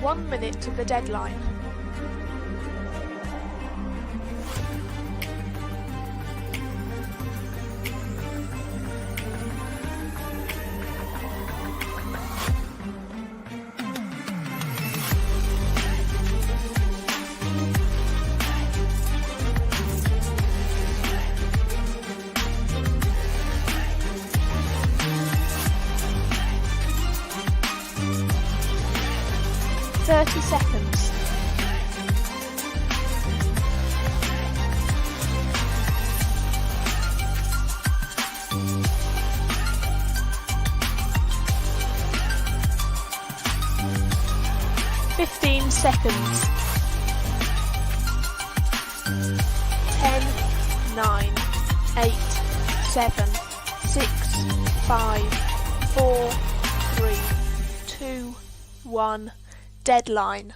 1 minute to the deadline. Seconds. Fifteen seconds. 10, 9, 8, 7, 6, 5, 4, 3, 2, 1. Deadline.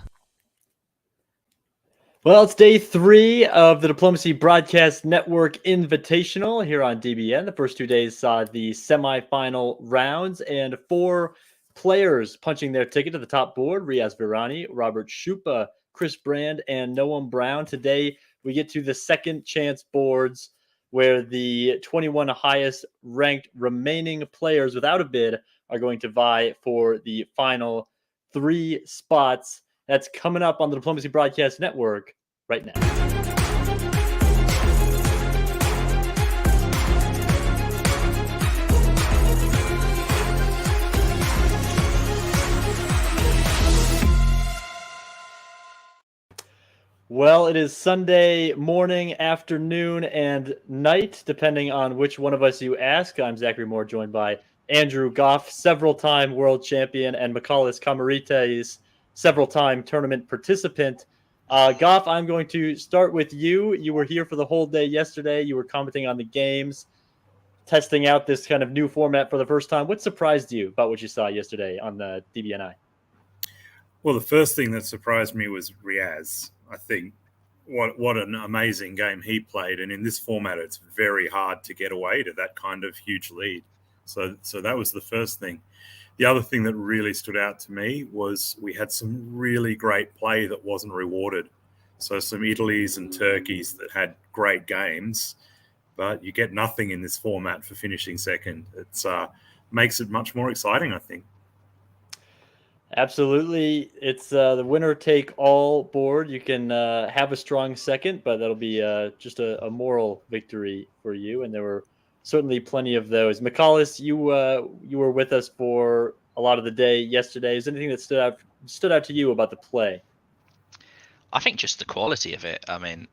Well, it's day 3 of the Diplomacy Broadcast Network Invitational here on DBN. The first 2 days saw the semifinal rounds and 4 players punching their ticket to the top board: Riaz Virani, Robert Schupa, Chris Brand, and Noam Brown. Today, we get to the second chance boards where the 21 highest ranked remaining players without a bid are going to vie for the final 3 spots. That's coming up on the Diplomacy Broadcast Network right now. Well, it is Sunday morning, afternoon, and night, depending on which one of us you ask. I'm Zachary Moore, joined by Andrew Goff, several-time world champion, and Michalis Kamarites, several-time tournament participant. Goff, I'm going to start with you. You were here for the whole day yesterday. You were commenting on the games, testing out this kind of new format for the first time. What surprised you about what you saw yesterday on the DBNI? Well, the first thing that surprised me was Riaz. I think what an amazing game he played. And in this format, it's very hard to get away to that kind of huge lead. So that was the first thing. The other thing that really stood out to me was we had some really great play that wasn't rewarded. So some Italys and Turkeys that had great games, but you get nothing in this format for finishing second. It makes it much more exciting, I think. Absolutely. It's the winner-take-all board. You can have a strong second, but that'll be just a moral victory for you, and there were certainly plenty of those. Michalis, you were with us for a lot of the day yesterday. Is there anything that stood out to you about the play? I think just the quality of it. I mean,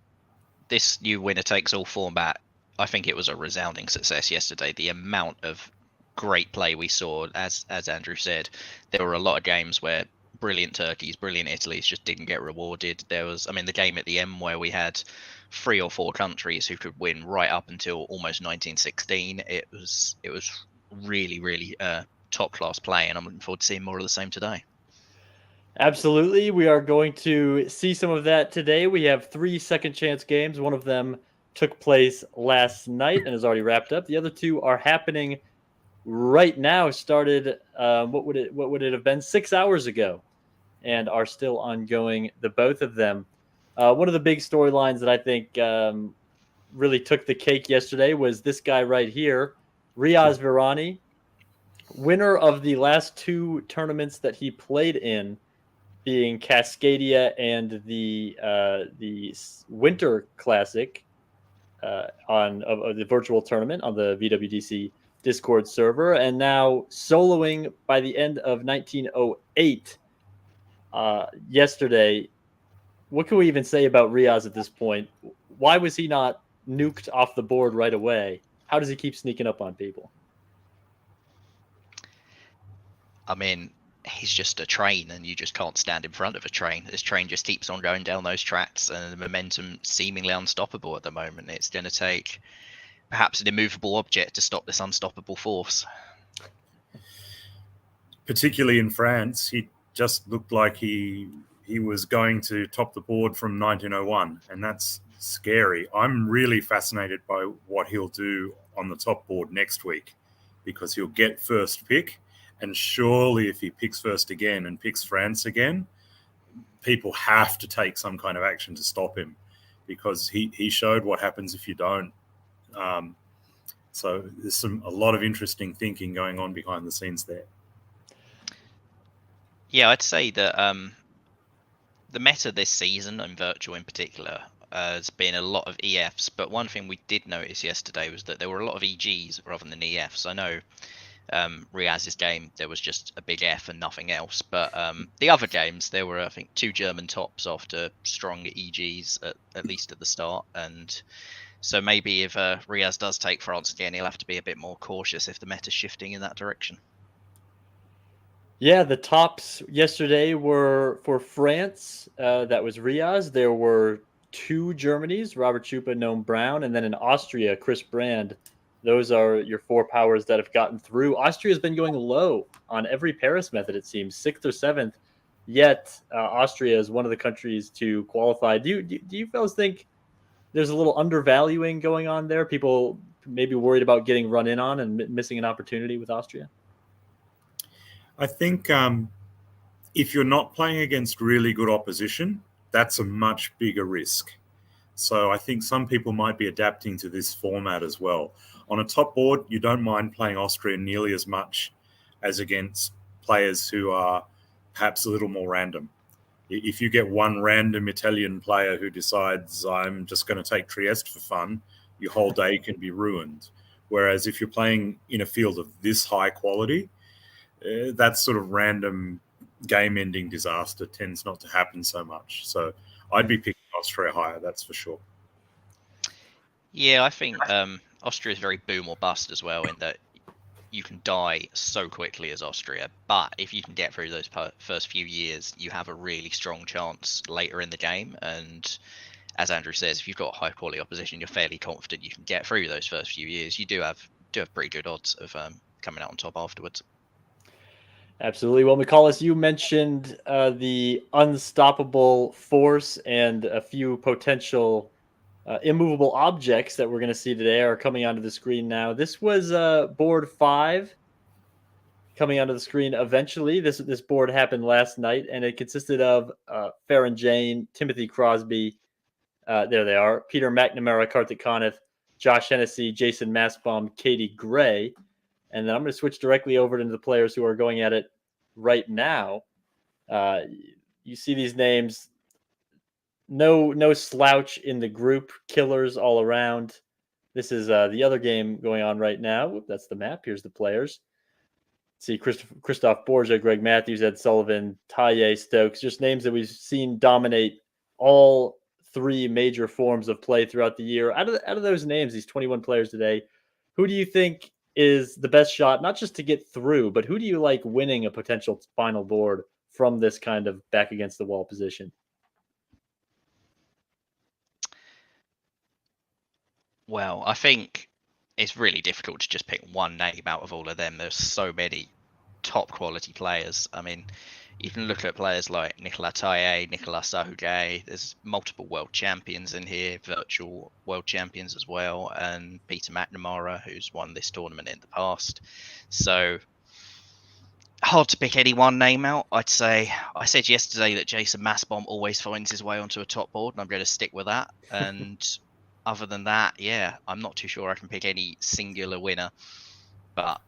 this new winner-takes-all format, I think it was a resounding success yesterday. The amount of great play we saw, as Andrew said, there were a lot of games where brilliant Turkeys, brilliant Italys just didn't get rewarded. There was, I mean, the game at the end where we had 3 or 4 countries who could win right up until almost 1916. It was really, really top class play, and I'm looking forward to seeing more of the same today. Absolutely. We are going to see some of that today. We have 3 second chance games. One of them took place last night and is already wrapped up. The other 2 are happening right now. Started what would it have been 6 hours ago, and are still ongoing, the both of them. One of the big storylines that I think really took the cake yesterday was this guy right here, Riaz Virani, winner of the last 2 tournaments that he played in, being Cascadia and the Winter Classic of the virtual tournament on the VWDC Discord server, and now soloing by the end of 1908 yesterday. What can we even say about Riaz at this point? Why was he not nuked off the board right away? How does he keep sneaking up on people? I mean, he's just a train, and you just can't stand in front of a train. This train just keeps on going down those tracks, and the momentum seemingly unstoppable at the moment. It's going to take perhaps an immovable object to stop this unstoppable force. Particularly in France, he just looked like he was going to top the board from 1901, and that's scary. I'm really fascinated by what he'll do on the top board next week, because he'll get first pick, and surely if he picks first again and picks France again, people have to take some kind of action to stop him, because he showed what happens if you don't. So there's a lot of interesting thinking going on behind the scenes there. Yeah, I'd say that the meta this season, and virtual in particular, has been a lot of EFs. But one thing we did notice yesterday was that there were a lot of EGs rather than EFs. I know Riaz's game, there was just a big F and nothing else. But the other games, there were, I think, 2 German tops after strong EGs, at least at the start. And so maybe if Riaz does take France again, he'll have to be a bit more cautious if the meta's shifting in that direction. Yeah, the tops yesterday were for France. That was Riaz. There were 2 Germanys, Robert Schupa, Noam Brown, and then in Austria, Chris Brand. Those are your 4 powers that have gotten through. Austria's been going low on every Paris method, it seems, 6th or 7th. Yet Austria is one of the countries to qualify. Do you fellas think there's a little undervaluing going on there? People maybe worried about getting run in on and missing an opportunity with Austria? I think if you're not playing against really good opposition, that's a much bigger risk. So I think some people might be adapting to this format as well. On a top board, you don't mind playing Austria nearly as much as against players who are perhaps a little more random. If you get one random Italian player who decides, I'm just going to take Trieste for fun, your whole day can be ruined. Whereas if you're playing in a field of this high quality, that sort of random game-ending disaster tends not to happen so much. So I'd be picking Austria higher, that's for sure. Yeah, I think Austria is very boom or bust as well, in that you can die so quickly as Austria, but if you can get through those first few years, you have a really strong chance later in the game. And as Andrew says, if you've got high quality opposition, you're fairly confident you can get through those first few years. You do have pretty good odds of coming out on top afterwards. Absolutely. Well, Michaelis, you mentioned the unstoppable force, and a few potential immovable objects that we're going to see today are coming onto the screen now. This was board 5 coming onto the screen eventually. This board happened last night, and it consisted of Farron Jane, Timothy Crosby, there they are, Peter McNamara, Karthik Conniff, Josh Hennessy, Jason Massbaum, Katie Gray. And then I'm going to switch directly over into the players who are going at it right now. You see these names. No slouch in the group. Killers all around. This is the other game going on right now. Whoop, that's the map. Here's the players. See Christoph Borja, Greg Matthews, Ed Sullivan, Taye Stokes. Just names that we've seen dominate all 3 major forms of play throughout the year. Out of those names, these 21 players today, who do you think is the best shot, not just to get through, but who do you like winning a potential final board from this kind of back against the wall position? Well, I think it's really difficult to just pick one name out of all of them. There's so many top quality players. I mean, you can look at players like Nicolas Taye, Nicolas Sahugay. There's multiple world champions in here, virtual world champions as well, and Peter McNamara, who's won this tournament in the past. So hard to pick any one name out. I'd say I said yesterday that Jason Massbaum always finds his way onto a top board, and I'm going to stick with that. And other than that, yeah, I'm not too sure I can pick any singular winner, but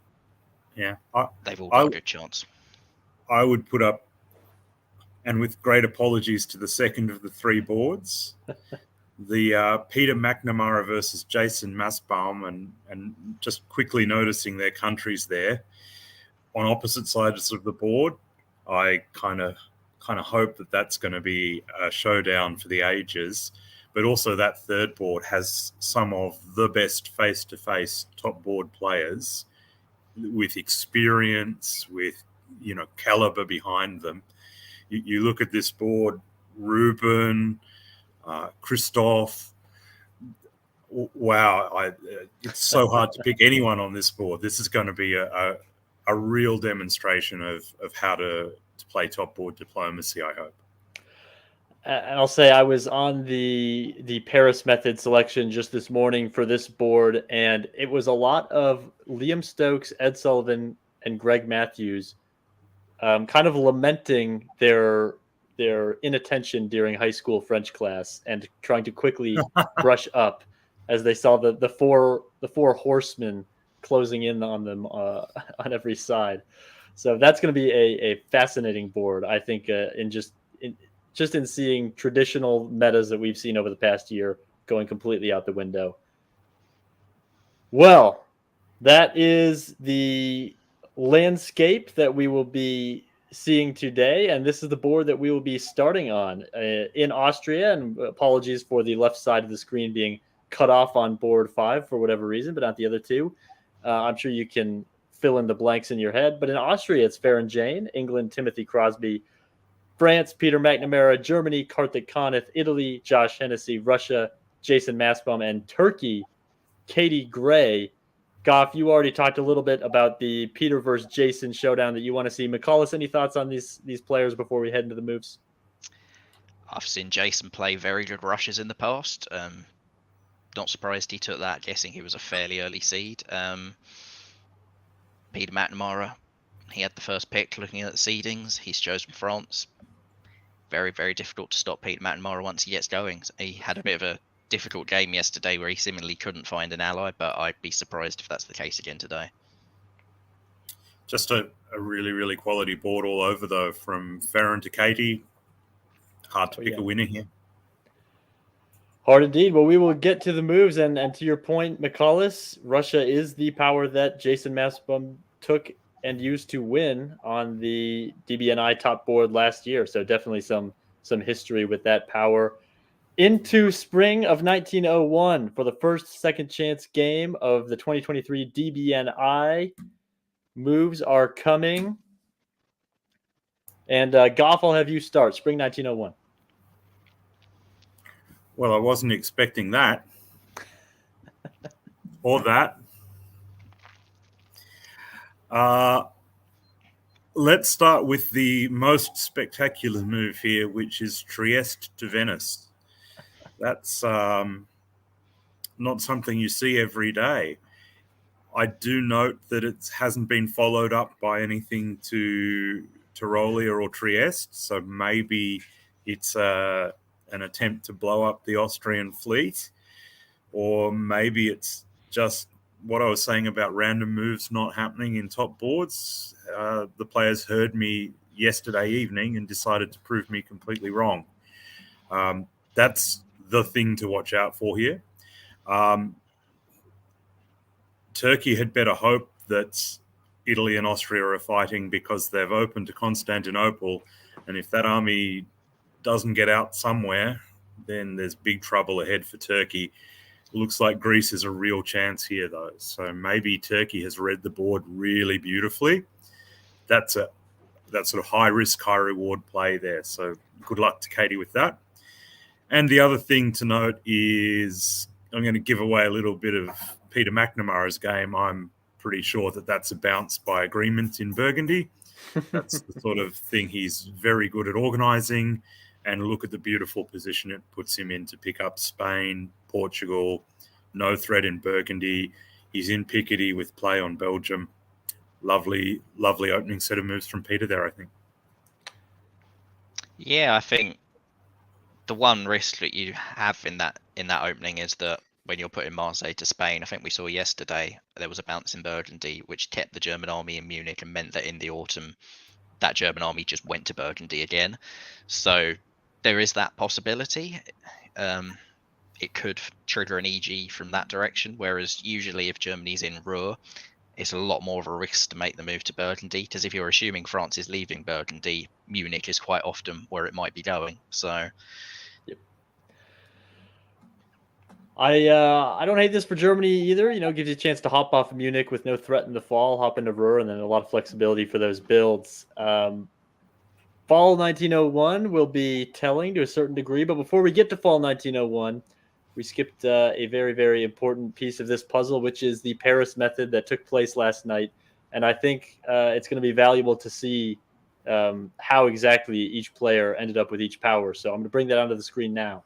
yeah, they've all got a good chance. I would put up, and with great apologies to the second of the 3 boards, the Peter McNamara versus Jason Massbaum, and just quickly noticing their countries there on opposite sides of the board. I kind of hope that that's going to be a showdown for the ages. But also that third board has some of the best face-to-face top board players with experience, with caliber behind them. You look at this board, Ruben, Christoph. Wow, it's so hard to pick anyone on this board. This is going to be a real demonstration of how to play top board diplomacy, I hope. And I'll say I was on the Paris method selection just this morning for this board, and it was a lot of Liam Stokes, Ed Sullivan, and Greg Matthews kind of lamenting their their inattention during high school French class and trying to quickly brush up as they saw the four horsemen closing in on them on every side. So that's going to be a fascinating board, I think, in seeing traditional metas that we've seen over the past year going completely out the window. Well, that is the landscape that we will be seeing today, and this is the board that we will be starting on in Austria. And apologies for the left side of the screen being cut off on board 5 for whatever reason, but not the other two. I'm sure you can fill in the blanks in your head. But in Austria, it's Farron Jane, England, Timothy Crosby, France, Peter McNamara, Germany, Karthik Conniff, Italy, Josh Hennessy, Russia, Jason Massbaum, and Turkey, Katie Gray. Goff, you already talked a little bit about the Peter versus Jason showdown that you want to see. McCullis, any thoughts on these players before we head into the moves? I've seen Jason play very good rushes in the past. Not surprised he took that, guessing he was a fairly early seed. Peter McNamara, he had the first pick looking at the seedings. He's chosen France. Very, very difficult to stop Peter McNamara once he gets going. He had a bit of a difficult game yesterday where he seemingly couldn't find an ally, but I'd be surprised if that's the case again today. Just a really, really quality board all over, though, from Farron to Katie. Hard to pick a winner here. Hard indeed. Well, we will get to the moves, and to your point, McCullis, Russia is the power that Jason Massbaum took and used to win on the DBNI top board last year. So definitely some history with that power. Into spring of 1901 for the first second chance game of the 2023 DBNI. Moves are coming. And Goff, I'll have you start. Spring 1901. Well, I wasn't expecting that. Or that. Let's start with the most spectacular move here, which is Trieste to Venice. That's not something you see every day. I do note that it hasn't been followed up by anything to Tyrolia or Trieste, so maybe it's an attempt to blow up the Austrian fleet, or maybe it's just what I was saying about random moves not happening in top boards. The players heard me yesterday evening and decided to prove me completely wrong. That's the thing to watch out for here. Turkey had better hope that Italy and Austria are fighting, because they've opened to Constantinople, and if that army doesn't get out somewhere, then there's big trouble ahead for Turkey. Looks like Greece is a real chance here, though. So maybe Turkey has read the board really beautifully. That's sort of high-risk, high-reward play there. So good luck to Katie with that. And the other thing to note is I'm going to give away a little bit of Peter McNamara's game. I'm pretty sure that that's a bounce by agreement in Burgundy. That's the sort of thing he's very good at organising. And look at the beautiful position it puts him in to pick up Spain, Portugal, no threat in Burgundy. He's in Picardy with play on Belgium. Lovely, lovely opening set of moves from Peter there, I think. Yeah, I think the one risk that you have in that opening is that when you're putting Marseille to Spain, I think we saw yesterday there was a bounce in Burgundy which kept the German army in Munich and meant that in the autumn that German army just went to Burgundy again. So there is that possibility. It could trigger an EG from that direction, whereas usually if Germany's in Ruhr, it's a lot more of a risk to make the move to Burgundy, because if you're assuming France is leaving Burgundy, Munich is quite often where it might be going. So yep. I don't hate this for Germany either. You know, gives you a chance to hop off of Munich with no threat in the fall, hop into Ruhr, and then a lot of flexibility for those builds. Fall 1901 will be telling to a certain degree, but before we get to fall 1901, we skipped a very, very important piece of this puzzle, which is the Paris method that took place last night. And I think it's going to be valuable to see how exactly each player ended up with each power. So I'm going to bring that onto the screen now.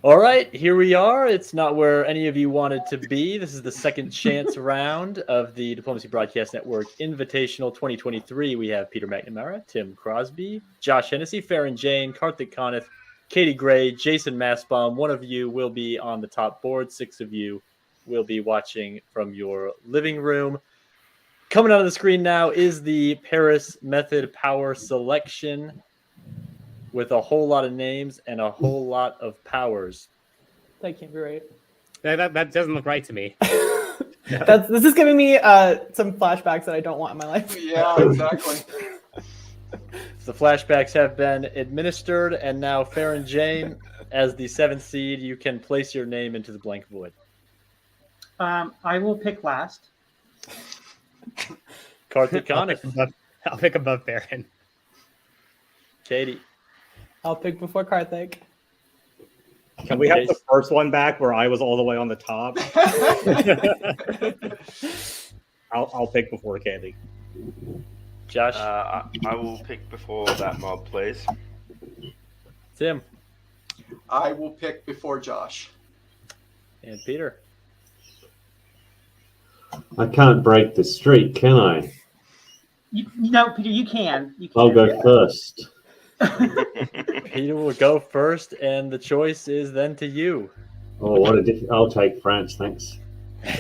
All right, here we are. It's not where any of you wanted to be. This is the second chance round of the Diplomacy Broadcast Network Invitational 2023. We have Peter McNamara, Tim Crosby, Josh Hennessy, Farron Jane, Karthik Conniff, Katie Gray, Jason Massbaum. One of you will be on the top board. 6 of you will be watching from your living room. Coming out of the screen now is the Paris Method Power Selection with a whole lot of names and a whole lot of powers. That can't be right. That doesn't look right to me. This is giving me some flashbacks that I don't want in my life. Yeah, exactly. The flashbacks have been administered, and now Farron Jane, as the 7th seed, you can place your name into the blank void. I will pick last. Karthik Conniff. I'll pick above Baron. Katie. I'll pick before Karthik. Can we have the first one back where I was all the way on the top? I'll pick before Kaylee. Josh. I will pick before that mob, please. Tim. I will pick before Josh. And Peter. I can't break the streak, can I? No, Peter, you can. I'll go first. Peter will go first, and the choice is then to you. Oh, what a I'll take France, thanks.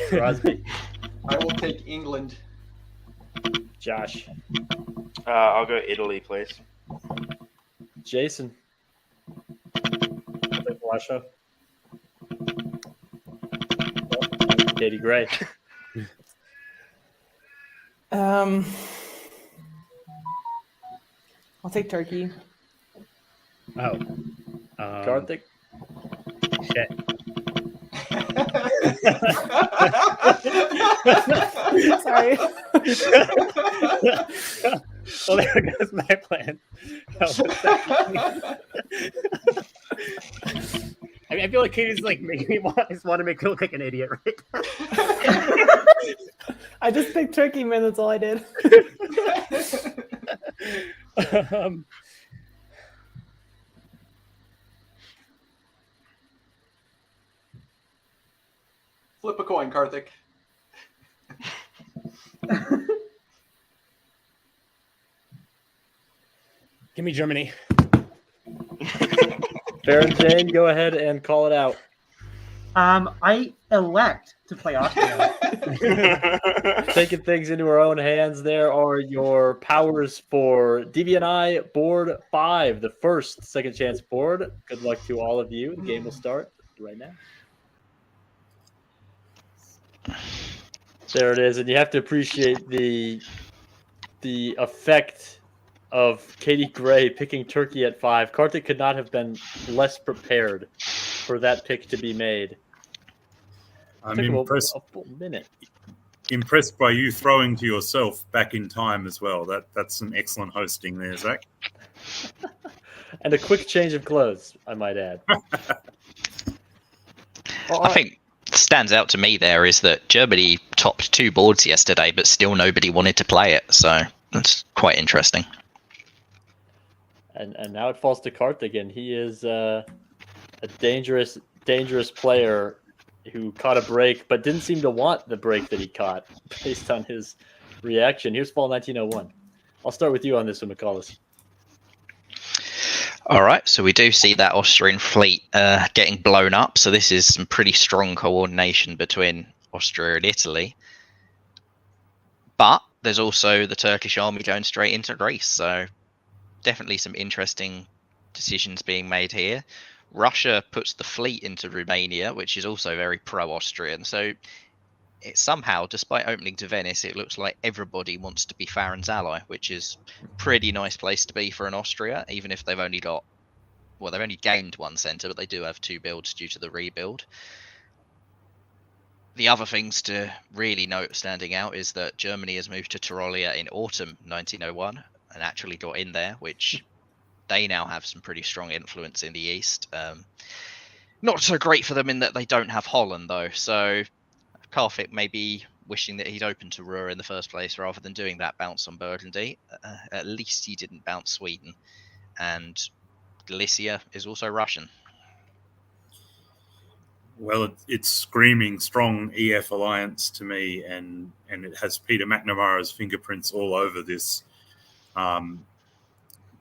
Crosby. I will take England. Josh. I'll go Italy, please. Jason. I'll take Russia. Katie Gray. I'll take Turkey. Oh. Karthik. Shit. Sorry. Well, there goes my plan. I mean, I feel like Katie's like making me want to make her look like an idiot, right? I just picked Turkey, man. That's all I did. Flip a coin, Karthik. Give me Germany. Farron Jane, go ahead and call it out. I elect to play Austria. Taking things into our own hands, there are your powers for DBNI Board 5, the first second chance board. Good luck to all of you. The game will start right now. There it is, and you have to appreciate the effect of Katie Gray picking Turkey at 5. Karthik could not have been less prepared for that pick to be made. I'm Took him impressed. a full minute. Impressed by you throwing to yourself back in time as well. That's some excellent hosting there, Zach. And a quick change of clothes, I might add. I think stands out to me there is that Germany topped 2 boards yesterday, but still nobody wanted to play it. So that's quite interesting. And now it falls to Karthik, and he is a dangerous player who caught a break, but didn't seem to want the break that he caught based on his reaction. Here's Fall 1901. I'll start with you on this one, McCallus. All right, so we do see that Austrian fleet getting blown up. So this is some pretty strong coordination between Austria and Italy. But there's also the Turkish army going straight into Greece. So definitely some interesting decisions being made here. Russia puts the fleet into Romania, which is also very pro-Austrian. So it somehow, despite opening to Venice, it looks like everybody wants to be Farron's ally, which is a pretty nice place to be for an Austria, even if they've only gained 1 centre, but they do have 2 builds due to the rebuild. The other things to really note standing out is that Germany has moved to Tyrolia in autumn 1901 and actually got in there, which they now have some pretty strong influence in the east. Not so great for them in that they don't have Holland, though. So Karthik may be wishing that he'd opened to Ruhr in the first place rather than doing that bounce on Burgundy. At least he didn't bounce Sweden. And Galicia is also Russian. Well, it's screaming strong EF alliance to me, and it has Peter McNamara's fingerprints all over this.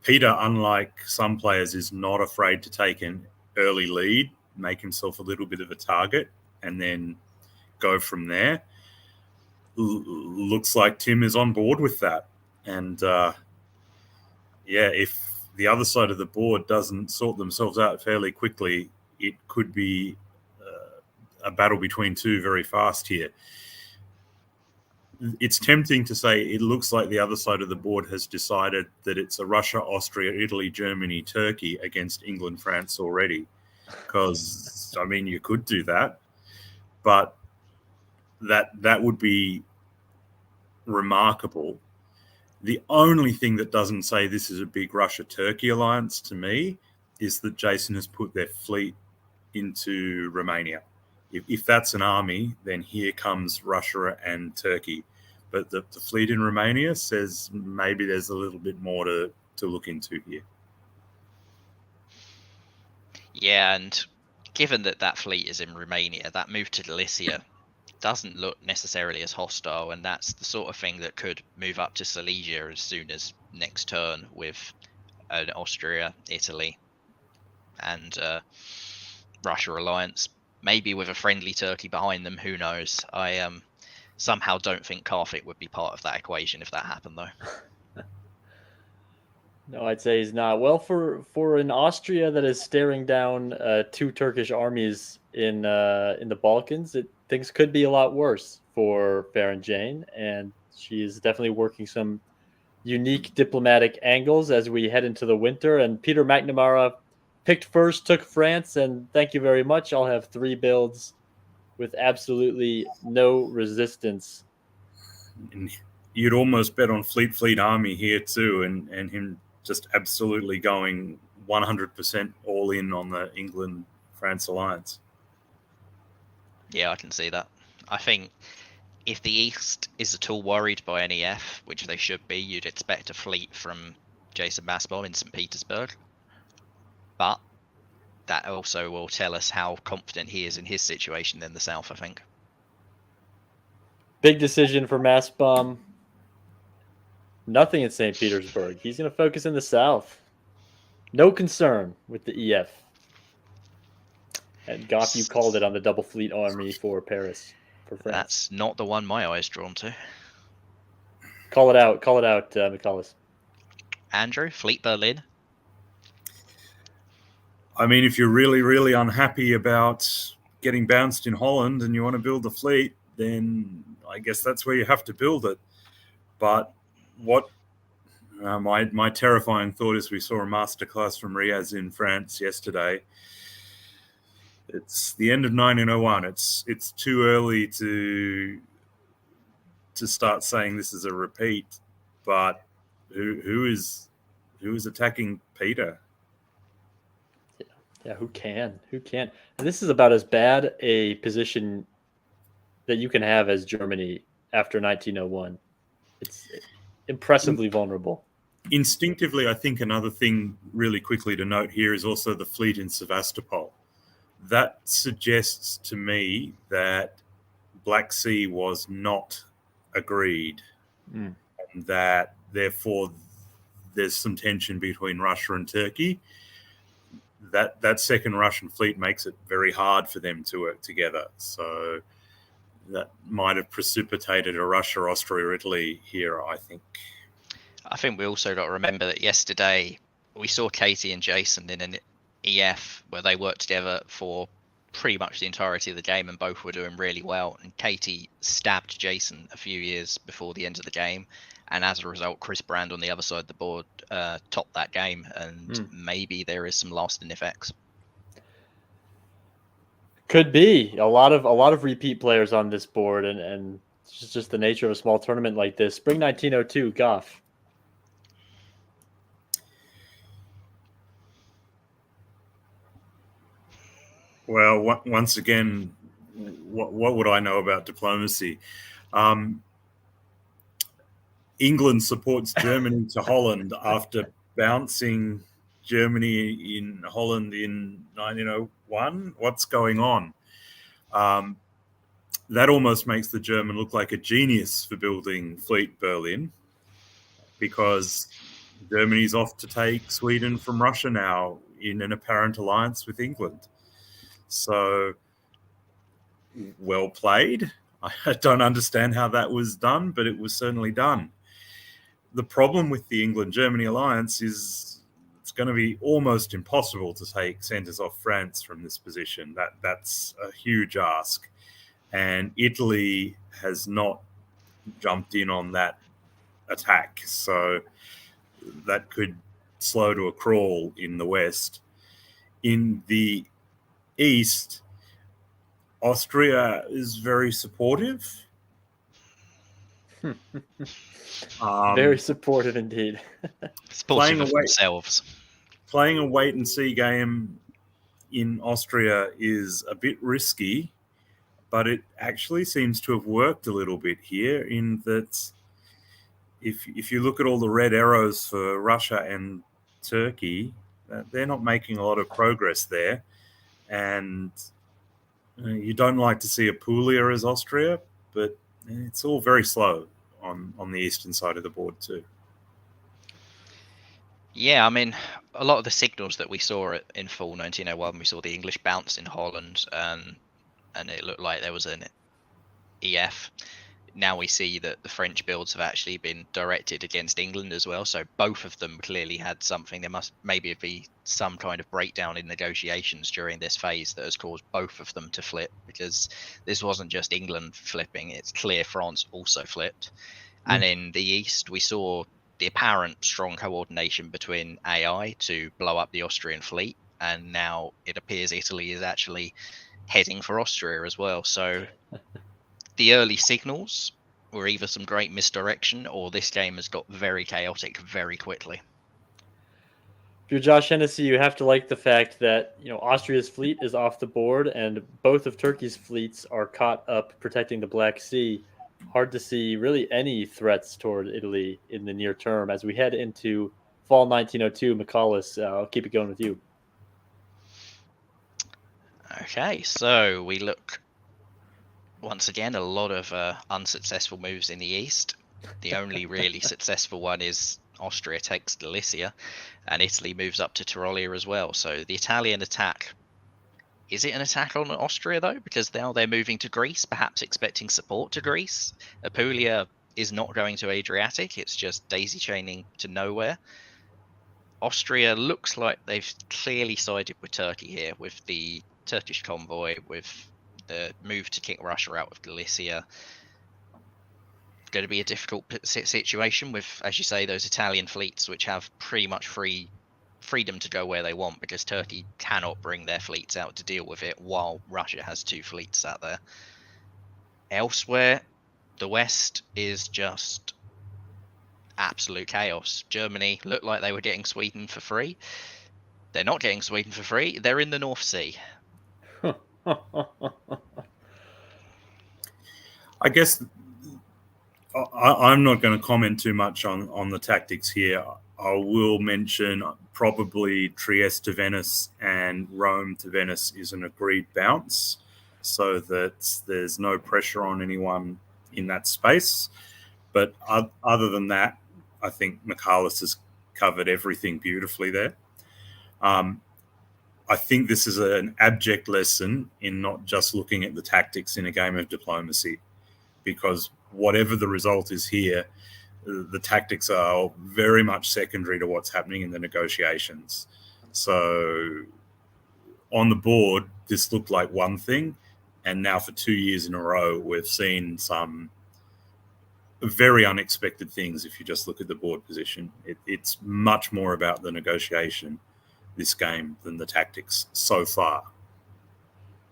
Peter, unlike some players, is not afraid to take an early lead, make himself a little bit of a target, and then go from there. Looks like Tim is on board with that. And if the other side of the board doesn't sort themselves out fairly quickly, it could be a battle between two very fast here. It's tempting to say it looks like the other side of the board has decided that it's a Russia, Austria, Italy, Germany, Turkey against England, France already. Because, I mean, you could do that. But that would be remarkable. The only thing that doesn't say this is a big Russia-Turkey alliance to me is that Jason has put their fleet into Romania. If that's an army, then here comes Russia and Turkey. But the fleet in Romania says maybe there's a little bit more to look into here. Yeah, and given that fleet is in Romania, that move to Galicia doesn't look necessarily as hostile, and that's the sort of thing that could move up to Silesia as soon as next turn with an Austria, Italy, and Russia alliance. Maybe with a friendly Turkey behind them, who knows? I somehow don't think Karthik would be part of that equation if that happened, though. No, I'd say he's not. Well, for an Austria that is staring down two Turkish armies in the Balkans, things could be a lot worse for Farron Jane, and she is definitely working some unique diplomatic angles as we head into the winter. And Peter McNamara picked first, took France, and thank you very much. I'll have 3 builds with absolutely no resistance. And you'd almost bet on Fleet Army here too, and him just absolutely going 100% all in on the England-France alliance. Yeah, I can see that. I think if the East is at all worried by an EF, which they should be, you'd expect a fleet from Jason Masbom in St. Petersburg. But that also will tell us how confident he is in his situation in the South, I think. Big decision for Masbom. Nothing in St. Petersburg. He's going to focus in the South. No concern with the EF. And Goff, you called it on the double fleet army for Paris, for France. That's not the one my eye's drawn to. Call it out, McCullis. Andrew, Fleet Berlin. I mean, if you're really, really unhappy about getting bounced in Holland and you want to build a fleet, then I guess that's where you have to build it. But what my terrifying thought is we saw a masterclass from Riaz in France yesterday. It's the end of 1901. It's too early to start saying this is a repeat. But who is attacking Peter? Yeah, who can? And this is about as bad a position that you can have as Germany after 1901. It's impressively vulnerable. Instinctively, I think another thing really quickly to note here is also the fleet in Sevastopol. That suggests to me that Black Sea was not agreed, and that therefore there's some tension between Russia and Turkey. That second Russian fleet makes it very hard for them to work together. So that might have precipitated a Russia, Austria, Italy here, I think. I think we also got to remember that yesterday we saw Katie and Jason in an EF where they worked together for pretty much the entirety of the game and both were doing really well. And Katie stabbed Jason a few years before the end of the game. And as a result, Chris Brand on the other side of the board topped that game, and maybe there is some lasting effects. Could be a lot of repeat players on this board, and it's just the nature of a small tournament like this. Spring 1902, Goff. Well, once again, what would I know about diplomacy? England supports Germany to Holland after bouncing Germany in Holland in 1901. What's going on? That almost makes the German look like a genius for building Fleet Berlin, because Germany's off to take Sweden from Russia now in an apparent alliance with England. So, well played. I don't understand how that was done, but it was certainly done. The problem with the England-Germany alliance is it's going to be almost impossible to take centres off France from this position. That's a huge ask. And Italy has not jumped in on that attack. So that could slow to a crawl in the West. In the East, Austria is very supportive. Very supportive indeed. Supportive of themselves. Playing a wait-and-see game in Austria is a bit risky, but it actually seems to have worked a little bit here, in that if you look at all the red arrows for Russia and Turkey, they're not making a lot of progress there. And you don't like to see Apulia as Austria, but it's all very slow on the eastern side of the board too. Yeah, I mean, a lot of the signals that we saw in fall 1901, we saw the English bounce in Holland, and it looked like there was an EF. Now we see that the French builds have actually been directed against England as well, so both of them clearly had something. There must maybe be some kind of breakdown in negotiations during this phase that has caused both of them to flip, because this wasn't just England flipping, it's clear France also flipped. And in the East, we saw the apparent strong coordination between AI to blow up the Austrian fleet, and now it appears Italy is actually heading for Austria as well. So the early signals were either some great misdirection, or this game has got very chaotic very quickly. If you're Josh Hennessy, you have to like the fact that Austria's fleet is off the board, and both of Turkey's fleets are caught up protecting the Black Sea. Hard to see really any threats toward Italy in the near term as we head into fall 1902. McCallus, I'll keep it going with you. Okay, so we look once again a lot of unsuccessful moves in the East. The only really successful one is Austria takes Galicia, and Italy moves up to Tyrolia as well. So the Italian attack, is it an attack on Austria though? Because now they're moving to Greece, perhaps expecting support to Greece. Apulia is not going to Adriatic, it's just daisy chaining to nowhere. Austria looks like they've clearly sided with Turkey here, with the Turkish convoy, with the move to kick Russia out of Galicia. Going to be a difficult situation with, as you say, those Italian fleets which have pretty much freedom to go where they want, because Turkey cannot bring their fleets out to deal with it, while Russia has two fleets out there. Elsewhere, the West is just absolute chaos. Germany looked like they were getting Sweden for free. They're not getting Sweden for free. They're in the North Sea. I guess I'm not going to comment too much on the tactics here. I will mention probably Trieste to Venice and Rome to Venice is an agreed bounce, so that there's no pressure on anyone in that space. But other than that, I think McCallus has covered everything beautifully there. I think this is an abject lesson in not just looking at the tactics in a game of diplomacy, because whatever the result is here, the tactics are very much secondary to what's happening in the negotiations. So on the board, this looked like one thing, and now for 2 years in a row, we've seen some very unexpected things if you just look at the board position. It's much more about the negotiation this game than the tactics so far.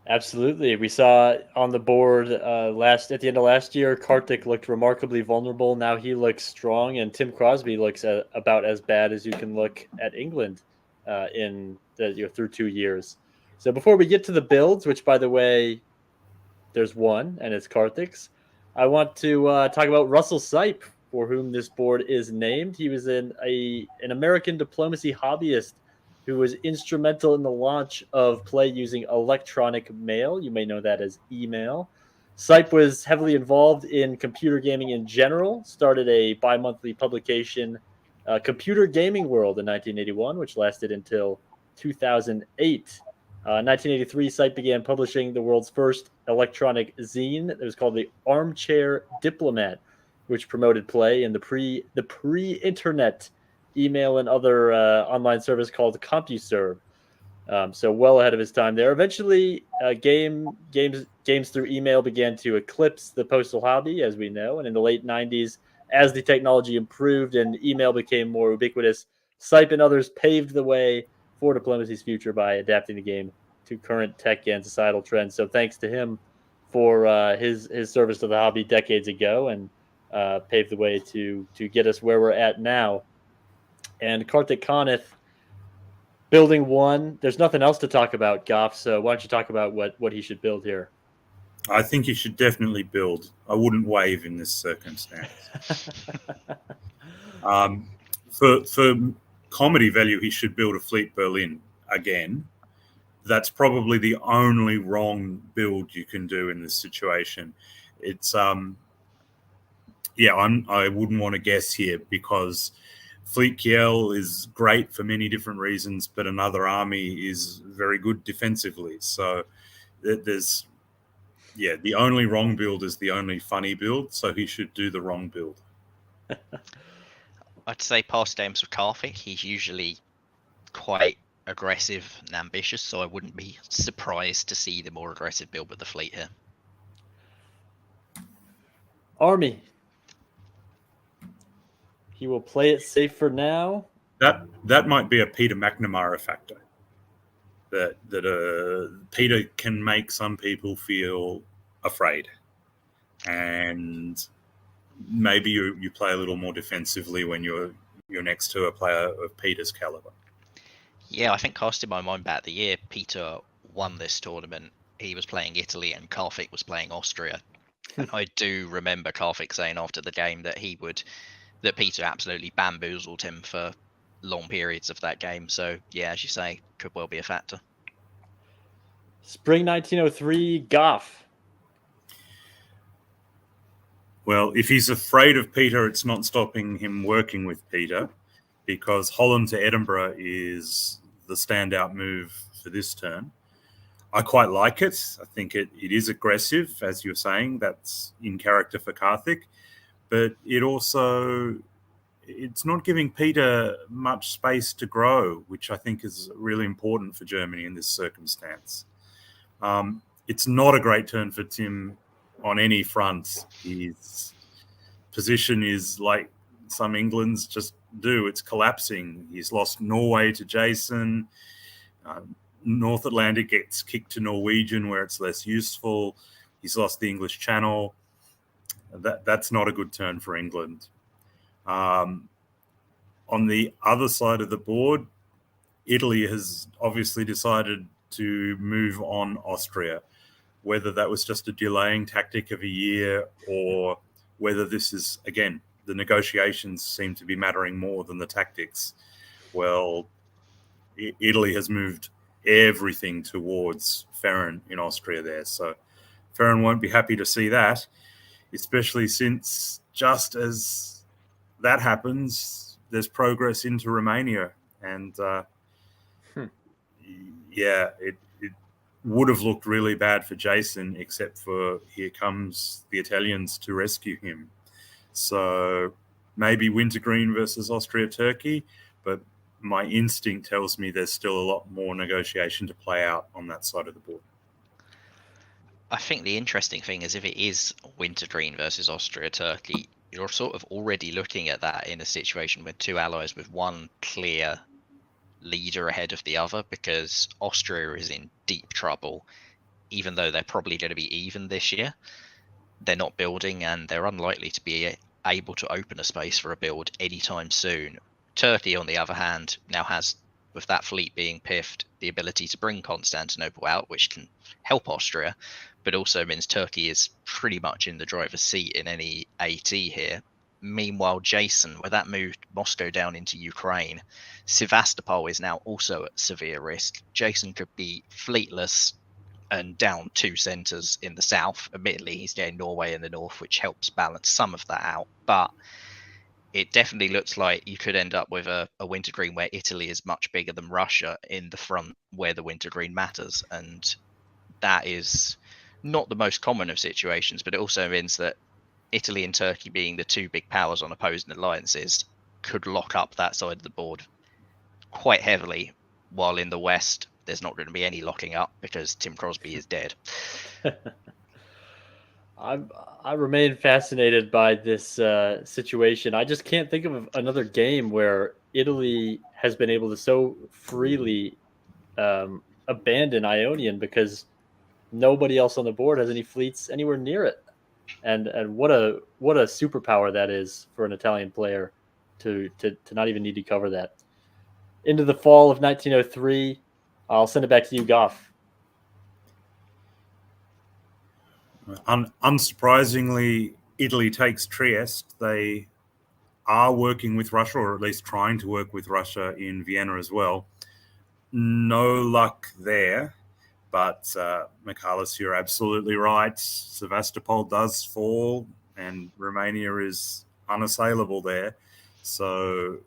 Absolutely. We saw on the board at the end of last year, Kartik looked remarkably vulnerable. Now he looks strong, and Tim Crosby looks about as bad as you can look at England through 2 years. So before we get to the builds, which by the way, there's one, and it's Kartik's, I want to talk about Russell Sipe, for whom this board is named. He was an American diplomacy hobbyist who was instrumental in the launch of play using electronic mail. You may know that as email. Sipe was heavily involved in computer gaming in general, started a bi-monthly publication, Computer Gaming World, in 1981, which lasted until 2008. In 1983, Sipe began publishing the world's first electronic zine. It was called the Armchair Diplomat, which promoted play in the pre-internet email and other online service called CompuServe. So well ahead of his time there. Eventually, games through email began to eclipse the postal hobby, as we know. And in the late 90s, as the technology improved and email became more ubiquitous, Sipe and others paved the way for diplomacy's future by adapting the game to current tech and societal trends. So thanks to him for his service to the hobby decades ago, and paved the way to get us where we're at now. And Karthik Kaneth, building one. There's nothing else to talk about, Goff. So why don't you talk about what he should build here? I think he should definitely build. I wouldn't wave in this circumstance. For comedy value, he should build a Fleet Berlin again. That's probably the only wrong build you can do in this situation. It's I wouldn't want to guess here, because Fleet Kiel is great for many different reasons, but another army is very good defensively. So there's the only wrong build is the only funny build, so he should do the wrong build. I'd say past games with Karthik, he's usually quite aggressive and ambitious, so I wouldn't be surprised to see the more aggressive build with the fleet here. Army. He will play it safe for now. That might be a Peter McNamara factor. That Peter can make some people feel afraid, and maybe you play a little more defensively when you're next to a player of Peter's caliber. Yeah, I think casting my mind back the year Peter won this tournament, he was playing Italy and Karthik was playing Austria. And I do remember Karthik saying after the game that that Peter absolutely bamboozled him for long periods of that game. So yeah, as you say, could well be a factor. Spring 1903, Goff. Well, if he's afraid of Peter, it's not stopping him working with Peter, because Holland to Edinburgh is the standout move for this turn. I quite like it. I think it is aggressive, as you're saying. That's in character for Karthik. But it's not giving Peter much space to grow, which I think is really important for Germany in this circumstance. It's not a great turn for Tim on any front. His position is like some England's just do. It's collapsing. He's lost Norway to Jason. North Atlantic gets kicked to Norwegian, where it's less useful. He's lost the English Channel. That's not a good turn for England. On the other side of the board, Italy has obviously decided to move on Austria. Whether that was just a delaying tactic of a year, or whether this is, again, the negotiations seem to be mattering more than the tactics. Well, Italy has moved everything towards Ferren in Austria there. So Ferren won't be happy to see that, especially since just as that happens, there's progress into Romania. And it would have looked really bad for Jason, except for here comes the Italians to rescue him. So maybe Wintergreen versus Austria-Turkey, but my instinct tells me there's still a lot more negotiation to play out on that side of the board. I think the interesting thing is if it is Wintergreen versus Austria-Turkey, you're sort of already looking at that in a situation with two allies with one clear leader ahead of the other, because Austria is in deep trouble. Even though they're probably going to be even this year, they're not building, and they're unlikely to be able to open a space for a build anytime soon. Turkey, on the other hand, now has, with that fleet being piffed, the ability to bring Constantinople out, which can help Austria, but also means Turkey is pretty much in the driver's seat in any AT here. Meanwhile, Jason, where that moved Moscow down into Ukraine, Sevastopol is now also at severe risk. Jason could be fleetless and down 2 centres in the south. Admittedly, he's getting Norway in the north, which helps balance some of that out. But it definitely looks like you could end up with a wintergreen where Italy is much bigger than Russia in the front where the wintergreen matters. And that is not the most common of situations, but it also means that Italy and Turkey, being the 2 big powers on opposing alliances, could lock up that side of the board quite heavily, while in the West, there's not going to be any locking up because Tim Crosby is dead. I remain fascinated by this situation. I just can't think of another game where Italy has been able to so freely abandon Ionian because nobody else on the board has any fleets anywhere near it. And what a superpower that is for an Italian player to not even need to cover that. Into the fall of 1903, I'll send it back to you, Goff. Unsurprisingly, Italy takes Trieste. They are working with Russia, or at least trying to work with Russia in Vienna as well. No luck there, but Michalis, you're absolutely right. Sevastopol does fall, and Romania is unassailable there. So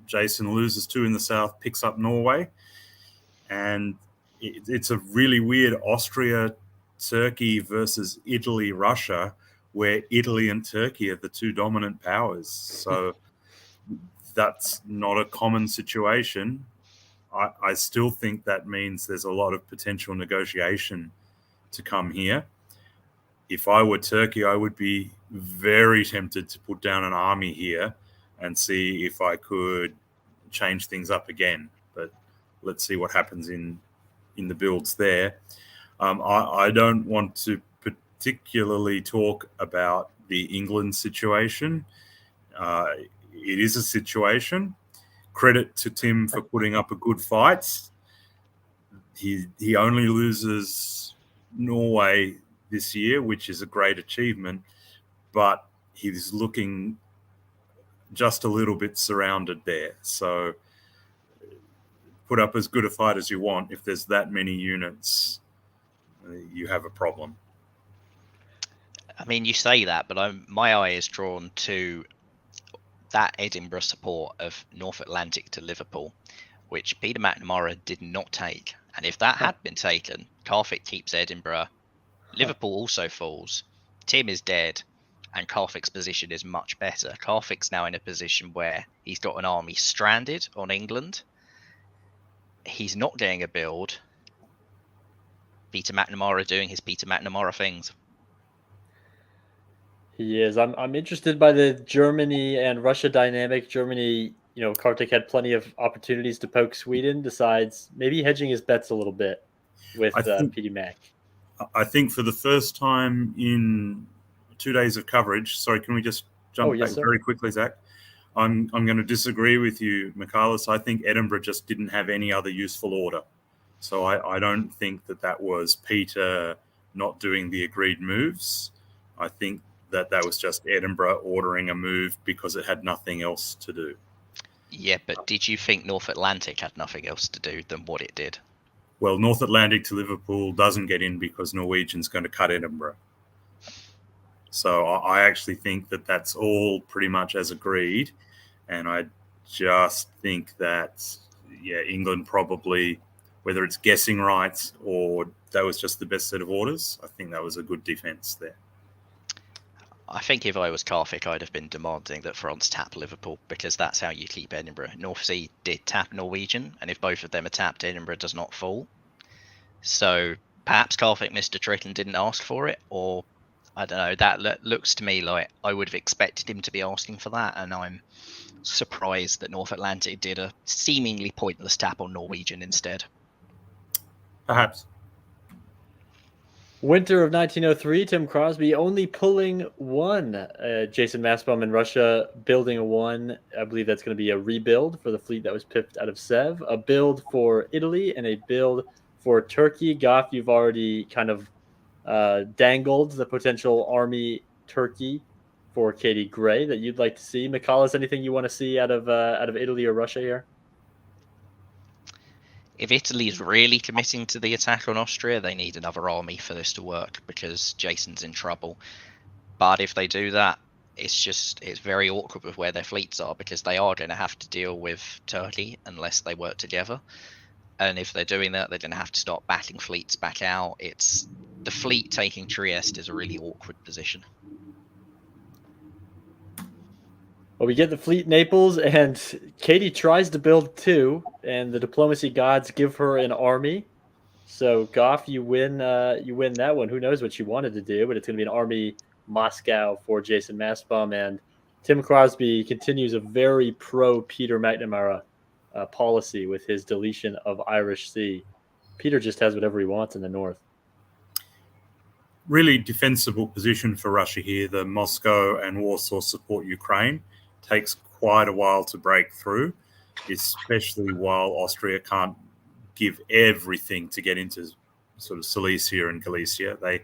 Jason loses 2 in the south, picks up Norway, and it's a really weird Austria Turkey versus Italy, Russia, where Italy and Turkey are the 2 dominant powers. So that's not a common situation. I still think that means there's a lot of potential negotiation to come here. If I were Turkey, I would be very tempted to put down an army here and see if I could change things up again. But let's see what happens in the builds there. I don't want to particularly talk about the England situation. It is a situation. Credit to Tim for putting up a good fight. He only loses Norway this year, which is a great achievement, but he's looking just a little bit surrounded there. So put up as good a fight as you want. If there's that many units, you have a problem. I mean, you say that, but my eye is drawn to that Edinburgh support of North Atlantic to Liverpool, which Peter McNamara did not take. And if that had been taken, Carthage keeps Edinburgh, Liverpool also falls, Tim is dead, and Carthage's position is much better. Carthage's now in a position where he's got an army stranded on England. He's not getting a build. Peter McNamara doing his Peter McNamara things. He is. I'm interested by the Germany and Russia dynamic. Germany, Kartik had plenty of opportunities to poke Sweden. Decides maybe hedging his bets a little bit with PD Mac. I think for the first time in 2 days of coverage. Sorry, can we just jump back very quickly, Zach? I'm going to disagree with you, Michalis. I think Edinburgh just didn't have any other useful order. So I don't think that was Peter not doing the agreed moves. I think that was just Edinburgh ordering a move because it had nothing else to do. Yeah, but did you think North Atlantic had nothing else to do than what it did? Well, North Atlantic to Liverpool doesn't get in because Norwegian's going to cut Edinburgh. So I actually think that that's all pretty much as agreed. And I just think that, England probably, whether it's guessing right or that was just the best set of orders, I think that was a good defence there. I think if I was Carthage, I'd have been demanding that France tap Liverpool because that's how you keep Edinburgh. North Sea did tap Norwegian, and if both of them are tapped, Edinburgh does not fall. So perhaps Carthage missed a trick and didn't ask for it, or I don't know. That looks to me like I would have expected him to be asking for that, and I'm surprised that North Atlantic did a seemingly pointless tap on Norwegian instead. Perhaps. Winter of 1903, Tim Crosby only pulling one. Jason Massbaum in Russia building a one. I believe that's going to be a rebuild for the fleet that was pipped out of Sev. A build for Italy and a build for Turkey. Goff, you've already kind of dangled the potential army Turkey for Katie Gray that you'd like to see. Michalis, anything you want to see out of Italy or Russia here? If Italy is really committing to the attack on Austria, they need another army for this to work because Jason's in trouble. But if they do that, it's very awkward with where their fleets are because they are going to have to deal with Turkey unless they work together. And if they're doing that, they're going to have to start batting fleets back out. The fleet taking Trieste is a really awkward position. Well, we get the fleet Naples, and Katie tries to build 2, and the diplomacy gods give her an army. So Goff, you win that one. Who knows what she wanted to do, but it's going to be an army Moscow for Jason Mastbaum, and Tim Crosby continues a very pro Peter McNamara policy with his deletion of Irish Sea. Peter just has whatever he wants in the north. Really defensible position for Russia here. The Moscow and Warsaw support Ukraine. Takes quite a while to break through, especially while Austria can't give everything to get into sort of Silesia and Galicia. They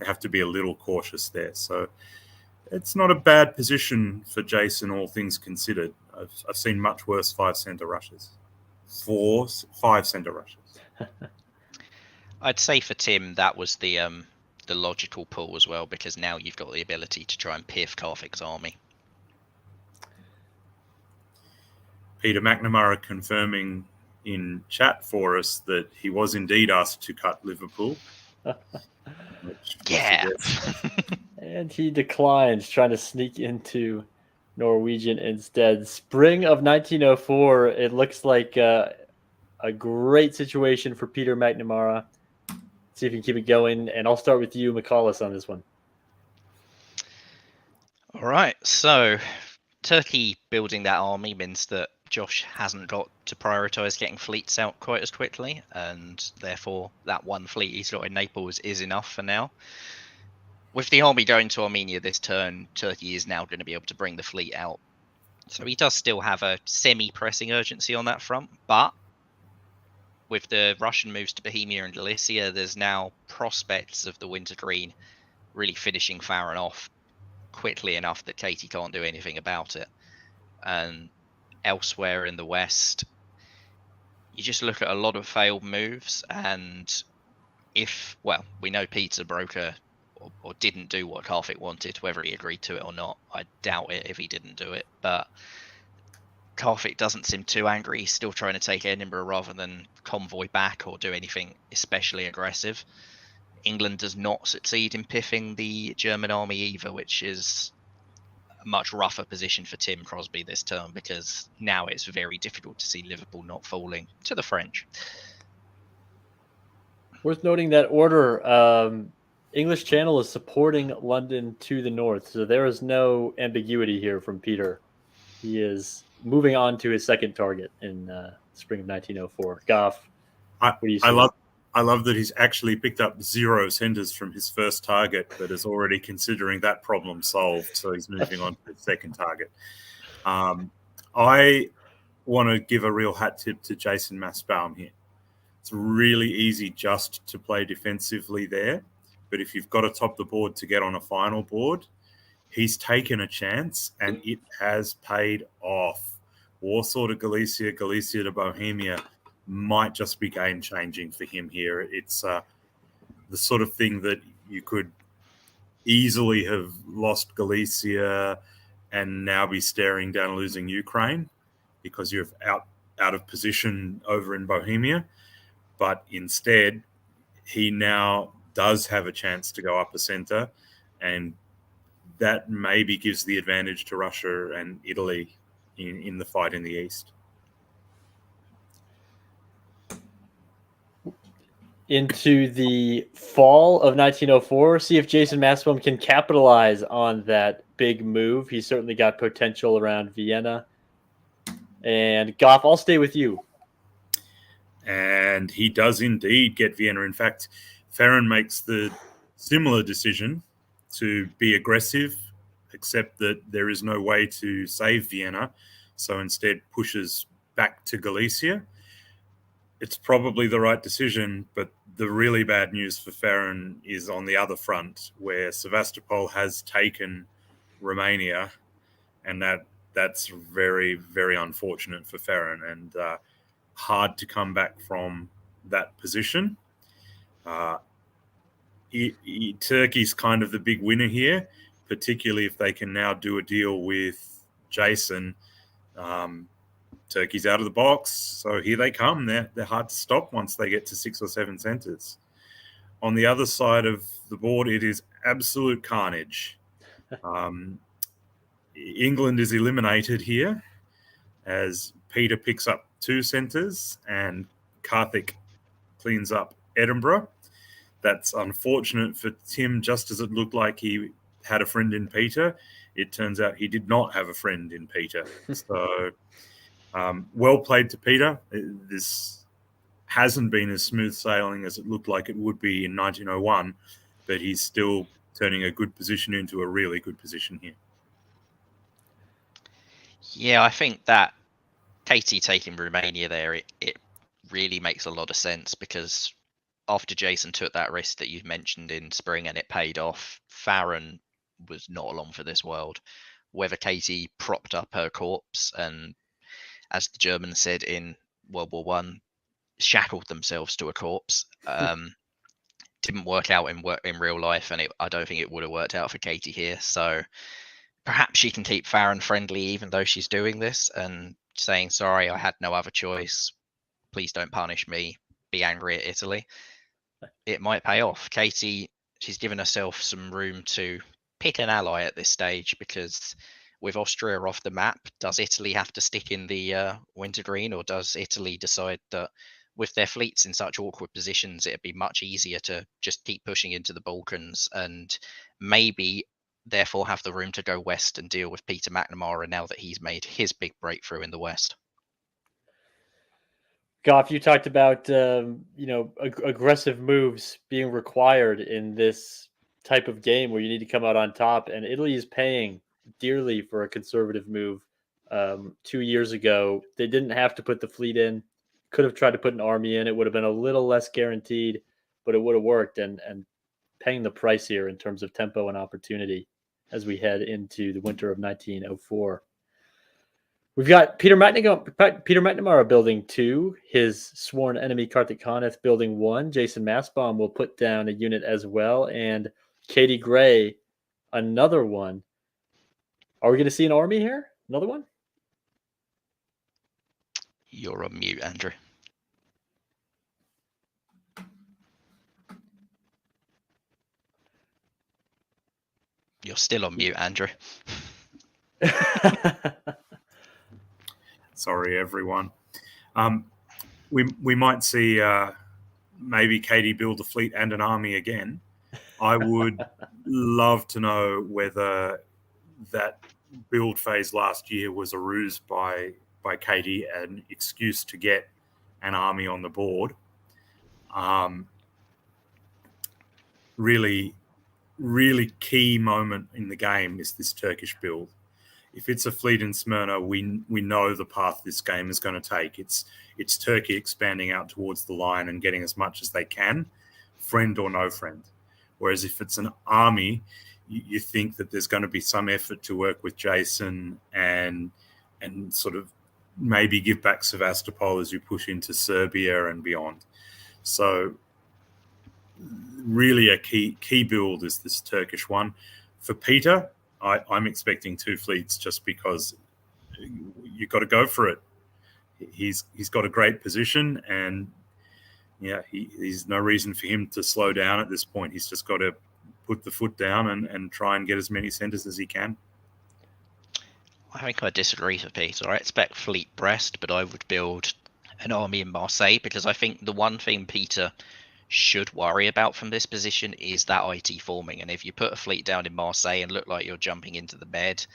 have to be a little cautious there. So it's not a bad position for Jason, all things considered. I've seen much worse 5-center rushes. 5-center rushes. I'd say for Tim, that was the logical pull as well, because now you've got the ability to try and piff Karfik's army. Peter McNamara confirming in chat for us that he was indeed asked to cut Liverpool. Yeah. And he declines, trying to sneak into Norwegian instead. Spring of 1904, it looks like a great situation for Peter McNamara. See if he can keep it going. And I'll start with you, Michalis, on this one. All right. So Turkey building that army means that Josh hasn't got to prioritize getting fleets out quite as quickly, and therefore that one fleet he's got in Naples is enough for now. With the army going to Armenia this turn, Turkey is now going to be able to bring the fleet out. So he does still have a semi-pressing urgency on that front, but with the Russian moves to Bohemia and Galicia, there's now prospects of the Wintergreen really finishing Farron off quickly enough that Katie can't do anything about it. And elsewhere in the West, you just look at a lot of failed moves, and we know Peter broke or didn't do what Karfik wanted, whether he agreed to it or not. I doubt it if he didn't do it, but Karfik doesn't seem too angry. He's still trying to take Edinburgh rather than convoy back or do anything especially aggressive. England does not succeed in piffing the German army either, which is a much rougher position for Tim Crosby this term, because now it's very difficult to see Liverpool not falling to the French. Worth noting that order, English Channel is supporting London to the north, so there is no ambiguity here from Peter. He is moving on to his second target in spring of 1904. Goff, what do you say? I love that he's actually picked up 0 centers from his first target, but is already considering that problem solved. So he's moving on to the second target. I want to give a real hat tip to Jason Mastbaum here. It's really easy just to play defensively there, but if you've got to top the board to get on a final board, he's taken a chance and it has paid off. Warsaw to Galicia, Galicia to Bohemia might just be game-changing for him here. It's the sort of thing that you could easily have lost Galicia and now be staring down losing Ukraine because you're out of position over in Bohemia. But instead, he now does have a chance to go up a center, and that maybe gives the advantage to Russia and Italy in the fight in the east. Into the fall of 1904, see if Jason Mastbaum can capitalize on that big move. He's certainly got potential around Vienna. And Goff, I'll stay with you. And he does indeed get Vienna. In fact, Farron makes the similar decision to be aggressive, except that there is no way to save Vienna, so instead pushes back to Galicia. It's probably the right decision, but the really bad news for Farron is on the other front, where Sevastopol has taken Romania, and that's very, very unfortunate for Farron, and hard to come back from that position. Turkey's kind of the big winner here, particularly if they can now do a deal with Jason. Turkey's out of the box, so here they come. They're hard to stop once they get to 6 or 7 centres. On the other side of the board, it is absolute carnage. England is eliminated here as Peter picks up 2 centres and Karthik cleans up Edinburgh. That's unfortunate for Tim, just as it looked like he had a friend in Peter. It turns out he did not have a friend in Peter. So well played to Peter. This hasn't been as smooth sailing as it looked like it would be in 1901, but he's still turning a good position into a really good position here. Yeah, I think that Katie taking Romania there, it really makes a lot of sense, because after Jason took that risk that you mentioned in spring and it paid off, Farron was not along for this world. Whether Katie propped up her corpse and, as the Germans said in World War One, shackled themselves to a corpse, didn't work out in real life, and I don't think it would have worked out for Katie here. So perhaps she can keep Farron friendly even though she's doing this, and saying, sorry, I had no other choice. Please don't punish me. Be angry at Italy. It might pay off. Katie, she's given herself some room to pick an ally at this stage, because with Austria off the map, does Italy have to stick in the wintergreen, or does Italy decide that with their fleets in such awkward positions, it'd be much easier to just keep pushing into the Balkans and maybe therefore have the room to go west and deal with Peter McNamara now that he's made his big breakthrough in the West? Goff, you talked about aggressive moves being required in this type of game where you need to come out on top, and Italy is paying dearly for a conservative move. 2 years ago, they didn't have to put the fleet in. Could have tried to put an army in. It would have been a little less guaranteed, but it would have worked. And paying the price here in terms of tempo and opportunity as we head into the winter of 1904. We've got Peter McNamara building 2, his sworn enemy Karthik Kaneth building 1. Jason Massbaum will put down a unit as well, and Katie Gray another one. Are we going to see an army here? Another one? You're on mute, Andrew. You're still on mute, Andrew. Sorry, everyone. We might see maybe Katie build a fleet and an army again. I would love to know whether that build phase last year was a ruse by Katie, an excuse to get an army on the board. Really, really key moment in the game is this Turkish build. If it's a fleet in Smyrna, we know the path this game is going to take. It's Turkey expanding out towards the line and getting as much as they can, friend or no friend. Whereas if it's an army, you think that there's going to be some effort to work with Jason and sort of maybe give back Sevastopol as you push into Serbia and beyond. So really a key build is this Turkish one. For Peter, I'm expecting 2 fleets just because you've got to go for it. He's got a great position, and yeah, he's no reason for him to slow down at this point. He's just got to put the foot down and try and get as many centres as he can. I think I disagree with Peter. I expect fleet Brest, but I would build an army in Marseille, because I think the one thing Peter should worry about from this position is that IT forming. And if you put a fleet down in Marseille and look like you're jumping into the Med,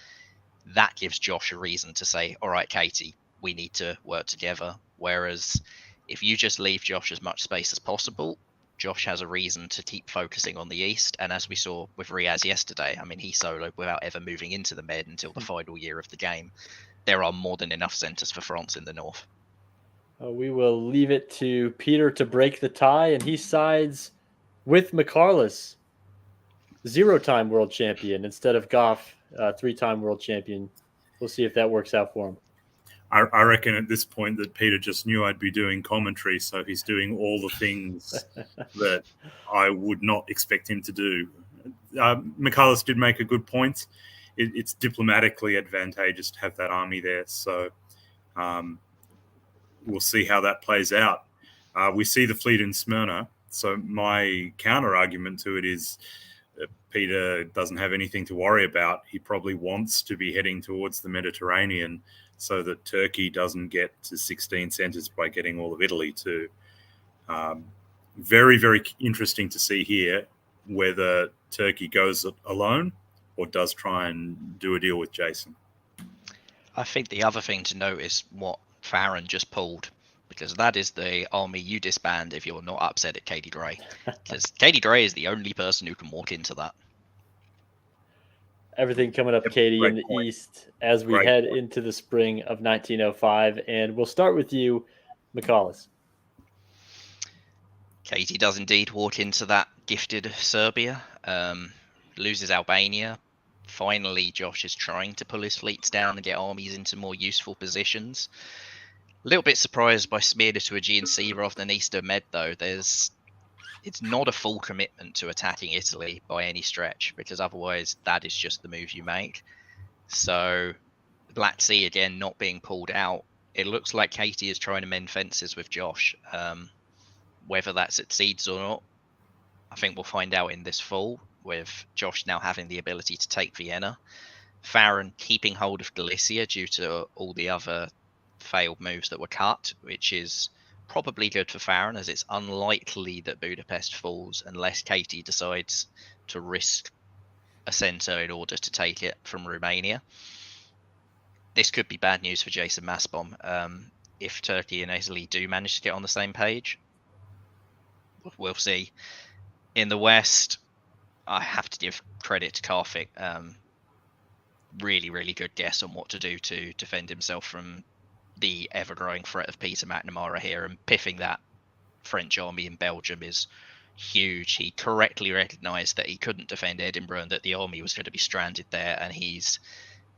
that gives Josh a reason to say, all right, Katie, we need to work together. Whereas if you just leave Josh as much space as possible, Josh has a reason to keep focusing on the east. And as we saw with Riaz yesterday, I mean, he soloed without ever moving into the Med until the final year of the game. There are more than enough centres for France in the north. We will leave it to Peter to break the tie, and he sides with McCarless. 0-time world champion instead of Goff, 3-time world champion. We'll see if that works out for him. I reckon at this point that Peter just knew I'd be doing commentary, so he's doing all the things that I would not expect him to do. Michaelis did make a good point. It's diplomatically advantageous to have that army there, so we'll see how that plays out. We see the fleet in Smyrna, so my counter argument to it is Peter doesn't have anything to worry about. He probably wants to be heading towards the Mediterranean so that Turkey doesn't get to 16 centres by getting all of Italy too. Very, very interesting to see here whether Turkey goes alone or does try and do a deal with Jason. I think the other thing to note is what Farron just pulled, because that is the army you disband if you're not upset at Katie Gray. Because Katie Gray is the only person who can walk into that. Everything coming up, Katie, in the East as we head into the spring of 1905. And we'll start with you, Michaelis. Katie does indeed walk into that gifted Serbia, loses Albania. Finally, Josh is trying to pull his fleets down and get armies into more useful positions. A little bit surprised by Smyrna to Aegean Sea rather than Eastern Med, though. It's not a full commitment to attacking Italy by any stretch, because otherwise that is just the move you make. So Black Sea again not being pulled out. It looks like Katie is trying to mend fences with Josh. Whether that succeeds or not, I think we'll find out in this fall, with Josh now having the ability to take Vienna. Farron keeping hold of Galicia due to all the other failed moves that were cut, which is probably good for Farron, as it's unlikely that Budapest falls unless Katie decides to risk a centre in order to take it from Romania. This could be bad news for Jason Massbom. If Turkey and Italy do manage to get on the same page, we'll see. In the West, I have to give credit to Karthik. Really, really good guess on what to do to defend himself from the ever-growing threat of Peter McNamara here, and piffing that French army in Belgium is huge. He correctly recognised that he couldn't defend Edinburgh and that the army was going to be stranded there, and he's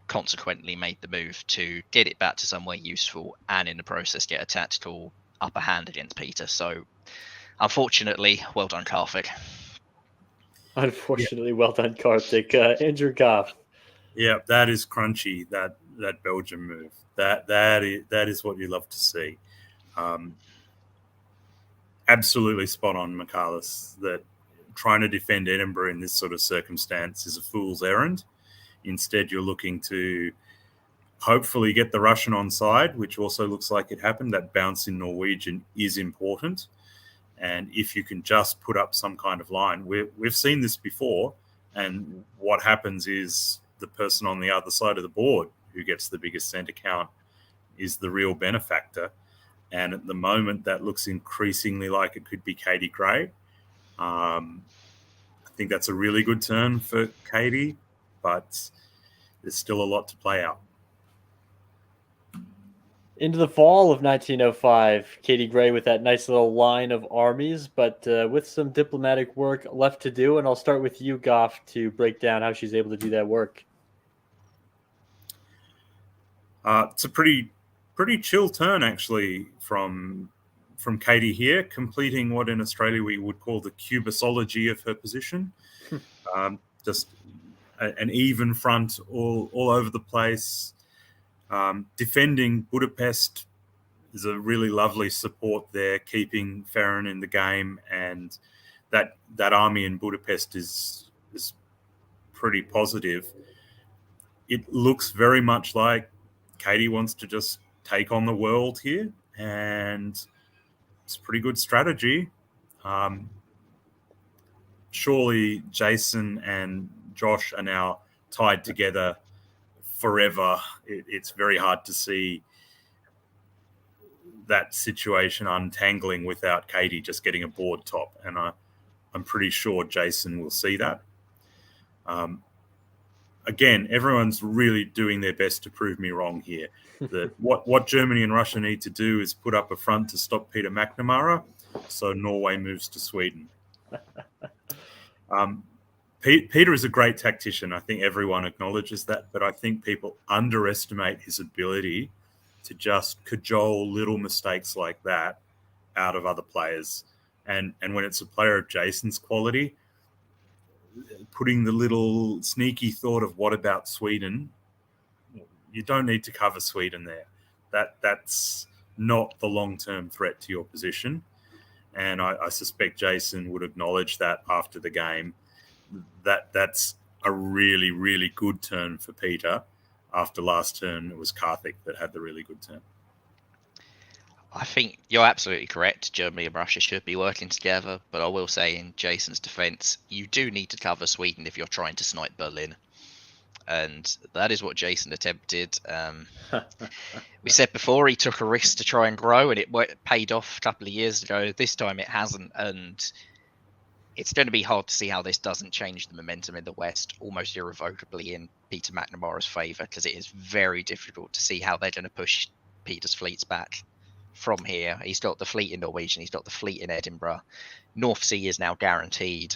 consequently made the move to get it back to somewhere useful and in the process get a tactical upper hand against Peter. So unfortunately, well done, Karthik. Unfortunately, well done, Karthik. Andrew Goff. Yeah, that is crunchy, that Belgium move. That is what you love to see. Absolutely spot on, Michaelis, that trying to defend Edinburgh in this sort of circumstance is a fool's errand. Instead, you're looking to hopefully get the Russian on side, which also looks like it happened. That bounce in Norwegian is important. And if you can just put up some kind of line, we've seen this before. And what happens is the person on the other side of the board who gets the biggest center count is the real benefactor. And at the moment, that looks increasingly like it could be Katie Gray. I think that's a really good turn for Katie, but there's still a lot to play out. Into the fall of 1905, Katie Gray with that nice little line of armies, but with some diplomatic work left to do. And I'll start with you, Goff, to break down how she's able to do that work. It's a pretty chill turn, actually, from Katie here, completing what in Australia we would call the cubisology of her position. Just an even front all over the place. Defending Budapest is a really lovely support there, keeping Farron in the game, and that army in Budapest is pretty positive. It looks very much like Katie wants to just take on the world here, and it's a pretty good strategy. Surely Jason and Josh are now tied together forever. It's very hard to see that situation untangling without Katie just getting a board top, and I'm pretty sure Jason will see that. Again, everyone's really doing their best to prove me wrong here. That what Germany and Russia need to do is put up a front to stop Peter McNamara, so Norway moves to Sweden. Peter is a great tactician. I think everyone acknowledges that, but I think people underestimate his ability to just cajole little mistakes like that out of other players. And when it's a player of Jason's quality, putting the little sneaky thought of what about Sweden? You don't need to cover Sweden there. That's not the long-term threat to your position. And I suspect Jason would acknowledge that after the game. That's a really, really good turn for Peter. After last turn, it was Karthik that had the really good turn. I think you're absolutely correct. Germany and Russia should be working together, but I will say in Jason's defence, you do need to cover Sweden if you're trying to snipe Berlin. And that is what Jason attempted. We said before he took a risk to try and grow, and it paid off a couple of years ago. This time it hasn't, and it's going to be hard to see how this doesn't change the momentum in the West almost irrevocably in Peter McNamara's favour, because it is very difficult to see how they're going to push Peter's fleets back from here. He's got the fleet in Norwegian, he's got the fleet in Edinburgh. North Sea is now guaranteed,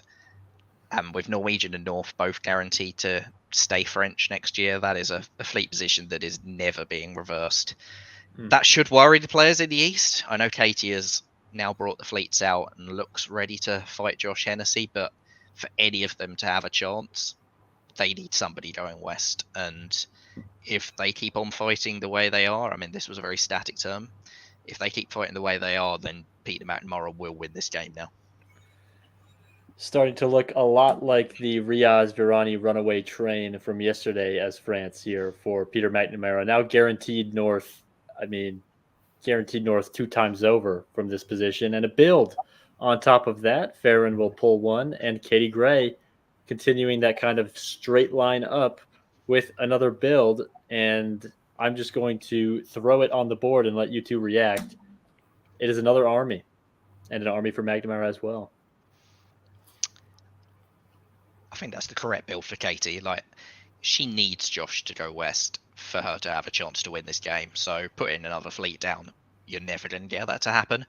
and with Norwegian and North both guaranteed to stay French next year, that is a fleet position that is never being reversed. That should worry the players in the East. I know Katie has now brought the fleets out and looks ready to fight Josh Hennessy, but for any of them to have a chance, they need somebody going west. And if they keep on fighting the way they are, I mean, this was a very static term. If they keep fighting the way they are, then Peter McNamara will win this game now. Starting to look a lot like the Riaz Virani runaway train from yesterday as France here for Peter McNamara. Now guaranteed North, guaranteed North 2 times over from this position, and a build on top of that. Farron will pull one, and Katie Gray continuing that kind of straight line up with another build. And I'm just going to throw it on the board and let you two react. It is another army, and an army for McNamara as well. I think that's the correct build for Katie. Like, she needs Josh to go west for her to have a chance to win this game. So putting another fleet down, you're never going to get that to happen.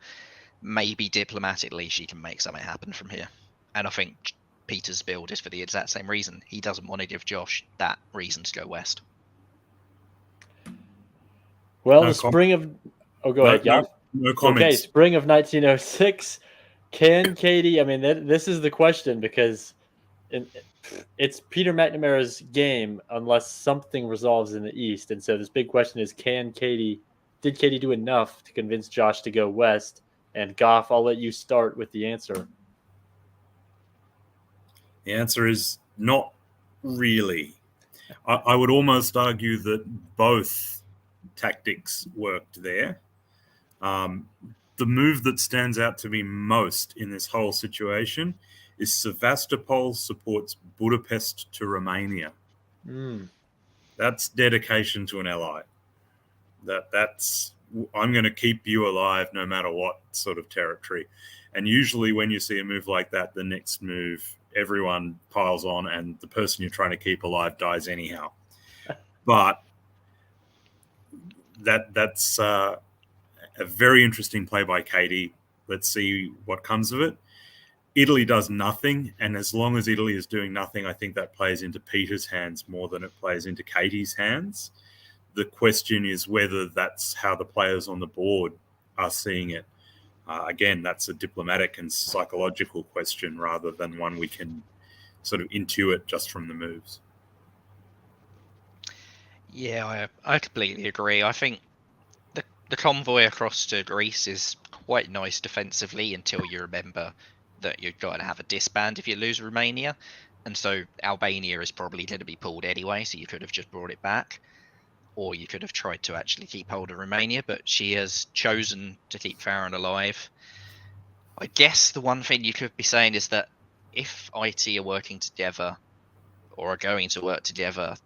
Maybe diplomatically she can make something happen from here. And I think Peter's build is for the exact same reason. He doesn't want to give Josh that reason to go west. Well, the spring of... Oh, go ahead, Jan. No comments. Okay, spring of 1906. Can Katie... I mean, this is the question, because it's Peter McNamara's game unless something resolves in the East. And so this big question is, did Katie do enough to convince Josh to go west? And Goff, I'll let you start with the answer. The answer is not really. I would almost argue that both tactics worked there. The move that stands out to me most in this whole situation is Sevastopol supports Budapest to Romania. That's dedication to an ally. That's I'm going to keep you alive no matter what sort of territory. And usually when you see a move like that, the next move, everyone piles on and the person you're trying to keep alive dies anyhow. But that's a very interesting play by Katie. Let's see what comes of it. Italy does nothing, and as long as Italy is doing nothing, I think that plays into Peter's hands more than it plays into Katie's hands. The question is whether that's how the players on the board are seeing it. Again, that's a diplomatic and psychological question rather than one we can sort of intuit just from the moves. Yeah, I completely agree. I think the convoy across to Greece is quite nice defensively until you remember that you're going to have a disband if you lose Romania. And so Albania is probably going to be pulled anyway, so you could have just brought it back. Or you could have tried to actually keep hold of Romania, but she has chosen to keep Farron alive. I guess the one thing you could be saying is that if IT are working together, or are going to work together,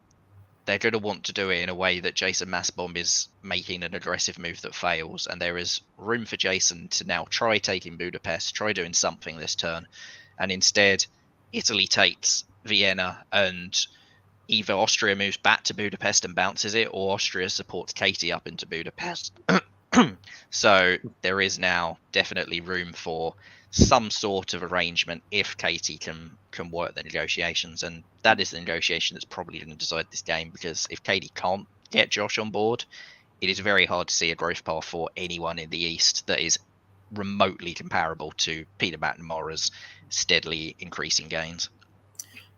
they're going to want to do it in a way that Jason Massbomb is making an aggressive move that fails, and there is room for Jason to now try taking Budapest, try doing something this turn, and instead Italy takes Vienna, and either Austria moves back to Budapest and bounces it, or Austria supports Katie up into Budapest. So there is now definitely room for some sort of arrangement if Katie can work the negotiations, and that is the negotiation that's probably going to decide this game, because if Katie can't get Josh on board, it is very hard to see a growth path for anyone in the East that is remotely comparable to Peter McNamara's steadily increasing gains.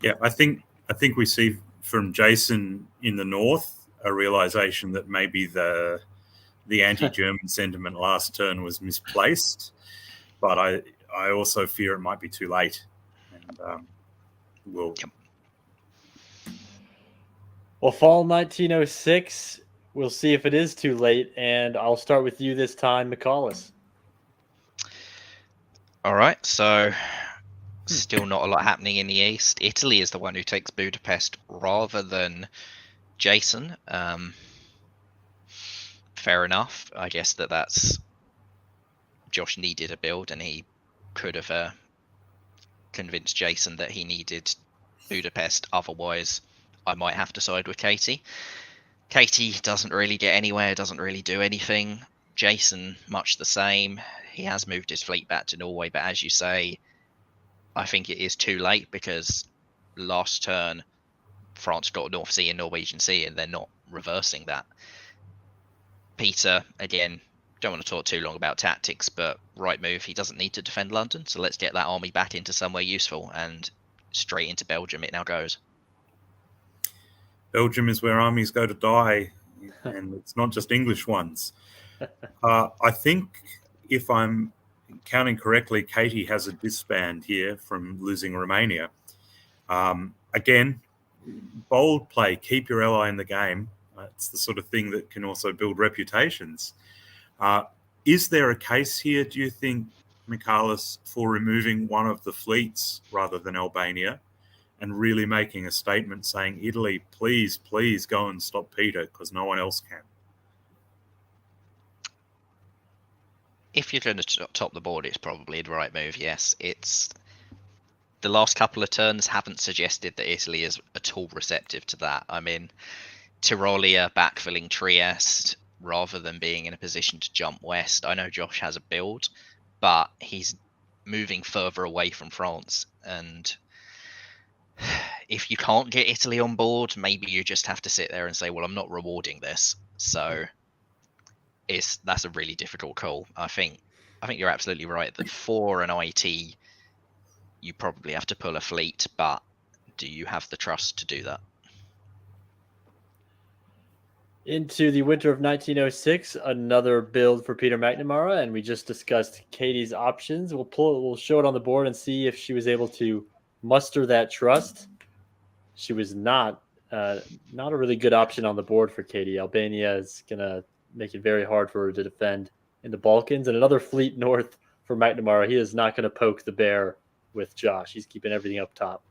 Yeah, I think we see from Jason in the North a realization that maybe the anti-German sentiment last turn was misplaced, but I also fear it might be too late, and we'll. Well, fall 1906. We'll see if it is too late, and I'll start with you this time, McCallus. All right, so still not a lot happening in the East. Italy is the one who takes Budapest rather than Jason. Fair enough. I guess that's Josh needed a build, and he could have convinced Jason that he needed Budapest. Otherwise, I might have to side with Katie. Katie doesn't really get anywhere, doesn't really do anything. Jason, much the same. He has moved his fleet back to Norway, but as you say, I think it is too late, because last turn France got North Sea and Norwegian Sea, and they're not reversing that. Peter, again, don't want to talk too long about tactics, but right move. He doesn't need to defend London, so let's get that army back into somewhere useful, and straight into Belgium it now goes. Belgium is where armies go to die, and it's not just English ones. I think, if I'm counting correctly, Katie has a disband here from losing Romania. Again, bold play, keep your ally in the game. It's the sort of thing that can also build reputations. Is there a case here, do you think, Michalis, for removing one of the fleets rather than Albania, and really making a statement saying, Italy, please, please go and stop Peter, because no one else can? If you're going to top the board, it's probably the right move, yes. It's the last couple of turns haven't suggested that Italy is at all receptive to that. I mean, Tyrolia backfilling Trieste rather than being in a position to jump west. I know Josh has a build, but he's moving further away from France, and if you can't get Italy on board, maybe you just have to sit there and say, well, I'm not rewarding this. So that's a really difficult call. I think you're absolutely right that for an IT, you probably have to pull a fleet, but do you have the trust to do that? Into the winter of 1906, another build for Peter McNamara, and we just discussed Katie's options. We'll show it on the board and see if she was able to muster that trust. She was not a really good option on the board for Katie. Albania is gonna make it very hard for her to defend in the Balkans, and another fleet north for McNamara. He is not going to poke the bear with Josh. He's keeping everything up top.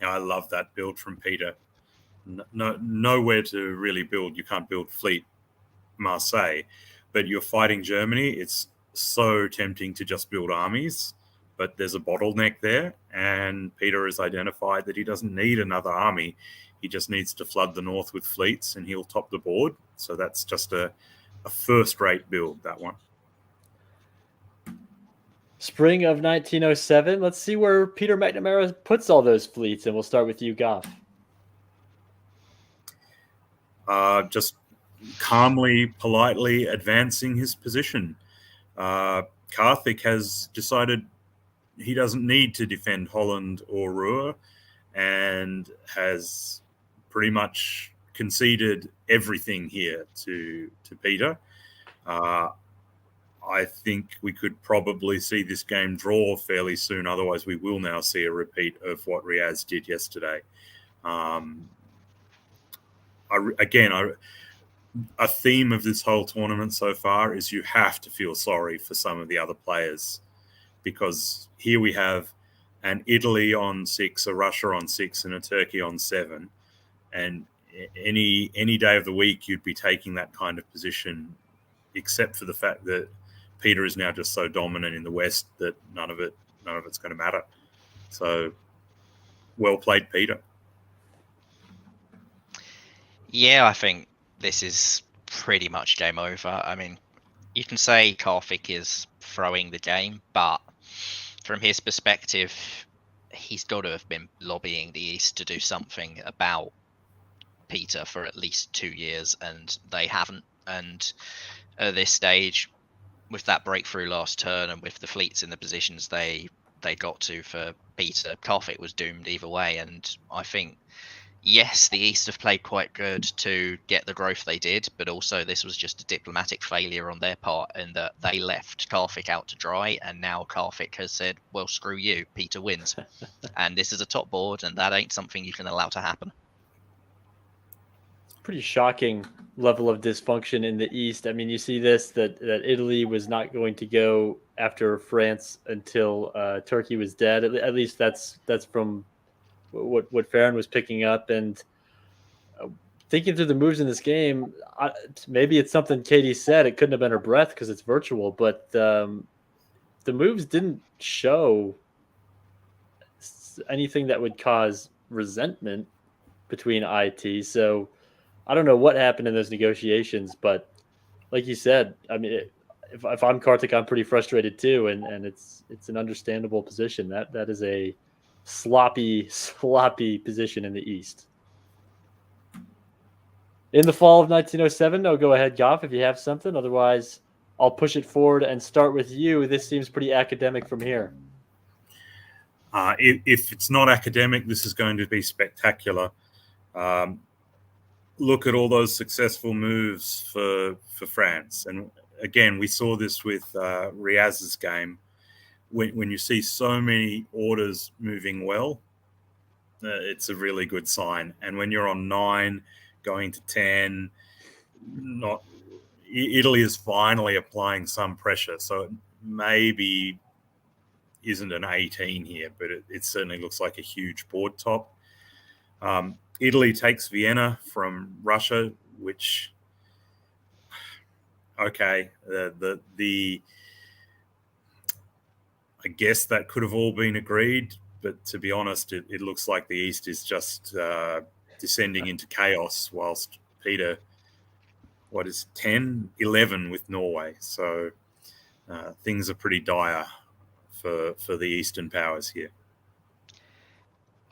Yeah, I love that build from Peter. Nowhere to really build. You can't build fleet Marseille, but you're fighting Germany. It's so tempting to just build armies, but there's a bottleneck there, and Peter has identified that he doesn't need another army. He just needs to flood the north with fleets, and he'll top the board. So that's just a first-rate build, that one. Spring of 1907. Let's see where Peter McNamara puts all those fleets, and we'll start with you, Goff. Just calmly, politely advancing his position. Karthik has decided he doesn't need to defend Holland or Ruhr, and has pretty much conceded everything here to Peter. I think we could probably see this game draw fairly soon. Otherwise, we will now see a repeat of what Riaz did yesterday. A theme of this whole tournament so far is you have to feel sorry for some of the other players, because here we have an Italy on 6, a Russia on 6, and a Turkey on 7. And any day of the week, you'd be taking that kind of position, except for the fact that Peter is now just so dominant in the West that none of it's going to matter. So, well played, Peter. Yeah, I think this is pretty much game over. I mean, you can say Karthik is throwing the game, but from his perspective, he's got to have been lobbying the East to do something about Peter for at least 2 years, and they haven't. And at this stage, with that breakthrough last turn and with the fleets in the positions they got to for Peter, Karthik was doomed either way. And I think, yes, the East have played quite good to get the growth they did, but also this was just a diplomatic failure on their part in that they left Karthik out to dry, and now Karthik has said, well, screw you, Peter wins. And this is a top board, and that ain't something you can allow to happen. Pretty shocking level of dysfunction in the East. I mean, you see this, that Italy was not going to go after France until Turkey was dead. At least that's from what Farron was picking up. And thinking through the moves in this game, maybe it's something Katie said. It couldn't have been her breath because it's virtual, but the moves didn't show anything that would cause resentment between IT. So I don't know what happened in those negotiations, but like you said, I mean, if I'm Karthik, I'm pretty frustrated too, and it's an understandable position. That is a sloppy position in the East. In the fall of 1907, no, go ahead, Goff, if you have something. Otherwise, I'll push it forward and start with you. This seems pretty academic from here. If it's not academic, this is going to be spectacular. Look at all those successful moves for France. And again, we saw this with Riaz's game. When you see so many orders moving well, it's a really good sign. And when you're on 9, going to 10, Italy is finally applying some pressure. So it maybe isn't an 18 here, but it certainly looks like a huge board top. Italy takes Vienna from Russia, which, okay, I guess that could have all been agreed, but to be honest, it looks like the East is just descending into chaos whilst Peter, 11 with Norway. So things are pretty dire for the Eastern powers here.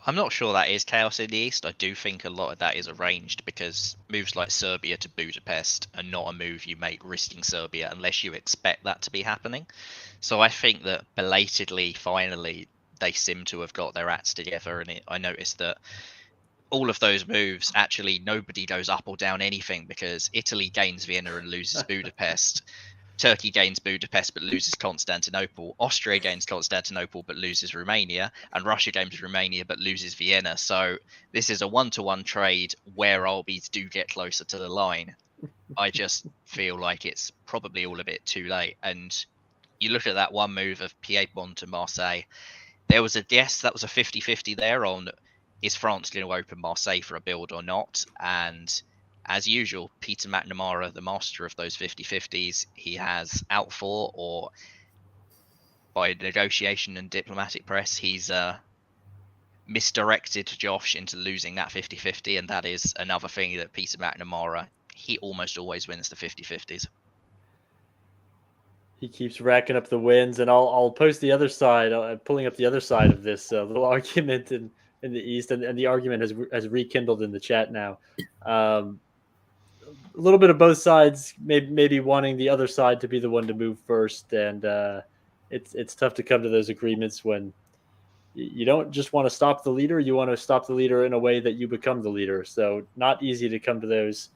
I'm not sure that is chaos in the East. I do think a lot of that is arranged, because moves like Serbia to Budapest are not a move you make risking Serbia unless you expect that to be happening. So I think that belatedly, finally, they seem to have got their acts together. And I noticed that all of those moves, actually, nobody goes up or down anything, because Italy gains Vienna and loses Budapest. Turkey gains Budapest but loses Constantinople. Austria gains Constantinople but loses Romania, and Russia gains Romania but loses Vienna. So this is a one-to-one trade where Albies do get closer to the line. I just feel like it's probably all a bit too late. And you look at that one move of Piedmont to Marseille, there was a guess that was a 50-50 there on, is France going to open Marseille for a build or not? And as usual, Peter McNamara, the master of those 50-50s, he has out for, or by negotiation and diplomatic press, he's misdirected Josh into losing that 50-50, and that is another thing that Peter McNamara, he almost always wins the 50-50s. He keeps racking up the wins, and I'll post the other side, pulling up the other side of this little argument in the East, and the argument has rekindled in the chat now. A little bit of both sides, maybe wanting the other side to be the one to move first, and it's tough to come to those agreements when you don't just want to stop the leader, you want to stop the leader in a way that you become the leader. So not easy to come to those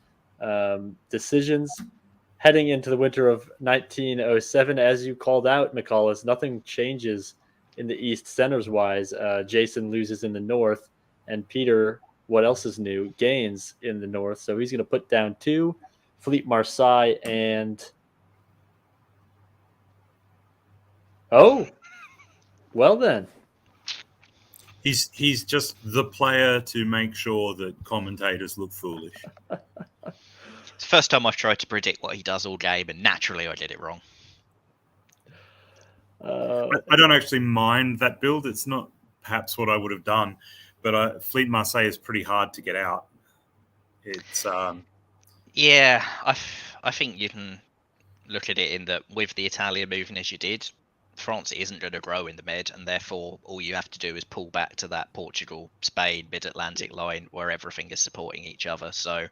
decisions. Heading into the winter of 1907, as you called out, McCullis, nothing changes in the East centers-wise. Jason loses in the North, and Peter, what else is new, gains in the North. So he's going to put down 2, Fleet Marseille, and oh, well then. He's just the player to make sure that commentators look foolish. It's the first time I've tried to predict what he does all game, and naturally I get it wrong. I don't actually mind that build. It's not perhaps what I would have done, but Fleet Marseille is pretty hard to get out. It's yeah, I think you can look at it in that with the Italian moving as you did, France isn't going to grow in the mid, and therefore all you have to do is pull back to that Portugal, Spain, mid-Atlantic line where everything is supporting each other. So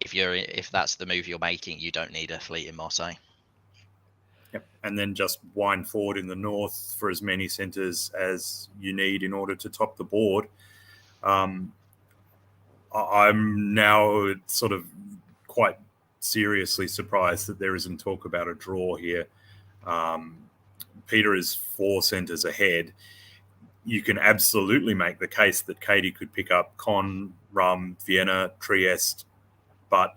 if that's the move you're making, you don't need a fleet in Marseille. Yep. And then just wind forward in the north for as many centres as you need in order to top the board. I'm now sort of quite seriously surprised that there isn't talk about a draw here. Peter is 4 centres ahead. You can absolutely make the case that Katie could pick up Caen, Rome, Vienna, Trieste, but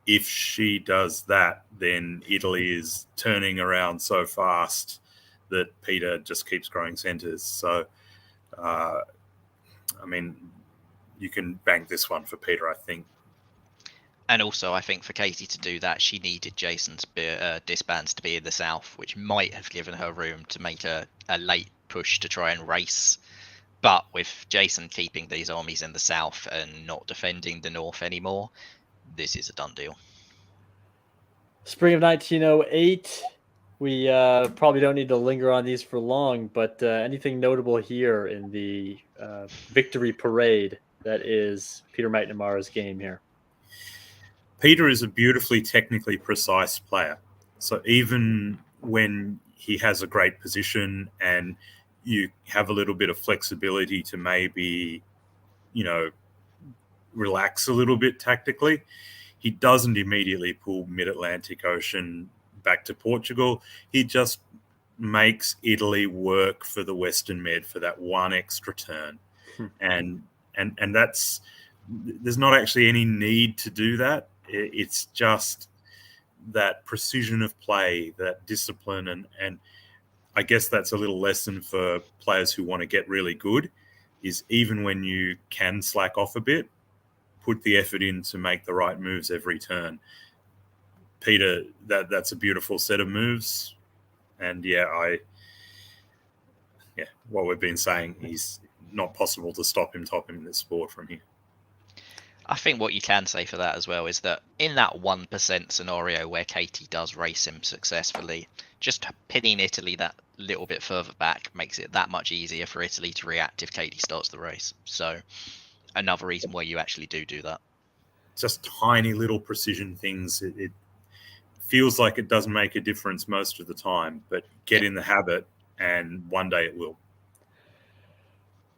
if she does that, then Italy is turning around so fast that Peter just keeps growing centres. So, I mean, you can bank this one for Peter, I think. And also, I think for Katie to do that, she needed Jason's disbands to be in the south, which might have given her room to make a late push to try and race. But with Jason keeping these armies in the south and not defending the north anymore, this is a done deal. Spring of 1908. We probably don't need to linger on these for long, but anything notable here in the victory parade that is Peter McNamara's game here? Peter is a beautifully technically precise player. So even when he has a great position and you have a little bit of flexibility to maybe, relax a little bit tactically, he doesn't immediately pull Mid-Atlantic Ocean back to Portugal. He just makes Italy work for the Western Med for that one extra turn. And that's, there's not actually any need to do that. It's just that precision of play, that discipline, and I guess that's a little lesson for players who want to get really good, is even when you can slack off a bit, put the effort in to make the right moves every turn. Peter, that's a beautiful set of moves. And what we've been saying, he's not possible to stop him, top him in this sport from here. I think what you can say for that as well is that in that 1% scenario where Katie does race him successfully, just pinning Italy that little bit further back makes it that much easier for Italy to react if Katie starts the race. So another reason why you actually do that. Just tiny little precision things. It feels like it doesn't make a difference most of the time, but get in the habit and one day it will.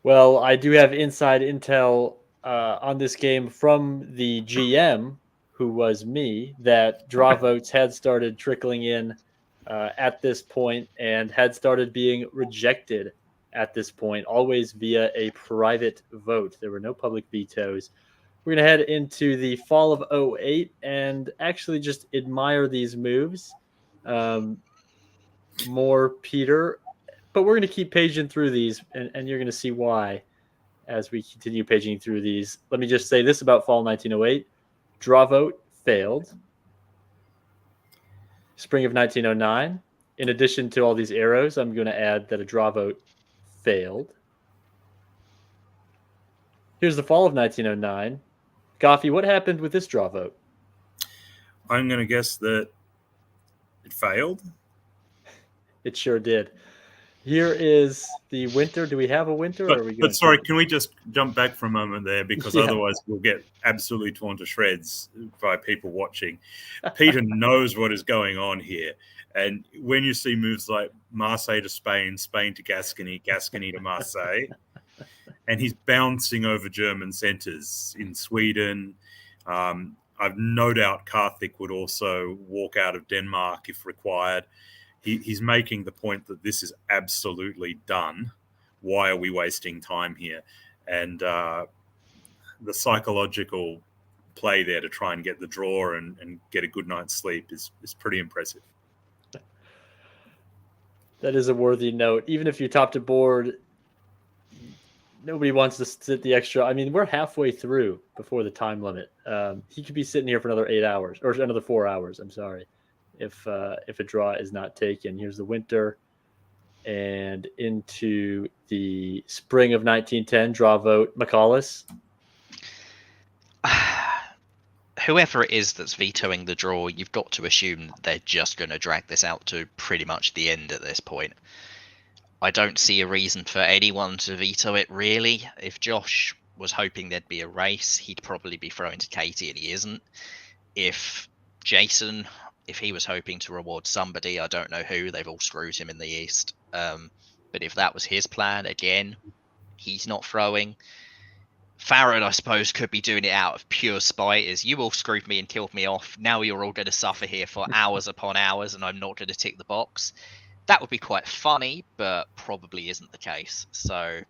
Well, I do have inside intel on this game from the GM, who was me, that draw votes had started trickling in at this point and had started being rejected at this point, always via a private vote. There were no public vetoes. We're going to head into the fall of 08 and actually just admire these moves. More Peter, but we're going to keep paging through these, and you're going to see why as we continue paging through these. Let me just say this about fall 1908. Draw vote failed. Spring of 1909. In addition to all these arrows, I'm going to add that a draw vote failed. Here's the fall of 1909. Coffee, what happened with this draw vote? I'm going to guess that it failed. It sure did. Here is the winter. Do we have a winter? But sorry, can we just jump back for a moment there? Because otherwise we'll get absolutely torn to shreds by people watching. Peter knows what is going on here. And when you see moves like Marseille to Spain, Spain to Gascony, Gascony to Marseille, and he's bouncing over German centres in Sweden. I've no doubt Karthik would also walk out of Denmark if required. He's making the point that this is absolutely done. Why are we wasting time here? And the psychological play there to try and get the draw and get a good night's sleep is pretty impressive. That is a worthy note. Even if you're top to board, nobody wants to sit the extra. I mean, we're halfway through before the time limit. He could be sitting here for another 8 hours or another 4 hours. I'm sorry. If a draw is not taken. Here's the winter and into the spring of 1910 draw vote. McCallus. whoever it is that's vetoing the draw, you've got to assume that they're just going to drag this out to pretty much the end at this point. I don't see a reason for anyone to veto it, really. If Josh was hoping there'd be a race, he'd probably be throwing to Katie, and he isn't. If Jason, if he was hoping to reward somebody, I don't know who, they've all screwed him in the East. But if that was his plan, again, he's not throwing. Farron, I suppose, could be doing it out of pure spite, is you all screwed me and killed me off. Now you're all going to suffer here for hours upon hours, and I'm not going to tick the box. That would be quite funny, but probably isn't the case. So,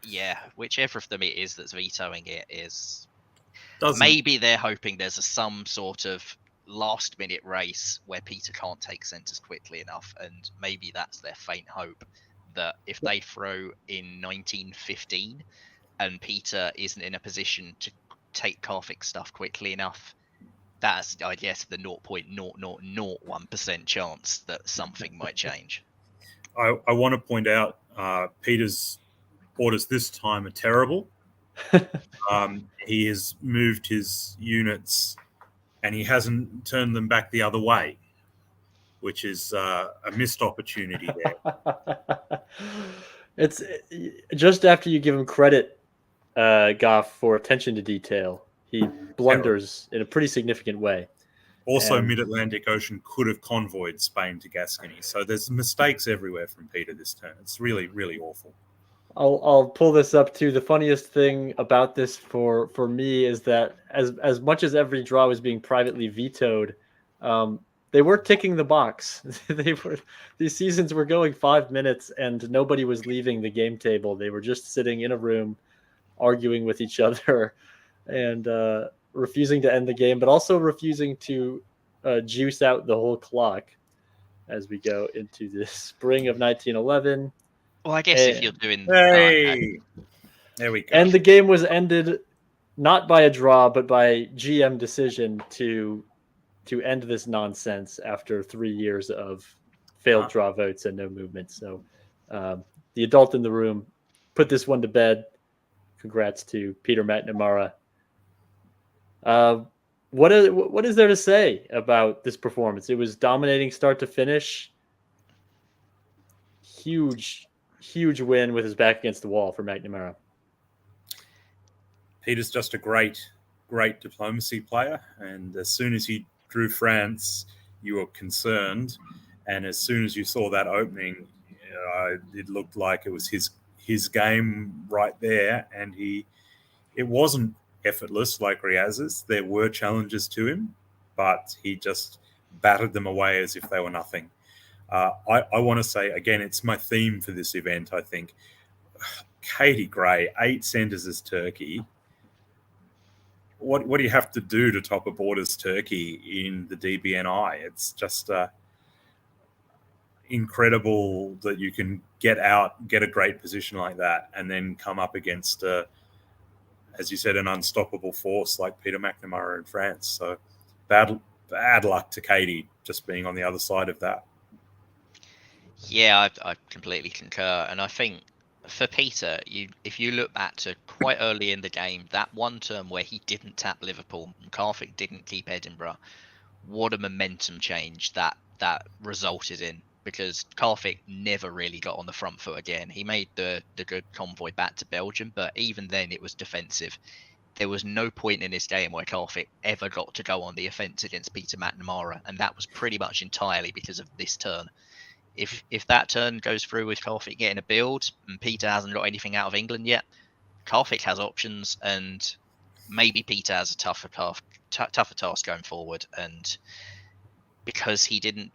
yeah, whichever of them it is that's vetoing it is... Maybe they're hoping there's some sort of last-minute race where Peter can't take centres quickly enough, and maybe that's their faint hope, that if they throw in 1915 and Peter isn't in a position to take Karthik stuff quickly enough, that's, I guess, the 0.0001% chance that something might change. I want to point out Peter's orders this time are terrible. He has moved his units and he hasn't turned them back the other way, which is a missed opportunity there. It's just after you give him credit, Goff, for attention to detail, he blunders in a pretty significant way. Also, Mid-Atlantic Ocean could have convoyed Spain to Gascony. So there's mistakes everywhere from Peter this turn. It's really, really awful. I'll pull this up too. The funniest thing about this for me is that as much as every draw was being privately vetoed, they were ticking the box. These seasons were going 5 minutes and nobody was leaving the game table. They were just sitting in a room arguing with each other and refusing to end the game, but also refusing to juice out the whole clock as we go into the spring of 1911. Well, I guess if you're doing... Hey! There we go. And the game was ended not by a draw, but by GM decision to end this nonsense after 3 years of failed draw votes and no movement. So the adult in the room put this one to bed. Congrats to Peter McNamara. What is there to say about this performance? It was dominating start to finish. Huge win with his back against the wall for McNamara. Peter's just a great diplomacy player. And as soon as he drew France, you were concerned. And as soon as you saw that opening, it looked like it was his game right there. And it wasn't effortless like Riaz's. There were challenges to him, but he just battered them away as if they were nothing. I want to say, again, it's my theme for this event, I think. Katie Gray, 8 centres as Turkey. What do you have to do to top a Borders Turkey in the DBNI? It's just incredible that you can get a great position like that, and then come up against, as you said, an unstoppable force like Peter McNamara in France. So bad luck to Katie just being on the other side of that. Yeah, I completely concur. And I think for Peter, if you look back to quite early in the game, that one term where he didn't tap Liverpool and Karthik didn't keep Edinburgh, what a momentum change that resulted in. Because Karthik never really got on the front foot again. He made the good convoy back to Belgium, but even then it was defensive. There was no point in this game where Karthik ever got to go on the offence against Peter McNamara, and that was pretty much entirely because of this turn. If that turn goes through with Karthik getting a build and Peter hasn't got anything out of England yet, Karthik has options, and maybe Peter has a tougher task going forward. And because he didn't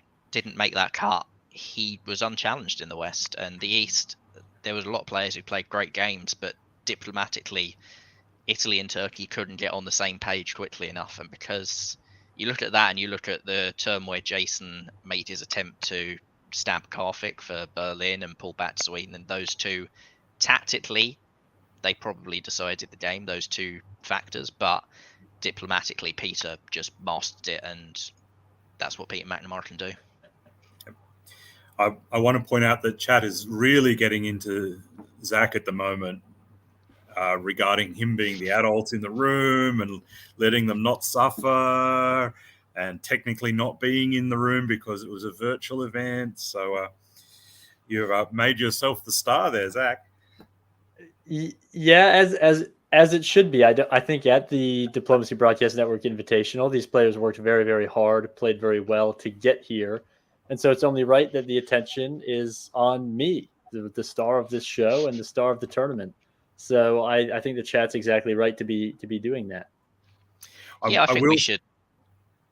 make that cut, he was unchallenged in the West. And the East, there was a lot of players who played great games, but diplomatically, Italy and Turkey couldn't get on the same page quickly enough. And because you look at that and you look at the term where Jason made his attempt to stab Karthik for Berlin and pull back to Sweden, and those two, tactically, they probably decided the game, those two factors, but diplomatically, Peter just mastered it, and that's what Peter McNamara can do. I want to point out that chat is really getting into Zach at the moment. regarding him being the adult in the room and letting them not suffer, and technically not being in the room because it was a virtual event. So you've made yourself the star there, Zach. Yeah, as it should be. I think at the Diplomacy Broadcast Network Invitational, these players worked very, very hard, played very well to get here. And so it's only right that the attention is on me, the star of this show and the star of the tournament. So I think the chat's exactly right to be doing that. Yeah, I think we should.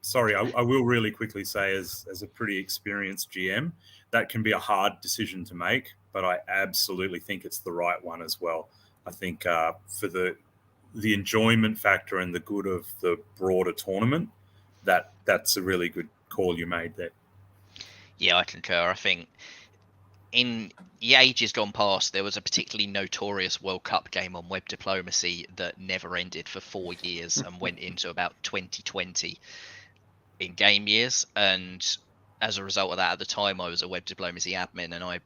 Sorry, I will really quickly say, as a pretty experienced GM, that can be a hard decision to make, but I absolutely think it's the right one as well. I think for the enjoyment factor and the good of the broader tournament, that's a really good call you made there. Yeah, I concur. I think in the ages gone past, there was a particularly notorious World Cup game on web diplomacy that never ended for 4 years and went into about 2020 in game years. And as a result of that, at the time, I was a web diplomacy admin, and I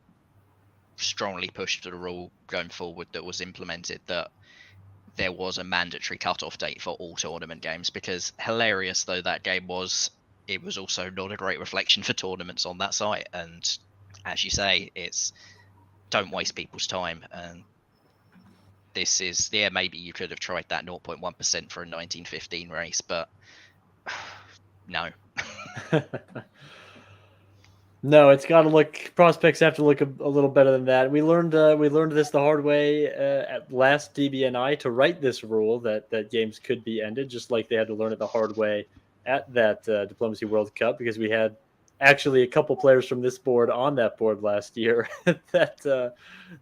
strongly pushed for the rule going forward that was implemented that there was a mandatory cutoff date for all tournament games, because hilarious though that game was, it was also not a great reflection for tournaments on that site. And as you say, it's don't waste people's time. And this is, yeah, maybe you could have tried that 0.1% for a 1915 race, but no. No, it's got to look. Prospects have to look a little better than that. We learned this the hard way at last DBNI to write this rule that games could be ended, just like they had to learn it the hard way at that Diplomacy World Cup, because we had actually a couple players from this board on that board last year that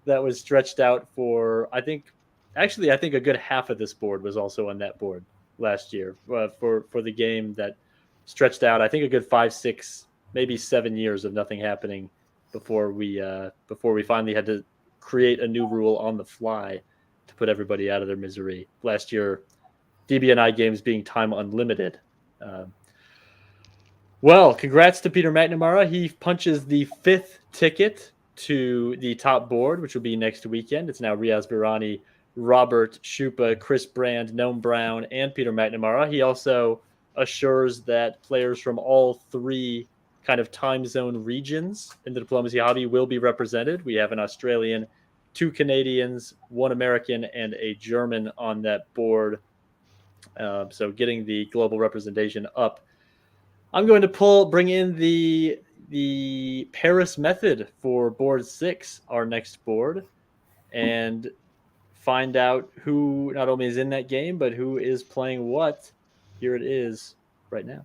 was stretched out for. I think a good half of this board was also on that board last year for the game that stretched out. I think a good 5, 6. Maybe 7 years of nothing happening before we finally had to create a new rule on the fly to put everybody out of their misery. Last year, DBNI games being time unlimited. Well, congrats to Peter McNamara. He punches the 5th ticket to the top board, which will be next weekend. It's now Riaz Virani, Robert Schupa, Chris Brand, Noam Brown, and Peter McNamara. He also assures that players from all 3 kind of time zone regions in the diplomacy hobby will be represented. We have an Australian, 2 Canadians, 1 American, and a German on that board. So getting the global representation up. I'm going to bring in the Paris method for board 6, our next board, and find out who not only is in that game, but who is playing what. Here it is right now.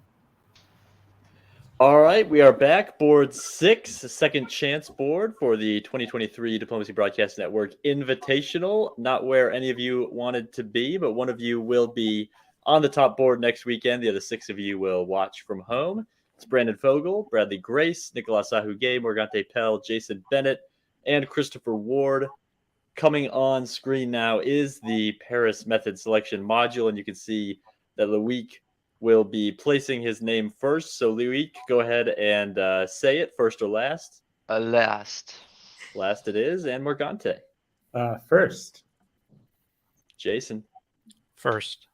All right, we are back. Board 6, a second chance board for the 2023 Diplomacy Broadcast Network Invitational. Not where any of you wanted to be, but one of you will be on the top board next weekend. The other 6 of you will watch from home. It's Brandon Fogel, Bradley Grace, Nicolas Sahuguet, Morgante Pell, Jason Bennett, and Christopher Ward. Coming on screen now is the Paris method selection module, and you can see that Loic will be placing his name first. So Loic, go ahead and say it, first or last. Last. Last it is. And Morgante. First. Jason. First.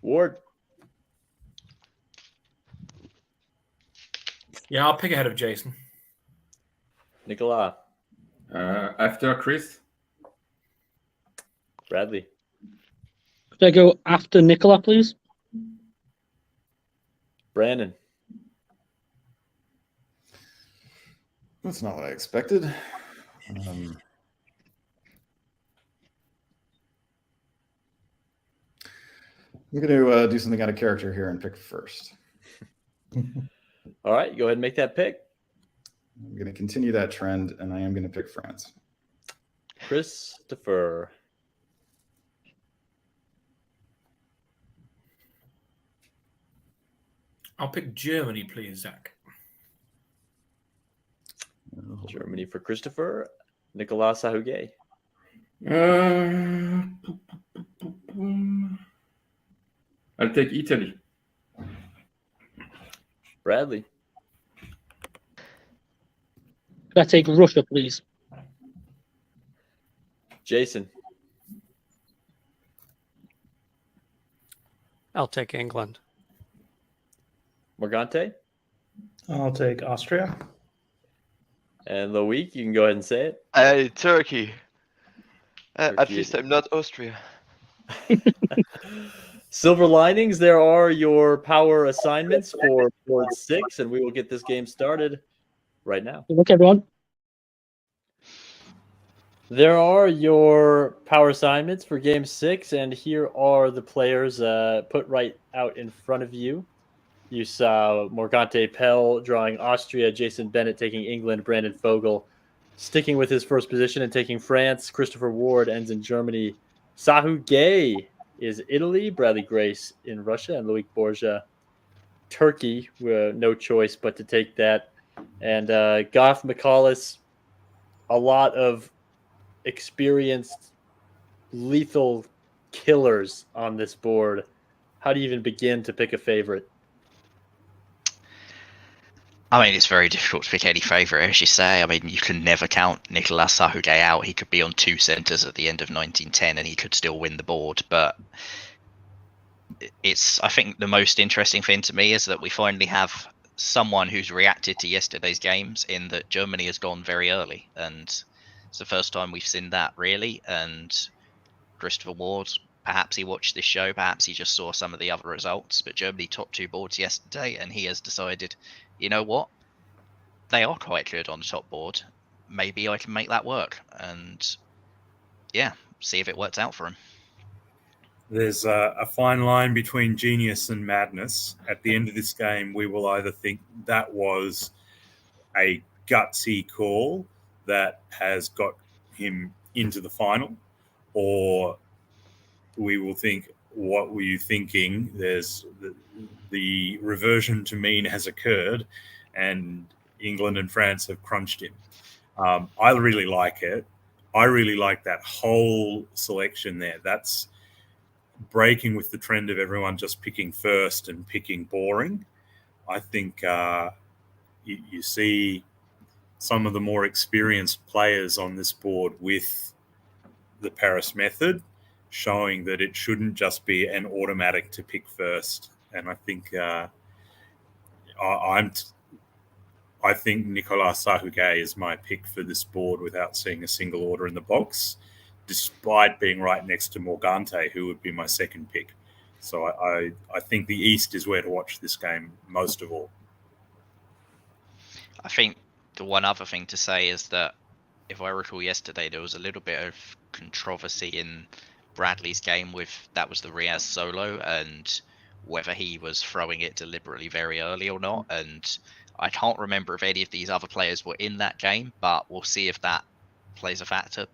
Ward. Yeah, I'll pick ahead of Jason. Nicolas. After Chris. Bradley. Could I go after Nicola, please? Brandon. That's not what I expected. I'm going to do something out of character here and pick first. All right, go ahead and make that pick. I'm going to continue that trend, and I am going to pick France. Christopher. I'll pick Germany, please, Zach. Germany for Christopher. Nicolas Sahuguet. I'll take Italy. Bradley. Could I take Russia, please? Jason. I'll take England. Morgante? I'll take Austria. And Loic, you can go ahead and say it. Turkey. At Turkey least it I'm not Austria. Silver linings, there are your power assignments for board 6, and we will get this game started right now. Good luck, everyone. There are your power assignments for game 6, and here are the players put right out in front of you. You saw Morgante Pell drawing Austria, Jason Bennett taking England, Brandon Fogel sticking with his first position and taking France, Christopher Ward ends in Germany, Sahu Gay is Italy, Bradley Grace in Russia, and Loic Borgia, Turkey, with no choice but to take that. And Goff McCallis, a lot of experienced, lethal killers on this board. How do you even begin to pick a favorite? I mean, it's very difficult to pick any favourite, as you say. I mean, you can never count Nicolas Sahuge out. He could be on 2 centres at the end of 1910 and he could still win the board. But I think the most interesting thing to me is that we finally have someone who's reacted to yesterday's games, in that Germany has gone very early. And it's the first time we've seen that, really. And Christopher Ward, perhaps he watched this show, perhaps he just saw some of the other results. But Germany topped 2 boards yesterday and he has decided, you know what? They are quite good on the top board. Maybe I can make that work. And yeah, see if it works out for him. There's a fine line between genius and madness. At the end of this game, we will either think that was a gutsy call that has got him into the final, or we will think, what were you thinking? There's the reversion to mean has occurred and England and France have crunched him. I really like it. I really like that whole selection there. That's breaking with the trend of everyone just picking first and picking boring. I think you see some of the more experienced players on this board with the Paris method, showing that it shouldn't just be an automatic to pick first. And I think I think Nicolas Sahuge is my pick for this board without seeing a single order in the box, despite being right next to Morgante, who would be my second pick. So I think the East is where to watch this game most of all. I think the one other thing to say is that, if I recall yesterday, there was a little bit of controversy in Bradley's game that was the Riaz solo, and whether he was throwing it deliberately very early or not. And I can't remember if any of these other players were in that game, but we'll see if that plays a factor.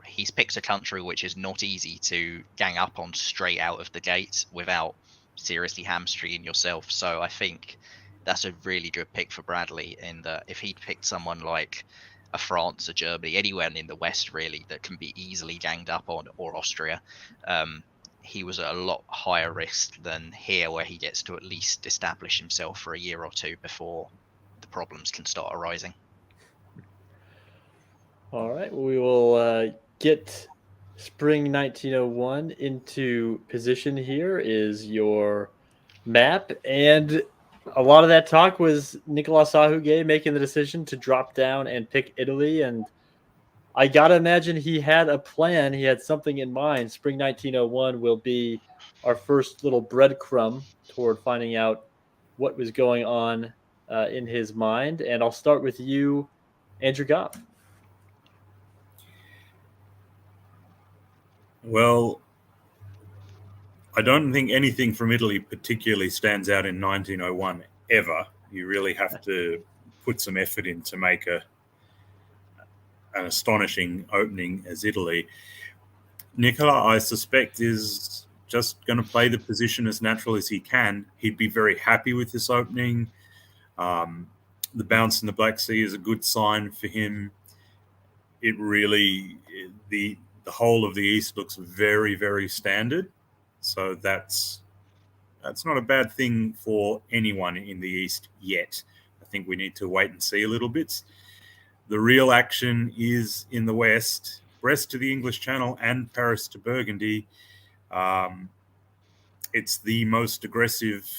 He's picked a country which is not easy to gang up on straight out of the gate without seriously hamstringing yourself. So I think that's a really good pick for Bradley, in that if he'd picked someone like a France, a Germany, anywhere in the West really that can be easily ganged up on, or Austria, he was at a lot higher risk than here, where he gets to at least establish himself for a year or two before the problems can start arising. All right, we will get Spring 1901 into position. Here is your map, and a lot of that talk was Nicolas Sahuge making the decision to drop down and pick Italy, and I gotta imagine he had a plan. He had something in mind. Spring 1901 will be our first little breadcrumb toward finding out what was going on in his mind. And I'll start with you, Andrew Goff. Well, I don't think anything from Italy particularly stands out in 1901 ever. You really have to put some effort in to make an astonishing opening as Italy. Nicola, I suspect, is just going to play the position as natural as he can. He'd be very happy with this opening. The bounce in the Black Sea is a good sign for him. It really, the whole of the East looks very, very standard. So that's not a bad thing for anyone in the East yet. I think we need to wait and see a little bit. The real action is in the West, Brest to the English Channel and Paris to Burgundy. it's the most aggressive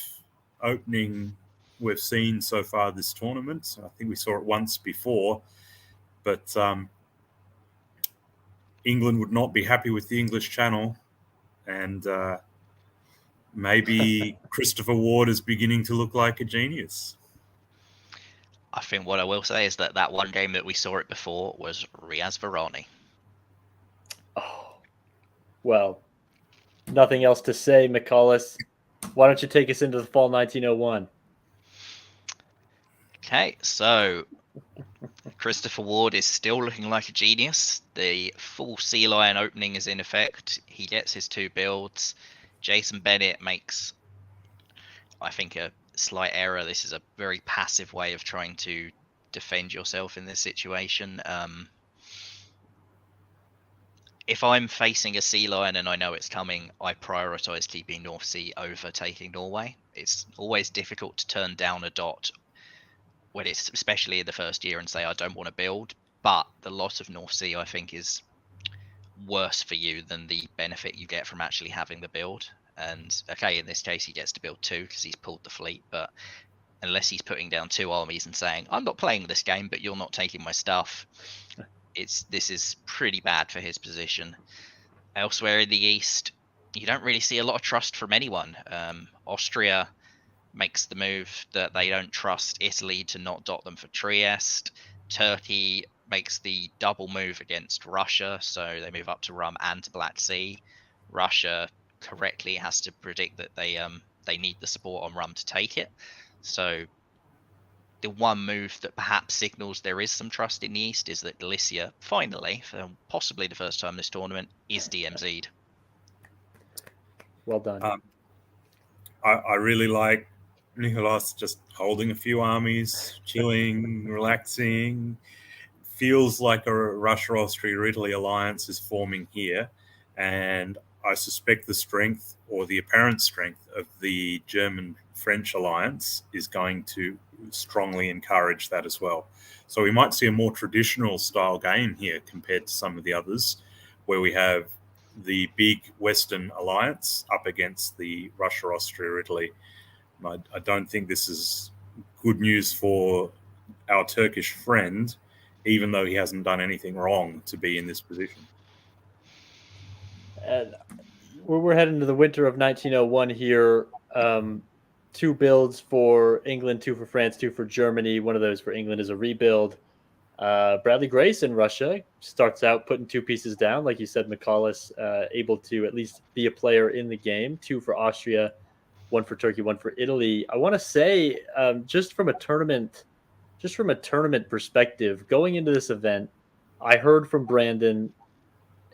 opening we've seen so far this tournament. I think we saw it once before, but England would not be happy with the English Channel, and maybe Christopher Ward is beginning to look like a genius. I think what I will say is that one game that we saw it before was Riaz Varane. Oh, well, nothing else to say, McCullis. Why don't you take us into the fall 1901? Okay, so Christopher Ward is still looking like a genius. The full Sea Lion opening is in effect. He gets his 2 builds. Jason Bennett makes, I think, a slight error. This is a very passive way of trying to defend yourself in this situation. If I'm facing a Sea Lion and I know it's coming, I prioritize keeping North Sea over taking Norway. It's always difficult to turn down a dot when it's especially in the first year and say I don't want to build, but the loss of North Sea I think is worse for you than the benefit you get from actually having the build. And okay, in this case he gets to build 2 because he's pulled the fleet, but unless he's putting down 2 armies and saying I'm not playing this game but you're not taking my stuff, this is pretty bad for his position. Elsewhere in the east, you don't really see a lot of trust from anyone. Austria makes the move that they don't trust Italy to not dot them for Trieste. Turkey makes the double move against Russia, so they move up to Rum and to Black Sea. Russia correctly has to predict that they need the support on Rum to take it. So the one move that perhaps signals there is some trust in the east is that Galicia, finally, for possibly the first time this tournament, is DMZ'd. Well done. I really like Nicholas just holding a few armies, chilling, relaxing. Feels like a Russia-Austria-Italy alliance is forming here, and I suspect the strength or the apparent strength of the German-French alliance is going to strongly encourage that as well. So we might see a more traditional style game here compared to some of the others, where we have the big Western alliance up against the Russia-Austria-Italy. I don't think this is good news for our Turkish friend, even though he hasn't done anything wrong to be in this position. And we're heading to the winter of 1901 here. 2 builds for England, 2 for France, 2 for Germany. One of those for England is a rebuild. Bradley Grace in Russia starts out putting 2 pieces down, like you said, McCullis, able to at least be a player in the game. 2 for Austria, 1 for Turkey, 1 for Italy. I want to say, just from a tournament perspective, going into this event, I heard from Brandon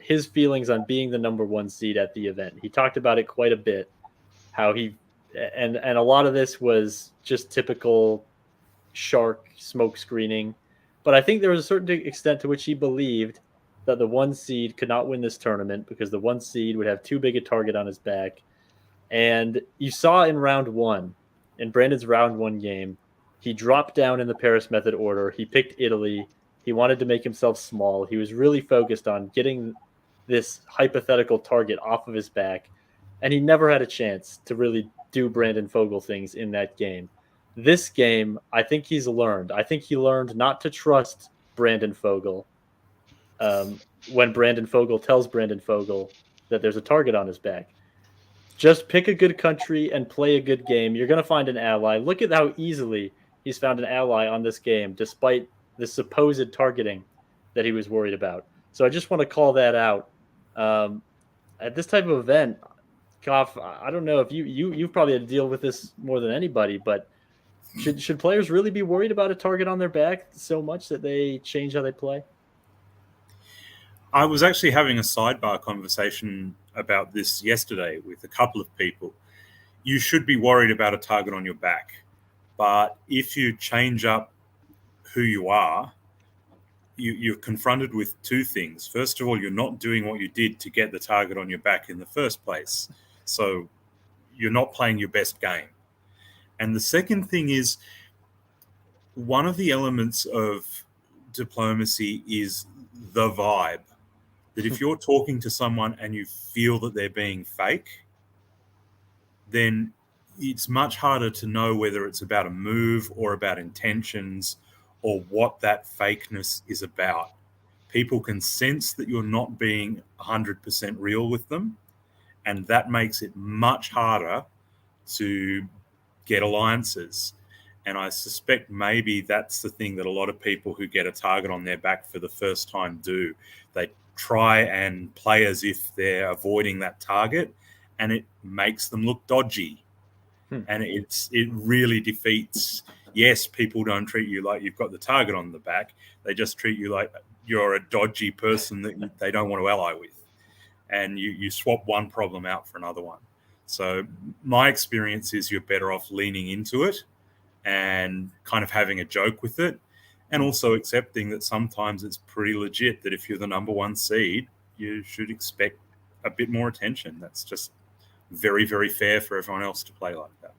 his feelings on being the number 1 seed at the event. He talked about it quite a bit, how he and a lot of this was just typical shark smoke screening. But I think there was a certain extent to which he believed that the 1 seed could not win this tournament because the 1 seed would have too big a target on his back. And you saw in round 1, in Brandon's round 1 game, he dropped down in the Paris method order. He picked Italy. He wanted to make himself small. He was really focused on getting this hypothetical target off of his back. And he never had a chance to really do Brandon Fogel things in that game. This game, I think he's learned. I think he learned not to trust Brandon Fogel when Brandon Fogel tells Brandon Fogel that there's a target on his back. Just pick a good country and play a good game. You're going to find an ally. Look at how easily he's found an ally on this game, despite the supposed targeting that he was worried about. So I just want to call that out. At this type of event, Goff, I don't know if you've probably had to deal with this more than anybody, but should players really be worried about a target on their back so much that they change how they play? I was actually having a sidebar conversation about this yesterday with a couple of people. You should be worried about a target on your back, but if you change up who you are, you're confronted with 2 things. First of all, you're not doing what you did to get the target on your back in the first place. So you're not playing your best game. And the second thing is, one of the elements of diplomacy is the vibe. That if you're talking to someone and you feel that they're being fake, then it's much harder to know whether it's about a move or about intentions or what that fakeness is about. People can sense that you're not being 100% real with them, and that makes it much harder to get alliances. And I suspect maybe that's the thing that a lot of people who get a target on their back for the first time do. They try and play as if they're avoiding that target, and it makes them look dodgy. And it really defeats. Yes, people don't treat you like you've got the target on the back. They just treat you like you're a dodgy person that they don't want to ally with. And you swap one problem out for another one. So my experience is you're better off leaning into it and kind of having a joke with it, and also accepting that sometimes it's pretty legit that if you're the number one seed, you should expect a bit more attention. That's just very, very fair for everyone else to play like that.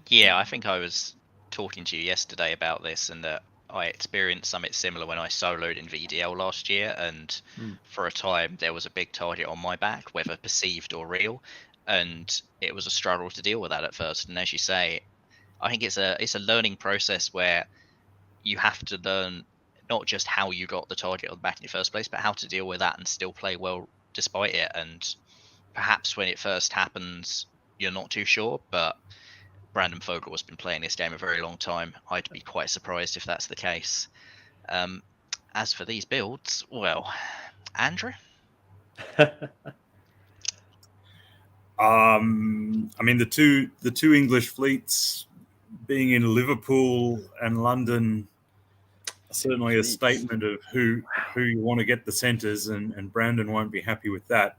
Yeah, I think I was talking to you yesterday about this, and that I experienced something similar when I soloed in VDL last year, and for a time there was a big target on my back, whether perceived or real, and it was a struggle to deal with that at first. And as you say, I think it's a learning process where you have to learn not just how you got the target on the back in the first place, but how to deal with that and still play well despite it. And perhaps when it first happens, you're not too sure, but Brandon Fogel has been playing this game a very long time. I'd be quite surprised if that's the case. As for these builds, well, Andrew? I mean, the two English fleets being in Liverpool and London are certainly a statement of who you want to get the centres, and Brandon won't be happy with that.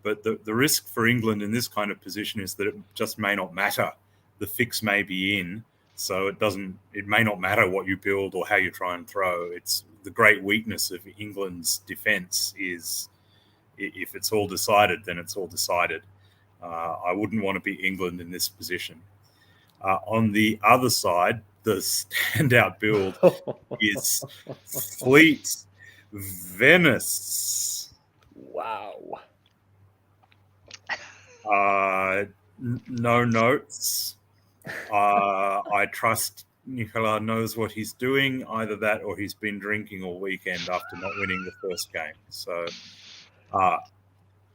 But the risk for England in this kind of position is that it just may not matter. The fix may be in, so it may not matter what you build or how you try and throw. It's the great weakness of England's defence is if it's all decided, then it's all decided. I wouldn't want to be England in this position. On the other side, the standout build is Fleet Venice. Wow. No notes. I trust Nicola knows what he's doing. Either that or he's been drinking all weekend after not winning the first game. So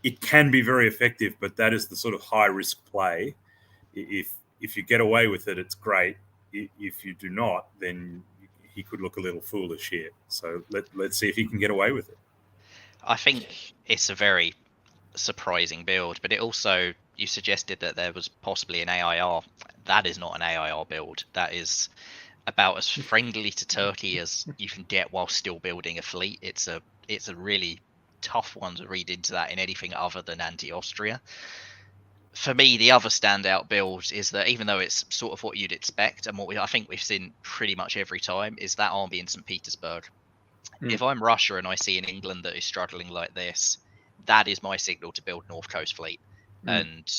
it can be very effective, but that is the sort of high-risk play. If you get away with it, it's great. If you do not, then he could look a little foolish here. So let's see if he can get away with it. I think it's a very surprising build, but it also, you suggested that there was possibly an AIR. That is not an AIR build. That is about as friendly to Turkey as you can get while still building a fleet. It's a really tough one to read into that in anything other than anti-Austria. For me, the other standout build is that, even though it's sort of what you'd expect and what I think we've seen pretty much every time, is that army in St. Petersburg. If I'm Russia and I see an England that is struggling like this, that is my signal to build North Coast Fleet and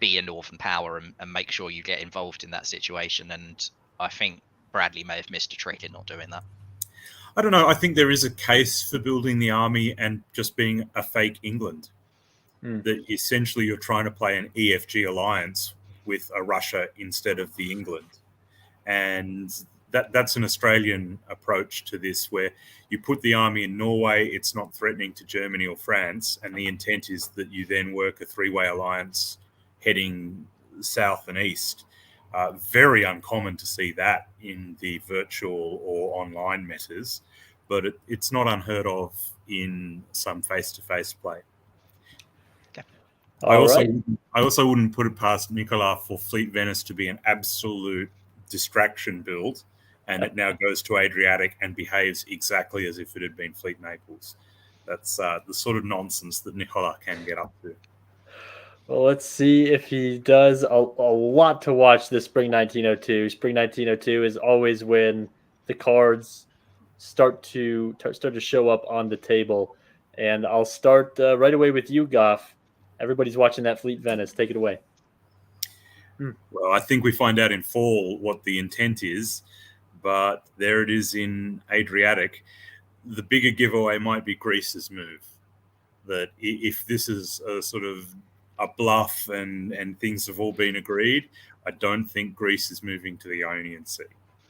be a northern power and make sure you get involved in that situation. And I think Bradley may have missed a trick in not doing that. I don't know. I think there is a case for building the army and just being a fake England. That essentially you're trying to play an EFG alliance with a Russia instead of the England. And that's an Australian approach to this, where you put the army in Norway, it's not threatening to Germany or France, and the intent is that you then work a three-way alliance heading south and east. Very uncommon to see that in the virtual or online metas, but it's not unheard of in some face-to-face play. I also wouldn't put it past Nicola for Fleet Venice to be an absolute distraction build, and it now goes to Adriatic and behaves exactly as if it had been Fleet Naples. That's the sort of nonsense that Nicola can get up to. Well, let's see if he does. A lot to watch this Spring 1902. Spring 1902 is always when the cards start to show up on the table. And I'll start right away with you, Goff. Everybody's watching that Fleet Venice. Take it away. Well, I think we find out in fall what the intent is, but there it is in Adriatic. The bigger giveaway might be Greece's move. That if this is a sort of a bluff and things have all been agreed, I don't think Greece is moving to the Ionian Sea.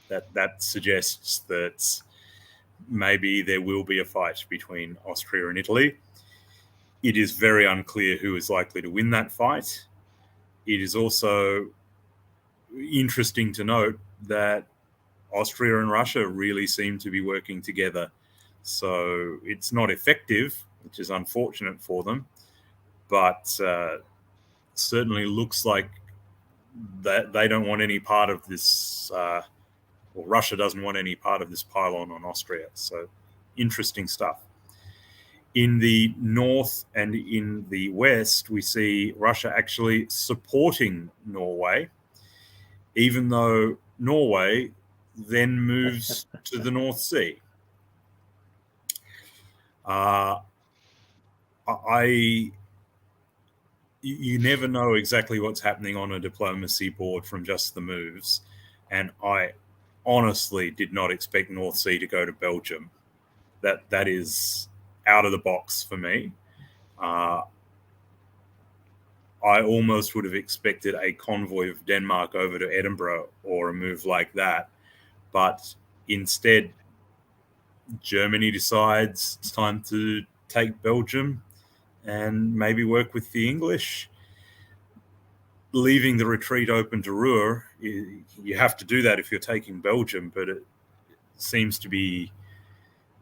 That suggests that maybe there will be a fight between Austria and Italy. It is very unclear who is likely to win that fight. It is also interesting to note that Austria and Russia really seem to be working together. So it's not effective, which is unfortunate for them, but certainly looks like that they don't want any part of this, or Russia doesn't want any part of this pylon on Austria. So interesting stuff. In the north and in the west, we see Russia actually supporting Norway, even though Norway then moves to the North Sea. You never know exactly what's happening on a diplomacy board from just the moves, and I honestly did not expect North Sea to go to Belgium. That is out of the box for me. I almost would have expected a convoy of Denmark over to Edinburgh or a move like that, but instead Germany decides it's time to take Belgium and maybe work with the English, leaving the retreat open to Ruhr. You have to do that if you're taking Belgium, but it seems to be,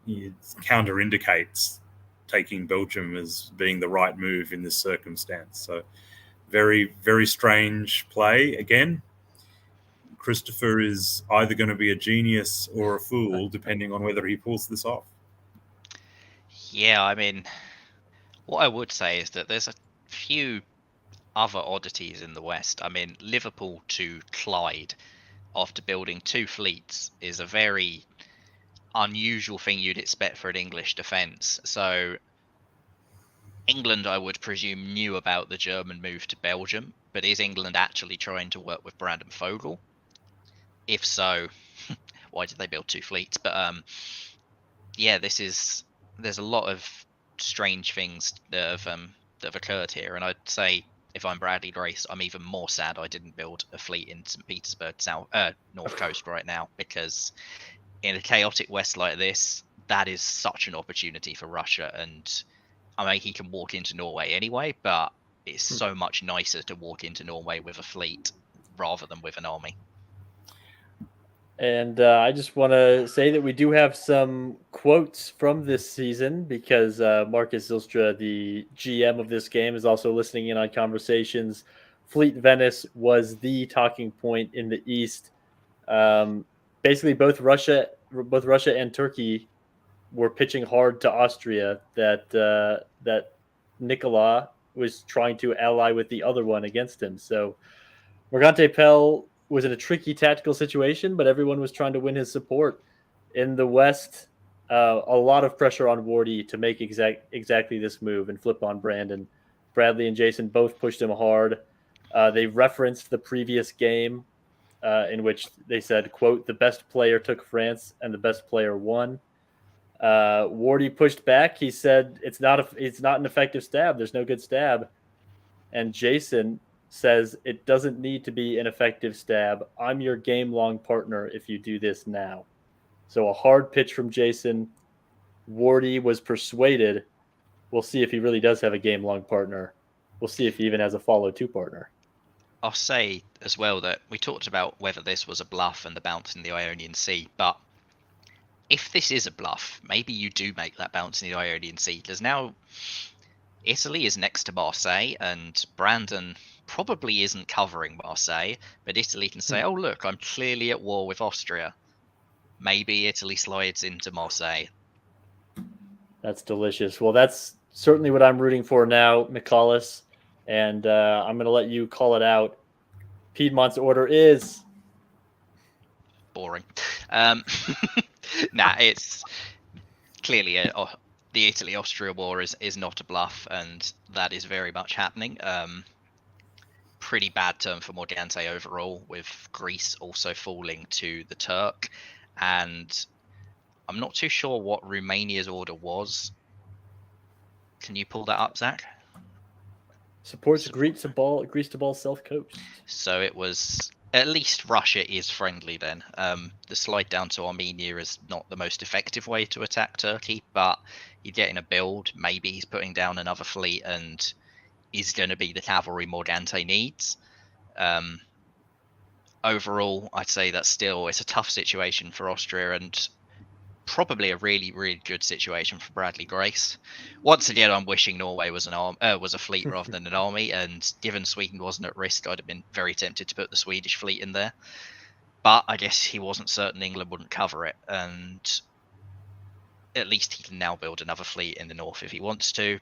it counterindicates taking Belgium as being the right move in this circumstance. So very, very strange play again. Christopher is either going to be a genius or a fool, depending on whether he pulls this off. Yeah, I mean, what I would say is that there's a few other oddities in the West. I mean, Liverpool to Clyde after building 2 fleets is a very unusual thing you'd expect for an English defence. So England, I would presume, knew about the German move to Belgium, but is England actually trying to work with Brandenvogel? If so, why did they build 2 fleets? But yeah, there's a lot of strange things that have occurred here, and I'd say if I'm Bradley Grace, I'm even more sad I didn't build a fleet in St. Petersburg, North Coast right now, because in a chaotic West like this, that is such an opportunity for Russia. And I mean, he can walk into Norway anyway, but it's so much nicer to walk into Norway with a fleet rather than with an army. And I just want to say that we do have some quotes from this season because Marcus Zylstra, the GM of this game, is also listening in on conversations. Fleet Venice was the talking point in the East. Basically, both Russia and Turkey were pitching hard to Austria that Nicola was trying to ally with the other one against him. So Morgante Pell was in a tricky tactical situation, but everyone was trying to win his support. In the West, a lot of pressure on Wardy to make exactly this move and flip on Brandon. Bradley and Jason both pushed him hard. They referenced the previous game in which they said, quote, "The best player took France and the best player won." Wardy pushed back. He said, it's not an effective stab. There's no good stab. And Jason says, "It doesn't need to be an effective stab. I'm your game-long partner if you do this now." So a hard pitch from Jason. Wardy was persuaded. We'll see if he really does have a game-long partner. We'll see if he even has a follow-2 partner. I'll say as well that we talked about whether this was a bluff and the bounce in the Ionian Sea, but if this is a bluff, maybe you do make that bounce in the Ionian Sea, because now Italy is next to Marseille, and Brandon probably isn't covering Marseille, but Italy can say, oh, look, I'm clearly at war with Austria. Maybe Italy slides into Marseille. That's delicious. Well, that's certainly what I'm rooting for now, Michalis, and I'm going to let you call it out. Piedmont's order is... Boring. Nah, it's clearly the Italy-Austria war is not a bluff, and that is very much happening. Pretty bad term for Morgante overall, with Greece also falling to the Turk, and I'm not too sure what Romania's order was. Can you pull that up, Zach? Supports Greece to ball South Coast. So it was at least Russia is friendly then. The slide down to Armenia is not the most effective way to attack Turkey, but you're getting a build. Maybe he's putting down another fleet and is going to be the cavalry Morgante needs. Overall, I'd say it's a tough situation for Austria and probably a really, really good situation for Bradley Grace. Once again, I'm wishing Norway was a fleet rather than an army, and given Sweden wasn't at risk, I'd have been very tempted to put the Swedish fleet in there. But I guess he wasn't certain England wouldn't cover it, and at least he can now build another fleet in the north if he wants to.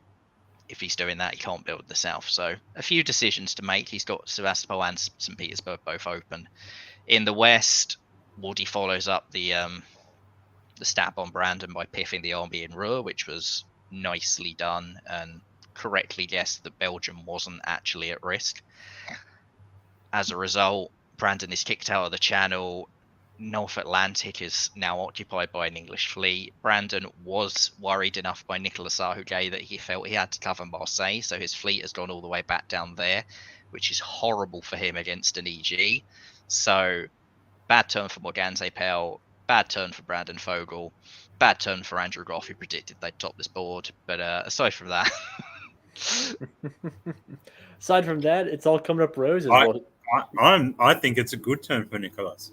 If he's doing that, he can't build the south. So a few decisions to make. He's got Sevastopol and St. Petersburg both open. In the west, Woody follows up the stab on Brandon by piffing the army in Ruhr, which was nicely done and correctly guessed that Belgium wasn't actually at risk. As a result, Brandon is kicked out of the channel. North Atlantic is now occupied by an English fleet. Brandon was worried enough by Nicolas Sarhugay that he felt he had to cover Marseille, so his fleet has gone all the way back down there, which is horrible for him against an EG. So, bad turn for Morgante Pell, bad turn for Brandon Fogel, bad turn for Andrew Goff, who predicted they'd top this board. But aside from that... Aside from that, it's all coming up roses. I think it's a good turn for Nicolas.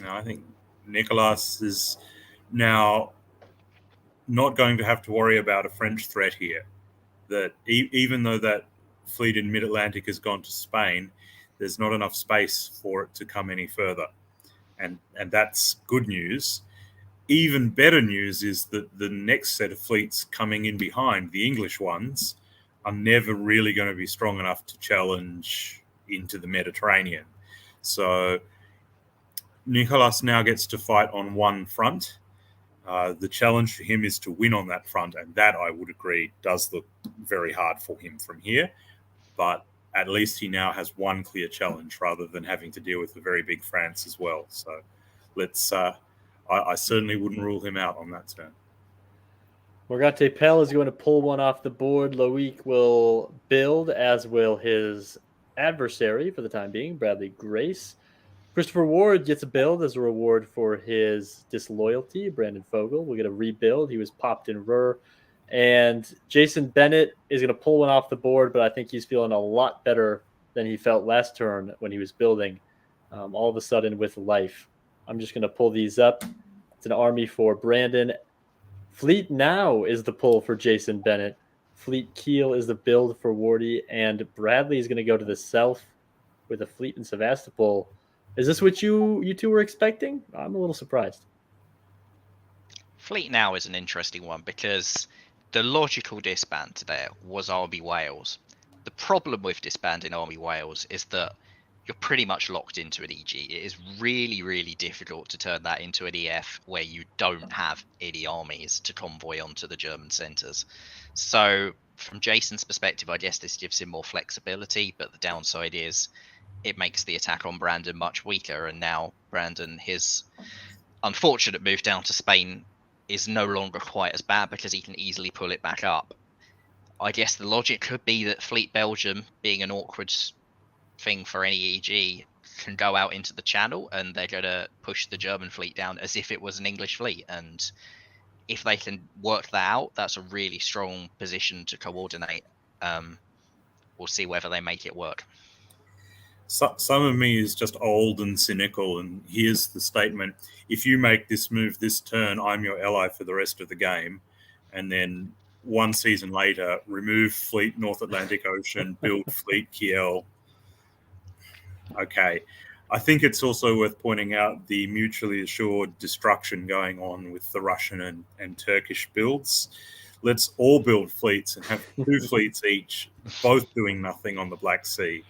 I think Nicolas is now not going to have to worry about a French threat here. That even though that fleet in mid-Atlantic has gone to Spain, there's not enough space for it to come any further. And that's good news. Even better news is that the next set of fleets coming in behind, the English ones, are never really going to be strong enough to challenge into the Mediterranean. So Nicolas now gets to fight on one front. The challenge for him is to win on that front, and that, I would agree, does look very hard for him from here. But at least he now has one clear challenge rather than having to deal with a very big France as well. So I certainly wouldn't rule him out on that turn. Morgante Pell is going to pull one off the board. Loic will build, as will his adversary for the time being, Bradley Grace. Christopher Ward gets a build as a reward for his disloyalty. Brandon Fogel will get a rebuild. He was popped in Ruhr. And Jason Bennett is going to pull one off the board, but I think he's feeling a lot better than he felt last turn when he was building all of a sudden with life. I'm just going to pull these up. It's an army for Brandon. Fleet Now is the pull for Jason Bennett. Fleet Kiel is the build for Wardy. And Bradley is going to go to the south with a fleet in Sevastopol. Is this what you two were expecting? I'm a little surprised. Fleet Now is an interesting one because the logical disband there was Army Wales. The problem with disbanding Army Wales is that you're pretty much locked into an EG. It is really, really difficult to turn that into an EF where you don't have any armies to convoy onto the German centres. So from Jason's perspective, I guess this gives him more flexibility, but the downside is it makes the attack on Brandon much weaker, and now Brandon, his unfortunate move down to Spain, is no longer quite as bad because he can easily pull it back up. I guess the logic could be that Fleet Belgium, being an awkward thing for any EG, can go out into the channel and they're going to push the German fleet down as if it was an English fleet. And if they can work that out, that's a really strong position to coordinate. We'll see whether they make it work. Some of me is just old and cynical, and here's the statement: if you make this move this turn, I'm your ally for the rest of the game. And then one season later, remove Fleet North Atlantic Ocean, build Fleet Kiel. Okay. I think it's also worth pointing out the mutually assured destruction going on with the Russian and Turkish builds. Let's all build fleets and have two fleets each, both doing nothing on the Black Sea.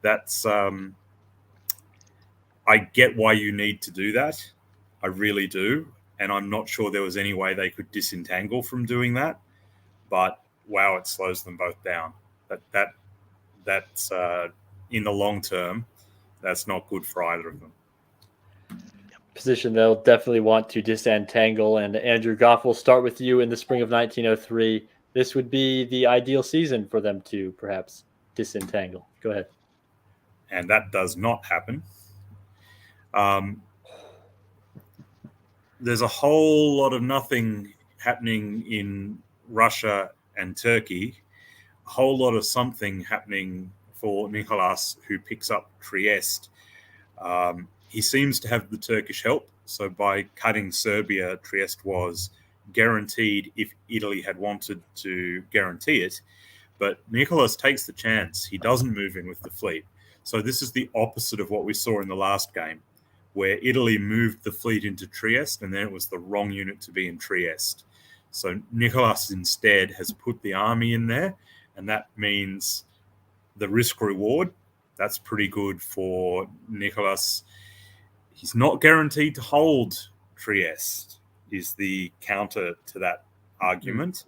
That's I get why you need to do that. I really do. And I'm not sure there was any way they could disentangle from doing that. But wow, it slows them both down. That's in the long term, that's not good for either of them. Position they'll definitely want to disentangle. And Andrew Goff, will start with you in the spring of 1903. this would be the ideal season for them to perhaps disentangle. Go ahead. And that does not happen. There's a whole lot of nothing happening in Russia and Turkey, a whole lot of something happening for Nicolas, who picks up Trieste. He seems to have the Turkish help, so by cutting Serbia, Trieste was guaranteed if Italy had wanted to guarantee it. But Nicolas takes the chance. He doesn't move in with the fleet. So this is the opposite of what we saw in the last game, where Italy moved the fleet into Trieste, and then it was the wrong unit to be in Trieste. So Nicolas instead has put the army in there, and that means the risk-reward, that's pretty good for Nicolas. He's not guaranteed to hold Trieste, is the counter to that argument.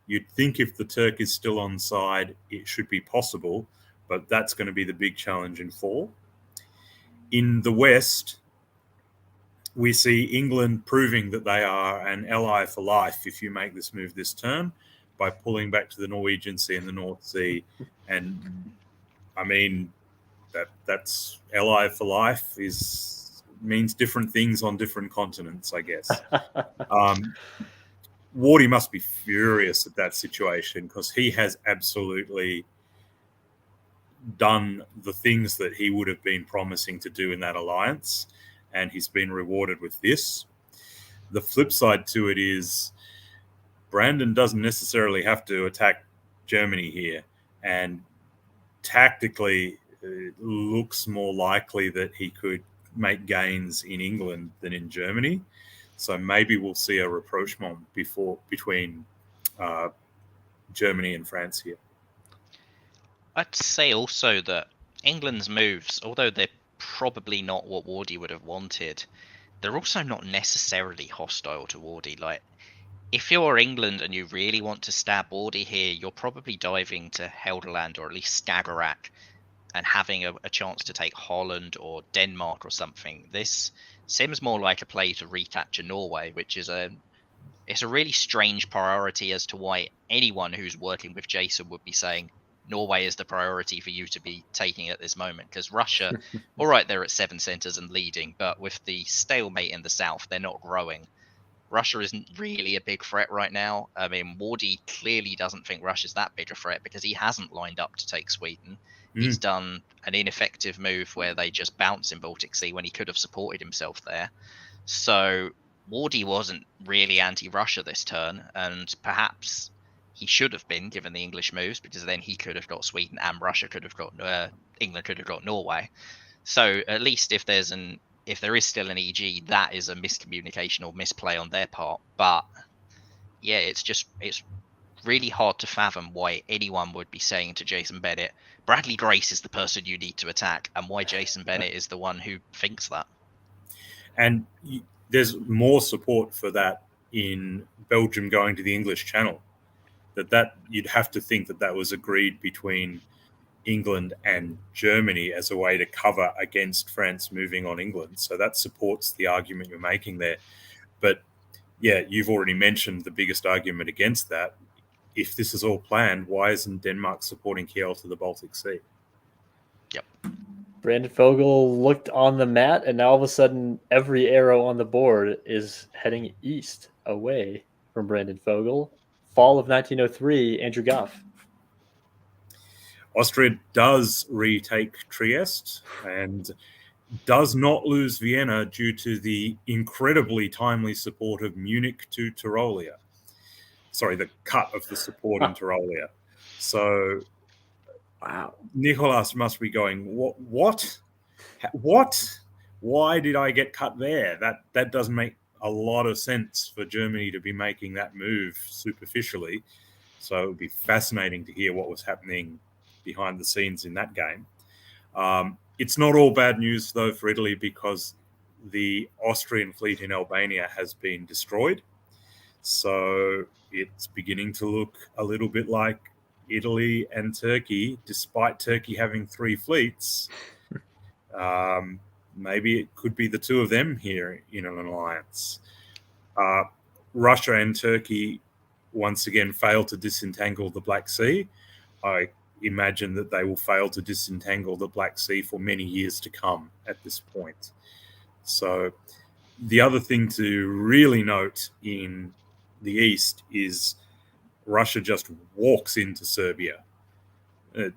You'd think if the Turk is still on side, it should be possible, but that's going to be the big challenge in 4. In the West, we see England proving that they are an ally for life if you make this move this turn by pulling back to the Norwegian Sea and the North Sea. And I mean, that's ally for life means different things on different continents, I guess. Wardy must be furious at that situation because he has absolutely done the things that he would have been promising to do in that alliance, and he's been rewarded with this. The flip side to it is Brandon doesn't necessarily have to attack Germany here, and tactically it looks more likely that he could make gains in England than in Germany. So maybe we'll see a rapprochement between Germany and France here. I'd say also that England's moves, although they're probably not what Wardy would have wanted, they're also not necessarily hostile to Wardy. Like, if you're England and you really want to stab Wardy here, you're probably diving to Helderland or at least Skagerrak and having a chance to take Holland or Denmark or something. This seems more like a play to recapture Norway, which is it's a really strange priority as to why anyone who's working with Jason would be saying Norway is the priority for you to be taking at this moment, because Russia, all right, they're at 7 centers and leading, but with the stalemate in the south, they're not growing. Russia isn't really a big threat right now. I mean, Wardy clearly doesn't think Russia's that big a threat because he hasn't lined up to take Sweden. He's done an ineffective move where they just bounce in Baltic Sea when he could have supported himself there. So Wardy wasn't really anti-Russia this turn, and perhaps he should have been given the English moves, because then he could have got Sweden and Russia could have got England could have got Norway. So at least if there is still an EG, that is a miscommunication or misplay on their part. But yeah, it's really hard to fathom why anyone would be saying to Jason Bennett, Bradley Grace is the person you need to attack, and why Jason Bennett is the one who thinks that. And there's more support for that in Belgium going to the English Channel. That you'd have to think that was agreed between England and Germany as a way to cover against France moving on England. So that supports the argument you're making there. But yeah, you've already mentioned the biggest argument against that. If this is all planned, why isn't Denmark supporting Kiel to the Baltic Sea? Yep. Brandon Fogel looked on the mat, and now all of a sudden every arrow on the board is heading east away from Brandon Fogel. Fall of 1903, Andrew Goff. Austria does retake Trieste and does not lose Vienna due to the incredibly timely support of Munich to Tyrolia. Sorry, the cut of the support in Tyrolia. So, wow, Nicolas must be going, what? Why did I get cut there? That doesn't make a lot of sense for Germany to be making that move superficially. So it would be fascinating to hear what was happening behind the scenes in that game. It's not all bad news, though, for Italy, because the Austrian fleet in Albania has been destroyed. So it's beginning to look a little bit like Italy and Turkey, despite Turkey having 3 fleets. Maybe it could be the two of them here in an alliance. Russia and Turkey once again fail to disentangle the Black Sea, I imagine that they will fail to disentangle the Black Sea for many years to come at this point. So the other thing to really note in the East is Russia just walks into Serbia.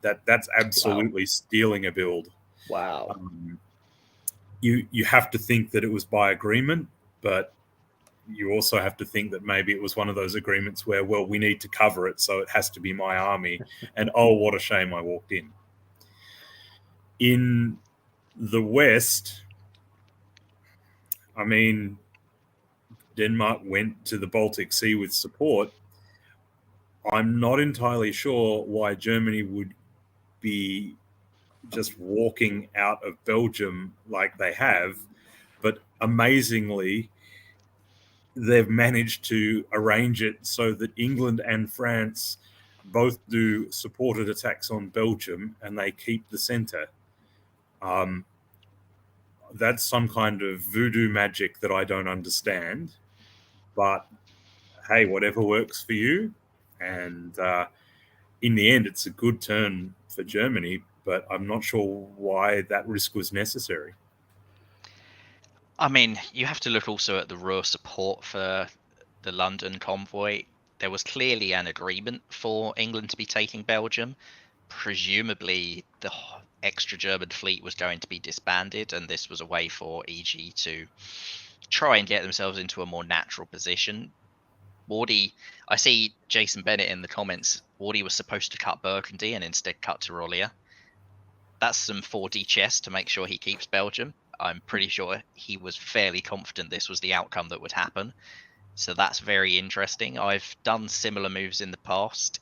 That's absolutely stealing a build. Wow. You have to think that it was by agreement, but you also have to think that maybe it was one of those agreements where, well, we need to cover it, so it has to be my army. And oh, what a shame I walked in. In the West, I mean, Denmark went to the Baltic Sea with support. I'm not entirely sure why Germany would be just walking out of Belgium like they have, but amazingly, they've managed to arrange it so that England and France both do supported attacks on Belgium and they keep the center. That's some kind of voodoo magic that I don't understand, but hey, whatever works for you. And in the end, it's a good turn for Germany, but I'm not sure why that risk was necessary. I mean, you have to look also at the raw support for the London convoy. There was clearly an agreement for England to be taking Belgium. Presumably, the extra German fleet was going to be disbanded, and this was a way for EG to try and get themselves into a more natural position. Wardy, I see Jason Bennett in the comments. Wardy was supposed to cut Burgundy and instead cut Tyrolia. That's some 4D chess to make sure he keeps Belgium. I'm pretty sure he was fairly confident this was the outcome that would happen. So that's very interesting. I've done similar moves in the past.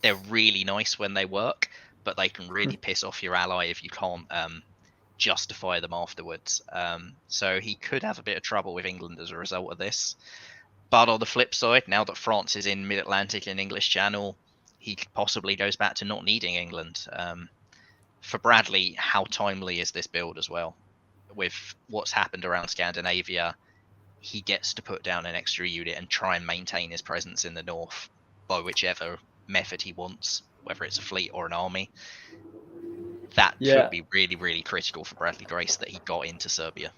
They're really nice when they work, but they can really piss off your ally if you can't justify them afterwards. So he could have a bit of trouble with England as a result of this. But on the flip side, now that France is in Mid-Atlantic and English Channel, he possibly goes back to not needing England. For Bradley, how timely is this build as well? With what's happened around Scandinavia, he gets to put down an extra unit and try and maintain his presence in the north by whichever method he wants, whether it's a fleet or an army. That could be really, really critical for Bradley Grace that he got into Serbia.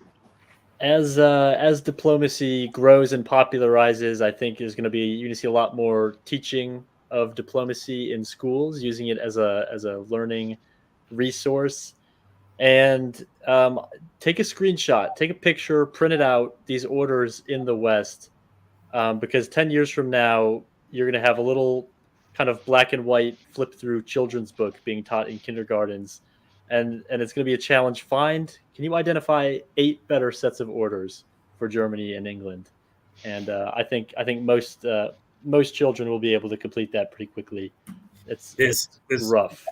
As diplomacy grows and popularizes, I think you're going to see a lot more teaching of diplomacy in schools, using it as a learning resource. And take a screenshot, take a picture, print it out, these orders in the West, because 10 years from now, you're going to have a little kind of black and white flip through children's book being taught in kindergartens. And it's going to be a challenge. Can you identify 8 better sets of orders for Germany and England? And I think most children will be able to complete that pretty quickly. It's rough.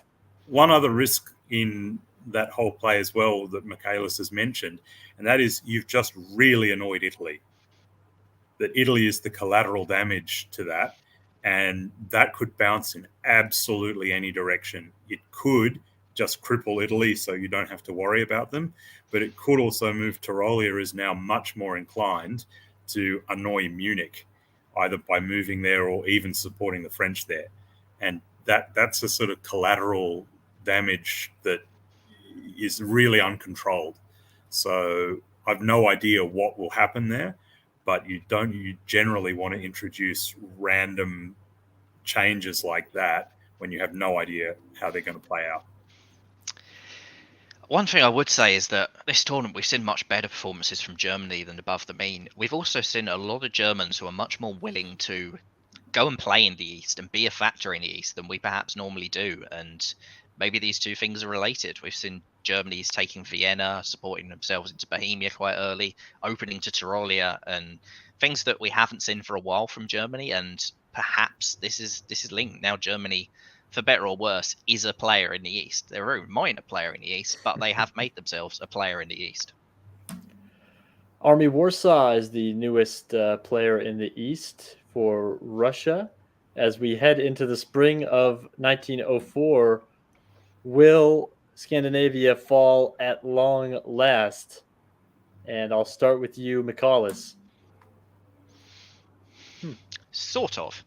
One other risk in that whole play as well that Michaelis has mentioned, and that is you've just really annoyed Italy. That Italy is the collateral damage to that, and that could bounce in absolutely any direction. It could just cripple Italy so you don't have to worry about them, but it could also move Tyrolia is now much more inclined to annoy Munich, either by moving there or even supporting the French there. And that's a sort of collateral damage that is really uncontrolled. So I've no idea what will happen there, but you generally want to introduce random changes like that when you have no idea how they're going to play out. One thing I would say is that this tournament, we've seen much better performances from Germany than above the mean. We've also seen a lot of Germans who are much more willing to go and play in the East and be a factor in the East than we perhaps normally do. And maybe these two things are related. We've seen Germany's taking Vienna, supporting themselves into Bohemia quite early, opening to Tyrolia, and things that we haven't seen for a while from Germany. And perhaps this is linked. Now Germany, for better or worse, is a player in the East. They're a very minor player in the East, but they have made themselves a player in the East. Army Warsaw is the newest player in the East for Russia. As we head into the spring of 1904, will Scandinavia fall at long last? And I'll start with you, Michaelis. Sort of.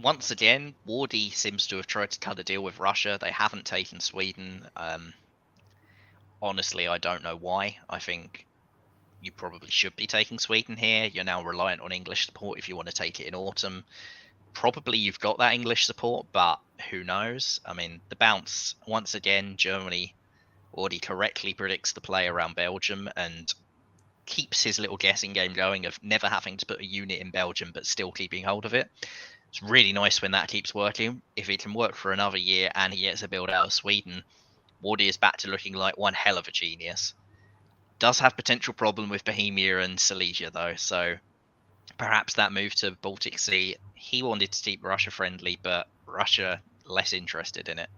Once again, Wardy seems to have tried to cut a deal with Russia. They haven't taken Sweden. Honestly, I don't know why. I think you probably should be taking Sweden here. You're now reliant on English support if you want to take it in autumn. Probably you've got that English support, but who knows? I mean, the bounce, once again, Germany already correctly predicts the play around Belgium and keeps his little guessing game going of never having to put a unit in Belgium but still keeping hold of it. It's really nice when that keeps working. If it can work for another year and he gets a build out of Sweden, Wardy is back to looking like one hell of a genius. Does have potential problem with Bohemia and Silesia though, so perhaps that move to Baltic Sea, he wanted to keep Russia friendly, but Russia less interested in it.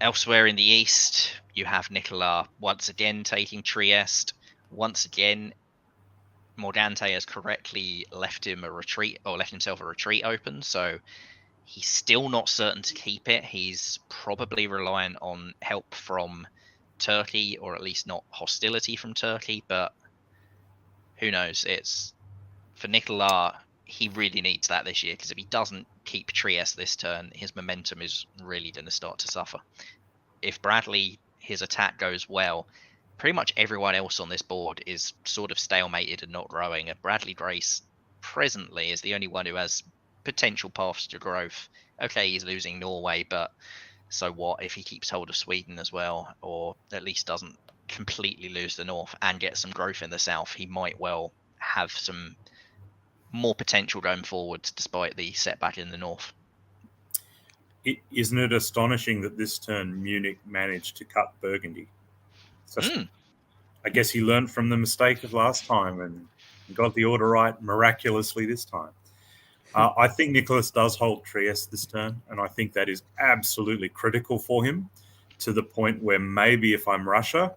Elsewhere in the east, you have Nicola once again taking Trieste. Once again, Morgante has correctly left him a retreat, or left himself a retreat open, so he's still not certain to keep it. He's probably reliant on help from Turkey, or at least not hostility from Turkey, but who knows? It's for Nicola, he really needs that this year, because if he doesn't keep Trieste this turn, his momentum is really going to start to suffer. If Bradley, his attack goes well, pretty much everyone else on this board is sort of stalemated and not growing. And Bradley Grace presently is the only one who has potential paths to growth. Okay, he's losing Norway, but so what if he keeps hold of Sweden as well, or at least doesn't completely lose the north and get some growth in the south? He might well have some more potential going forwards despite the setback in the north. Isn't it astonishing that this turn Munich managed to cut Burgundy? I guess he learned from the mistake of last time and got the order right miraculously this time. I think Nicholas does hold Trieste this turn, and I think that is absolutely critical for him, to the point where maybe if I'm Russia,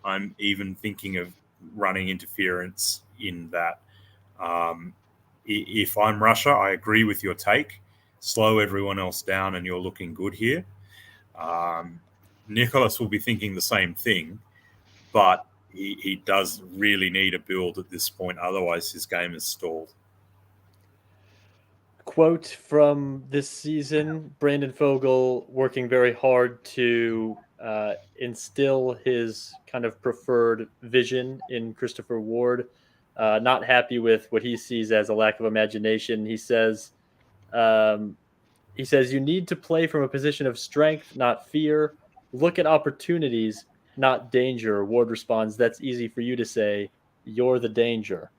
I'm even thinking of running interference in that. If I'm Russia, I agree with your take. Slow everyone else down and you're looking good here. Nicholas will be thinking the same thing, but he does really need a build at this point. Otherwise, his game is stalled. Quote from this season, Brandon Fogel working very hard to instill his kind of preferred vision in Christopher Ward. Not happy with what he sees as a lack of imagination. He says, you need to play from a position of strength, not fear. Look at opportunities, not danger. Ward responds, that's easy for you to say. You're the danger.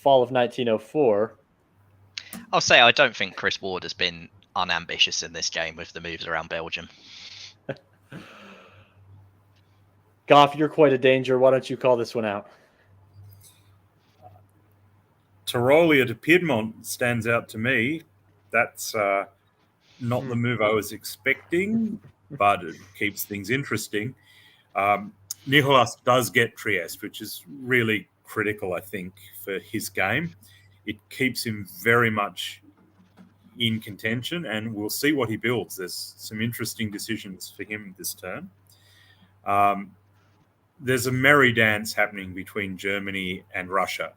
Fall of 1904. I'll say I don't think Chris Ward has been unambitious in this game with the moves around Belgium. Goff, you're quite a danger. Why don't you call this one out? Tyrolia to Piedmont stands out to me. That's not the move I was expecting, but it keeps things interesting. Nicholas does get Trieste, which is really critical, I think, for his game. It keeps him very much in contention, and we'll see what he builds. There's some interesting decisions for him this turn. There's a merry dance happening between Germany and Russia,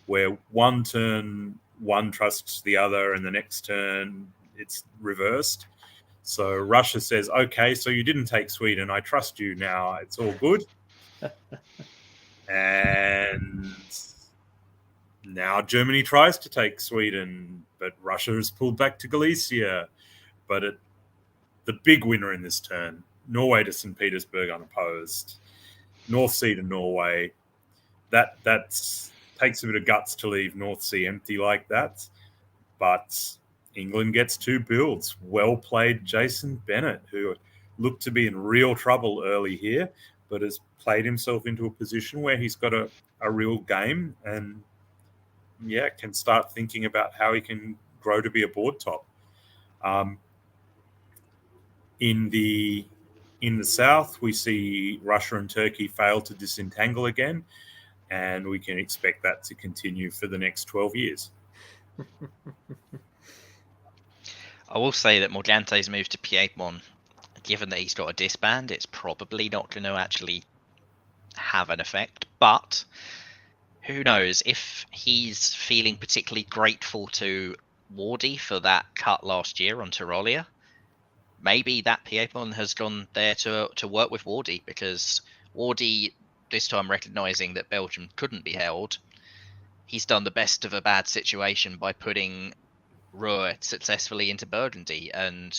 where one turn one trusts the other and the next turn it's reversed. So Russia says, okay, so you didn't take Sweden. I trust you now. It's all good. And now Germany tries to take Sweden, but Russia has pulled back to Galicia. But the big winner in this turn, Norway to St. Petersburg unopposed, North Sea to Norway. That takes a bit of guts to leave North Sea empty like that. But England gets two builds. Well played Jason Bennett, who looked to be in real trouble early here, but has played himself into a position where he's got a real game and, can start thinking about how he can grow to be a board top. In the south, we see Russia and Turkey fail to disentangle again, and we can expect that to continue for the next 12 years. I will say that Morgante's move to Piedmont, given that he's got a disband, it's probably not going to actually have an effect. But who knows if he's feeling particularly grateful to Wardy for that cut last year on Tyrolia. Maybe that Piedmon has gone there to work with Wardy, because Wardy, this time recognizing that Belgium couldn't be held, he's done the best of a bad situation by putting Ruhr successfully into Burgundy, and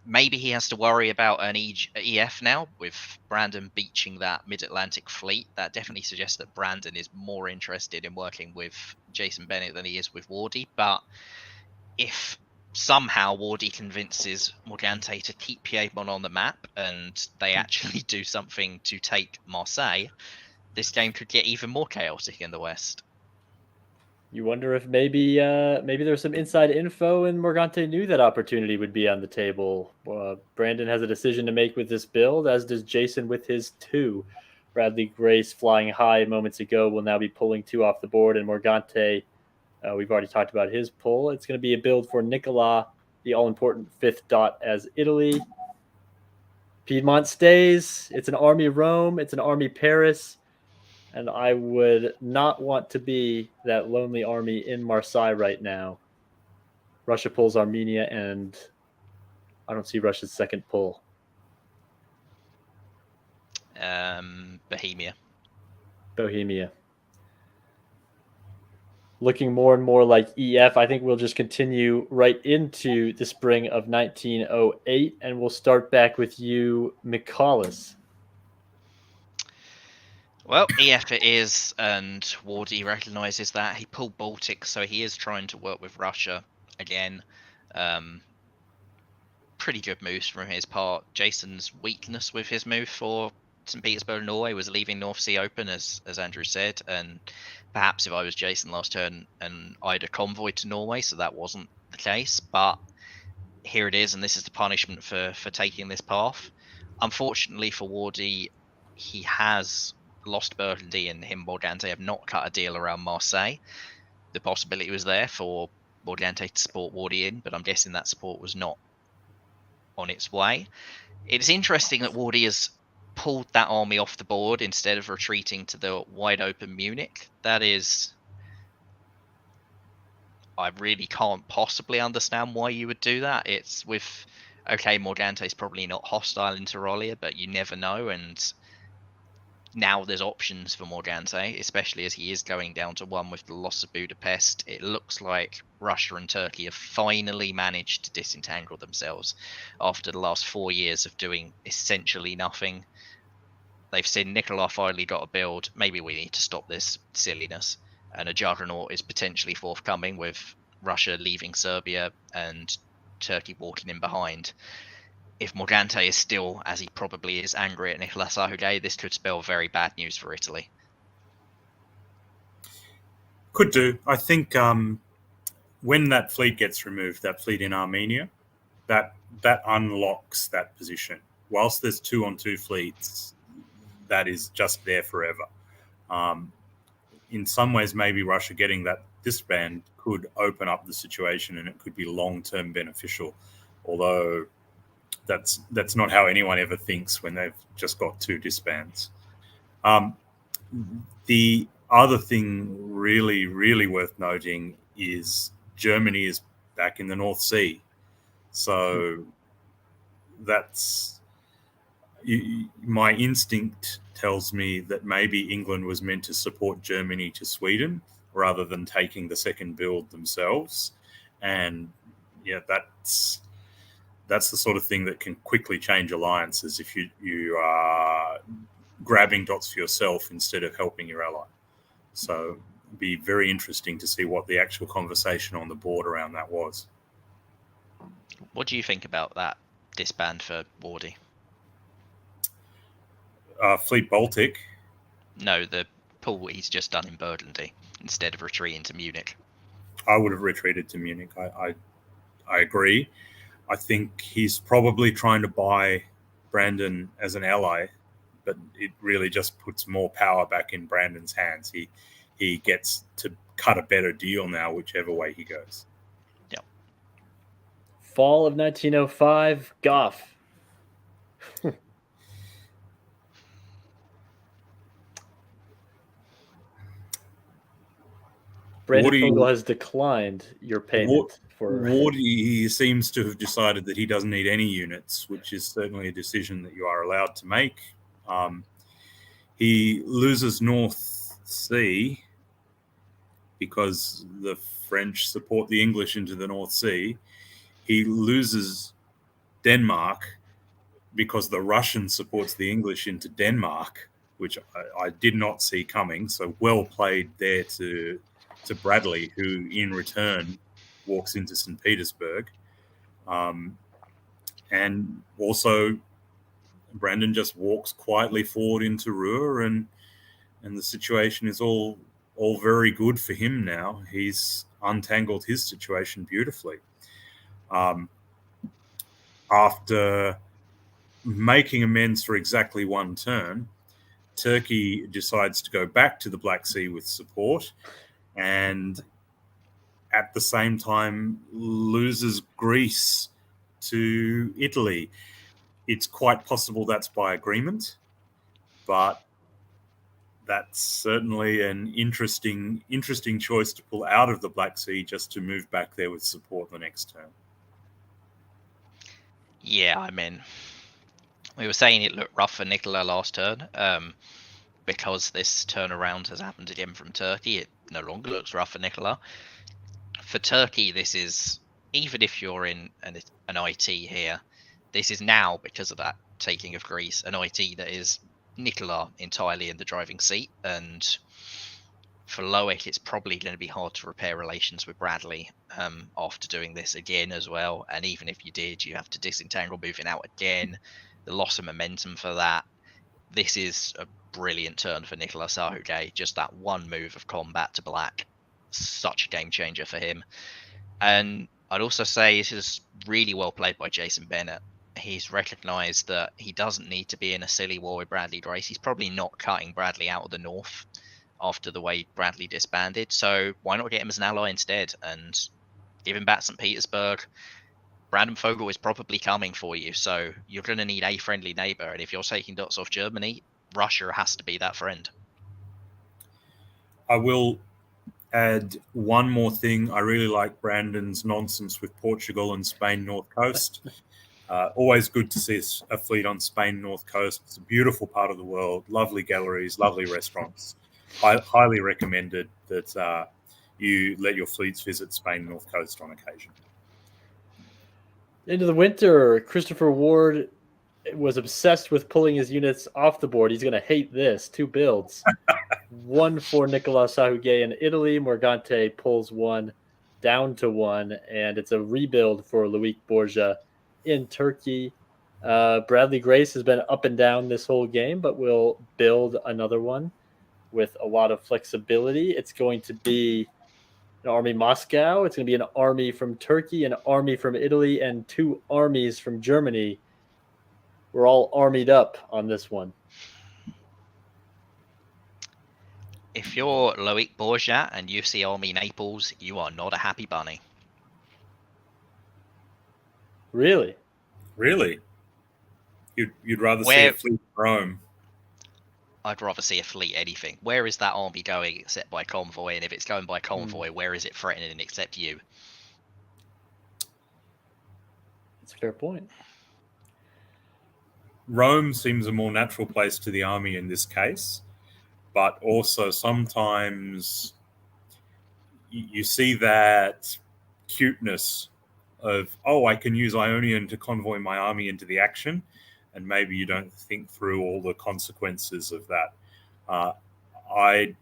maybe he has to worry about an EF now with Brandon beaching that mid-Atlantic fleet. That definitely suggests that Brandon is more interested in working with Jason Bennett than he is with Wardy. But if somehow Wardy convinces Morgante to keep Piedmont on the map and they actually do something to take Marseille, this game could get even more chaotic in the West. You wonder if maybe there's some inside info and Morgante knew that opportunity would be on the table. Brandon has a decision to make with this build, as does Jason with his 2. Bradley Grace flying high moments ago will now be pulling 2 off the board, and Morgante, we've already talked about his pull. It's going to be a build for Nicolas, the all-important 5th dot as Italy. Piedmont stays. It's an army Rome. It's an army Paris. And I would not want to be that lonely army in Marseille right now. Russia pulls Armenia, and I don't see Russia's second pull. Bohemia. Looking more and more like EF. I think we'll just continue right into the spring of 1908, and we'll start back with you, Michalis. Well, EF it is, and Wardy recognises that. He pulled Baltic, so he is trying to work with Russia again. Pretty good moves from his part. Jason's weakness with his move for St. Petersburg, Norway, was leaving North Sea open, as Andrew said, and perhaps if I was Jason last turn and I had a convoy to Norway, so that wasn't the case, but here it is, and this is the punishment for taking this path. Unfortunately for Wardy, he has lost Burgundy, and him, Morgante, have not cut a deal around Marseille. The possibility was there for Morgante to support Wardy in, but I'm guessing that support was not on its way. It's interesting that Wardy has pulled that army off the board instead of retreating to the wide open Munich. That is, I really can't possibly understand why you would do that. It's with, okay, Morgante's probably not hostile in Tyrolia, but you never know, and now there's options for Morgante, especially as he is going down to 1 with the loss of Budapest. It looks like Russia and Turkey have finally managed to disentangle themselves after the last 4 years of doing essentially nothing. They've seen Nicola finally got a build. Maybe we need to stop this silliness. And a juggernaut is potentially forthcoming with Russia leaving Serbia and Turkey walking in behind. If Morgante is still, as he probably is, angry at Nicolas Sarkozy, this could spell very bad news for Italy. Could do. I think when that fleet gets removed, that fleet in Armenia, that unlocks that position. Whilst there's 2-on-2 fleets, that is just there forever. In some ways, maybe Russia getting that disband could open up the situation, and it could be long-term beneficial, although that's not how anyone ever thinks when they've just got 2 disbands. The other thing really, really worth noting is Germany is back in the North Sea. So that's my instinct tells me that maybe England was meant to support Germany to Sweden rather than taking the second build themselves. And yeah, that's the sort of thing that can quickly change alliances if you are grabbing dots for yourself instead of helping your ally. So it'd be very interesting to see what the actual conversation on the board around that was. What do you think about that disband for Wardy? Fleet Baltic? No, the pull he's just done in Burgundy instead of retreating to Munich. I would have retreated to Munich. I agree. I think he's probably trying to buy Brandon as an ally, but it really just puts more power back in Brandon's hands. He gets to cut a better deal now, whichever way he goes. Yep. Fall of 1905, Goff. Brandon Wardy- Fogel has declined your payment for. Wardy seems to have decided that he doesn't need any units, which is certainly a decision that you are allowed to make. He loses North Sea because the French support the English into the North Sea. He loses Denmark because the Russian supports the English into Denmark, which I did not see coming. So well played there to Bradley, who in return walks into St. Petersburg. And also Brandon just walks quietly forward into Ruhr, and the situation is all very good for him now. He's untangled his situation beautifully. After making amends for exactly one turn, Turkey decides to go back to the Black Sea with support, and at the same time loses Greece to Italy. It's quite possible that's by agreement, but that's certainly an interesting choice to pull out of the Black Sea just to move back there with support the next turn. Yeah, I mean, we were saying it looked rough for Nicola last turn. Because this turnaround has happened again from Turkey, it no longer looks rough for Nicola. For Turkey, this is, even if you're in an IT here, this is now, because of that taking of Greece, an IT that is Nicola entirely in the driving seat. And for Loic, it's probably going to be hard to repair relations with Bradley after doing this again as well. And even if you did, you have to disentangle moving out again. The loss of momentum for that. This is a brilliant turn for Nicola Sahuge. Just that one move of combat to black, such a game changer for him. And I'd also say this is really well played by Jason Bennett. He's recognised that he doesn't need to be in a silly war with Bradley Grace. He's probably not cutting Bradley out of the north after the way Bradley disbanded. So why not get him as an ally instead and give him back St. Petersburg? Brandon Fogel is probably coming for you, so you're going to need a friendly neighbour. And if you're taking dots off Germany, Russia has to be that friend. I will add one more thing. I really like Brandon's nonsense with Portugal and Spain North Coast. Always good to see a fleet on Spain North Coast. It's a beautiful part of the world. Lovely galleries, lovely restaurants. Highly recommended that you let your fleets visit Spain North Coast on occasion. Into the winter, Christopher Ward was obsessed with pulling his units off the board. He's going to hate this. 2 builds. One for Nicola Sahuge in Italy. Morgante pulls 1 down to 1, and it's a rebuild for Loic Borgia in Turkey. Bradley Grace has been up and down this whole game, but will build another one with a lot of flexibility. It's going to be an army Moscow. It's going to be an army from Turkey, an army from Italy, and 2 armies from Germany. We're all armied up on this one. If you're Loic Borgia and you see Army Naples, you are not a happy bunny. Really? Really? You'd rather see a fleet Rome? I'd rather see a fleet anything. Where is that army going except by convoy? And if it's going by convoy, where is it threatening except you? That's a fair point. Rome seems a more natural place to the army in this case, but also sometimes you see that cuteness of, oh, I can use Ionian to convoy my army into the action, and maybe you don't think through all the consequences of that. I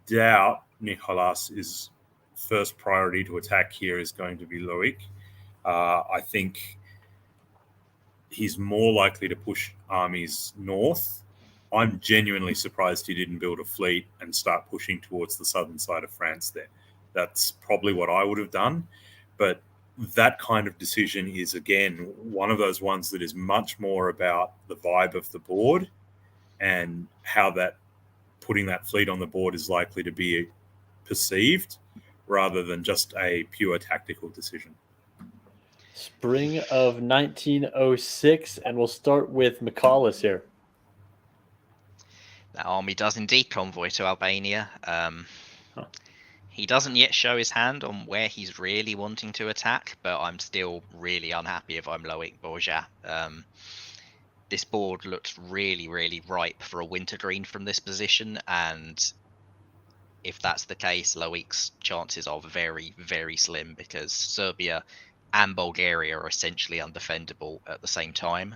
doubt Nicolas' first priority to attack here is going to be Loic. I think he's more likely to push armies north. I'm genuinely surprised he didn't build a fleet and start pushing towards the southern side of France there. That's probably what I would have done. But that kind of decision is, again, one of those ones that is much more about the vibe of the board and how that putting that fleet on the board is likely to be perceived rather than just a pure tactical decision. Spring of 1906, and we'll start with McCallus here. That army does indeed convoy to Albania. He doesn't yet show his hand on where he's really wanting to attack, but I'm still really unhappy if I'm Loic Borja. This board looks really, really ripe for a wintergreen from this position, and if that's the case, Loic's chances are very, very slim because Serbia and Bulgaria are essentially undefendable at the same time.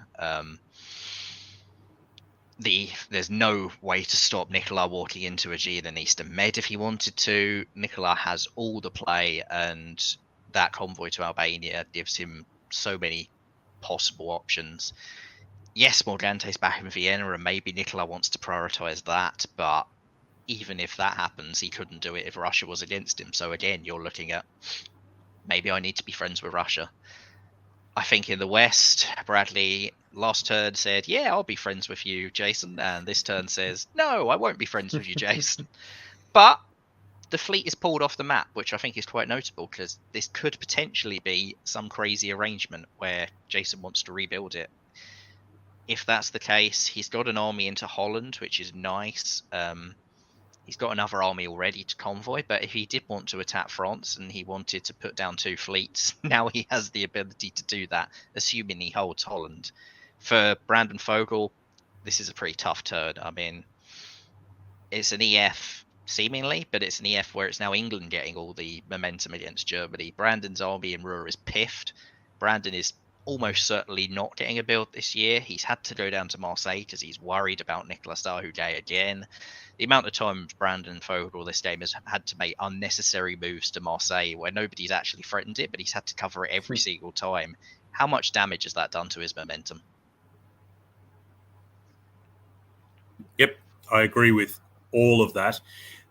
There's no way to stop Nikola walking into Aegean and Eastern Med if he wanted to. Nikola has all the play, and that convoy to Albania gives him so many possible options. Yes, Morgante's back in Vienna, and maybe Nikola wants to prioritize that, but even if that happens, he couldn't do it if Russia was against him. So again, you're looking at maybe I need to be friends with Russia. I think in the West, Bradley last turn said, yeah, I'll be friends with you, Jason. And this turn says, no, I won't be friends with you, Jason. But the fleet is pulled off the map, which I think is quite notable because this could potentially be some crazy arrangement where Jason wants to rebuild it. If that's the case, he's got an army into Holland, which is nice. He's got another army already to convoy, but if he did want to attack France and he wanted to put down 2 fleets, now he has the ability to do that, assuming he holds Holland. For Brandon Fogel, this is a pretty tough turn. I mean, it's an EF seemingly, but it's an EF where it's now England getting all the momentum against Germany. Brandon's army in Ruhr is piffed. Brandon is almost certainly not getting a build this year. He's had to go down to Marseille because he's worried about Nicolas Dahoudé again. The amount of times Brandon Fogel this game has had to make unnecessary moves to Marseille where nobody's actually threatened it, but he's had to cover it every single time. How much damage has that done to his momentum? Yep, I agree with all of that.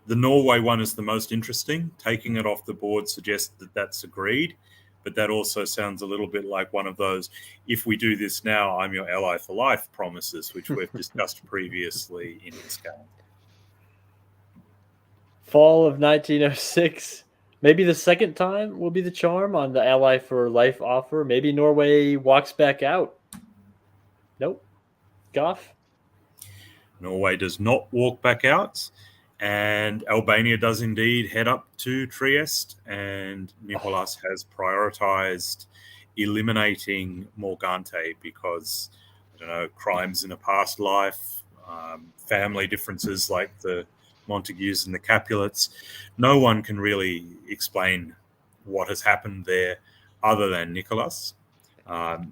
The Norway one is the most interesting. Taking it off the board suggests that that's agreed, but that also sounds a little bit like one of those, if we do this now, I'm your ally for life promises, which we've discussed previously in this game. Fall of 1906. Maybe the second time will be the charm on the ally for life offer. Maybe Norway walks back out. Nope. Goff? Norway does not walk back out, and Albania does indeed head up to Trieste, and Nicolas has prioritized eliminating Morgante because, I don't know, crimes in a past life, family differences like the Montagues and the Capulets. No one can really explain what has happened there other than Nicolas. But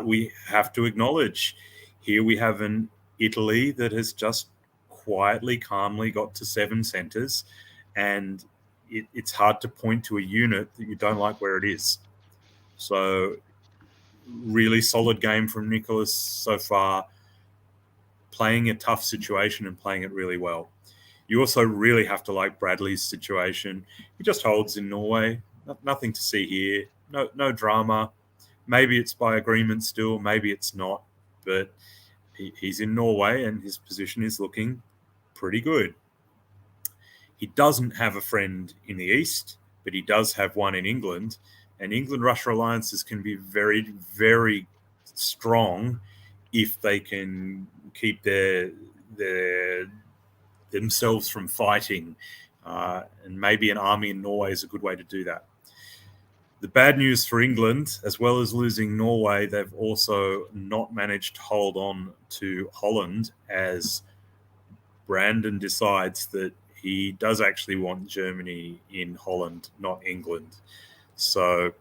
we have to acknowledge here we have an Italy that has just quietly, calmly got to 7 centres, and it's hard to point to a unit that you don't like where it is. So really solid game from Nicolas so far, playing a tough situation and playing it really well. You also really have to like Bradley's situation. He just holds in Norway. Nothing to see here. No drama. Maybe it's by agreement still. Maybe it's not. But he's in Norway and his position is looking pretty good. He doesn't have a friend in the East, but he does have one in England. And England-Russia alliances can be very, very strong if they can keep themselves from fighting. And maybe an army in Norway is a good way to do that. The bad news for England, as well as losing Norway, they've also not managed to hold on to Holland as Brandon decides that he does actually want Germany in Holland, not England. So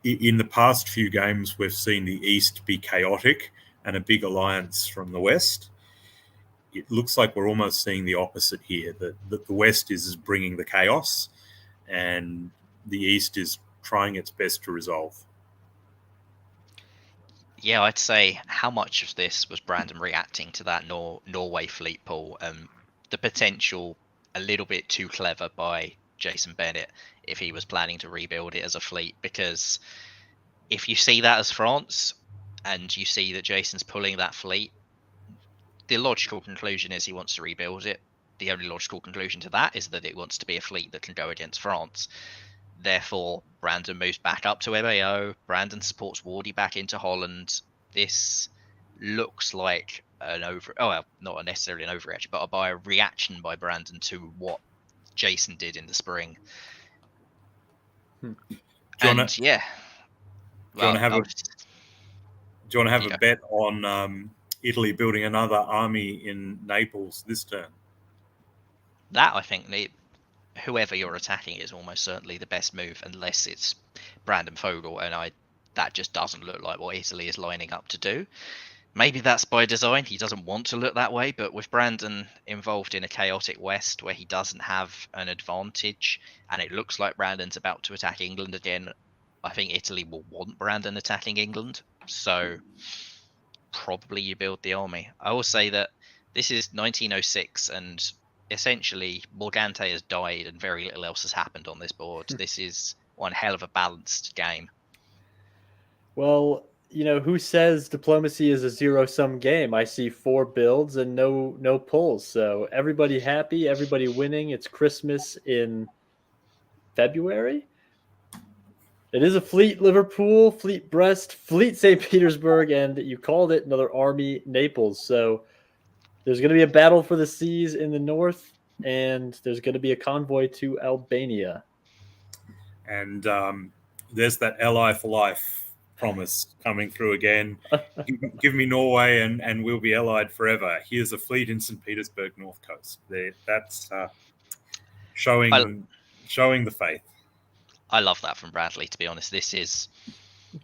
in the past few games, we've seen the East be chaotic and a big alliance from the West. It looks like we're almost seeing the opposite here, that the West is bringing the chaos and the East is trying its best to resolve. Yeah, I'd say how much of this was Brandon reacting to that Norway fleet pool and the potential a little bit too clever by Jason Bennett if he was planning to rebuild it as a fleet, because if you see that as France and you see that Jason's pulling that fleet, the logical conclusion is he wants to rebuild it. The only logical conclusion to that is that it wants to be a fleet that can go against France. Therefore, Brandon moves back up to MAO. Brandon supports Wardy back into Holland. This looks like not necessarily an overreaction, but by a reaction by Brandon to what Jason did in the spring. Do you want yeah. Do you want to have Well, a bet on Italy building another army in Naples this turn? That I think whoever you're attacking is almost certainly the best move, unless it's Brandon Fogel, and that just doesn't look like what Italy is lining up to do. Maybe that's by design. He doesn't want to look that way, but with Brandon involved in a chaotic West where he doesn't have an advantage, and it looks like Brandon's about to attack England again, I think Italy will want Brandon attacking England. So probably you build the army. I will say that this is 1906, and essentially Morgante has died and very little else has happened on this board. This is one hell of a balanced game. Well, who says diplomacy is a zero-sum game? I see 4 builds and no pulls. So everybody happy, everybody winning. It's Christmas in February. It is a Fleet Liverpool, Fleet Brest, Fleet St. Petersburg, and you called it another Army Naples. So there's going to be a battle for the seas in the north, and there's going to be a convoy to Albania. And there's that ally for life promise coming through again. Give me Norway and we'll be allied forever. Here's a fleet in St. Petersburg, North Coast. That's showing the faith. I love that from Bradley, to be honest. This is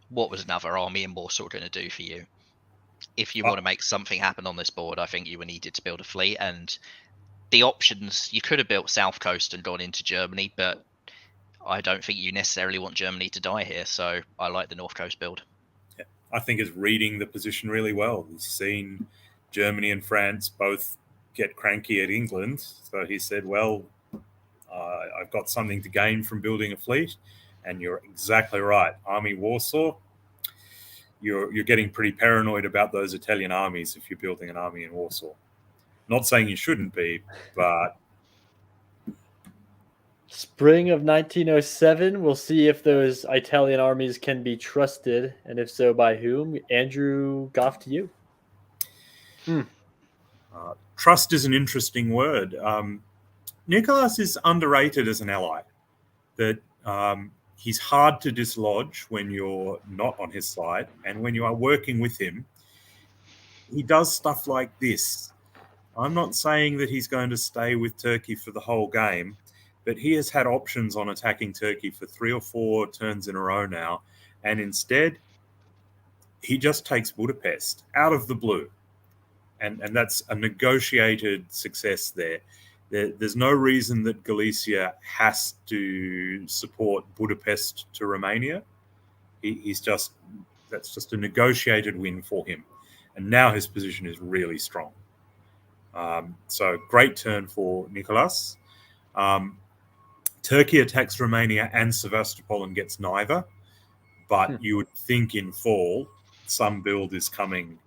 what was another army in Warsaw going to do for you. If you want to make something happen on this board, I think you were needed to build a fleet. And the options, you could have built South Coast and gone into Germany, but I don't think you necessarily want Germany to die here, so I like the North Coast build. Yeah, I think it's reading the position really well. He's seen Germany and France both get cranky at England, so he said, well, I've got something to gain from building a fleet, and you're exactly right. Army Warsaw, you're getting pretty paranoid about those Italian armies if you're building an army in Warsaw. Not saying you shouldn't be, but... Spring of 1907, we'll see if those Italian armies can be trusted, and if so, by whom. Andrew, Goff, to you. Trust is an interesting word. Nicholas is underrated as an ally. That he's hard to dislodge when you're not on his side, and when you are working with him, he does stuff like this. I'm not saying that he's going to stay with Turkey for the whole game, but he has had options on attacking Turkey for 3 or 4 turns in a row now, and instead, he just takes Budapest out of the blue. And that's a negotiated success there. There's no reason that Galicia has to support Budapest to Romania. That's just a negotiated win for him. And now his position is really strong. So great turn for Nicholas. Turkey attacks Romania and Sevastopol and gets neither. But you would think in fall, some build is coming.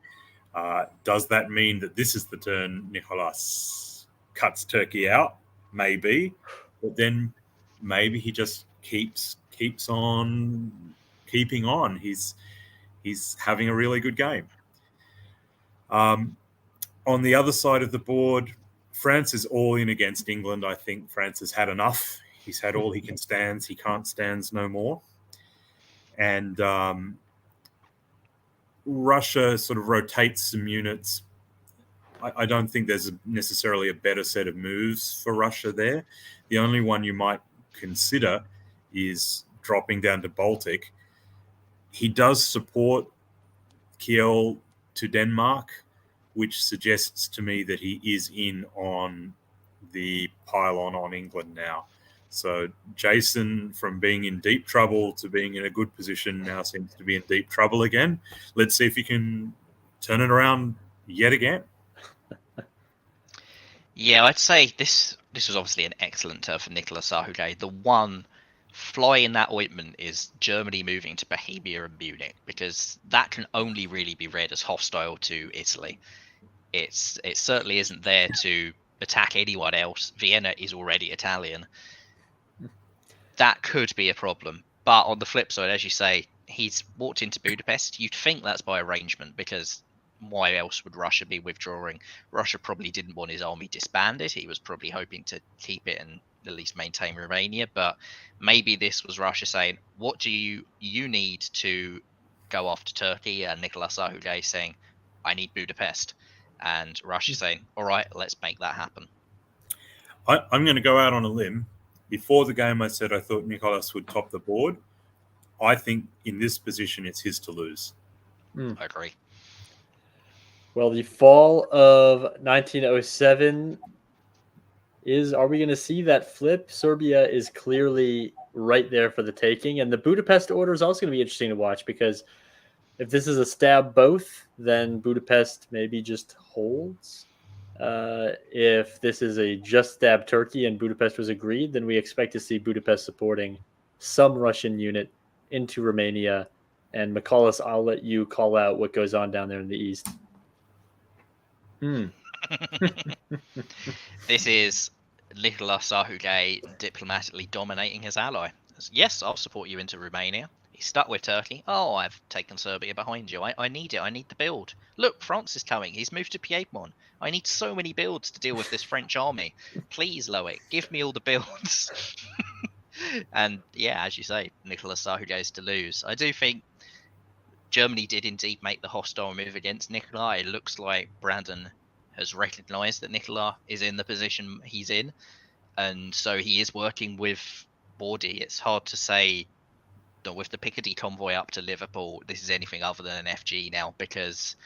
Does that mean that this is the turn Nicholas cuts Turkey out? Maybe. But then maybe he just keeps on keeping on. He's having a really good game. On the other side of the board, France is all in against England. I think France has had enough. He's had all he can stand. He can't stand no more. And Russia sort of rotates some units. I don't think there's necessarily a better set of moves for Russia there. The only one you might consider is dropping down to Baltic. He does support Kiel to Denmark, which suggests to me that he is in on the pile-on on England now. So Jason, from being in deep trouble to being in a good position, now seems to be in deep trouble again. Let's see if he can turn it around yet again. Yeah, I'd say this was obviously an excellent turn for Nicolas Sarhuge. The one fly in that ointment is Germany moving to Bohemia and Munich, because that can only really be read as hostile to Italy. It certainly isn't there to attack anyone else. Vienna is already Italian. That could be a problem. But on the flip side, as you say, he's walked into Budapest. You'd think that's by arrangement, because why else would Russia be withdrawing? Russia probably didn't want his army disbanded. He was probably hoping to keep it and at least maintain Romania. But maybe this was Russia saying, what do you need to go after Turkey? And Nicolas Sarkozy saying, I need Budapest. And Russia saying, all right, let's make that happen. I'm going to go out on a limb. Before the game, I said I thought Nicolas would top the board. I think in this position, it's his to lose. I agree. Well, the fall of 1907 are we going to see that flip? Serbia is clearly right there for the taking. And the Budapest order is also going to be interesting to watch, because if this is a stab both, then Budapest maybe just holds. If this is a just stab Turkey and Budapest was agreed, then we expect to see Budapest supporting some Russian unit into Romania. And McCullis, I'll let you call out what goes on down there in the east. This is Nicolas Sarkozy diplomatically dominating his ally. Yes, I'll support you into Romania. He's stuck with Turkey. Oh, I've taken Serbia behind you. I need it. I need the build. Look, France is coming. He's moved to Piedmont. I need so many builds to deal with this French army. Please, Loic, give me all the builds. And yeah, as you say, Nicolas Sarkozy is to lose. I do think Germany did indeed make the hostile move against Nicola. It looks like Brandon has recognised that Nicola is in the position he's in, and so he is working with Bordy. It's hard to say that with the Picardy convoy up to Liverpool, this is anything other than an FG now, because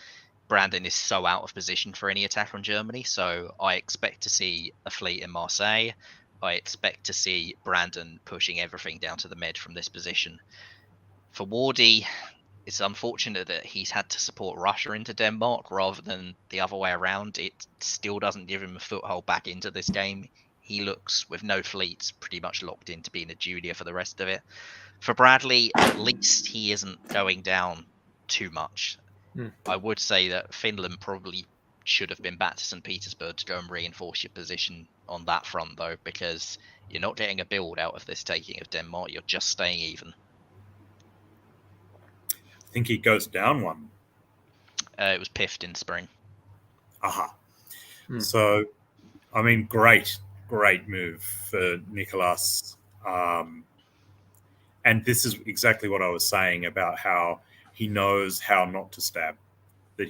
Brandon is so out of position for any attack on Germany. So I expect to see a fleet in Marseille. I expect to see Brandon pushing everything down to the Med from this position. For Wardy, it's unfortunate that he's had to support Russia into Denmark rather than the other way around. It still doesn't give him a foothold back into this game. He looks, with no fleets, pretty much locked into being a junior for the rest of it. For Bradley, at least he isn't going down too much. I would say that Finland probably should have been back to St. Petersburg to go and reinforce your position on that front, though, because you're not getting a build out of this taking of Denmark. You're just staying even. I think he goes down one. It was piffed in spring. Aha. So, I mean, great move for Nicolas. And this is exactly what I was saying about how he knows how not to stab. That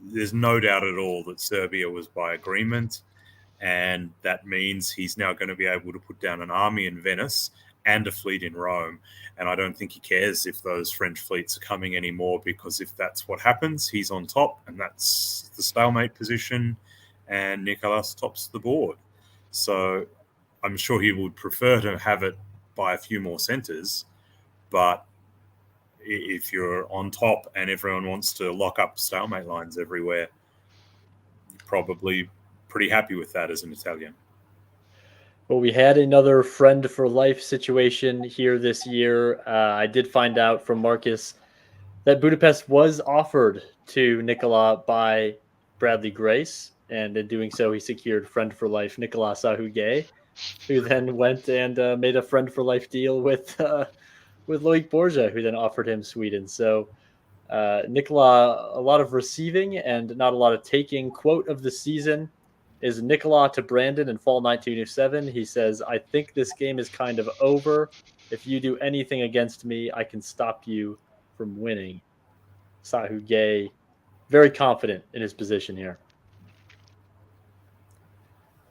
there's no doubt at all that Serbia was by agreement, and that means he's now going to be able to put down an army in Venice and a fleet in Rome. And I don't think he cares if those French fleets are coming anymore, because if that's what happens, he's on top, and that's the stalemate position, and Nicolas tops the board. So I'm sure he would prefer to have it by a few more centres, but if you're on top and everyone wants to lock up stalemate lines everywhere, you're probably pretty happy with that as an Italian. Well, we had another friend for life situation here this year. I did find out from Marcus that Budapest was offered to Nicola by Bradley Grace, and in doing so, he secured friend for life Nicolas Sarkozy, who then went and made a friend for life deal with Loic Borja, who then offered him Sweden. So Nicola, a lot of receiving and not a lot of taking. Quote of the season is Nicola to Brandon in fall 1907. He says, "I think this game is kind of over. If you do anything against me, I can stop you from winning." Sarkozy, very confident in his position here.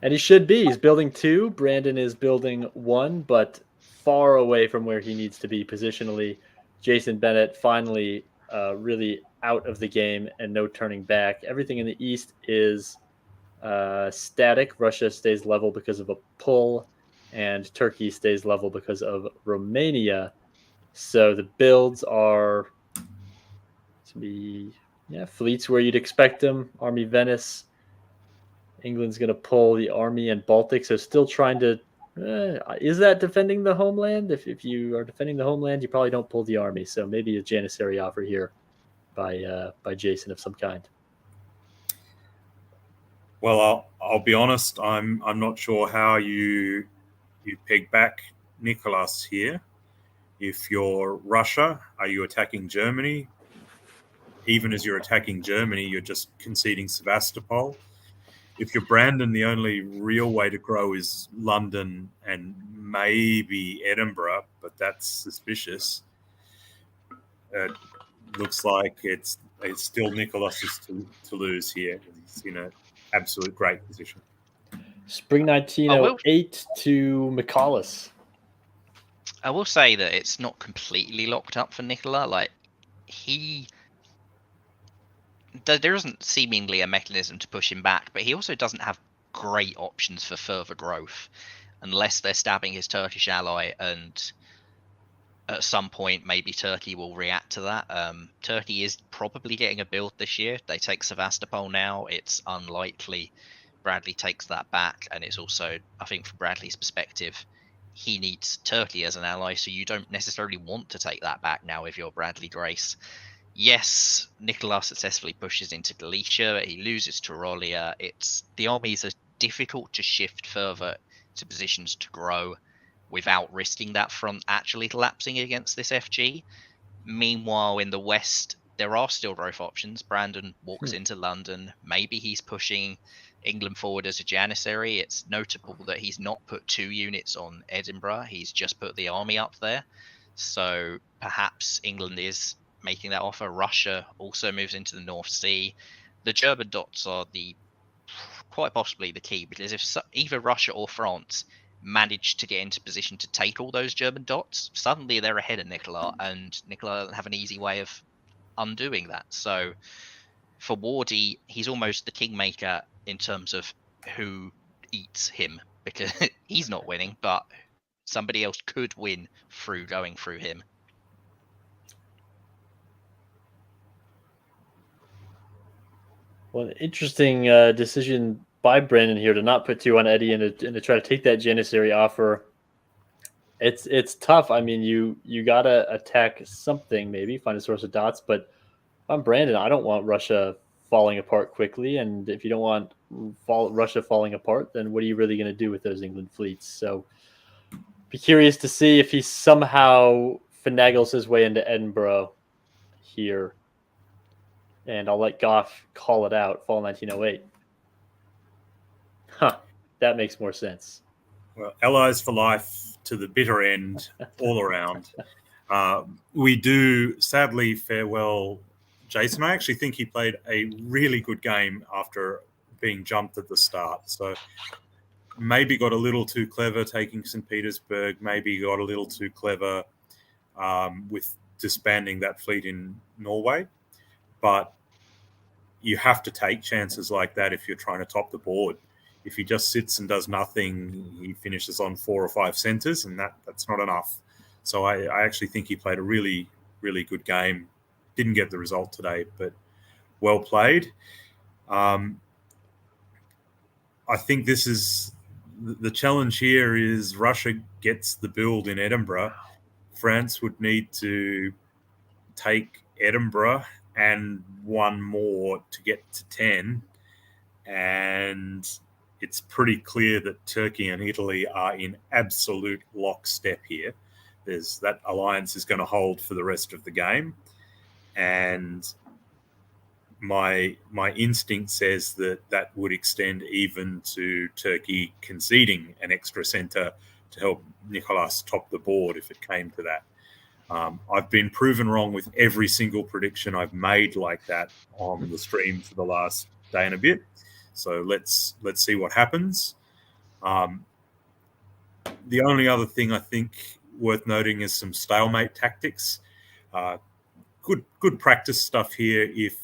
And he should be. He's building 2. Brandon is building 1, but far away from where he needs to be positionally. Jason Bennett finally really out of the game and no turning back. Everything in the east is static. Russia stays level because of a pull, and Turkey stays level because of Romania. So the builds are to be fleets where you'd expect them. Army Venice. England's going to pull the army and Baltic, so still trying to is that defending the homeland? If you are defending the homeland, you probably don't pull the army. So maybe a Janissary offer here by Jason of some kind. Well, I'll be honest. I'm not sure how you peg back Nicolas here. If you're Russia, are you attacking Germany? even as you're attacking Germany, you're just conceding Sevastopol. If you're Brandon, the only real way to grow is London and maybe Edinburgh, but that's suspicious. It looks like it's still Nicholas's to lose here. He's in an absolute great position. Spring 1908 to McCallus. I will say that it's not completely locked up for Nicola. Like, there isn't seemingly a mechanism to push him back, but he also doesn't have great options for further growth unless they're stabbing his Turkish ally, and at some point maybe Turkey will react to that. Turkey is probably getting a build this year. They take Sevastopol now. It's unlikely Bradley takes that back, and it's also, I think, from Bradley's perspective, he needs Turkey as an ally, so you don't necessarily want to take that back now if you're Bradley Grace. Yes, Nicola successfully pushes into Galicia. He loses Tyrolia. The armies are difficult to shift further to positions to grow without risking that front actually collapsing against this FG. Meanwhile, in the west, there are still growth options. Brandon walks into London. Maybe he's pushing England forward as a Janissary. It's notable that he's not put 2 units on Edinburgh. He's just put the army up there. So perhaps England is making that offer. Russia also moves into the North Sea. The German dots are quite possibly the key, because if either Russia or France manage to get into position to take all those German dots, suddenly they're ahead of Nicola, and Nicola doesn't have an easy way of undoing that. So for Wardy, he's almost the kingmaker in terms of who eats him, because he's not winning, but somebody else could win through going through him. Well, interesting decision by Brandon here to not put 2 on Eddie and to try to take that Janissary offer. It's tough. I mean, you gotta attack something, maybe find a source of dots. But if I'm Brandon, I don't want Russia falling apart quickly. And if you don't want Russia falling apart, then what are you really going to do with those England fleets? So be curious to see if he somehow finagles his way into Edinburgh here. And I'll let Goff call it out, fall 1908. Huh, that makes more sense. Well, allies for life to the bitter end, all around. We do sadly farewell Jason. I actually think he played a really good game after being jumped at the start. So maybe got a little too clever taking St. Petersburg, maybe got a little too clever with disbanding that fleet in Norway. But you have to take chances like that if you're trying to top the board. If he just sits and does nothing, he finishes on 4 or 5 centres, and that's not enough. So I actually think he played a really, really good game. Didn't get the result today, but well played. I think this is the challenge here is Russia gets the build in Edinburgh. France would need to take Edinburgh and 1 more to get to 10. And it's pretty clear that Turkey and Italy are in absolute lockstep here. That alliance is going to hold for the rest of the game. And my instinct says that would extend even to Turkey conceding an extra centre to help Nicholas top the board if it came to that. I've been proven wrong with every single prediction I've made like that on the stream for the last day and a bit. So let's see what happens. The only other thing I think worth noting is some stalemate tactics. Good practice stuff here if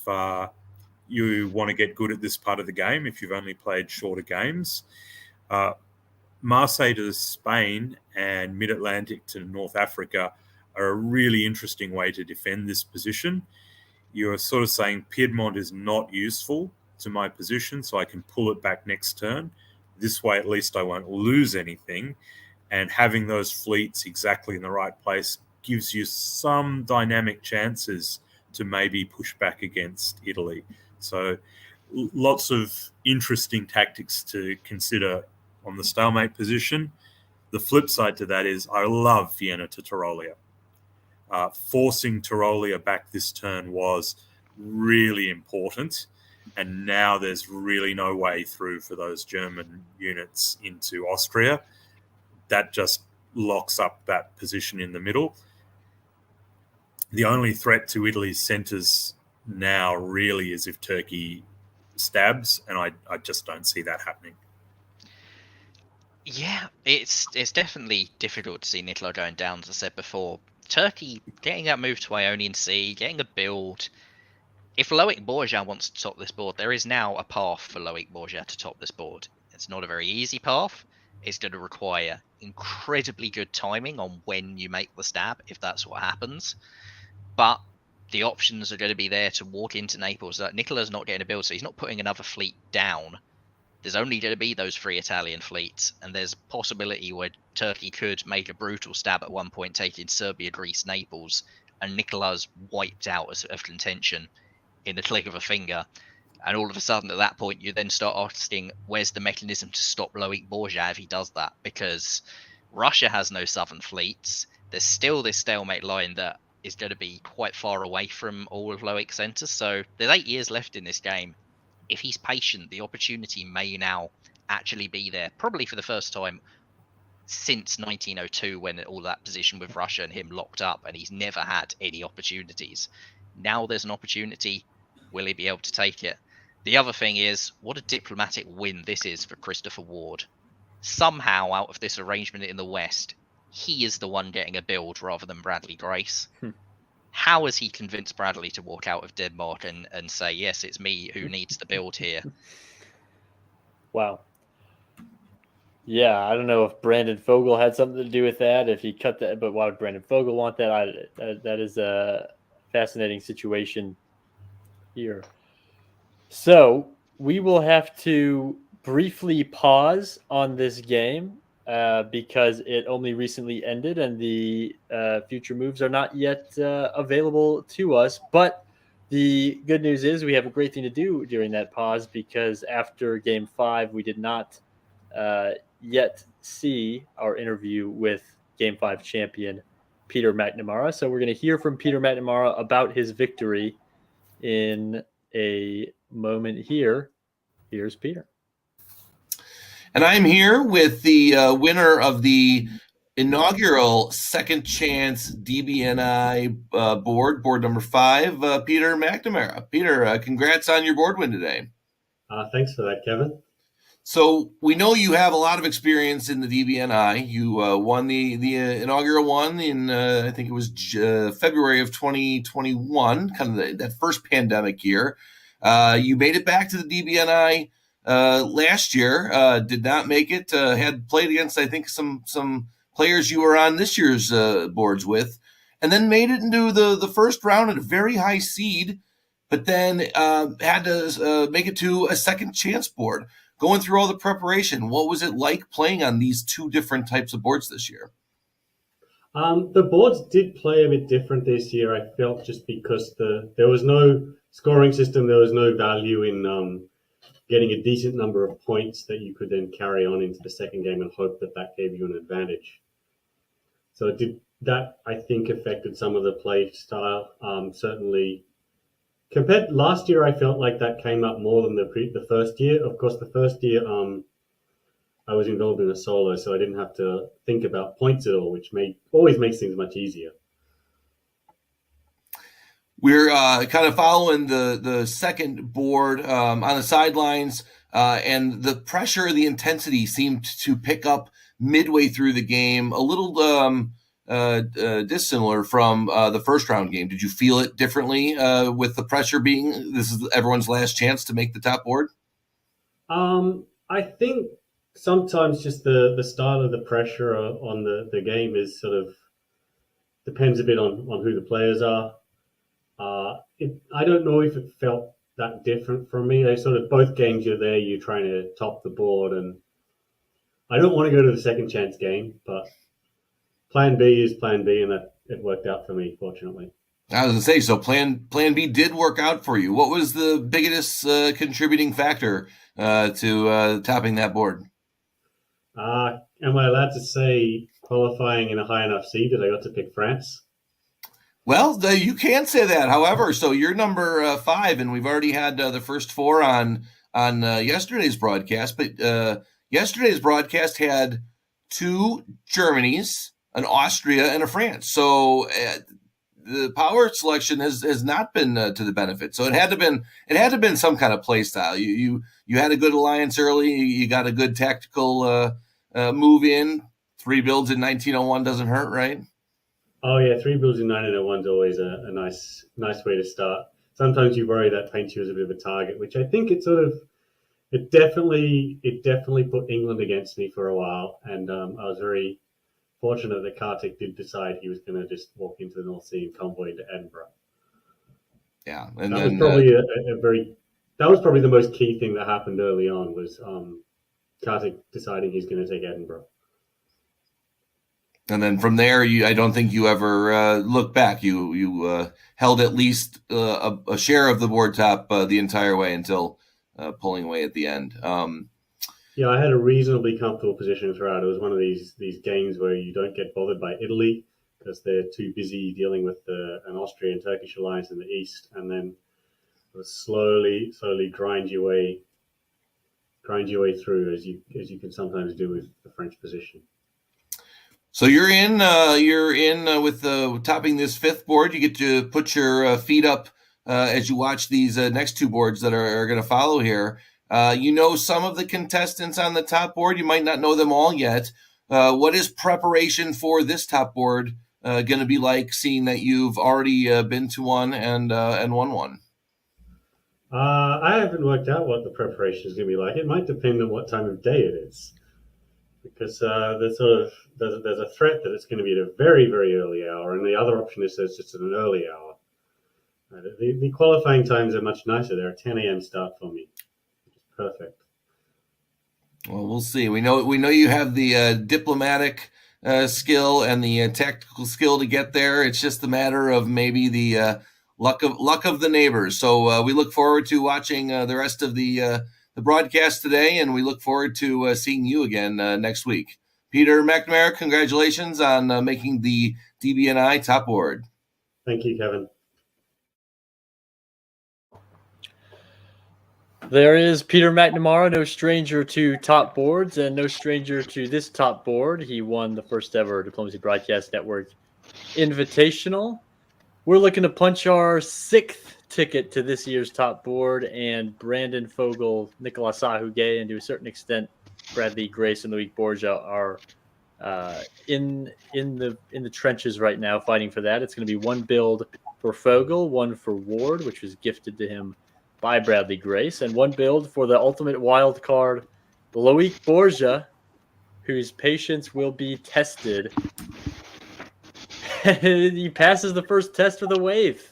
you want to get good at this part of the game, if you've only played shorter games. Marseille to Spain and Mid-Atlantic to North Africa are a really interesting way to defend this position. You're sort of saying Piedmont is not useful to my position, so I can pull it back next turn. This way, at least I won't lose anything. And having those fleets exactly in the right place gives you some dynamic chances to maybe push back against Italy. So lots of interesting tactics to consider on the stalemate position. The flip side to that is I love Vienna to Tyrolia. Forcing Tyrolia back this turn was really important. And now there's really no way through for those German units into Austria. That just locks up that position in the middle. The only threat to Italy's centres now really is if Turkey stabs, and I just don't see that happening. Yeah, it's definitely difficult to see Nicola going down, as I said before. Turkey getting that move to Ionian Sea, getting a build. If Loic Borja wants to top this board, there is now a path for Loic Borja to top this board. It's not a very easy path. It's going to require incredibly good timing on when you make the stab, if that's what happens. But the options are going to be there to walk into Naples. Nicola's not getting a build, so he's not putting another fleet down. There's only going to be those 3 Italian fleets, and there's a possibility where Turkey could make a brutal stab at one point, taking Serbia, Greece, Naples, and Nicola's wiped out of contention in the click of a finger. And all of a sudden, at that point, you then start asking, where's the mechanism to stop Loic Borja if he does that? Because Russia has no southern fleets. There's still this stalemate line that is going to be quite far away from all of Loic's centres. So there's 8 years left in this game. If he's patient, the opportunity may now actually be there, probably for the first time since 1902, when all that position with Russia and him locked up, and he's never had any opportunities. Now there's an opportunity. Will he be able to take it? The other thing is, what a diplomatic win this is for Christopher Ward. Somehow, out of this arrangement in the West, he is the one getting a build rather than Bradley Grace. How has he convinced Bradley to walk out of Denmark and say, yes, it's me who needs the build here? Wow. Yeah, I don't know if Brandon Fogel had something to do with that, if he cut that, but why would Brandon Fogel want that? That is a fascinating situation here. So we will have to briefly pause on this game because it only recently ended and the future moves are not yet available to us. But the good news is we have a great thing to do during that pause, because after Game 5, we did not yet see our interview with Game 5 champion Peter McNamara. So we're going to hear from Peter McNamara about his victory in a moment here. Here's Peter. And I'm here with the winner of the inaugural Second Chance DBNI board number 5, Peter McNamara. Peter, congrats on your board win today. Thanks for that, Kevin. So we know you have a lot of experience in the DBNI. You won the inaugural one in, I think it was February of 2021, kind of that first pandemic year. You made it back to the DBNI last year, did not make it, had played against, I think, some players you were on this year's boards with, and then made it into the first round at a very high seed, but then had to make it to a second chance board. Going through all the preparation, what was it like playing on these 2 different types of boards this year? The boards did play a bit different this year, I felt, just because there was no scoring system, there was no value in getting a decent number of points that you could then carry on into the second game and hope that gave you an advantage. So that, I think, affected some of the play style. Certainly, compared last year, I felt like that came up more than the first year. Of course, the first year I was involved in a solo, so I didn't have to think about points at all, which always makes things much easier. We're kind of following the second board on the sidelines, and the pressure, the intensity seemed to pick up midway through the game, a little dissimilar from the first round game. Did you feel it differently with the pressure being this is everyone's last chance to make the top board? I think sometimes just the style of the pressure on the game is sort of depends a bit on who the players are. I don't know if it felt that different from me. They sort of both games you're there, you're trying to top the board, and I don't want to go to the second chance game, but plan B is plan B, and that it worked out for me, fortunately. I was going to say, so plan B did work out for you. What was the biggest contributing factor to topping that board? Am I allowed to say qualifying in a high enough seed that I got to pick France? Well, you can say that. However, so you're number 5, and we've already had the first 4 on yesterday's broadcast. But yesterday's broadcast had 2 Germanys, an Austria, and a France. So the power selection has not been to the benefit. So it had to been some kind of play style. You had a good alliance early. You got a good tactical move in. 3 builds in 1901 doesn't hurt, right? Oh yeah, 3 builds in 1901 is always a nice way to start. Sometimes you worry that paints you as a bit of a target, which I think it definitely put England against me for a while, and I was very fortunate that Kartik did decide he was going to just walk into the North Sea and convoy into Edinburgh. Yeah, and that was probably that was probably the most key thing that happened early on was Kartik deciding he's going to take Edinburgh. And then from there, I don't think you ever looked back. You held at least a share of the board top the entire way until pulling away at the end. Yeah, I had a reasonably comfortable position throughout. It was one of these games where you don't get bothered by Italy because they're too busy dealing with an Austrian Turkish alliance in the east, and then slowly grind your way through as you can sometimes do with the French position. So you're in with topping this 5th board. You get to put your feet up as you watch these next 2 boards that are going to follow here. You know some of the contestants on the top board. You might not know them all yet. What is preparation for this top board going to be like, seeing that you've already been to one and won one? I haven't worked out what the preparation is going to be like. It might depend on what time of day it is, because there's a threat that it's going to be at a very, very early hour, and the other option is it's just at an early hour. The qualifying times are much nicer. They're a 10 a.m. start for me. Perfect. Well, we'll see. We know you have the diplomatic skill and the tactical skill to get there. It's just a matter of maybe the luck of the neighbors. So we look forward to watching the rest of the broadcast today, and we look forward to seeing you again next week. Peter McNamara, congratulations on making the DBNI top board. Thank you, Kevin. There is Peter McNamara, no stranger to top boards and no stranger to this top board. He won the first ever Diplomacy Broadcast Network Invitational. We're looking to punch our 6th ticket to this year's top board, and Brandon Fogel, Nicolas Sahuguet, and to a certain extent Bradley Grace and Loic Borgia are in the trenches right now fighting for that. It's going to be 1 build for Fogel, 1 for Ward, which was gifted to him by Bradley Grace, and 1 build for the ultimate wild card, Loic Borgia, whose patience will be tested. He passes the first test with a wave.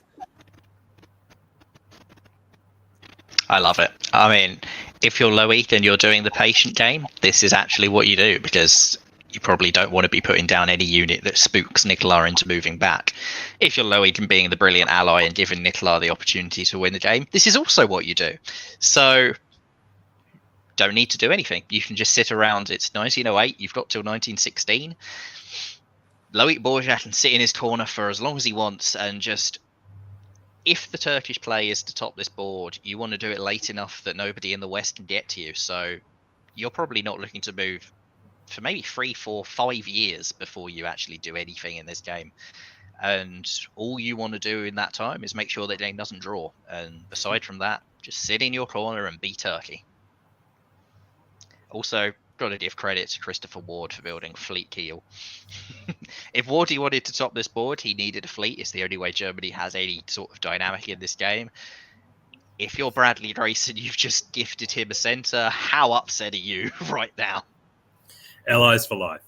I love it. I mean, if you're Loic and you're doing the patient game, this is actually what you do, because you probably don't want to be putting down any unit that spooks Nicola into moving back. If you're Loic and being the brilliant ally and giving Nicola the opportunity to win the game, this is also what you do. So don't need to do anything. You can just sit around. It's 1908. You've got till 1916. Loic Borgia can sit in his corner for as long as he wants, and just, if the Turkish play is to top this board, you want to do it late enough that nobody in the West can get to you. So you're probably not looking to move for maybe 3, 4, 5 years before you actually do anything in this game. And all you want to do in that time is make sure that game doesn't draw. And aside from that, just sit in your corner and be Turkey. Also, got to give credit to Christopher Ward for building Fleet Keel. If Wardy wanted to top this board, he needed a fleet. It's the only way Germany has any sort of dynamic in this game. If you're Bradley Grace and you've just gifted him a center, how upset are you right now? Allies for life.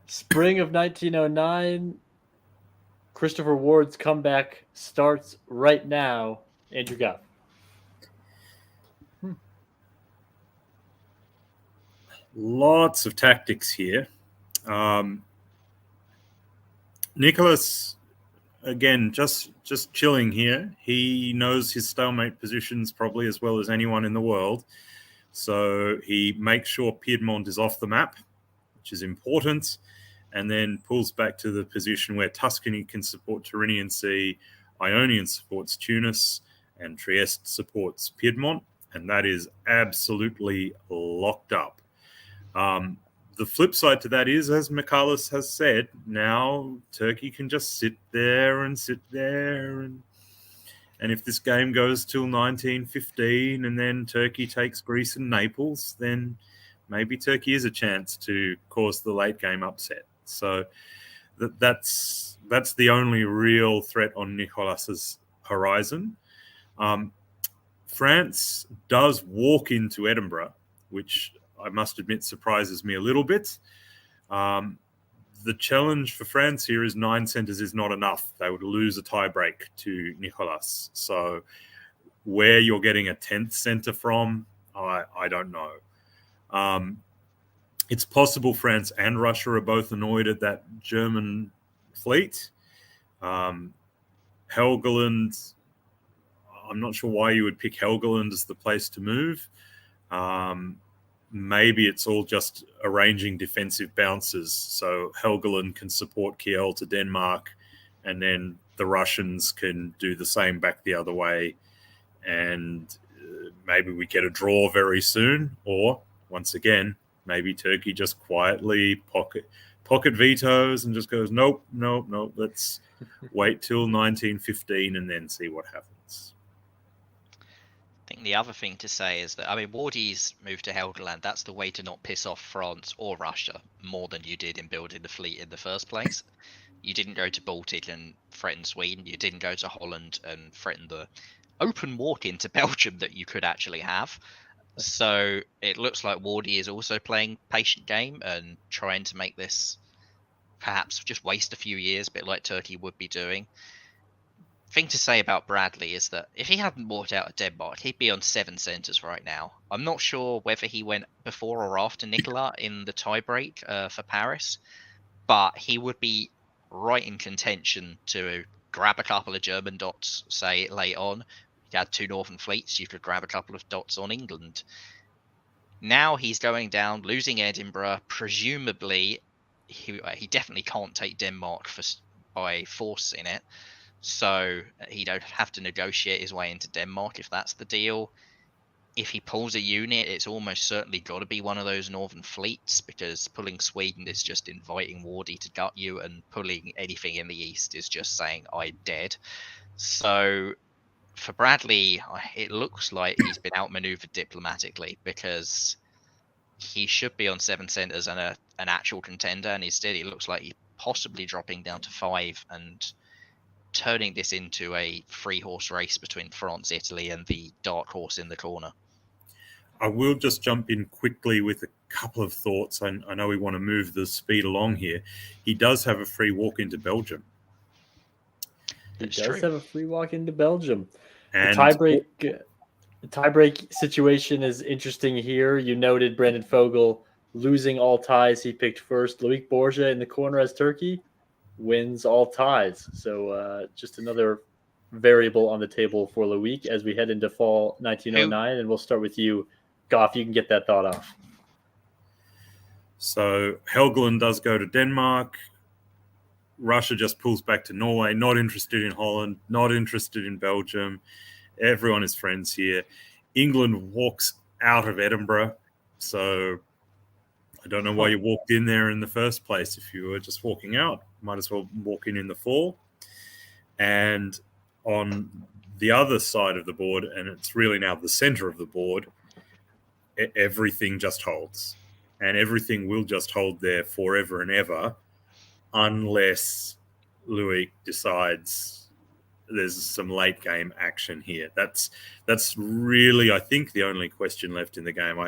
Spring of 1909. Christopher Ward's comeback starts right now. Andrew Goff. Lots of tactics here. Nicholas, again, just chilling here. He knows his stalemate positions probably as well as anyone in the world. So he makes sure Piedmont is off the map, which is important. and then pulls back to the position where Tuscany can support Tyrrhenian Sea, Ionian supports Tunis, and Trieste supports Piedmont, and that is absolutely locked up. The flip side to that is, as Michalis has said, now Turkey can just sit there, and if this game goes till 1915 and then Turkey takes Greece and Naples, then maybe Turkey is a chance to cause the late game upset. So that's the only real threat on Nicolas's horizon. France does walk into Edinburgh, which I must admit surprises me a little bit. The challenge for France here is 9 centres is not enough. They would lose a tiebreak to Nicolas. So where you're getting a 10th centre from, I don't know. It's possible France and Russia are both annoyed at that German fleet. Helgoland, I'm not sure why you would pick Helgoland as the place to move. Maybe it's all just arranging defensive bounces so Helgoland can support Kiel to Denmark, and then the Russians can do the same back the other way, and maybe we get a draw very soon. Or, once again, maybe Turkey just quietly pocket vetoes and just goes, nope, let's wait till 1915 and then see what happens. I think the other thing to say is that, I mean, Wardy's move to Helgoland, that's the way to not piss off France or Russia more than you did in building the fleet in the first place. You didn't go to Baltic and threaten Sweden. You didn't go to Holland and threaten the open walk into Belgium that you could actually have. So it looks like Wardy is also playing patient game and trying to make this perhaps just waste a few years, a bit like Turkey would be doing. Thing to say about Bradley is that if he hadn't walked out of Denmark, he'd be on 7 centres right now. I'm not sure whether he went before or after Nicolas in the tiebreak for Paris, but he would be right in contention to grab a couple of German dots, say, late on. You had 2 northern fleets, you could grab a couple of dots on England. Now he's going down, losing Edinburgh. Presumably, he definitely can't take Denmark by force in it. So he'd have to negotiate his way into Denmark if that's the deal. If he pulls a unit, it's almost certainly got to be one of those northern fleets, because pulling Sweden is just inviting Wardy to gut you, and pulling anything in the east is just saying, I'm dead. So for Bradley, it looks like he's been outmaneuvered diplomatically, because he should be on 7 centres and an actual contender, and instead it looks like he's possibly dropping down to 5 and turning this into a 3-horse race between France, Italy, and the dark horse in the corner. I will just jump in quickly with a couple of thoughts. I know we want to move the speed along here. He does have a free walk into Belgium. He does have a free walk into Belgium. And the tiebreak situation is interesting here. You noted Brendan Fogel losing all ties. He picked first. Loic Borja in the corner as Turkey wins all ties. So just another variable on the table for Loic as we head into fall 1909. And we'll start with you, Goff. You can get that thought off. So Helgoland does go to Denmark. Russia just pulls back to Norway. Not interested in Holland. Not interested in Belgium. Everyone is friends here. England walks out of Edinburgh. So I don't know why you walked in there in the first place. If you were just walking out, might as well walk in the fall. And on the other side of the board, and it's really now the center of the board, everything just holds. And everything will just hold there forever and ever, unless Loic decides there's some late game action here. That's really, I think, the only question left in the game.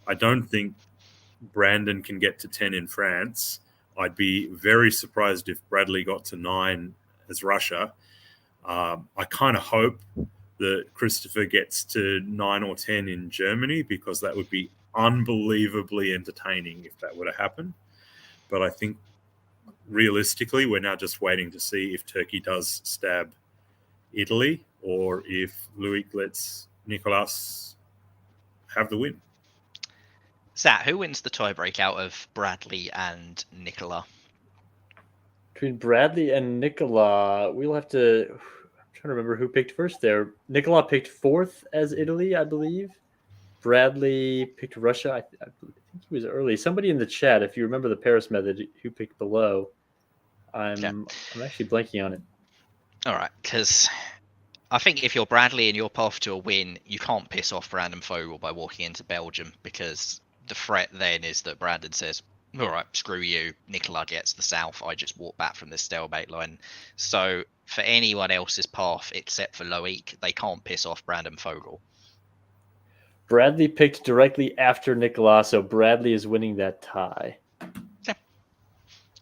I don't think Brandon can get to 10 in France. I'd be very surprised if Bradley got to 9 as Russia. I kind of hope that Christopher gets to 9 or 10 in Germany, because that would be unbelievably entertaining if that were to happen. But I think realistically, we're now just waiting to see if Turkey does stab Italy, or if Loic lets Nicolas have the win. Zat, who wins the tiebreak out of Bradley and Nicola? between Bradley and Nicola, we'll have to. I'm trying to remember who picked first there. Nicola picked fourth as Italy, I believe. Bradley picked Russia. I think he was early. Somebody in the chat, if you remember the Paris method, who picked below. I'm actually blanking on it. All right, because I think if you're Bradley and you're path to a win, you can't piss off Brandon Fogel by walking into Belgium, because the threat then is that Brandon says, all right, screw you, Nicola gets the south, I just walk back from this stalemate line. So for anyone else's path except for Loic, they can't piss off Brandon Fogel. Bradley picked directly after Nicola, so Bradley is winning that tie. Yeah.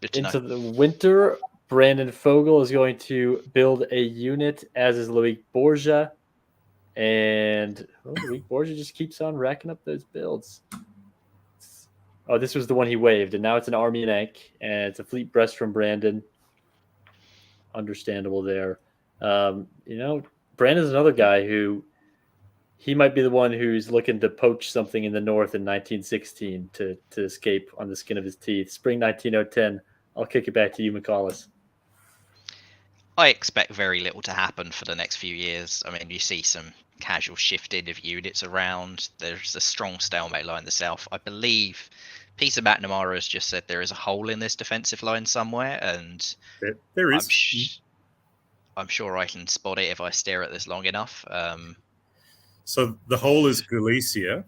Good to Into know. the winter, Brandon Fogel is going to build a unit, as is Loic Borgia. And Loic Borgia just keeps on racking up those builds. Oh, this was the one he waved, and now it's an Army and Ank, and it's a Fleet Breast from Brandon. Understandable there. Brandon's another guy who he might be the one who's looking to poach something in the north in 1916 to escape on the skin of his teeth. Spring 1910. I'll kick it back to you, McCallus. I expect very little to happen for the next few years. I mean, you see some casual shifting of units around. There's a strong stalemate line in the south. I believe Peter McNamara has just said there is a hole in this defensive line somewhere, and there is. I'm sure I can spot it if I stare at this long enough. So the hole is Galicia,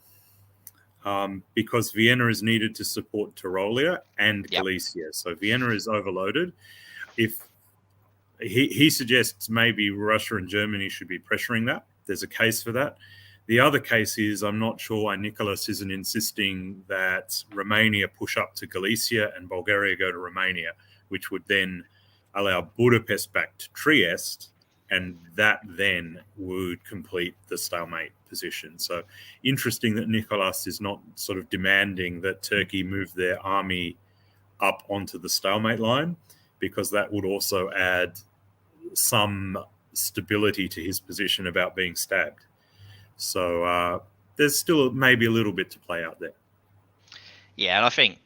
because Vienna is needed to support Tyrolia and Galicia. So Vienna is overloaded. If he suggests maybe Russia and Germany should be pressuring that. There's a case for that. The other case is I'm not sure why Nicholas isn't insisting that Romania push up to Galicia and Bulgaria go to Romania, which would then allow Budapest back to Trieste, and that then would complete the stalemate position. So interesting that Nicholas is not sort of demanding that Turkey move their army up onto the stalemate line, because that would also add some stability to his position about being stabbed. So there's still maybe a little bit to play out there. Yeah, and I think,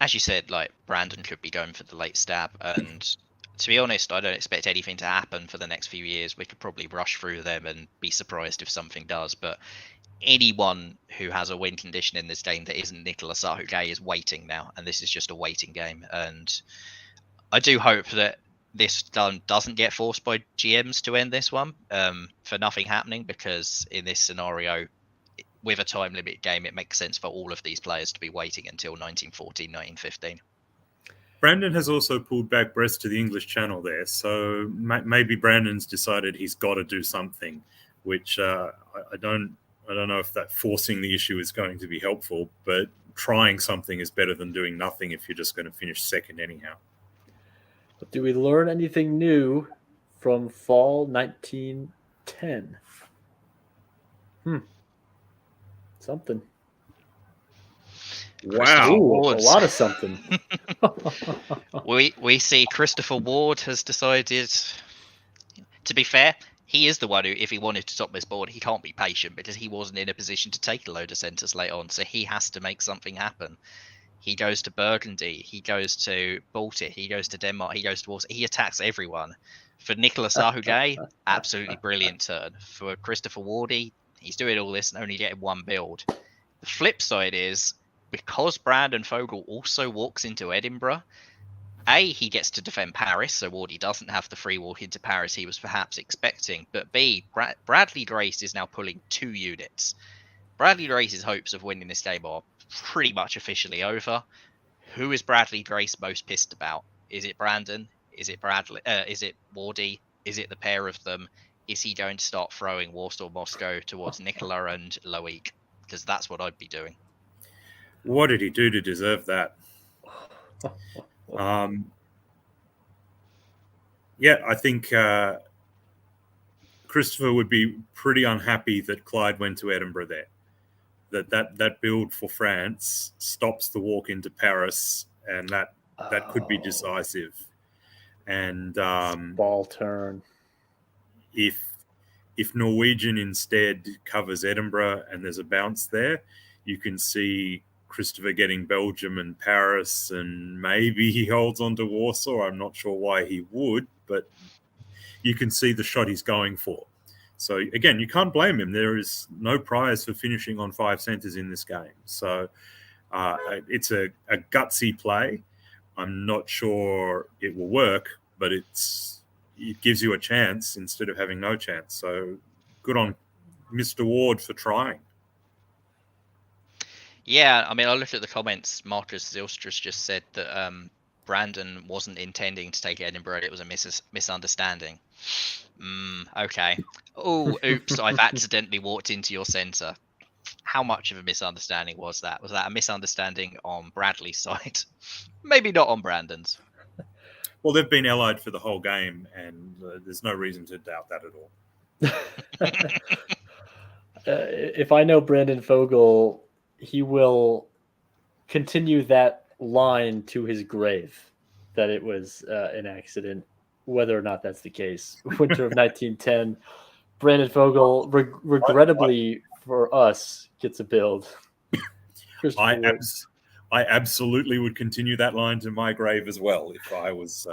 as you said, like Brandon could be going for the late stab, and to be honest, I don't expect anything to happen for the next few years. We could probably rush through them and be surprised if something does, but anyone who has a win condition in this game that isn't Nicolas Sarhugay is waiting now, and this is just a waiting game. And I do hope that this doesn't get forced by GMs to end this one for nothing happening, because in this scenario, with a time limit game, it makes sense for all of these players to be waiting until 1914, 1915. Brandon has also pulled back Brest to the English Channel there, so maybe Brandon's decided he's got to do something, which I don't know if that forcing the issue is going to be helpful, but trying something is better than doing nothing if you're just going to finish second anyhow. But do we learn anything new from fall 1910? Something. Wow. Ooh, a lot of something. we see Christopher Ward has decided, to be fair, he is the one who, if he wanted to stop this board, he can't be patient because he wasn't in a position to take a load of centres late on, so he has to make something happen. He goes to Burgundy, he goes to Baltic, he goes to Denmark, he goes to Warsaw, he attacks everyone. For Nicolas Sarhugay, absolutely brilliant turn. For Christopher Wardy, he's doing all this and only getting one build. The flip side is, because Brandon Fogel also walks into Edinburgh, A, he gets to defend Paris, so Wardy doesn't have the free walk into Paris he was perhaps expecting, but B, Bradley Grace is now pulling 2 units. Bradley Grace's hopes of winning this game are pretty much officially over. Who is Bradley Grace most pissed about? Is it Brandon? Is it Bradley? Is it Wardy? Is it the pair of them? Is he going to start throwing Warsaw Moscow towards Nicola and Loic? Because that's what I'd be doing. What did he do to deserve that? Yeah, I think Christopher would be pretty unhappy that Clyde went to Edinburgh there. That build for France stops the walk into Paris, and that could be decisive. And ball turn. If Norwegian instead covers Edinburgh and there's a bounce there, you can see Christopher getting Belgium and Paris, and maybe he holds on to Warsaw. I'm not sure why he would, but you can see the shot he's going for. So again, you can't blame him. There is no prize for finishing on 5 centers in this game. So it's a gutsy play. I'm not sure it will work, but it gives you a chance instead of having no chance. So good on Mr. Ward for trying. Yeah, I mean, I looked at the comments. Marcus Zilstras just said that Brandon wasn't intending to take Edinburgh. It was a misunderstanding. Okay. Oh, oops, I've accidentally walked into your centre. How much of a misunderstanding was that? Was that a misunderstanding on Bradley's side? Maybe not on Brandon's. Well, they've been allied for the whole game, and there's no reason to doubt that at all. If I know Brandon Fogel, he will continue that line to his grave, that it was an accident, whether or not that's the case. Winter of 1910, Brandon Fogel, regrettably for us, gets a build. I absolutely would continue that line to my grave as well if I was.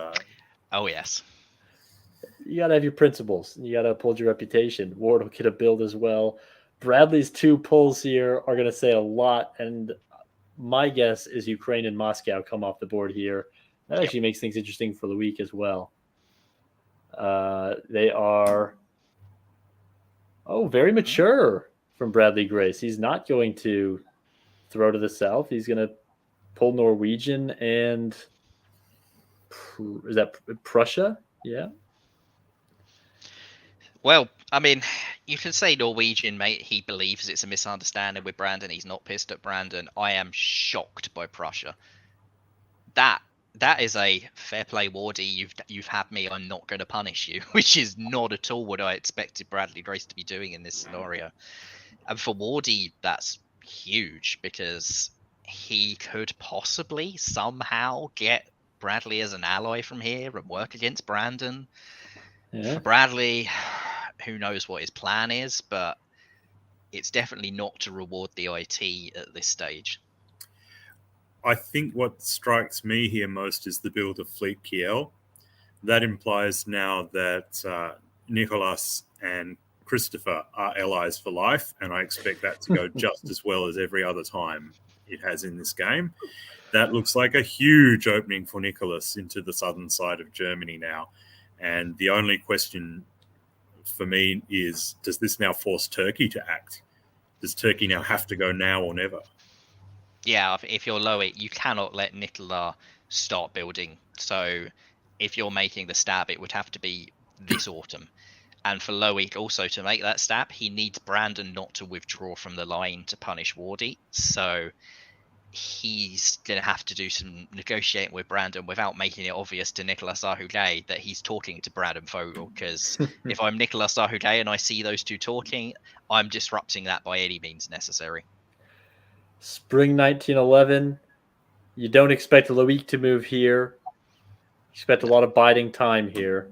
Oh, yes. You got to have your principles. You got to uphold your reputation. Ward will get a build as well. Bradley's 2 pulls here are going to say a lot, and my guess is Ukraine and Moscow come off the board here. That actually makes things interesting for the week as well. They are very mature from Bradley Grace. He's not going to throw to the south. He's going to pull Norwegian and is that Prussia? Yeah. Well, I mean, you can say Norwegian, mate. He believes it's a misunderstanding with Brandon. He's not pissed at Brandon. I am shocked by Prussia. That is a fair play, Wardy. You've had me. I'm not going to punish you, which is not at all what I expected Bradley Grace to be doing in this scenario. And for Wardy, that's huge because he could possibly somehow get Bradley as an ally from here and work against Brandon. Yeah. For Bradley, who knows what his plan is, but it's definitely not to reward the IT at this stage. I think what strikes me here most is the build of Fleet Kiel. That implies now that Nicholas and Christopher are allies for life, and I expect that to go just as well as every other time it has in this game. That looks like a huge opening for Nicholas into the southern side of Germany now. And the only question for me is, does this now force Turkey to act? Does Turkey now have to go now or never? Yeah, if you're Loic, you cannot let Nikola start building. So if you're making the stab, it would have to be this autumn. And for Loic also to make that stab, he needs Brandon not to withdraw from the line to punish Wardy. So he's going to have to do some negotiating with Brandon without making it obvious to Nicolas Sarhoudet that he's talking to Brandon Fogel. Because if I'm Nicolas Sarhoudet and I see those two talking, I'm disrupting that by any means necessary. Spring 1911. You don't expect Loic to move here. You expect a lot of biding time here.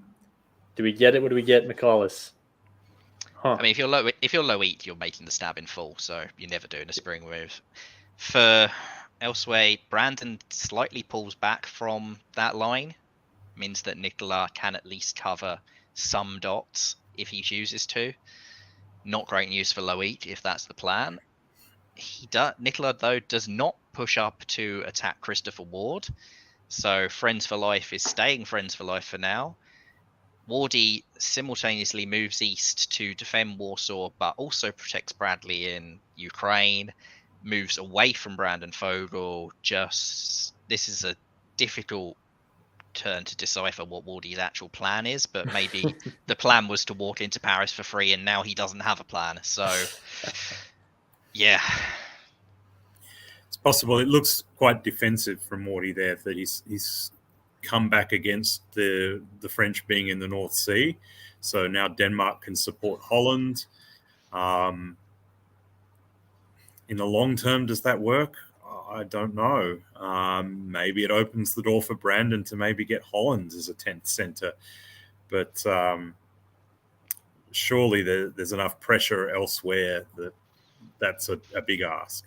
Do we get it? What do we get, McCallus? I mean, if you're Loic, you're making the stab in full, so you're never doing a spring move. For elsewhere, Brandon slightly pulls back from that line. Means that Nicola can at least cover some dots if he chooses to. Not great news for Loic if that's the plan. Nicola, though, does not push up to attack Christopher Ward. So Friends for Life is staying Friends for Life for now. Wardy simultaneously moves east to defend Warsaw, but also protects Bradley in Ukraine. Moves away from Brandon Fogel. This is a difficult turn to decipher what Wardy's actual plan is, but maybe the plan was to walk into Paris for free, and now he doesn't have a plan. So, yeah. It's possible. It looks quite defensive from Wardy there, that he's come back against the French being in the North Sea. So now Denmark can support Holland. In the long term, does that work? I don't know. Maybe it opens the door for Brandon to maybe get Holland as a 10th centre. But surely there's enough pressure elsewhere that's a big ask.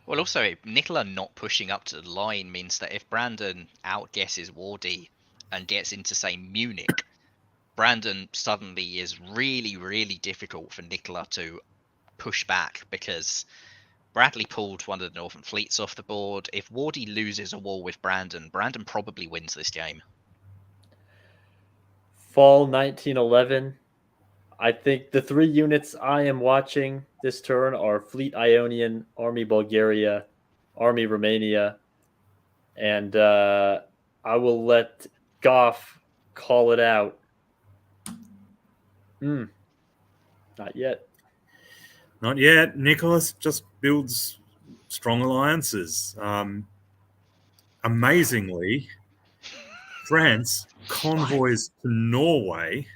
Well, also, Nicola not pushing up to the line means that if Brandon outguesses Wardy and gets into, say, Munich, Brandon suddenly is really, really difficult for Nicola to push back because Bradley pulled one of the Northern Fleets off the board. If Wardy loses a war with Brandon, Brandon probably wins this game. Fall 1911. I think the 3 units I am watching this turn are Fleet Ionian, Army Bulgaria, Army Romania, and I will let Goff call it out. Not yet. Not yet. Nicholas just builds strong alliances. Amazingly, France convoys to Norway,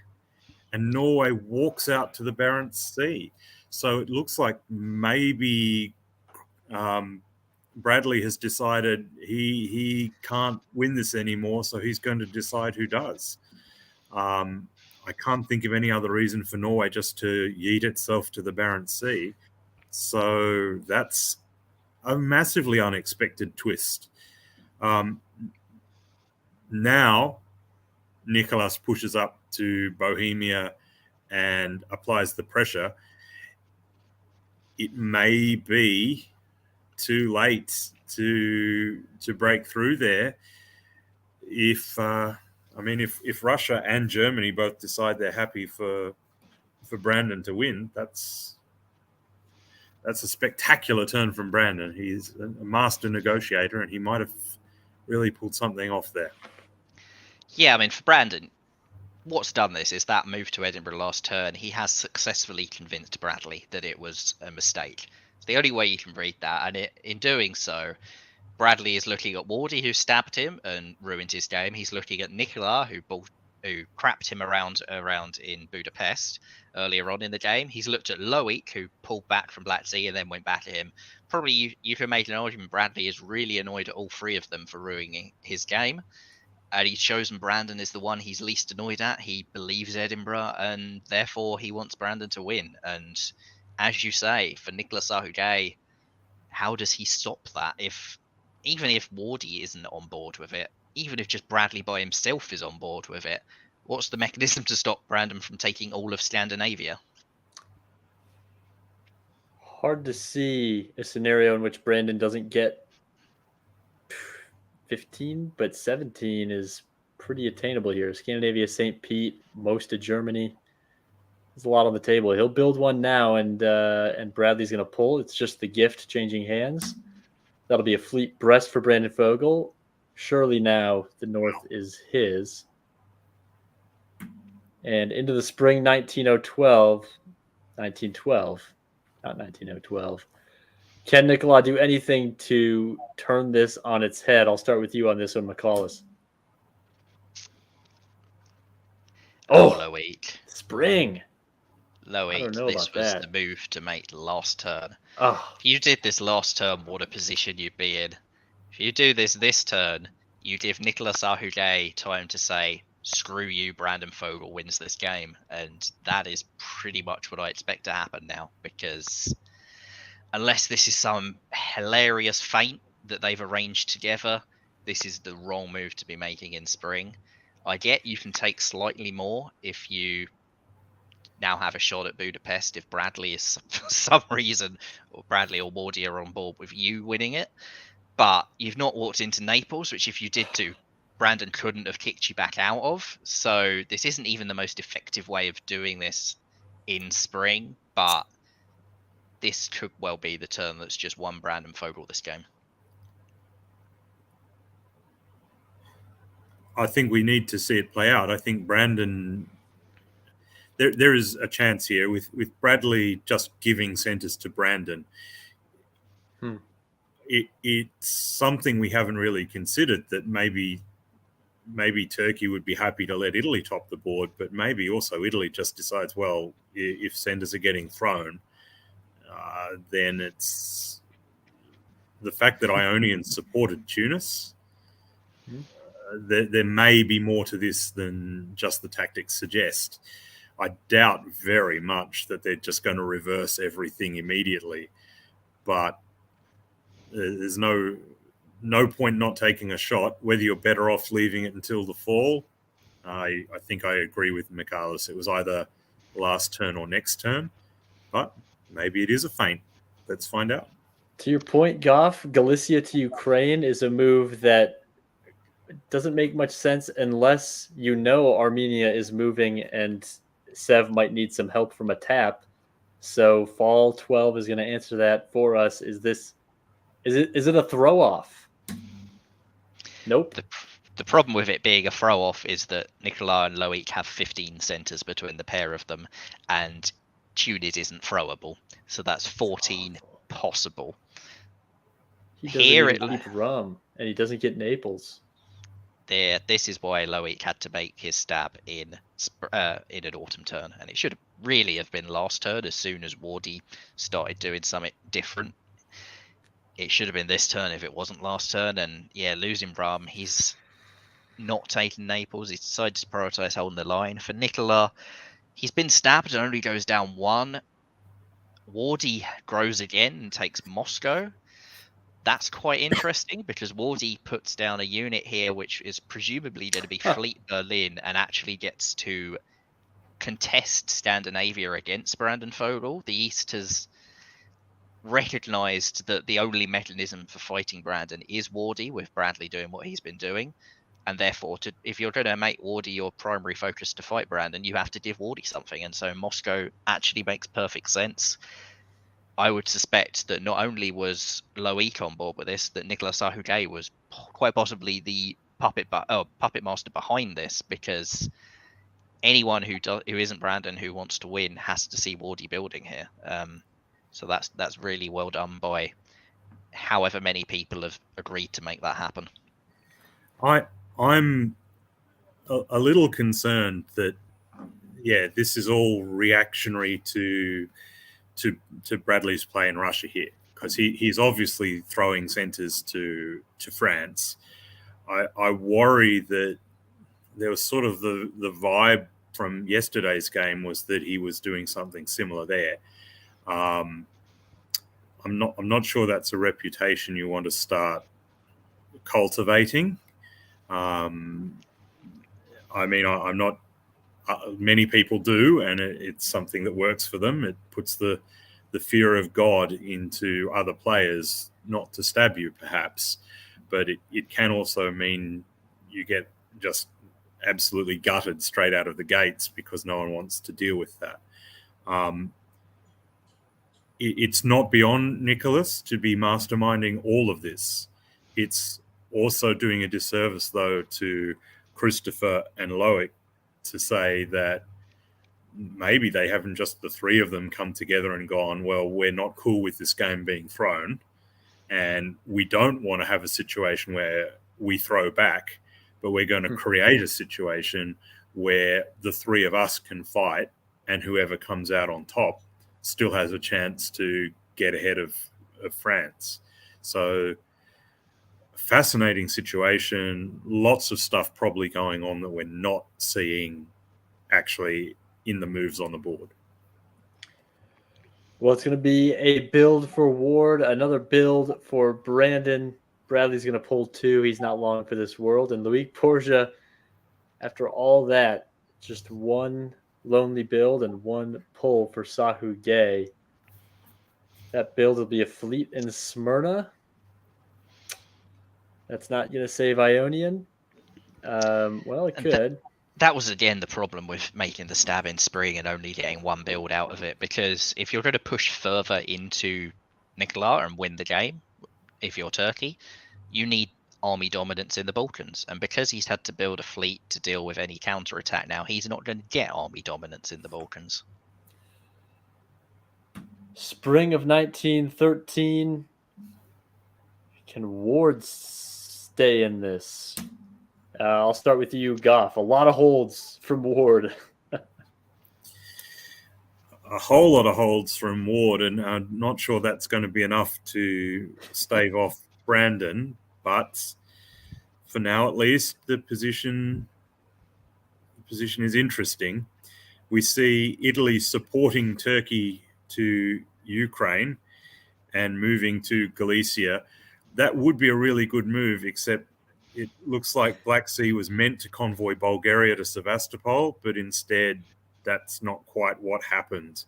and Norway walks out to the Barents Sea. So it looks like maybe Bradley has decided he can't win this anymore, so he's going to decide who does. I can't think of any other reason for Norway just to yeet itself to the Barents Sea. So that's a massively unexpected twist. Now, Nicholas pushes up to Bohemia and applies the pressure. It may be too late to break through there. If Russia and Germany both decide they're happy for Brandon to win, that's a spectacular turn from Brandon. He's a master negotiator, and he might have really pulled something off there. Yeah, I mean, for Brandon, what's done this is that move to Edinburgh last turn. He has successfully convinced Bradley that it was a mistake. It's the only way you can read that, and in doing so, Bradley is looking at Wardy, who stabbed him and ruined his game. He's looking at Nicola, who crapped him around in Budapest earlier on in the game. He's looked at Loic, who pulled back from Black Sea and then went back at him. Probably you can make an argument Bradley is really annoyed at all 3 of them for ruining his game. And he's chosen Brandon as the one he's least annoyed at. He believes Edinburgh, and therefore he wants Brandon to win. And as you say, for Nicolas Sarhuguet, how does he stop that? Even if Wardy isn't on board with it, even if just Bradley by himself is on board with it, what's the mechanism to stop Brandon from taking all of Scandinavia? Hard to see a scenario in which Brandon doesn't get 15, but 17 is pretty attainable here. Scandinavia, St. Pete, most of Germany. There's a lot on the table. He'll build one now, and Bradley's going to pull. It's just the gift changing hands. That'll be a fleet Brest for Brandon Fogel. Surely now the North is his. And into the spring 1912, not 1912. Can Nicola do anything to turn this on its head? I'll start with you on this one, McCallus. Loic. Spring. Loic, this was the move to make last turn. Oh. If you did this last turn, what a position you'd be in. If you do this turn, you give Nicolas Sarhuguet time to say, screw you, Brandon Fogel wins this game. And that is pretty much what I expect to happen now, because unless this is some hilarious feint that they've arranged together, this is the wrong move to be making in spring. I get you can take slightly more if you now have a shot at Budapest, if Bradley is for some reason, or Bradley or Wardy are on board with you winning it. But you've not walked into Naples, which if you did do, Brandon couldn't have kicked you back out of. So this isn't even the most effective way of doing this in spring, but this could well be the turn that's just won Brandon Fogel this game. I think we need to see it play out. I think Brandon, there is a chance here with Bradley just giving centers to Brandon. It's something we haven't really considered, that maybe Turkey would be happy to let Italy top the board, but maybe also Italy just decides, well, if centers are getting thrown, then it's the fact that Ionians supported Tunis. There may be more to this than just the tactics suggest. I doubt very much that they're just going to reverse everything immediately, but There's no point not taking a shot, whether you're better off leaving it until the fall. I think I agree with Michaelis. It was either last turn or next turn, but maybe it is a feint. Let's find out. To your point, Goff, Galicia to Ukraine is a move that doesn't make much sense unless you know Armenia is moving and Sev might need some help from a tap. So Fall 12 is going to answer that for us. Is it a throw off? Nope. The problem with it being a throw off is that Nicolas and Loic have 15 centers between the pair of them, and Tunis isn't throwable. So that's 14 possible. He doesn't even keep Rum, and he doesn't get Naples. This is why Loic had to make his stab in an autumn turn, and it should really have been last turn as soon as Wardy started doing something different. It should have been this turn if it wasn't last turn, and yeah, losing Rum, he's not taking Naples. He decided to prioritize holding the line. For Nicolas, he's been stabbed and only goes down 1. Wardy grows again and takes Moscow. That's quite interesting because Wardy puts down a unit here which is presumably going to be Fleet Berlin and actually gets to contest Scandinavia against Brandon Fogel. The East has recognized that the only mechanism for fighting Brandon is Wardy, with Bradley doing what he's been doing. And therefore, if you're going to make Wardy your primary focus to fight Brandon, you have to give Wardy something. And so Moscow actually makes perfect sense. I would suspect that not only was Loic on board with this, that Nicolas Sahugay was quite possibly the puppet master behind this, because anyone who isn't Brandon who wants to win has to see Wardy building here. So that's really well done by however many people have agreed to make that happen. I'm a little concerned that, this is all reactionary to Bradley's play in Russia here, because he's obviously throwing centers to France. I worry that there was sort of the vibe from yesterday's game was that he was doing something similar there. I'm not sure that's a reputation you want to start cultivating. I'm not. Many people do, and it's something that works for them. It puts the fear of God into other players, not to stab you, perhaps, but it can also mean you get just absolutely gutted straight out of the gates because no one wants to deal with that. It's not beyond Nicholas to be masterminding all of this. It's also doing a disservice, though, to Christopher and Loic to say that maybe they haven't just the three of them come together and gone, well, we're not cool with this game being thrown, and we don't want to have a situation where we throw back, but we're going to create a situation where the three of us can fight, and whoever comes out on top still has a chance to get ahead of France. So fascinating situation, lots of stuff probably going on that we're not seeing actually in the moves on the board. Well, it's going to be a build for Ward, another build for Brandon. Bradley's going to pull 2. He's not long for this world. And Loic Porgia, after all that, just one lonely build and one pull for Sahu Gay. That build will be a fleet in Smyrna. That's not going to save Ionian. Well, it could. That was, again, the problem with making the stab in spring and only getting one build out of it, because if you're going to push further into Nicolas and win the game, if you're Turkey, you need army dominance in the Balkans. And because he's had to build a fleet to deal with any counterattack now, he's not going to get army dominance in the Balkans. Spring of 1913. Can Ward stay in this? I'll start with you, Goff. A lot of holds from Ward. A whole lot of holds from Ward, and I'm not sure that's going to be enough to stave off Brandon. But for now, at least, the position is interesting. We see Italy supporting Turkey to Ukraine and moving to Galicia. that would be a really good move, except it looks like Black Sea was meant to convoy Bulgaria to Sevastopol, but instead that's not quite what happened,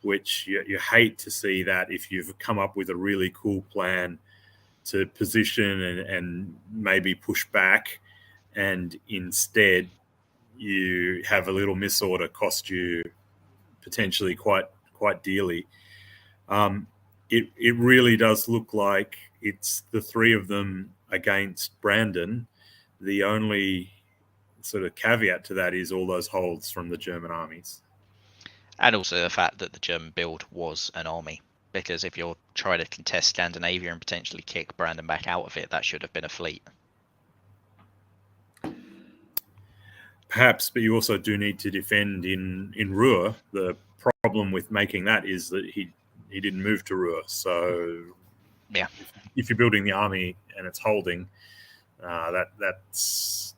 which you hate to see that if you've come up with a really cool plan to position and maybe push back, and instead you have a little misorder cost you potentially quite dearly. It really does look like it's the three of them against Brandon. The only sort of caveat to that is all those holds from the German armies. And also the fact that the German build was an army. Because if you're trying to contest Scandinavia and potentially kick Brandon back out of it, that should have been a fleet. Perhaps, but you also do need to defend in Ruhr. The problem with making that is that he didn't move to Ruhr. So yeah, if you're building the army and it's holding, that's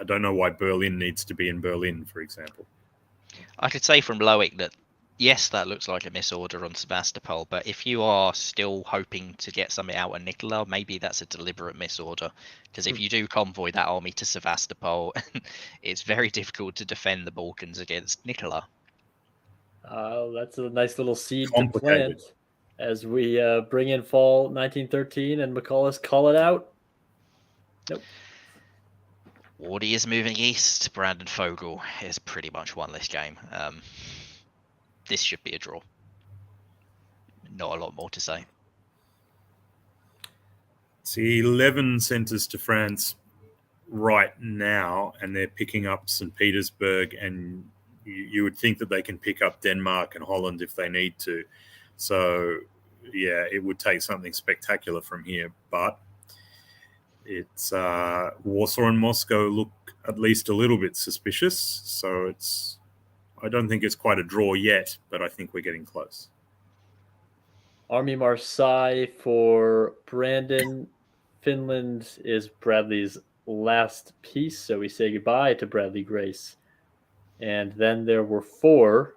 I don't know why Berlin needs to be in Berlin, for example. I could say from Loic that yes, that looks like a misorder on Sevastopol, but if you are still hoping to get something out of Nikola, maybe that's a deliberate misorder. Because if you do convoy that army to Sevastopol, it's very difficult to defend the Balkans against Nikola. That's a nice little seed to plant as we bring in fall 1913 and McCullis call it out. Nope. Wardy is moving east. Brandon Fogel is pretty much won this game. This should be a draw. Not a lot more to say. See, 11 centres to France right now, and they're picking up St. Petersburg, and you would think that they can pick up Denmark and Holland if they need to. So, yeah, it would take something spectacular from here, but it's Warsaw and Moscow look at least a little bit suspicious, so I don't think it's quite a draw yet, but I think we're getting close. Army Marseille for Brandon. Finland is Bradley's last piece, so we say goodbye to Bradley Grace. And then there were 4.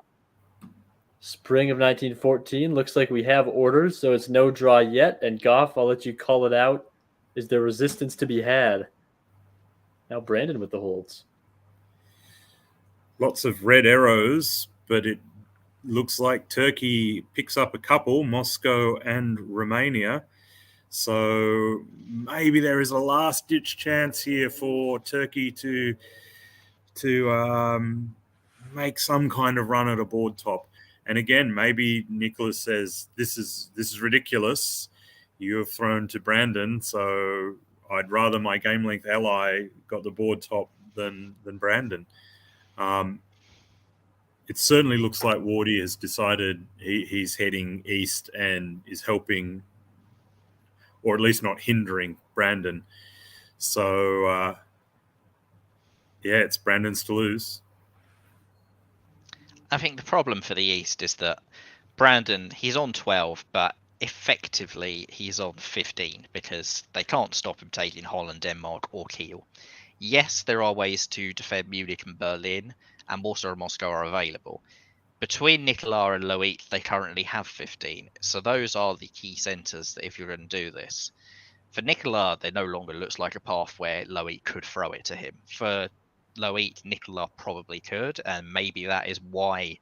Spring of 1914. Looks like we have orders, so it's no draw yet. And Goff, I'll let you call it out. Is there resistance to be had? Now Brandon with the holds. Lots of red arrows, but it looks like Turkey picks up a couple, Moscow and Romania. So maybe there is a last-ditch chance here for Turkey to make some kind of run at a board top. And again, maybe Nicholas says, this is ridiculous. You have thrown to Brandon, so I'd rather my game length ally got the board top than Brandon. It certainly looks like Wardy has decided he's heading east and is helping, or at least not hindering, Brandon. So, it's Brandon's to lose. I think the problem for the East is that Brandon, he's on 12, but effectively he's on 15 because they can't stop him taking Holland, Denmark, or Kiel. Yes, there are ways to defend Munich and Berlin, and Warsaw and Moscow are available. Between Nikola and Loic, they currently have 15. So those are the key centres that if you're going to do this. For Nikola, there no longer looks like a path where Loic could throw it to him. For Loic, Nikola probably could, and maybe that is why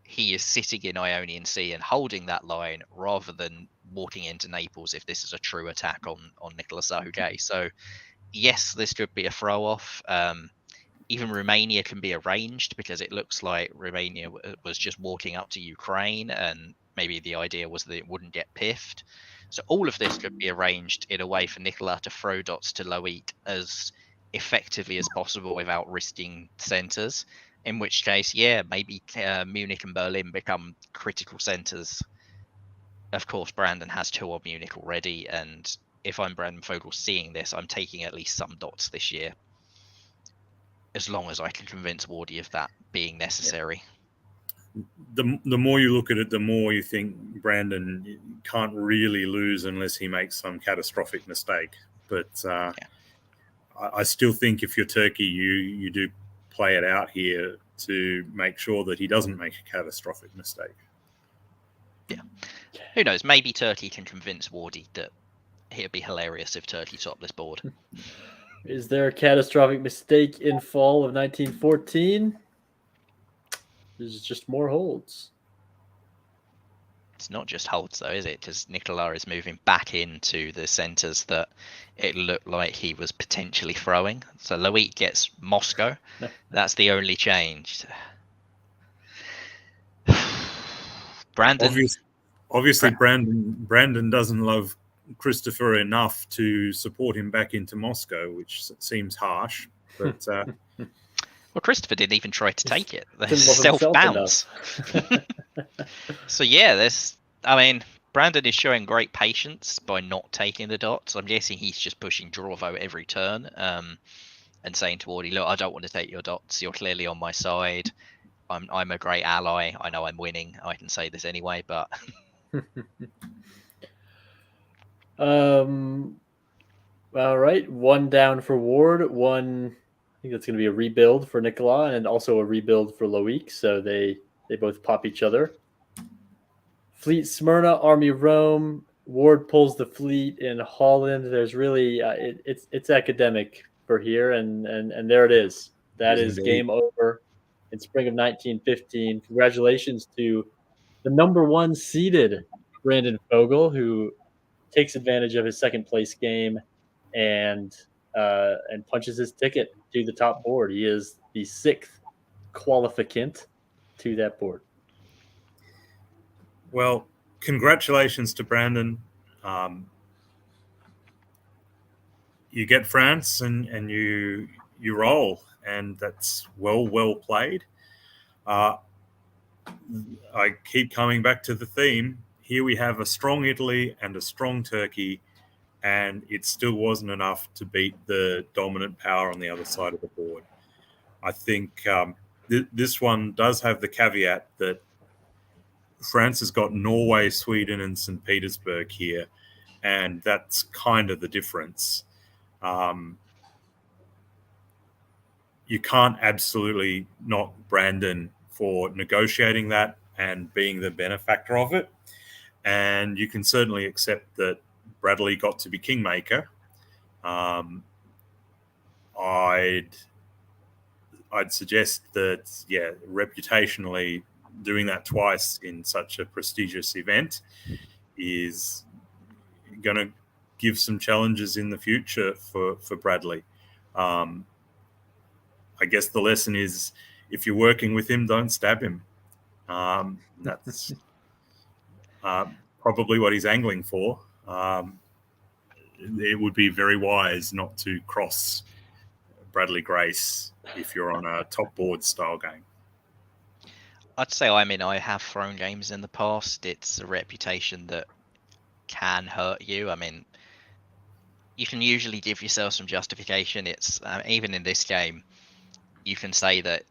he is sitting in Ionian Sea and holding that line rather than walking into Naples if this is a true attack on Nicola Sahuge. So yes, this could be a throw-off. Even Romania can be arranged because it looks like Romania was just walking up to Ukraine and maybe the idea was that it wouldn't get piffed. So all of this could be arranged in a way for Nikola to throw dots to Loic as effectively as possible without risking centres. In which case, maybe Munich and Berlin become critical centres. Of course, Brandon has 2 on Munich already, and if I'm Brandon Fogel seeing this, I'm taking at least some dots this year. As long as I can convince Wardy of that being necessary. The more you look at it, the more you think Brandon can't really lose unless he makes some catastrophic mistake. But I still think if you're Turkey, you do play it out here to make sure that he doesn't make a catastrophic mistake. Yeah. Who knows? Maybe Turkey can convince Wardy that it'd be hilarious if Turkey topped this board. Is there a catastrophic mistake in fall of 1914? There's just more holds. It's not just holds though, is it? Because Nicola is moving back into the centres that it looked like he was potentially throwing. So Loic gets Moscow. That's the only change. Brandon. Obviously, Brandon doesn't love Christopher enough to support him back into Moscow, which seems harsh. But well, Christopher didn't even try to take it. They're Didn't love himself self-bounds. So yeah, Brandon is showing great patience by not taking the dots. I'm guessing he's just pushing draw vote every turn, and saying to Wardy, look, I don't want to take your dots. You're clearly on my side. I'm a great ally. I know I'm winning. I can say this anyway, but all right, one down for Ward. One, I think that's going to be a rebuild for Nicola, and also a rebuild for Loic. So they both pop each other. Fleet Smyrna, Army Rome. Ward pulls the fleet in Holland. There's really it's academic for here, and there it is. That is game over in spring of 1915. Congratulations to the number 1 seeded Brandon Fogel, who takes advantage of his second place game and punches his ticket to the top board. He is the 6th qualificant to that board. well, congratulations to Brandon. You get France and you roll, and that's well played. I keep coming back to the theme. Here we have a strong Italy and a strong Turkey, and it still wasn't enough to beat the dominant power on the other side of the board. I think this one does have the caveat that France has got Norway, Sweden, and St. Petersburg here, and that's kind of the difference. You can't absolutely knock Brandon for negotiating that and being the benefactor of it. And you can certainly accept that Bradley got to be kingmaker. I'd suggest that, reputationally, doing that twice in such a prestigious event is going to give some challenges in the future for Bradley. I guess the lesson is, if you're working with him, don't stab him. That's probably what he's angling for. It would be very wise not to cross Bradley Grace if you're on a top board style game. I'd say, I have thrown games in the past. It's a reputation that can hurt you. You can usually give yourself some justification. It's even in this game, you can say that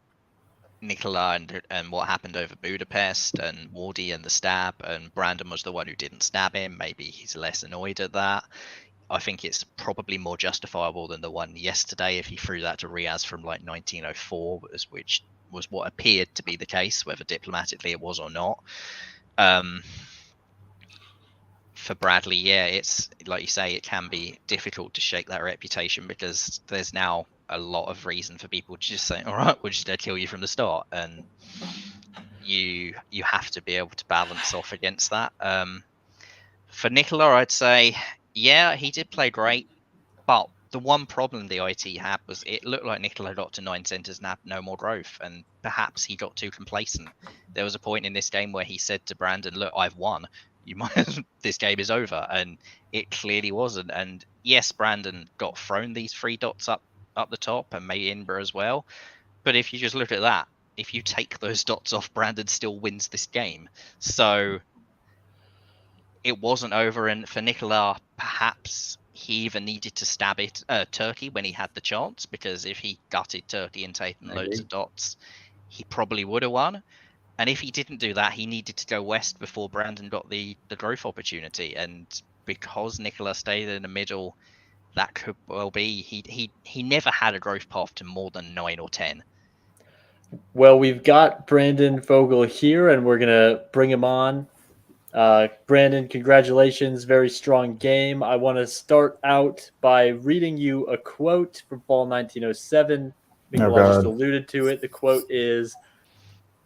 Nicola and what happened over Budapest and Wardy and the stab, and Brandon was the one who didn't stab him. Maybe he's less annoyed at that. I think it's probably more justifiable than the one yesterday if he threw that to Riaz from like 1904, which was what appeared to be the case, whether diplomatically it was or not. For Bradley, it's like you say, it can be difficult to shake that reputation because there's now a lot of reason for people to just say, all right, we're just going to kill you from the start. And you have to be able to balance off against that. For Nicola, I'd say, he did play great, but the one problem the IT had was it looked like Nicola got to 9 centres and had no more growth, and perhaps he got too complacent. There was a point in this game where he said to Brandon, look, I've won. This game is over, and it clearly wasn't. And yes, Brandon got thrown these 3 dots up the top, and maybe Inbra as well. But if you just look at that, if you take those dots off, Brandon still wins this game. So it wasn't over, and for Nicola, perhaps he even needed to stab Turkey when he had the chance, because if he gutted Turkey and taken loads of dots, he probably would have won. And if he didn't do that, he needed to go west before Brandon got the growth opportunity. And because Nicola stayed in the middle, that could well be. He never had a growth path to more than 9 or 10. Well, we've got Brandon Fogel here, and we're going to bring him on Brandon, congratulations. Very strong game. I want to start out by reading you a quote from Fall 1907. Nikolai just alluded to it. The quote is,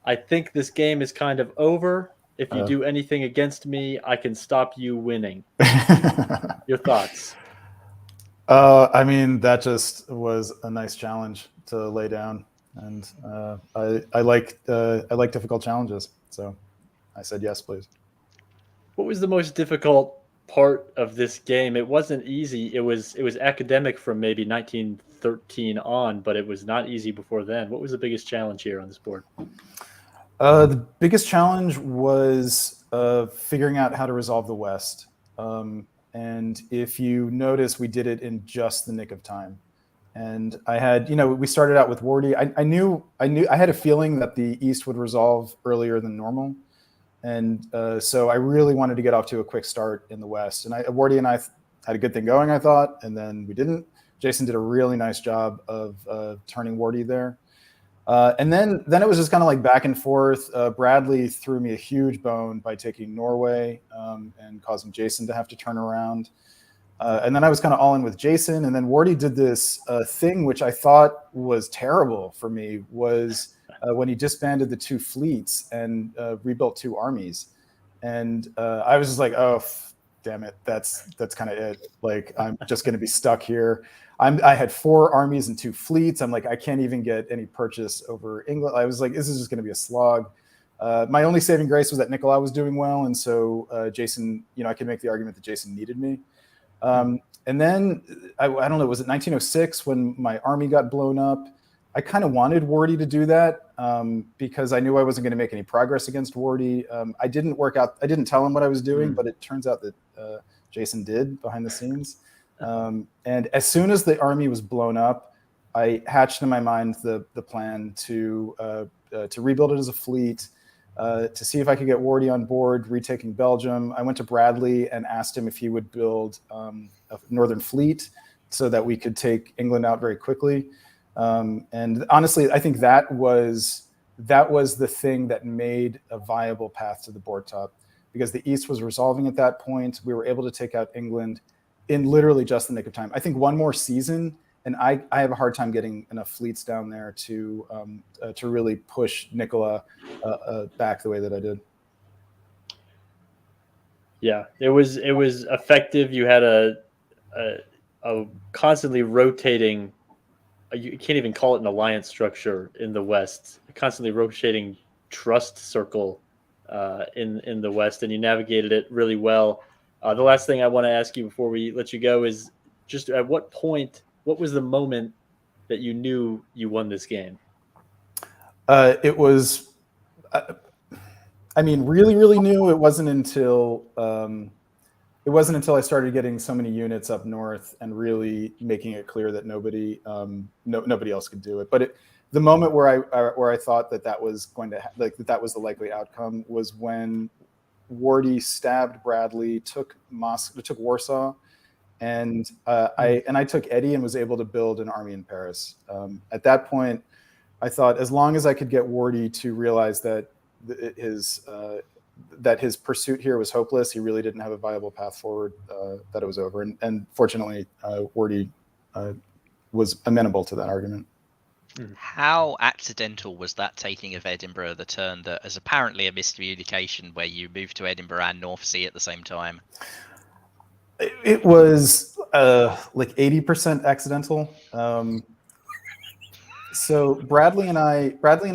"I think this game is kind of over. If you do anything against me, I can stop you winning." Your thoughts? I mean, that just was a nice challenge to lay down, and I like difficult challenges, so I said yes, please. What was the most difficult part of this game? It wasn't easy. It was academic from maybe 1913 on, but it was not easy before then. What was the biggest challenge here on this board? The biggest challenge was figuring out how to resolve the West. And if you notice, we did it in just the nick of time. And I had, we started out with Wardy. I had a feeling that the East would resolve earlier than normal. And so I really wanted to get off to a quick start in the West. And Wardy and I had a good thing going, I thought, and then we didn't. Jason did a really nice job of turning Wardy there. And then it was just kind of like back and forth. Bradley threw me a huge bone by taking Norway and causing Jason to have to turn around. And then I was kind of all in with Jason. And then Wardy did this thing, which I thought was terrible for me, was when he disbanded the 2 fleets and rebuilt 2 armies. And I was just like, oh, damn it. That's kind of it. Like, I'm just going to be stuck here. I had 4 armies and 2 fleets. I'm like, I can't even get any purchase over England. I was like, this is just going to be a slog. My only saving grace was that Nikolai was doing well. And so Jason, I could make the argument that Jason needed me. And then, I don't know, was it 1906 when my army got blown up? I kind of wanted Wardy to do that because I knew I wasn't going to make any progress against Wardy. I didn't tell him what I was doing, but it turns out that Jason did behind the scenes. And as soon as the army was blown up, I hatched in my mind the plan to rebuild it as a fleet, to see if I could get Wardy on board, retaking Belgium. I went to Bradley and asked him if he would build a northern fleet so that we could take England out very quickly. And honestly, I think that was the thing that made a viable path to the board top, because the East was resolving at that point. We were able to take out England in literally just the nick of time. I think one more season, and I have a hard time getting enough fleets down there to really push Nicola back the way that I did. Yeah, it was effective. You had a constantly rotating. You can't even call it an alliance structure in the West. A constantly rotating trust circle in the West, and you navigated it really well. The last thing I want to ask you before we let you go is just at what point, what was the moment that you knew you won this game? It was, really, really new. It wasn't until I started getting so many units up north and really making it clear that nobody else could do it. But the moment where I thought that was going to that was the likely outcome was when Wardy stabbed Bradley, took Warsaw, and I took Eddie and was able to build an army in Paris. At that point, I thought as long as I could get Wardy to realize that his pursuit here was hopeless, he really didn't have a viable path forward, that it was over. And fortunately, Wardy was amenable to that argument. How accidental was that taking of Edinburgh, the turn that is apparently a miscommunication where you moved to Edinburgh and North Sea at the same time? It was like 80% accidental. So Bradley and I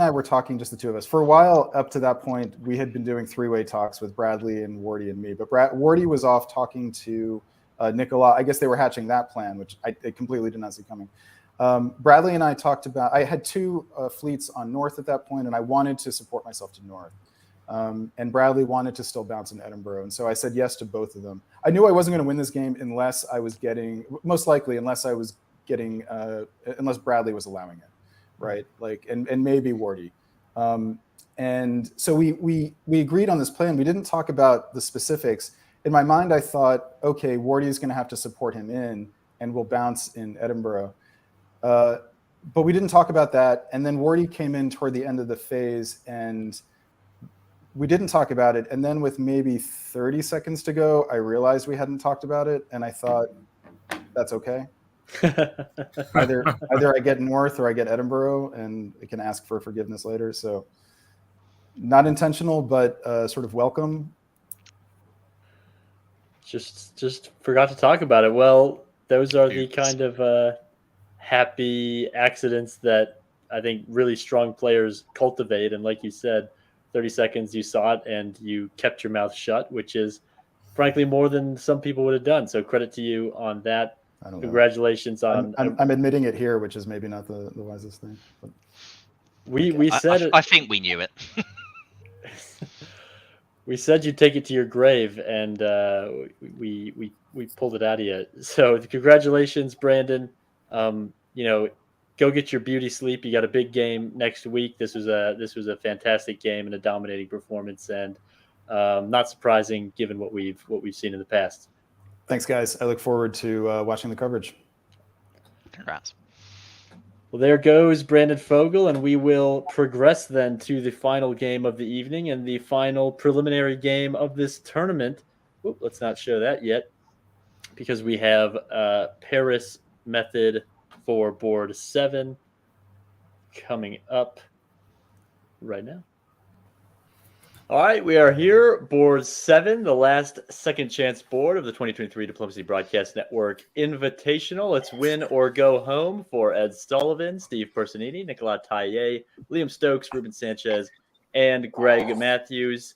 were talking, just the two of us. For a while up to that point, we had been doing 3-way talks with Bradley and Wardy and me. But Wardy was off talking to Nicola. I guess they were hatching that plan, which I completely did not see coming. Bradley and I talked about, I had 2 fleets on north at that point, and I wanted to support myself to north. And Bradley wanted to still bounce in Edinburgh. And so I said yes to both of them. I knew I wasn't going to win this game unless unless Bradley was allowing it, right? Like, and maybe Wardy. And so we agreed on this plan. We didn't talk about the specifics. In my mind, I thought, okay, Wardy is going to have to support him in, and we'll bounce in Edinburgh. But we didn't talk about that. And then Wardy came in toward the end of the phase and we didn't talk about it, and then with maybe 30 seconds to go, I realized we hadn't talked about it, and I thought that's okay. either I get North or I get Edinburgh, and I can ask for forgiveness later. So not intentional, but sort of welcome. Just forgot to talk about it. Well, those are the kind of happy accidents that I think really strong players cultivate. And like you said, 30 seconds, you saw it and you kept your mouth shut, which is frankly more than some people would have done. So credit to you on that. Congratulations on. I'm admitting it here, which is maybe not the wisest thing. But. We said it. I think we knew it. We said you'd take it to your grave, and we pulled it out of you. So congratulations, Brandon. Go get your beauty sleep. You got a big game next week. This was a fantastic game and a dominating performance, and not surprising given what we've seen in the past. Thanks, guys. I look forward to watching the coverage. Congrats. Well, there goes Brandon Fogel, and we will progress then to the final game of the evening and the final preliminary game of this tournament. Oop, let's not show that yet, because we have Paris method for board 7 coming up right now. All right, we are here, board 7, the last second chance board of the 2023 Diplomacy Broadcast Network Invitational. It's win or go home for Ed Sullivan, Steve Personini, Nicolas Taillet, Liam Stokes, Ruben Sanchez, and Greg Matthews.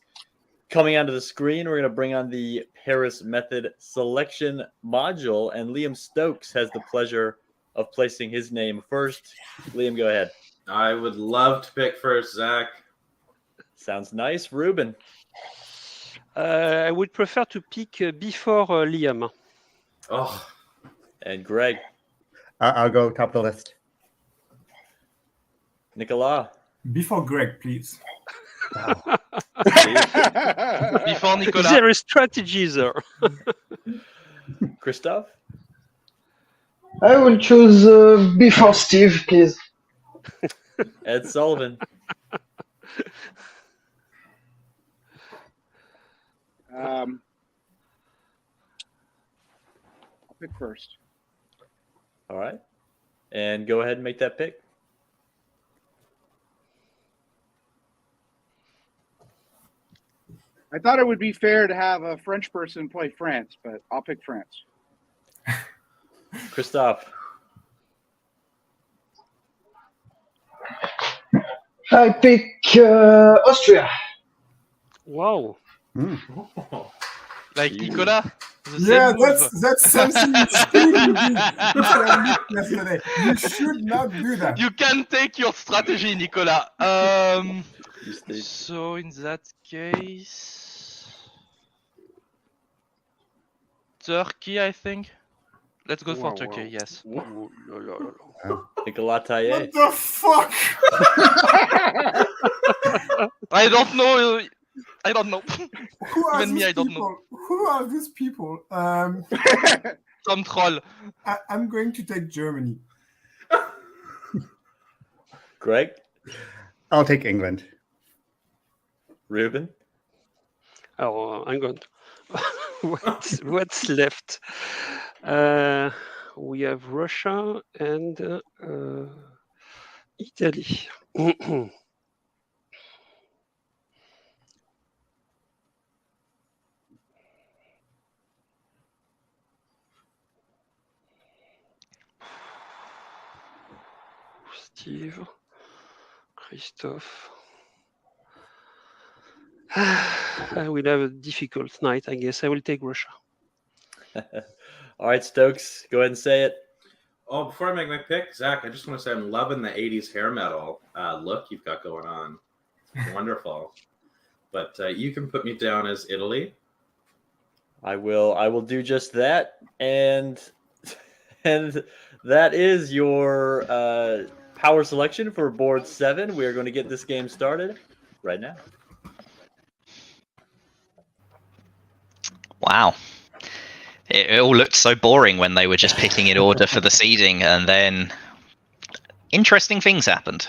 Coming onto the screen, we're going to bring on the Paris Method selection module, and Liam Stokes has the pleasure of placing his name first. Liam, go ahead. I would love to pick first, Zach. Sounds nice. Ruben? I would prefer to pick before Liam. Oh. And Greg? I'll go top of the list. Nicolas? Before Greg, please. Before Nicolas. Is there a strategy there? Christophe? I will choose before Steve, please. Ed Sullivan? I'll pick first. All right. And go ahead and make that pick. I thought it would be fair to have a French person play France, but I'll pick France. Christophe? I pick Austria. Wow. Like Nicolas? Yeah, that's something you shouldn't do. Yesterday. You should not do that. You can take your strategy, Nicolas. So in that case, Turkey, I think. Let's go for Turkey. Yes. Nicolas Taillet. What the fuck? I don't know. I don't know. Even me, I don't people? know. Who are these people? Some troll. I'm going to take Germany. Greg? I'll take England. Ruben? Oh, I'm going. What's left? We have Russia and Italy. Steve, Christophe. I will have a difficult night, I guess. I will take Russia. All right, Stokes, go ahead and say it. Oh, before I make my pick, Zach, I just want to say I'm loving the 80s hair metal look you've got going on. It's wonderful. But you can put me down as Italy. I will do just that. And that is your power selection for board 7. We are going to get this game started right now. Wow. It all looked so boring when they were just picking in order for the seeding, and then interesting things happened.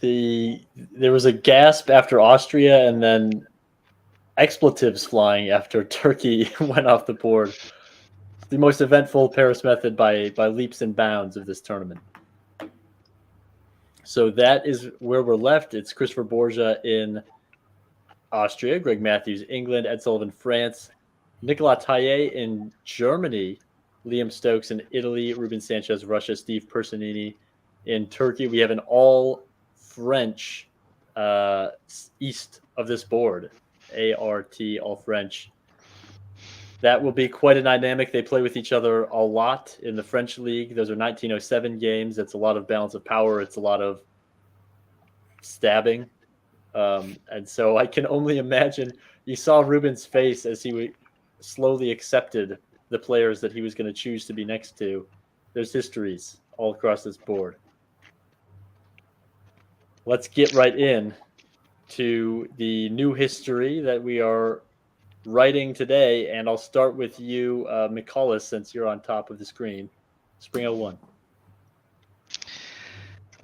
There was a gasp after Austria, and then expletives flying after Turkey went off the board. It's the most eventful Paris method by leaps and bounds of this tournament. So that is where we're left. It's Christopher Borgia in Austria, Greg Matthews, England, Ed Sullivan, France, Nicolas Taillet in Germany, Liam Stokes in Italy, Ruben Sanchez, Russia, Steve Personini in Turkey. We have an all French east of this board, ART, all French. That will be quite a dynamic. They play with each other a lot in the French league. Those are 1907 games. It's a lot of balance of power. It's a lot of stabbing. And so I can only imagine, you saw Ruben's face as he slowly accepted the players that he was going to choose to be next to. There's histories all across this board. Let's get right in to the new history that we are writing today, and I'll start with you, McCullis, since you're on top of the screen. Spring 01.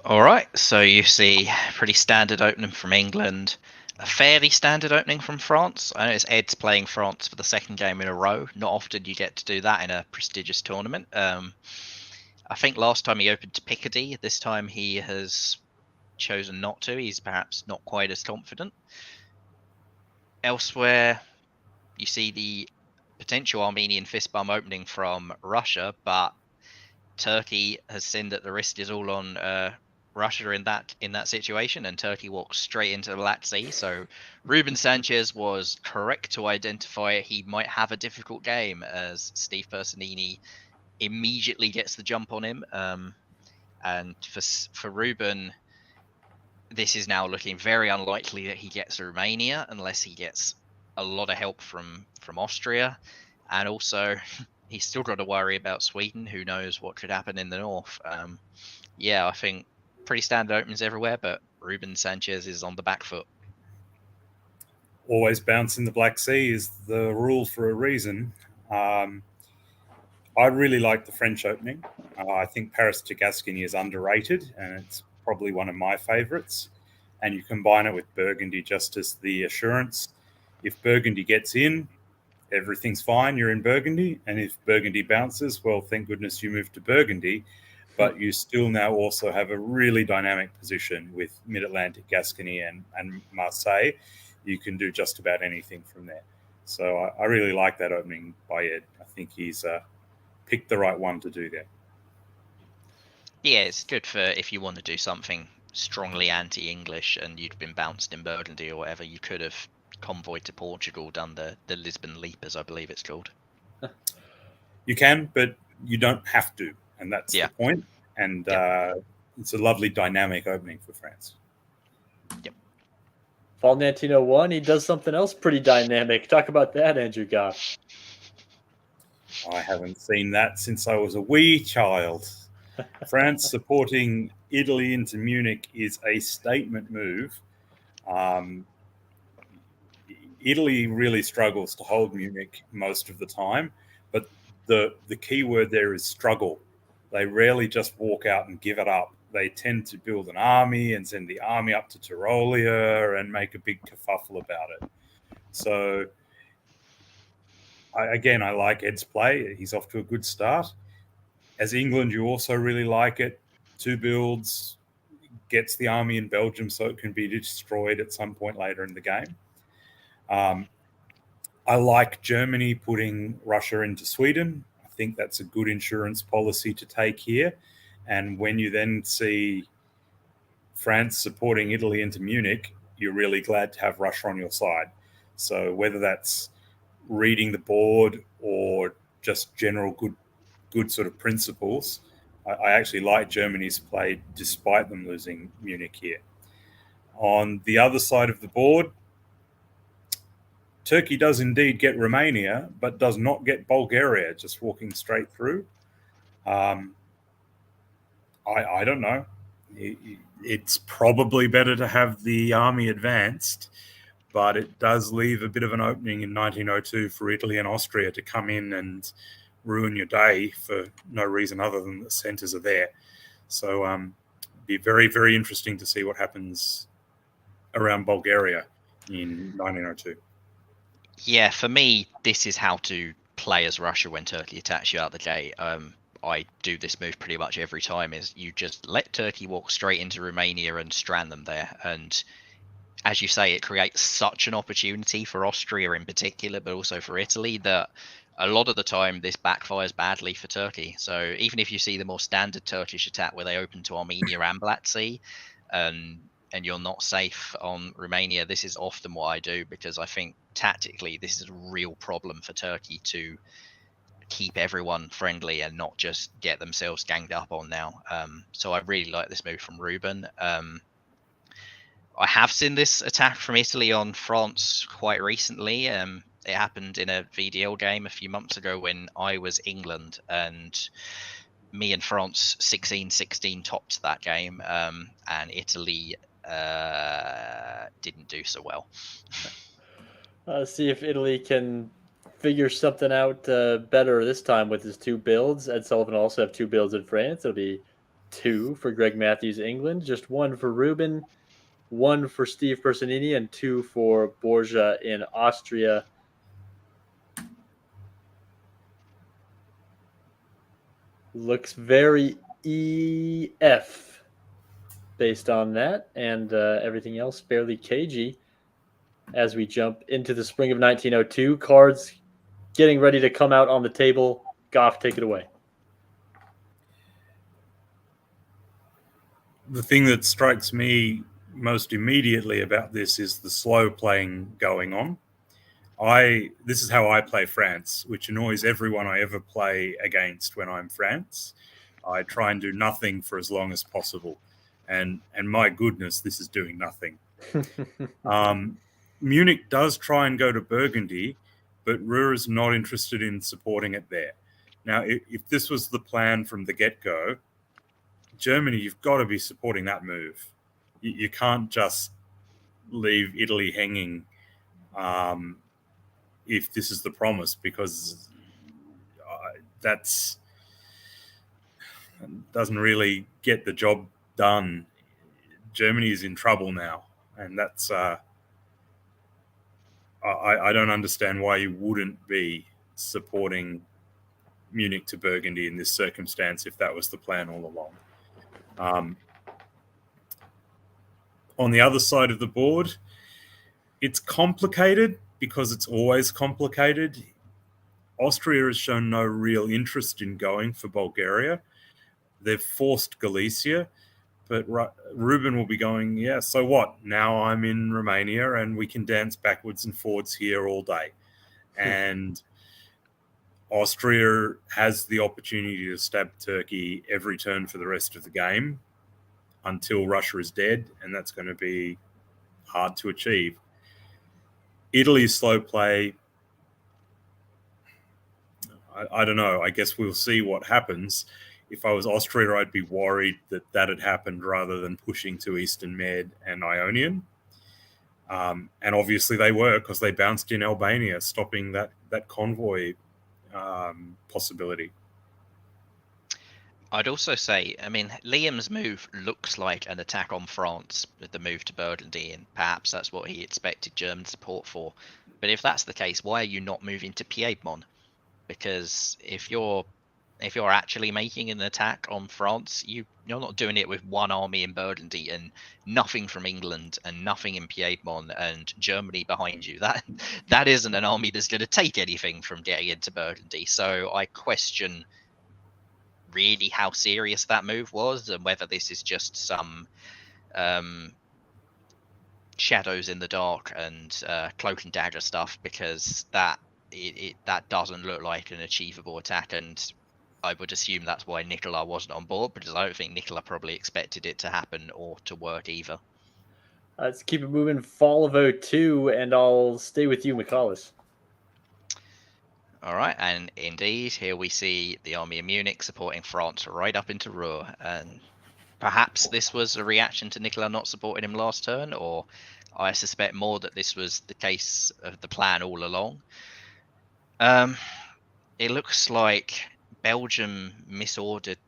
All right, so you see pretty standard opening from England, a fairly standard opening from France. I notice Ed's playing France for the second game in a row. Not often you get to do that in a prestigious tournament. I think last time he opened to Picardy. This time he has chosen not to. He's perhaps not quite as confident. Elsewhere, you see the potential Armenian fist bump opening from Russia, but Turkey has seen that the risk is all on Russia in that situation, and Turkey walks straight into the Black Sea. So Ruben Sanchez was correct to identify he might have a difficult game, as Steve Personini immediately gets the jump on him. And for Ruben, this is now looking very unlikely that he gets Romania unless he gets a lot of help from Austria, and also he's still got to worry about Sweden. Who knows what could happen in the north? Yeah, I think pretty standard openings everywhere, but Ruben Sanchez is on the back foot. Always bounce in the Black Sea is the rule for a reason. I really like the French opening. I think Paris to Gascony is underrated, and it's probably one of my favourites. And you combine it with Burgundy just as the assurance. If Burgundy gets in, everything's fine. You're in Burgundy. And if Burgundy bounces, well, thank goodness you moved to Burgundy. But you still now also have a really dynamic position with Mid-Atlantic, Gascony, and Marseille. You can do just about anything from there. So I really like that opening by Ed. I think he's picked the right one to do that. Yeah, it's good for if you want to do something strongly anti-English and you'd been bounced in Burgundy or whatever. You could have convoyed to Portugal, done the Lisbon Leap, as I believe it's called. You can, but you don't have to, and that's the point. And it's a lovely dynamic opening for France. Yep. Fall 1901, he does something else pretty dynamic. Talk about that, Andrew Goff. I haven't seen that since I was a wee child. France supporting Italy into Munich is a statement move. Italy really struggles to hold Munich most of the time, but the key word there is struggle. They rarely just walk out and give it up. They tend to build an army and send the army up to Tyrolia and make a big kerfuffle about it. So, I like Ed's play. He's off to a good start. As England, you also really like it. 2 builds, gets the army in Belgium so it can be destroyed at some point later in the game. I like Germany putting Russia into Sweden. I think that's a good insurance policy to take here. And when you then see France supporting Italy into Munich, you're really glad to have Russia on your side. So whether that's reading the board or just general good sort of principles, I actually like Germany's play despite them losing Munich here. On the other side of the board, Turkey does indeed get Romania, but does not get Bulgaria, just walking straight through. I don't know. It's probably better to have the army advanced, but it does leave a bit of an opening in 1902 for Italy and Austria to come in and ruin your day for no reason other than the centres are there. So be very, very interesting to see what happens around Bulgaria in 1902. Yeah, for me, this is how to play as Russia when Turkey attacks you out the gate. I do this move pretty much every time, is you just let Turkey walk straight into Romania and strand them there. And as you say, it creates such an opportunity for Austria in particular, but also for Italy, that a lot of the time this backfires badly for Turkey. So even if you see the more standard Turkish attack where they open to Armenia and Black Sea, and you're not safe on Romania, this is often what I do, because I think tactically this is a real problem for Turkey to keep everyone friendly and not just get themselves ganged up on now. So I really like this move from Ruben. I have seen this attack from Italy on France quite recently. It happened in a VDL game a few months ago when I was England, and me and France 16-16 topped that game, and Italy didn't do so well. See if Italy can figure something out better this time with his two builds. Ed Sullivan also have two builds in France. It'll be 2 for Greg Matthews, England, just 1 for Ruben, 1 for Steve Personini, and 2 for Borja in Austria. Looks very EF based on that, and everything else fairly cagey as we jump into the spring of 1902. Cards getting ready to come out on the table. Goff, take it away. The thing that strikes me most immediately about this is the slow playing going on. This is how I play France, which annoys everyone I ever play against when I'm France. I try and do nothing for as long as possible. And my goodness, this is doing nothing. Munich does try and go to Burgundy, but Ruhr is not interested in supporting it there. Now, if this was the plan from the get-go, Germany, you've got to be supporting that move. You can't just leave Italy hanging if this is the promise, because that's doesn't really get the job done. Germany is in trouble now, and that's I don't understand why you wouldn't be supporting Munich to Burgundy in this circumstance if that was the plan all along. On the other side of the board, it's complicated because it's always complicated. Austria has shown no real interest in going for Bulgaria. They've forced Galicia, but Ruben will be going, yeah, so what? Now I'm in Romania and we can dance backwards and forwards here all day. And Austria has the opportunity to stab Turkey every turn for the rest of the game until Russia is dead, and that's going to be hard to achieve. Italy's slow play, I don't know. I guess we'll see what happens. If I was Austria, I'd be worried that had happened rather than pushing to Eastern Med and Ionian. And obviously they were, because they bounced in Albania, stopping that convoy possibility. I'd also say, I mean, Liam's move looks like an attack on France with the move to Burgundy, and perhaps that's what he expected German support for. But if that's the case, why are you not moving to Piedmont? Because if you're actually making an attack on France, you're not doing it with one army in Burgundy and nothing from England and nothing in Piedmont and Germany behind you. That isn't an army that's going to take anything from getting into Burgundy. So I question really how serious that move was, and whether this is just some shadows in the dark and cloak and dagger stuff, because that doesn't look like an achievable attack, and I would assume that's why Nicola wasn't on board, because I don't think Nicola probably expected it to happen or to work either. Let's keep it moving. Fall of 02, and I'll stay with you, McCallus. All right, and indeed, here we see the army of Munich supporting France right up into Ruhr, and perhaps this was a reaction to Nicola not supporting him last turn, or I suspect more that this was the case of the plan all along. It looks like Belgium misordered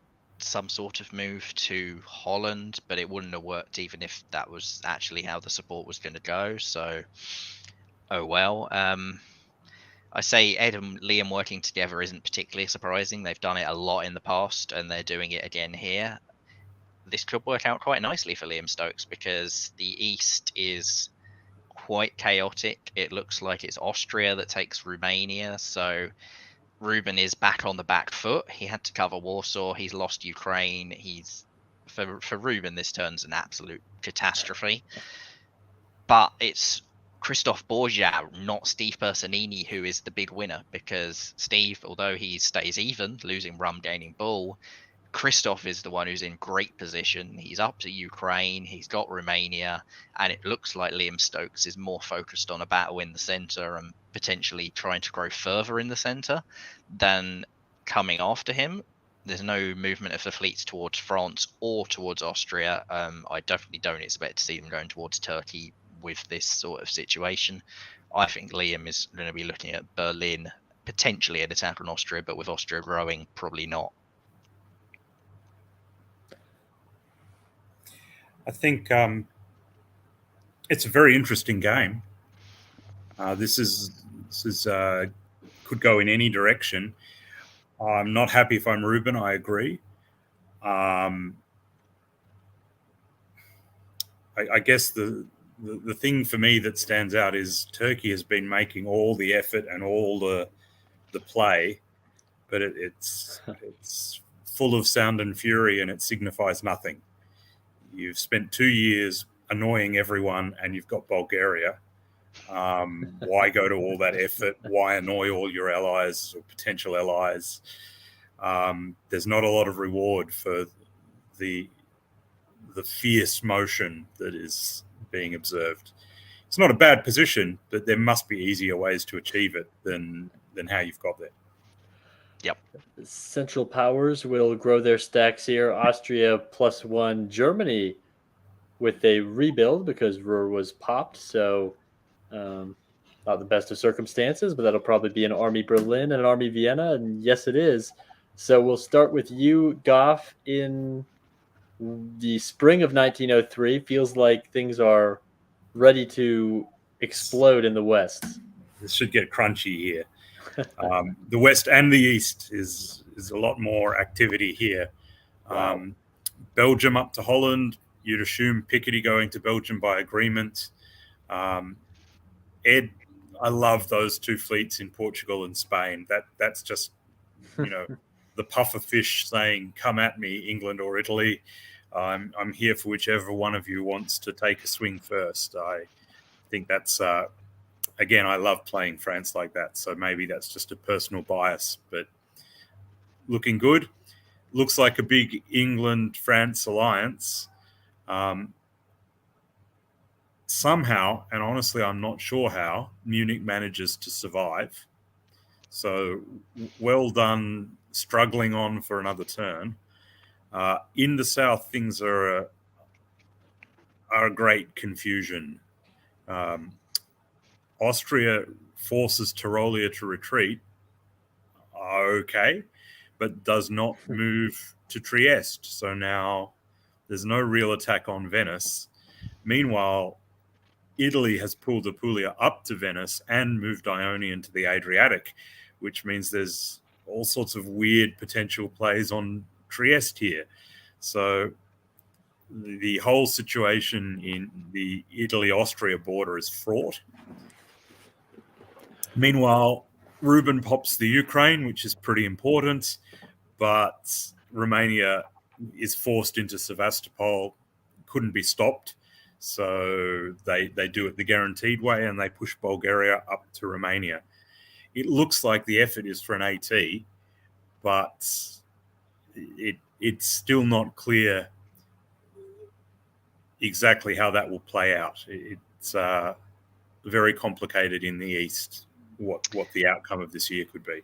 some sort of move to Holland, but it wouldn't have worked even if that was actually how the support was going to go. So, oh well. I say Ed and Liam working together isn't particularly surprising. They've done it a lot in the past, and they're doing it again here. This could work out quite nicely for Liam Stokes because the East is quite chaotic. It looks like it's Austria that takes Romania, so Ruben is back on the back foot. He had to cover Warsaw. He's lost Ukraine. He's for Ruben, this turns an absolute catastrophe. But it's Christoph Borgia, not Steve Personini, who is the big winner, because Steve, although he stays even, losing Rum, gaining Bull, Christoph is the one who's in great position. He's up to Ukraine, he's got Romania, and it looks like Liam Stokes is more focused on a battle in the centre and potentially trying to grow further in the centre than coming after him. There's no movement of the fleets towards France or towards Austria. I definitely don't expect to see them going towards Turkey with this sort of situation. I think Liam is going to be looking at Berlin, potentially an attack on Austria, but with Austria growing, probably not. I think it's a very interesting game. This could go in any direction. I'm not happy if I'm Ruben. I agree. I guess the thing for me that stands out is Turkey has been making all the effort and all the play, but it's full of sound and fury, and it signifies nothing. You've spent 2 years annoying everyone, and you've got Bulgaria. Why go to all that effort? Why annoy all your allies or potential allies? There's not a lot of reward for the fierce motion that is being observed. It's not a bad position, but there must be easier ways to achieve it than how you've got there. Yep. Central powers will grow their stacks here. Austria +1, Germany with a rebuild because Ruhr was popped. So not the best of circumstances, but that'll probably be an Army Berlin and an Army Vienna. And yes, it is. So we'll start with you, Goff, in the spring of 1903. Feels like things are ready to explode in the West. This should get crunchy here. The West and the East is a lot more activity here. Wow. Belgium up to Holland. You'd assume Picardy going to Belgium by agreement. Ed, I love those two fleets in Portugal and Spain. That's just, the puffer fish saying, "Come at me, England or Italy. I'm here for whichever one of you wants to take a swing first." I think that's. Again, I love playing France like that, so maybe that's just a personal bias, but looking good. Looks like a big England-France alliance. Somehow, and honestly, I'm not sure how, Munich manages to survive. So well done struggling on for another turn. In the south, things are a great confusion. Austria forces Tyrolia to retreat, okay, but does not move to Trieste. So now there's no real attack on Venice. Meanwhile, Italy has pulled Apulia up to Venice and moved Ionian to the Adriatic, which means there's all sorts of weird potential plays on Trieste here. So the whole situation in the Italy-Austria border is fraught. Meanwhile, Ruben pops the Ukraine, which is pretty important, but Romania is forced into Sevastopol, couldn't be stopped. So they do it the guaranteed way, and they push Bulgaria up to Romania. It looks like the effort is for an AT, but it's still not clear exactly how that will play out. It's very complicated in the East, what the outcome of this year could be.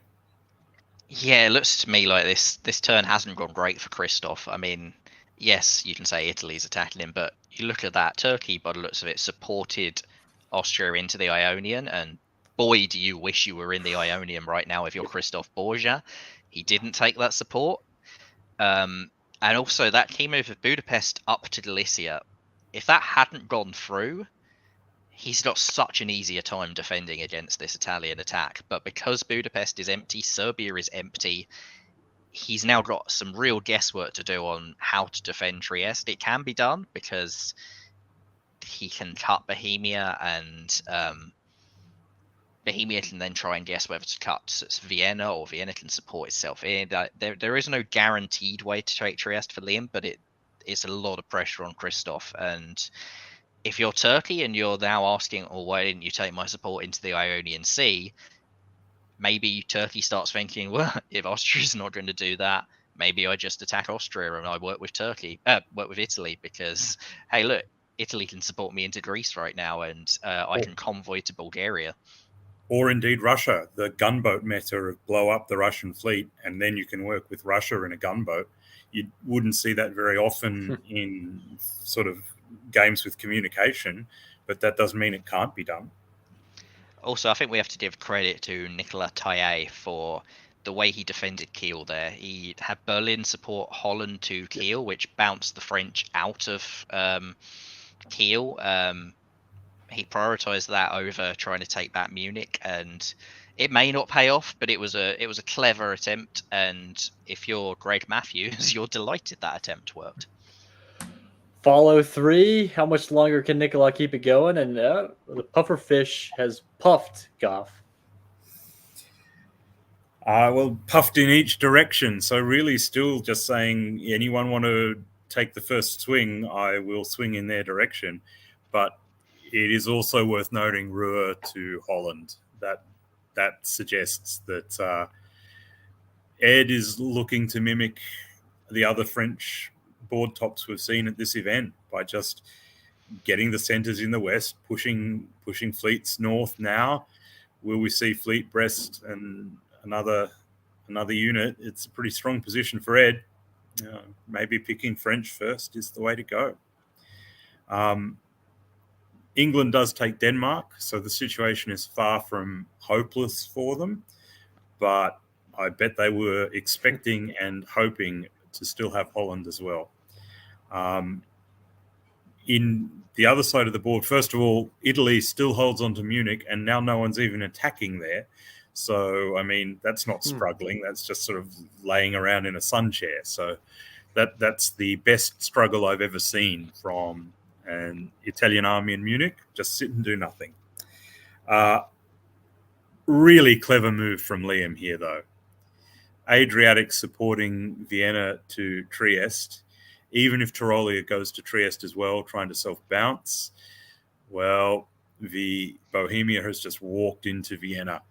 Yeah, it looks to me like this turn hasn't gone great for Christoph. I mean, yes, you can say Italy's attacking him, but you look at that, Turkey, by the looks of it, supported Austria into the Ionian, and boy, do you wish you were in the Ionian right now if you're Christoph Borgia. He didn't take that support. And also that key move of Budapest up to Galicia, if that hadn't gone through, he's got such an easier time defending against this Italian attack. But because Budapest is empty, Serbia is empty, he's now got some real guesswork to do on how to defend Trieste. It can be done because he can cut Bohemia, and Bohemia can then try and guess whether to cut Vienna, or Vienna can support itself in. There is no guaranteed way to take Trieste for Liam, but it's a lot of pressure on Christoph. And if you're Turkey and you're now asking, oh, why didn't you take my support into the Ionian Sea? Maybe Turkey starts thinking, well, if Austria's not going to do that, maybe I just attack Austria and I work with Italy, because, hey, look, Italy can support me into Greece right now, and I can convoy to Bulgaria. Or indeed Russia, the gunboat meta of blow up the Russian fleet and then you can work with Russia in a gunboat. You wouldn't see that very often in sort of games with communication, but that doesn't mean it can't be done. Also, I think we have to give credit to Nicolas Taillet for the way he defended Kiel there. He had Berlin support Holland to Kiel, which bounced the French out of Kiel. He prioritized that over trying to take back Munich, and it may not pay off, but it was a clever attempt. And if you're Greg Matthews, you're delighted that attempt worked. Follow 3. How much longer can Nicola keep it going? And the puffer fish has puffed Goff. Well, puffed in each direction. So really still just saying, anyone want to take the first swing, I will swing in their direction. But it is also worth noting Ruhr to Holland. That suggests that Ed is looking to mimic the other French board tops we've seen at this event by just getting the centres in the west, pushing fleets north now. Will we see Fleet Brest and another unit? It's a pretty strong position for Ed. Maybe picking French first is the way to go. England does take Denmark, so the situation is far from hopeless for them, but I bet they were expecting and hoping to still have Holland as well. In the other side of the board, first of all, Italy still holds on to Munich, and now no one's even attacking there. So, I mean, that's not struggling. That's just sort of laying around in a sun chair. So that's the best struggle I've ever seen from an Italian army in Munich. Just sit and do nothing. Really clever move from Liam here, though. Adriatic supporting Vienna to Trieste. Even if Tyrolia goes to Trieste as well, trying to self-bounce, well, the Bohemia has just walked into Vienna,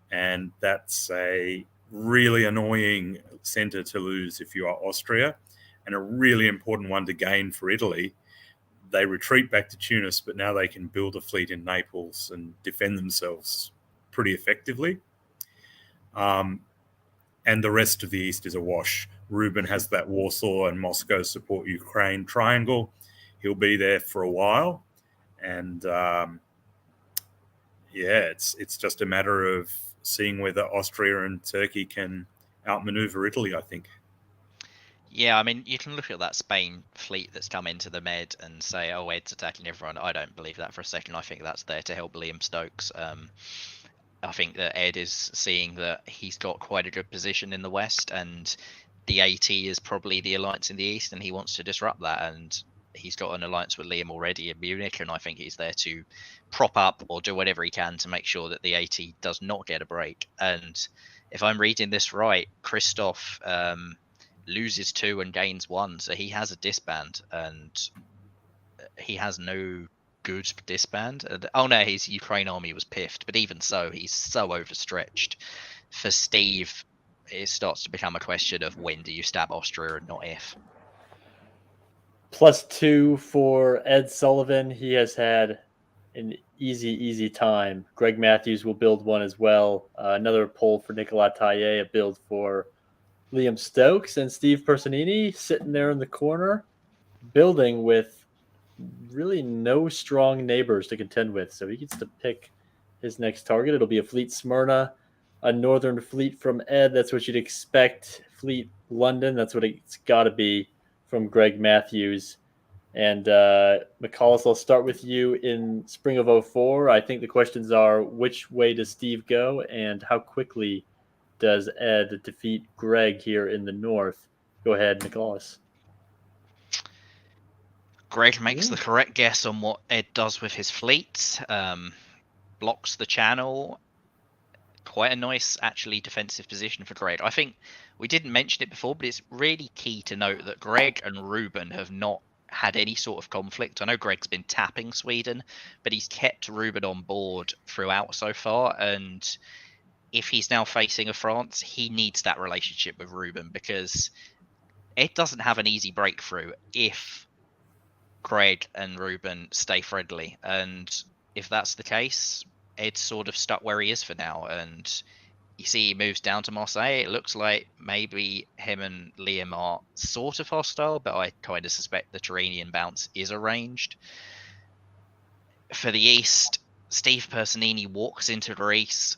and that's a really annoying centre to lose if you are Austria, and a really important one to gain for Italy. They retreat back to Tunis, but now they can build a fleet in Naples and defend themselves pretty effectively. And the rest of the East is a wash. Ruben has that Warsaw and Moscow support Ukraine triangle. He'll be there for a while. And it's just a matter of seeing whether Austria and Turkey can outmaneuver Italy, I think. Yeah, I mean, you can look at that Spain fleet that's come into the Med and say, oh, Ed's attacking everyone. I don't believe that for a second. I think that's there to help Liam Stokes. I think that Ed is seeing that he's got quite a good position in the West, and the AT is probably the alliance in the East, and he wants to disrupt that. And he's got an alliance with Liam already in Munich, and I think he's there to prop up or do whatever he can to make sure that the AT does not get a break. And if I'm reading this right, Christoph loses 2 and gains 1, so he has a disband, and he has no good disband. Oh no, his Ukraine army was piffed, but even so, he's so overstretched. For Steve, it starts to become a question of when do you stab Austria and not if. +2 for Ed Sullivan. He has had an easy time. Greg Matthews will build one as well. Another poll for Nicolas Taillet, a build for Liam Stokes, and Steve Personini sitting there in the corner, building with really no strong neighbors to contend with. So he gets to pick his next target. It'll be a Fleet Smyrna, a Northern Fleet from Ed. That's what you'd expect. Fleet London, that's what it's got to be. from Greg Matthews. And McCullis, I'll start with you in spring of 04. I think the questions are, which way does Steve go, and how quickly does Ed defeat Greg here in the north? Go ahead, McCullis. Greg makes the correct guess on what Ed does with his fleet. Blocks the channel. Quite a nice, actually, defensive position for Greg. I think we didn't mention it before, but it's really key to note that Greg and Ruben have not had any sort of conflict. I know Greg's been tapping Sweden, but he's kept Ruben on board throughout so far. And if he's now facing a France, he needs that relationship with Ruben, because Ed doesn't have an easy breakthrough if Greg and Ruben stay friendly. And if that's the case, Ed's sort of stuck where he is for now. And you see he moves down to Marseille. It looks like maybe him and Liam are sort of hostile, but I kind of suspect the Tyrrhenian bounce is arranged. For the East, Steve Personini walks into Greece.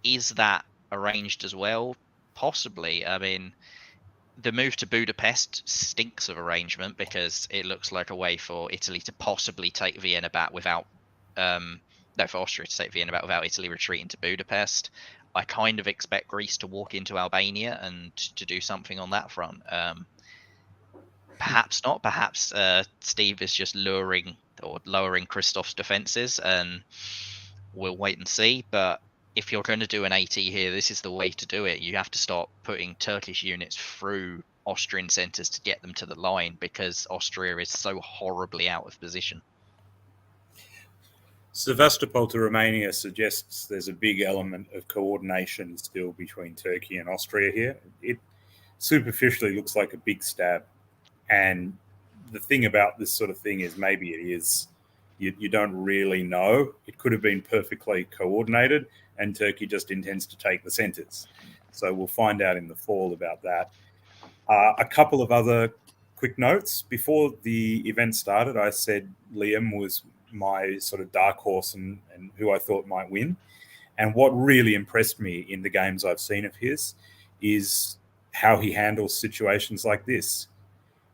Is that arranged as well? Possibly. I mean, the move to Budapest stinks of arrangement, because it looks like a way for Italy to possibly take Vienna back without for Austria to take Vienna back without Italy retreating to Budapest. I kind of expect Greece to walk into Albania and to do something on that front. Perhaps not. Perhaps Steve is just lowering Christoph's defenses, and we'll wait and see. But if you're going to do an AT here, this is the way to do it. You have to start putting Turkish units through Austrian centres to get them to the line, because Austria is so horribly out of position. Sevastopol to Romania suggests there's a big element of coordination still between Turkey and Austria here. It superficially looks like a big stab. And the thing about this sort of thing is maybe it is. You don't really know. It could have been perfectly coordinated, and Turkey just intends to take the centres. So we'll find out in the fall about that. A couple of other quick notes. Before the event started, I said Liam was my sort of dark horse and who I thought might win. And what really impressed me in the games I've seen of his is how he handles situations like this.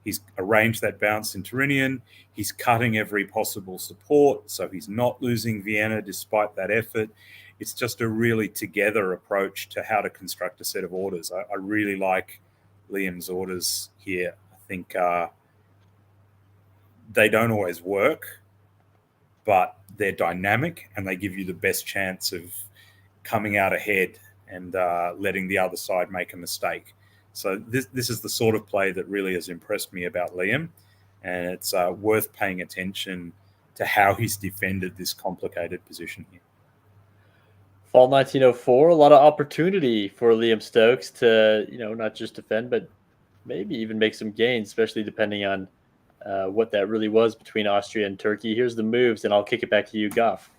He's arranged that bounce in Tyrrhenian. He's cutting every possible support, so he's not losing Vienna despite that effort. It's just a really together approach to how to construct a set of orders. I really like Liam's orders here. I think they don't always work, but they're dynamic and they give you the best chance of coming out ahead and letting the other side make a mistake. So this is the sort of play that really has impressed me about Liam, and it's worth paying attention to how he's defended this complicated position here. Fall 1904, a lot of opportunity for Liam Stokes to, not just defend, but maybe even make some gains, especially depending on what that really was between Austria and Turkey. Here's the moves, and I'll kick it back to you, Goff.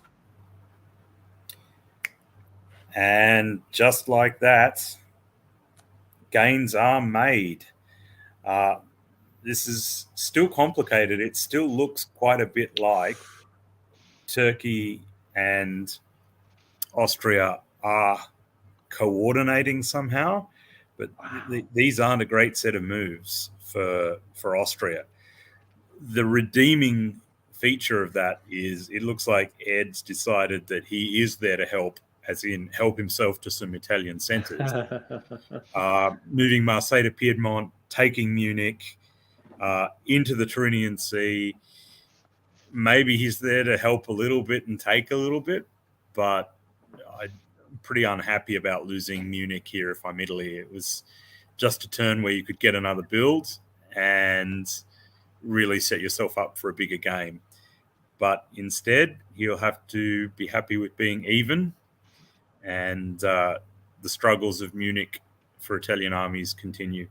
And just like that, gains are made. This is still complicated. It still looks quite a bit like Turkey and Austria are coordinating somehow, but these aren't a great set of moves for Austria. The redeeming feature of that is it looks like Ed's decided that he is there to help, as in help himself to some Italian centres. Moving Marseille to Piedmont, taking Munich, into the Tyrrhenian Sea. Maybe he's there to help a little bit and take a little bit, but I'm pretty unhappy about losing Munich here if I'm Italy. It was just a turn where you could get another build and really set yourself up for a bigger game. But instead, you'll have to be happy with being even, and the struggles of Munich for Italian armies continue.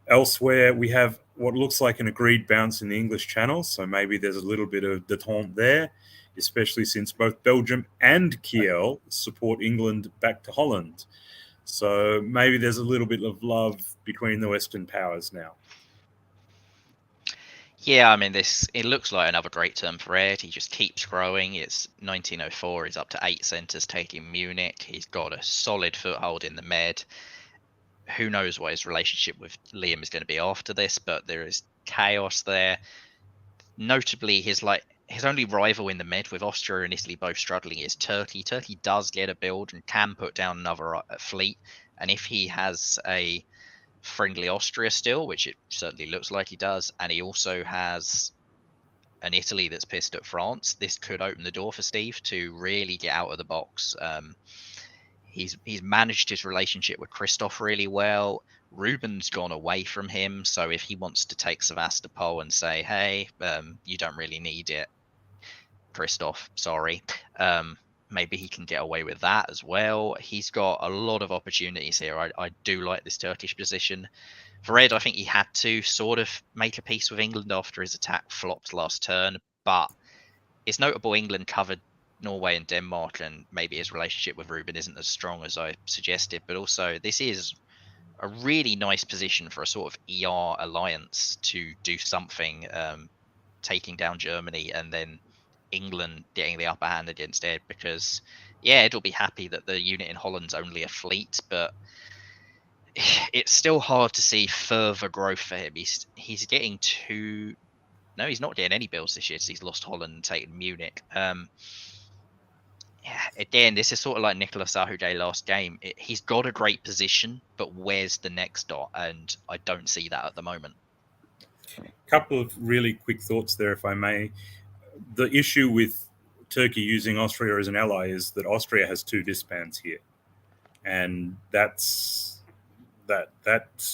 Elsewhere, we have what looks like an agreed bounce in the English Channel, so maybe there's a little bit of détente there, especially since both Belgium and Kiel support England back to Holland. So maybe there's a little bit of love between the Western powers now. Yeah, I mean, it looks like another great term for Ed. He just keeps growing. It's 1904. He's up to 8 centres taking Munich. He's got a solid foothold in the Med. who knows what his relationship with Liam is going to be after this, but there is chaos there. Notably, his only rival in the Med, with Austria and Italy both struggling, is Turkey. Turkey does get a build and can put down another fleet, and if he has a friendly Austria still, which it certainly looks like he does, and he also has an Italy that's pissed at France, this could open the door for Steve to really get out of the box. He's managed his relationship with Christoph really well. Ruben's gone away from him, so if he wants to take Sevastopol and say, hey, you don't really need it, Christoph, sorry, maybe he can get away with that as well. He's got a lot of opportunities here. I do like this Turkish position. For Ed, I think he had to sort of make a peace with England after his attack flopped last turn, but it's notable England covered Norway and Denmark, and maybe his relationship with Ruben isn't as strong as I suggested, but also this is a really nice position for a sort of ER alliance to do something, taking down Germany and then England getting the upper hand against Ed, because yeah, Ed will be happy that the unit in Holland's only a fleet, but it's still hard to see further growth for him. He's getting two. No, he's not getting any builds this year. So he's lost Holland and taken Munich. Yeah, again, this is sort of like Nicolas Ahude last game. He's got a great position, but where's the next dot? And I don't see that at the moment. Couple of really quick thoughts there, if I may. The issue with Turkey using Austria as an ally is that Austria has 2 disbands here, and that's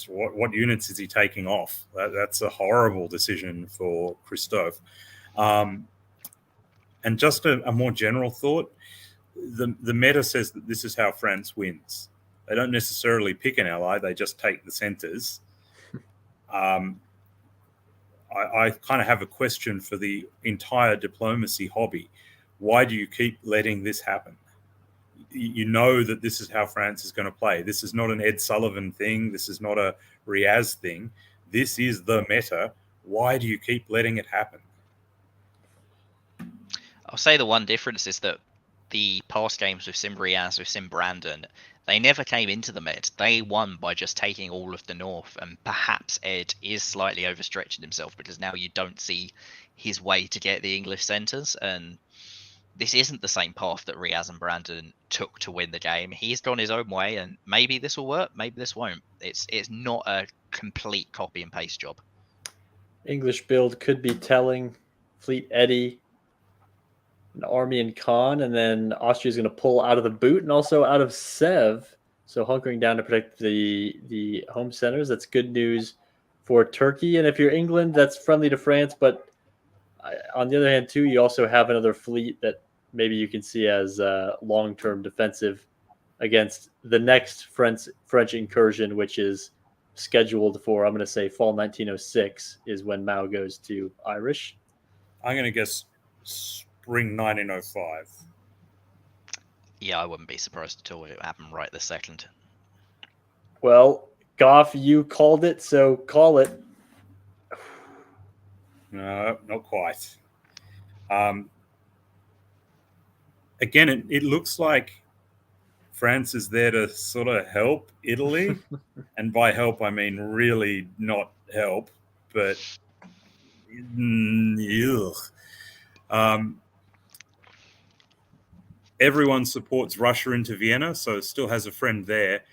what units is he taking off? That's a horrible decision for Christoph. And just a more general thought, the meta says that this is how France wins. They don't necessarily pick an ally; they just take the centers. I kind of have a question for the entire diplomacy hobby. Why do you keep letting this happen? You know that this is how France is going to play. This is not an Ed Sullivan thing. This is not a Riaz thing. This is the meta. Why do you keep letting it happen? I'll say the one difference is that the past games with Sim Riaz, with Sim Brandon, they never came into the Med. They won by just taking all of the North, and perhaps Ed is slightly overstretching himself because now you don't see his way to get the English centres, and this isn't the same path that Riaz and Brandon took to win the game. He's gone his own way, and maybe this will work, maybe this won't. It's not a complete copy and paste job. English build could be telling. Fleet Eddie, an army in Khan, and then Austria's going to pull out of the boot and also out of Sev. So hunkering down to protect the home centers. That's good news for Turkey. And if you're England, that's friendly to France. But on the other hand, too, you also have another fleet that maybe you can see as long-term defensive against the next French incursion, which is scheduled for, I'm going to say, fall 1906 is when Mao goes to Irish. I'm going to guess spring 1905. Yeah, I wouldn't be surprised at all if it happened right this second. Well, Goff, you called it, so call it. No, not quite. Again, it looks like France is there to sort of help Italy. And by help, I mean really not help, but everyone supports Russia into Vienna, so it still has a friend there.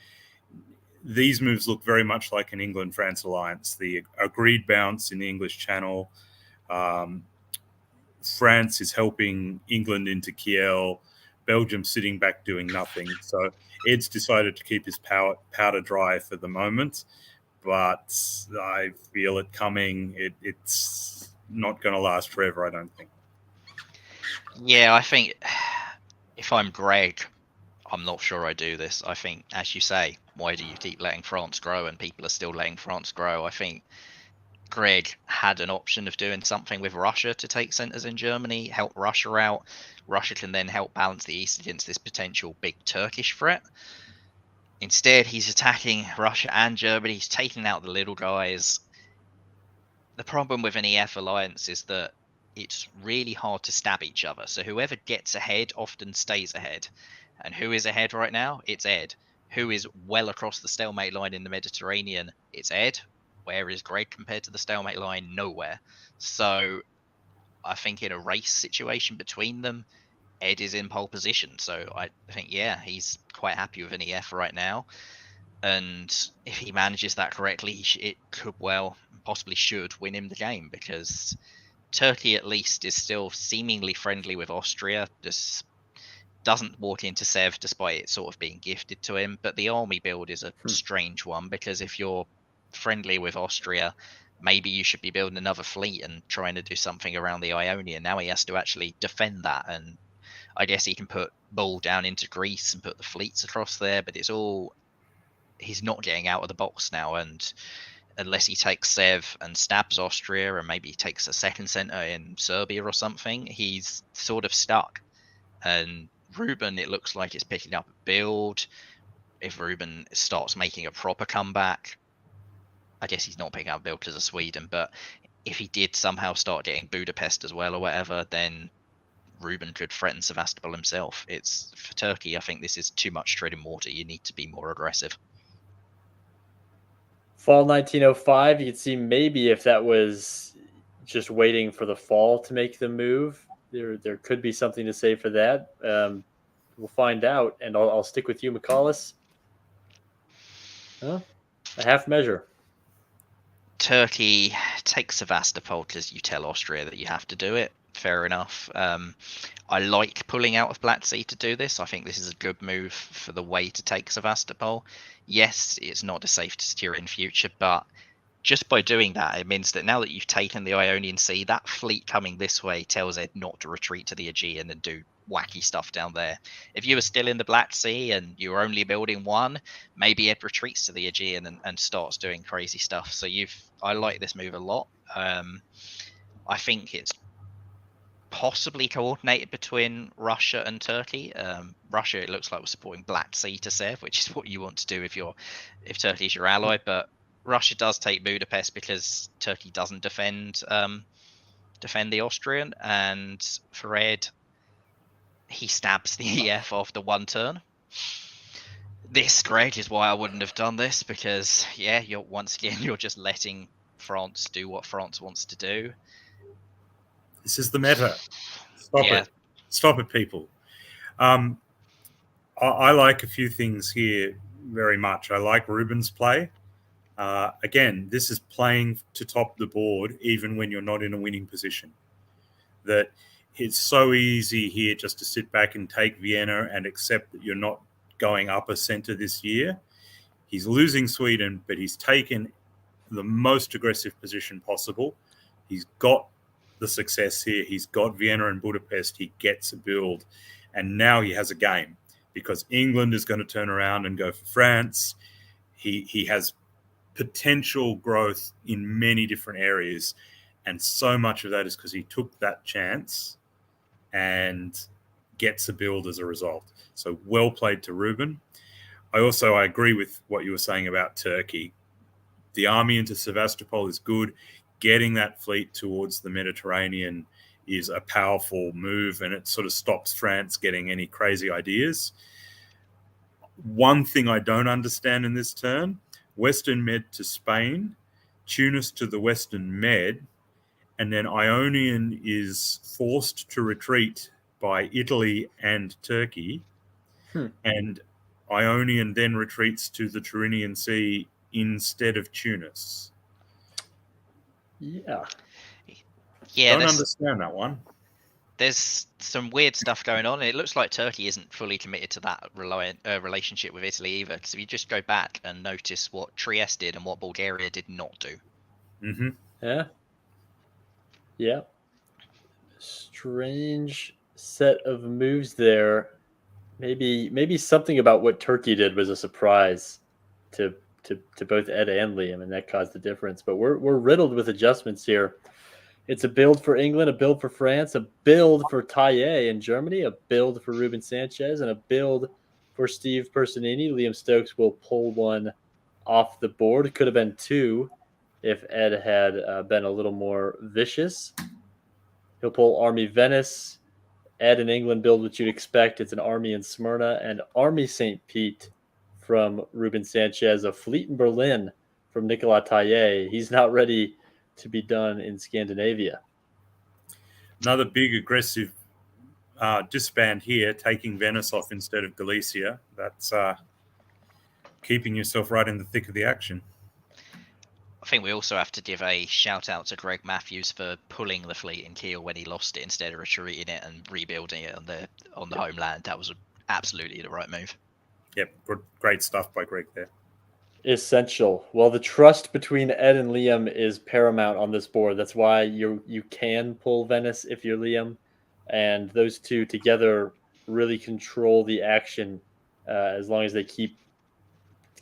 These moves look very much like an England-France alliance. The agreed bounce in the English Channel. France is helping England into Kiel. Belgium sitting back doing nothing. So Ed's decided to keep his powder dry for the moment, but I feel it coming. It's not going to last forever, I don't think. Yeah, I think if I'm Greg, I'm not sure I do this. I think, as you say, why do you keep letting France grow? And people are still letting France grow. I think Greg had an option of doing something with Russia to take centres in Germany, help Russia out. Russia can then help balance the East against this potential big Turkish threat. Instead, he's attacking Russia and Germany. He's taking out the little guys. The problem with an EF alliance is that it's really hard to stab each other. So whoever gets ahead often stays ahead. And who is ahead right now? It's Ed. who is well across the stalemate line in the Mediterranean? It's Ed. Where is Greg compared to the stalemate line? Nowhere. So I think in a race situation between them, Ed is in pole position. So I think, yeah, he's quite happy with an EF right now. And if he manages that correctly, it could well, possibly should win him the game, because Turkey at least is still seemingly friendly with Austria. Just doesn't walk into Sev despite it sort of being gifted to him. But the army build is a strange one, because if you're friendly with Austria, maybe you should be building another fleet and trying to do something around the Ionian. Now he has to actually defend that, and I guess he can put Bull down into Greece and put the fleets across there, but it's all, he's not getting out of the box now. And unless he takes Sev and stabs Austria and maybe takes a second center in Serbia or something, he's sort of stuck. And Ruben, it looks like it's picking up a build. If Ruben starts making a proper comeback, I guess he's not picking up a build because of Sweden, but if he did somehow start getting Budapest as well or whatever, then Ruben could threaten Sevastopol himself. It's for Turkey, I think this is too much treading water. You need to be more aggressive. Fall 1905, you could see maybe if that was just waiting for the fall to make the move, there could be something to say for that. We'll find out, and I'll stick with you, McCallus. A half measure. Turkey takes Sevastopol because you tell Austria that you have to do it. Fair enough. I like pulling out of Black Sea to do this. I think this is a good move for the way to take Sevastopol. Yes, it's not as safe to steer in future, but just by doing that, it means that now that you've taken the Ionian Sea, that fleet coming this way tells Ed not to retreat to the Aegean and do wacky stuff down there. If you were still in the Black Sea and you were only building one, maybe Ed retreats to the Aegean and starts doing crazy stuff. So I like this move a lot. I think it's possibly coordinated between Russia and Turkey. Russia, it looks like, was supporting Black Sea to Sev, which is what you want to do if Turkey is your ally. But Russia does take Budapest because Turkey doesn't defend the Austrian, and for Ed, he stabs the EF after one turn. This, Greg, is why I wouldn't have done this, because you're just letting France do what France wants to do. This is the meta. Stop it, people. I like a few things here very much. I like Ruben's play. Again, this is playing to top the board even when you're not in a winning position. That it's so easy here just to sit back and take Vienna and accept that you're not going up a center this year. He's losing Sweden, but he's taken the most aggressive position possible. He's got the success here. He's got Vienna and Budapest. He gets a build. And now he has a game because England is going to turn around and go for France. He has potential growth in many different areas. And so much of that is because he took that chance and gets a build as a result. So well played to Ruben. I agree with what you were saying about Turkey. The army into Sevastopol is good. Getting that fleet towards the Mediterranean is a powerful move, and it sort of stops France getting any crazy ideas. One thing I don't understand in this turn, Western Med to Spain, Tunis to the Western Med, and then Ionian is forced to retreat by Italy and Turkey, and Ionian then retreats to the Tyrrhenian Sea instead of Tunis. Yeah. Don't understand that one. There's some weird stuff going on. It looks like Turkey isn't fully committed to that relationship with Italy either. Because if you just go back and notice what Trieste did and what Bulgaria did not do. Mm-hmm. Yeah. Strange set of moves there. Maybe something about what Turkey did was a surprise to both Ed and Liam, and that caused the difference. But we're riddled with adjustments here. It's a build for England, a build for France, a build for Taye in Germany, a build for Ruben Sanchez, and a build for Steve Personini. Liam Stokes will pull one off the board. It could have been two if Ed had been a little more vicious. He'll pull Army Venice. Ed in England build what you'd expect. It's an army in Smyrna and Army St. Pete from Ruben Sanchez, a fleet in Berlin from Nicolas Taillet. He's not ready to be done in Scandinavia. Another big aggressive disband here, taking Venice off instead of Galicia. That's keeping yourself right in the thick of the action. I think we also have to give a shout out to Greg Matthews for pulling the fleet in Kiel when he lost it instead of retreating it and rebuilding it on the homeland. That was absolutely the right move. Yep, great stuff by Greg there. Essential. Well, the trust between Ed and Liam is paramount on this board. That's why you can pull Venice if you're Liam, and those two together really control the action as long as they keep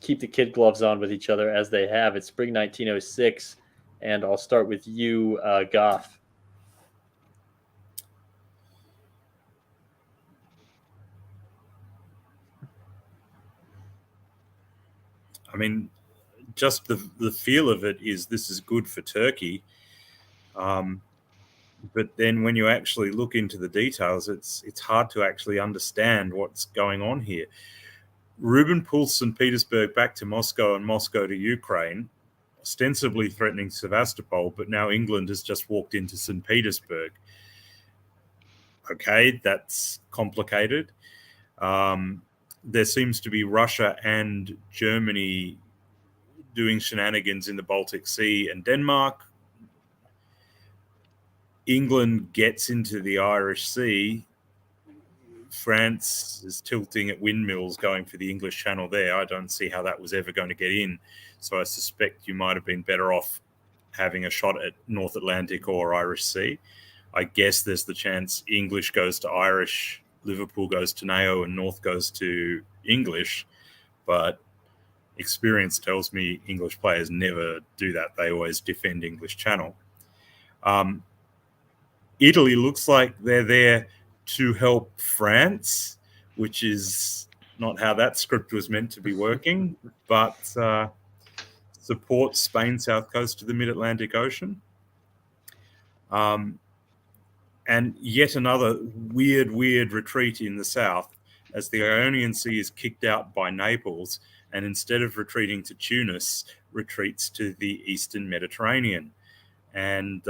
the kid gloves on with each other as they have. It's spring 1906, and I'll start with you, Goff. I mean, just the feel of it is this is good for Turkey. But then when you actually look into the details, it's hard to actually understand what's going on here. Ruben pulls St. Petersburg back to Moscow and Moscow to Ukraine, ostensibly threatening Sevastopol, but now England has just walked into St. Petersburg. Okay, that's complicated. There seems to be Russia and Germany doing shenanigans in the Baltic Sea and Denmark. England gets into the Irish Sea. France is tilting at windmills going for the English Channel there. I don't see how that was ever going to get in. So I suspect you might have been better off having a shot at North Atlantic or Irish Sea. I guess there's the chance English goes to Irish, Liverpool goes to Nao, and North goes to English. But experience tells me English players never do that. They always defend English Channel. Italy looks like they're there to help France, which is not how that script was meant to be working, but support Spain south coast of the mid-Atlantic Ocean. And yet another weird retreat in the south as the Ionian Sea is kicked out by Naples, and instead of retreating to Tunis, retreats to the eastern Mediterranean. And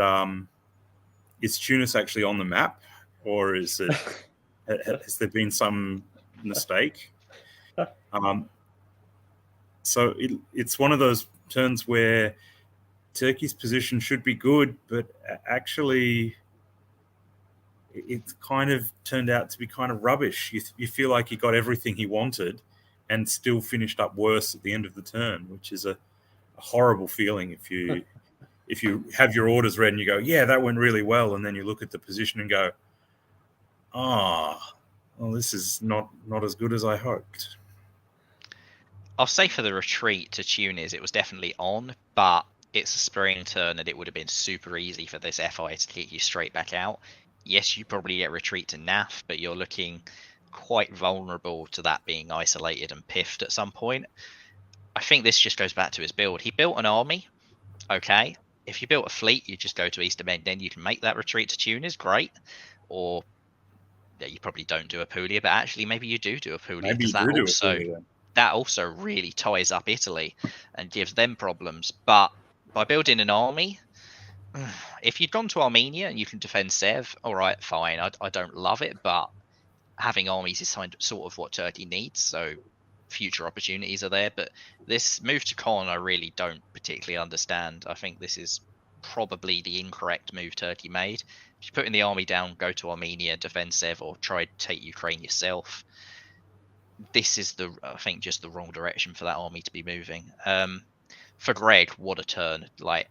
is Tunis actually on the map, or is it has there been some mistake? So it's one of those turns where Turkey's position should be good, but actually it's kind of turned out to be kind of rubbish. You feel like he got everything he wanted and still finished up worse at the end of the turn, which is a horrible feeling if you have your orders read and you go, yeah, that went really well, and then you look at the position and go, well, this is not as good as I hoped. I'll say for the retreat to Tunis, it was definitely on, but it's a spring turn and it would have been super easy for this FI to kick you straight back out. Yes, you probably get retreat to NAF, but you're looking quite vulnerable to that being isolated and piffed at some point. I think this just goes back to his build. He built an army, okay. If you built a fleet, you just go to Eastern Med, then you can make that retreat to Tunis, great. Or yeah, you probably don't do a Puglia, but actually maybe you do a Puglia, because that also really ties up Italy and gives them problems. But by building an army, if you'd gone to Armenia and you can defend Sev, all right, fine. I don't love it, but having armies is sort of what Turkey needs, so future opportunities are there. But this move to Con, I really don't particularly understand. I think this is probably the incorrect move Turkey made. If you're putting the army down, go to Armenia, defend Sev, or try to take Ukraine yourself. This is I think just the wrong direction for that army to be moving. For Greg, what a turn. Like,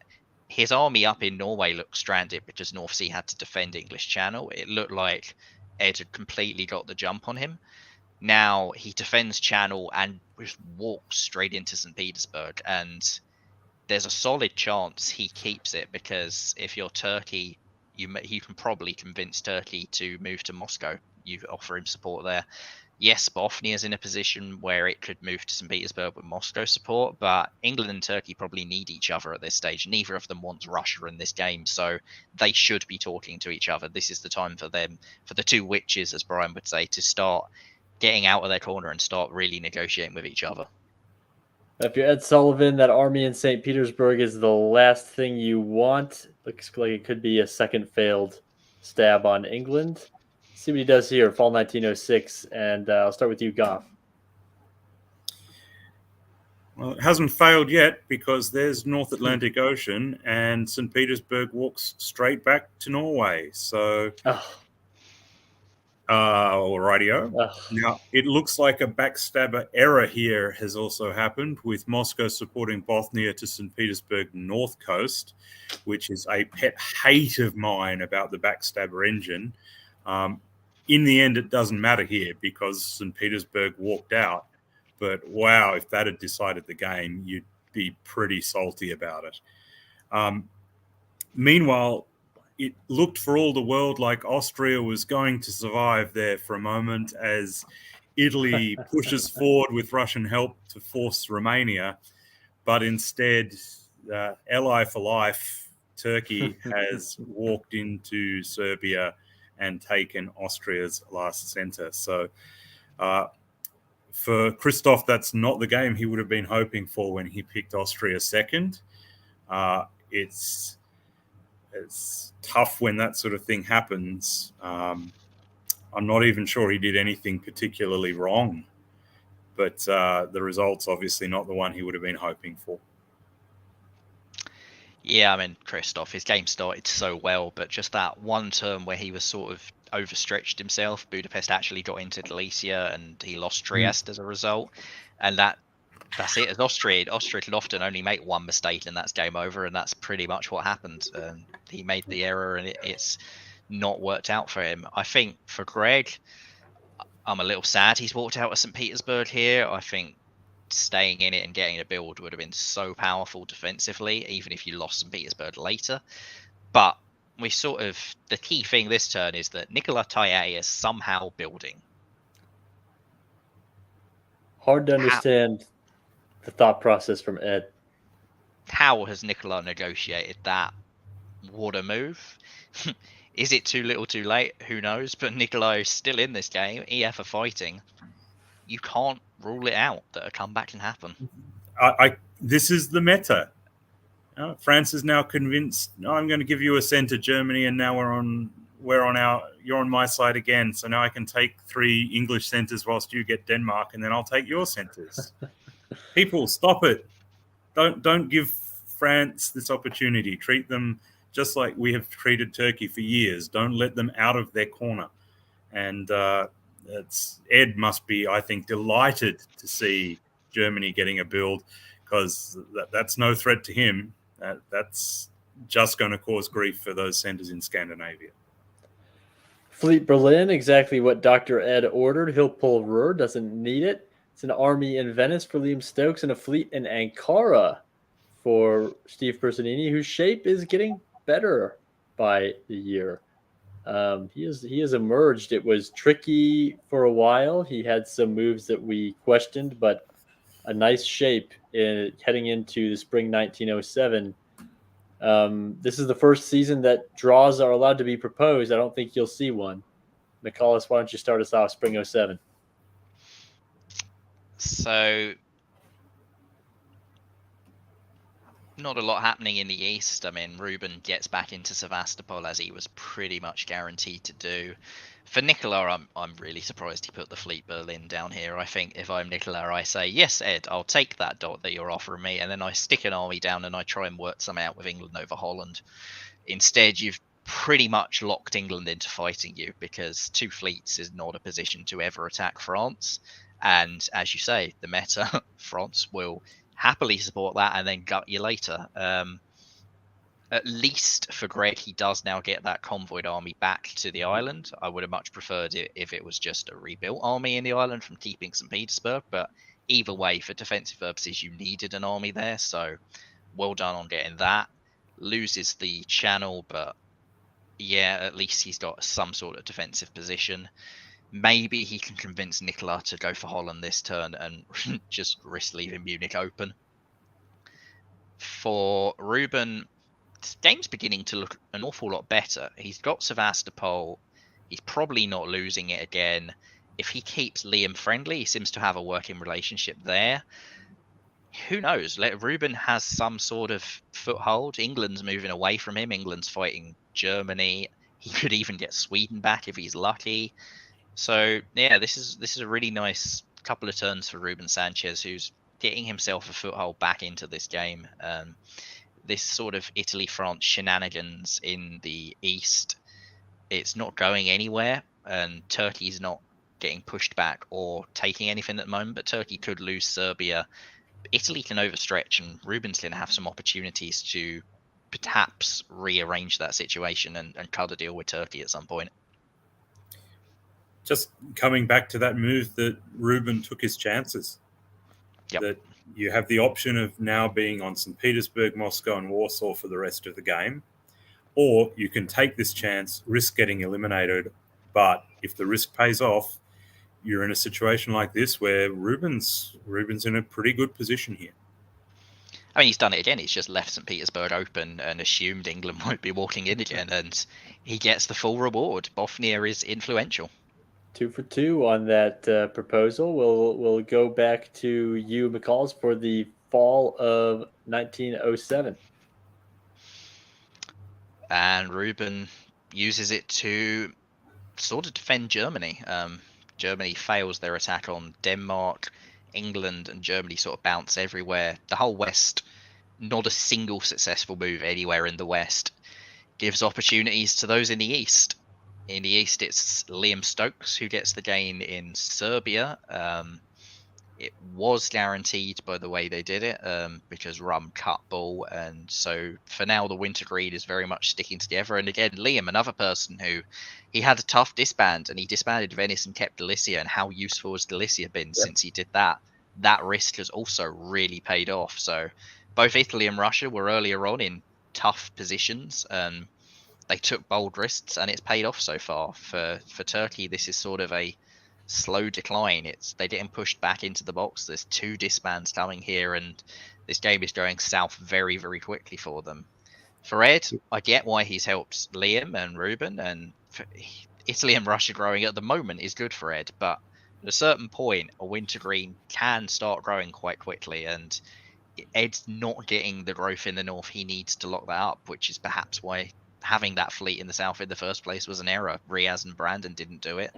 his army up in Norway looked stranded because North Sea had to defend English Channel. It looked like Ed had completely got the jump on him. Now he defends Channel and just walks straight into St. Petersburg, and there's a solid chance he keeps it, because if you're Turkey, you can probably convince Turkey to move to Moscow. You offer him support there. Yes, Bothnia is in a position where it could move to St. Petersburg with Moscow support, but England and Turkey probably need each other at this stage. Neither of them wants Russia in this game, so they should be talking to each other. This is the time for them, for the two witches, as Brian would say, to start getting out of their corner and start really negotiating with each other. If you're Ed Sullivan, that army in St. Petersburg is the last thing you want. Looks like it could be a second failed stab on England. See what he does here, fall 1906, and I'll start with you, Goff. Well, it hasn't failed yet because there's North Atlantic Ocean and St. Petersburg walks straight back to Norway. So, rightio. Now, it looks like a backstabber error here has also happened with Moscow supporting Bothnia to St. Petersburg north coast, which is a pet hate of mine about the backstabber engine. In the end, it doesn't matter here because St. Petersburg walked out. But wow, if that had decided the game, you'd be pretty salty about it. Meanwhile, it looked for all the world like Austria was going to survive there for a moment as Italy pushes forward with Russian help to force Romania. But instead, ally for life, Turkey has walked into Serbia and taken Austria's last center. So, for Christoph, that's not the game he would have been hoping for when he picked Austria second. It's tough when that sort of thing happens. I'm not even sure he did anything particularly wrong, but the result's obviously not the one he would have been hoping for. Yeah, I mean, Christoph, his game started so well, but just that one turn where he was sort of overstretched himself, Budapest actually got into Galicia and he lost Trieste as a result. And that's it. As Austria can often only make one mistake and that's game over, and that's pretty much what happened. He made the error and it's not worked out for him. I think for Greg, I'm a little sad he's walked out of St. Petersburg here. I think staying in it and getting a build would have been so powerful defensively, even if you lost St. Petersburg later. But the key thing this turn is that Nicola Taille is somehow building. Hard to understand the thought process from Ed. How has Nicola negotiated that? What a move. Is it too little too late? Who knows? But Nicola is still in this game. EF are fighting. You can't rule it out that a comeback can happen. This is the meta. France is now convinced, I'm going to give you a center, Germany, and now you're on my side again. So now I can take 3 English centers whilst you get Denmark, and then I'll take your centers. People, stop it. Don't give France this opportunity. Treat them just like we have treated Turkey for years. Don't let them out of their corner. And Ed must be, I think, delighted to see Germany getting a build, because that's no threat to him. That's just going to cause grief for those centers in Scandinavia. Fleet Berlin, exactly what Dr. Ed ordered. He'll pull Ruhr, doesn't need it. It's an army in Venice for Liam Stokes and a fleet in Ankara for Steve Personini, whose shape is getting better by the year. He has emerged. It was tricky for a while. He had some moves that we questioned, but a nice shape heading into the spring 1907. This is the first season that draws are allowed to be proposed. I don't think you'll see one. Nicholas, why don't you start us off spring 07? So, not a lot happening in the east. I mean, Ruben gets back into Sevastopol as he was pretty much guaranteed to do. For Nicola, I'm really surprised he put the Fleet Berlin down here. I think if I'm Nicola, I say, yes, Ed, I'll take that dot that you're offering me, and then I stick an army down and I try and work something out with England over Holland. Instead, you've pretty much locked England into fighting you, because 2 fleets is not a position to ever attack France. And as you say, the meta, France will happily support that and then gut you later. At least for Greg, he does now get that convoyed army back to the island. I would have much preferred it if it was just a rebuilt army in the island from keeping St. Petersburg. But either way, for defensive purposes, you needed an army there. So well done on getting that. Loses the channel, but yeah, at least he's got some sort of defensive position. Maybe he can convince Nicola to go for Holland this turn and just risk leaving Munich open. For Ruben, this game's beginning to look an awful lot better. He's got Sevastopol. He's probably not losing it again. If he keeps Liam friendly, he seems to have a working relationship there. who knows? Ruben has some sort of foothold. England's moving away from him. England's fighting Germany. He could even get Sweden back if he's lucky. So yeah, this is a really nice couple of turns for Ruben Sanchez, who's getting himself a foothold back into this game. This sort of Italy-France shenanigans in the East, it's not going anywhere, and Turkey's not getting pushed back or taking anything at the moment, but Turkey could lose Serbia. Italy can overstretch, and Ruben's going to have some opportunities to perhaps rearrange that situation and cut a deal with Turkey at some point. Just coming back to that move that Ruben took his chances. Yep. That you have the option of now being on St. Petersburg, Moscow, and Warsaw for the rest of the game, or you can take this chance, risk getting eliminated, but if the risk pays off, you're in a situation like this where Ruben's in a pretty good position here. I mean, he's done it again. He's just left St. Petersburg open and assumed England won't be walking in again, and he gets the full reward. Bosnia is influential. 2 for 2 on that proposal. We'll go back to you, McCalls, for the fall of 1907. And Ruben uses it to sort of defend Germany. Germany fails their attack on Denmark. England and Germany sort of bounce everywhere. The whole West, not a single successful move anywhere in the West, gives opportunities to those in the East. In the East, it's Liam Stokes who gets the gain in Serbia. It was guaranteed by the way they did it, because Rum cut ball, and so for now the Winter Green is very much sticking together. And again, Liam, another person who he had a tough disband, and he disbanded Venice and kept Galicia. And how useful has Galicia been since he did that? That risk has also really paid off. So both Italy and Russia were earlier on in tough positions. They took bold risks, and it's paid off so far. For Turkey, this is sort of a slow decline. They're getting pushed back into the box. There's 2 disbands coming here, and this game is going south very, very quickly for them. For Ed, I get why he's helped Liam and Ruben, and Italy and Russia growing at the moment is good for Ed, but at a certain point, a wintergreen can start growing quite quickly, and Ed's not getting the growth in the north he needs to lock that up, which is perhaps why having that fleet in the south in the first place was an error. Riaz and Brandon didn't do it.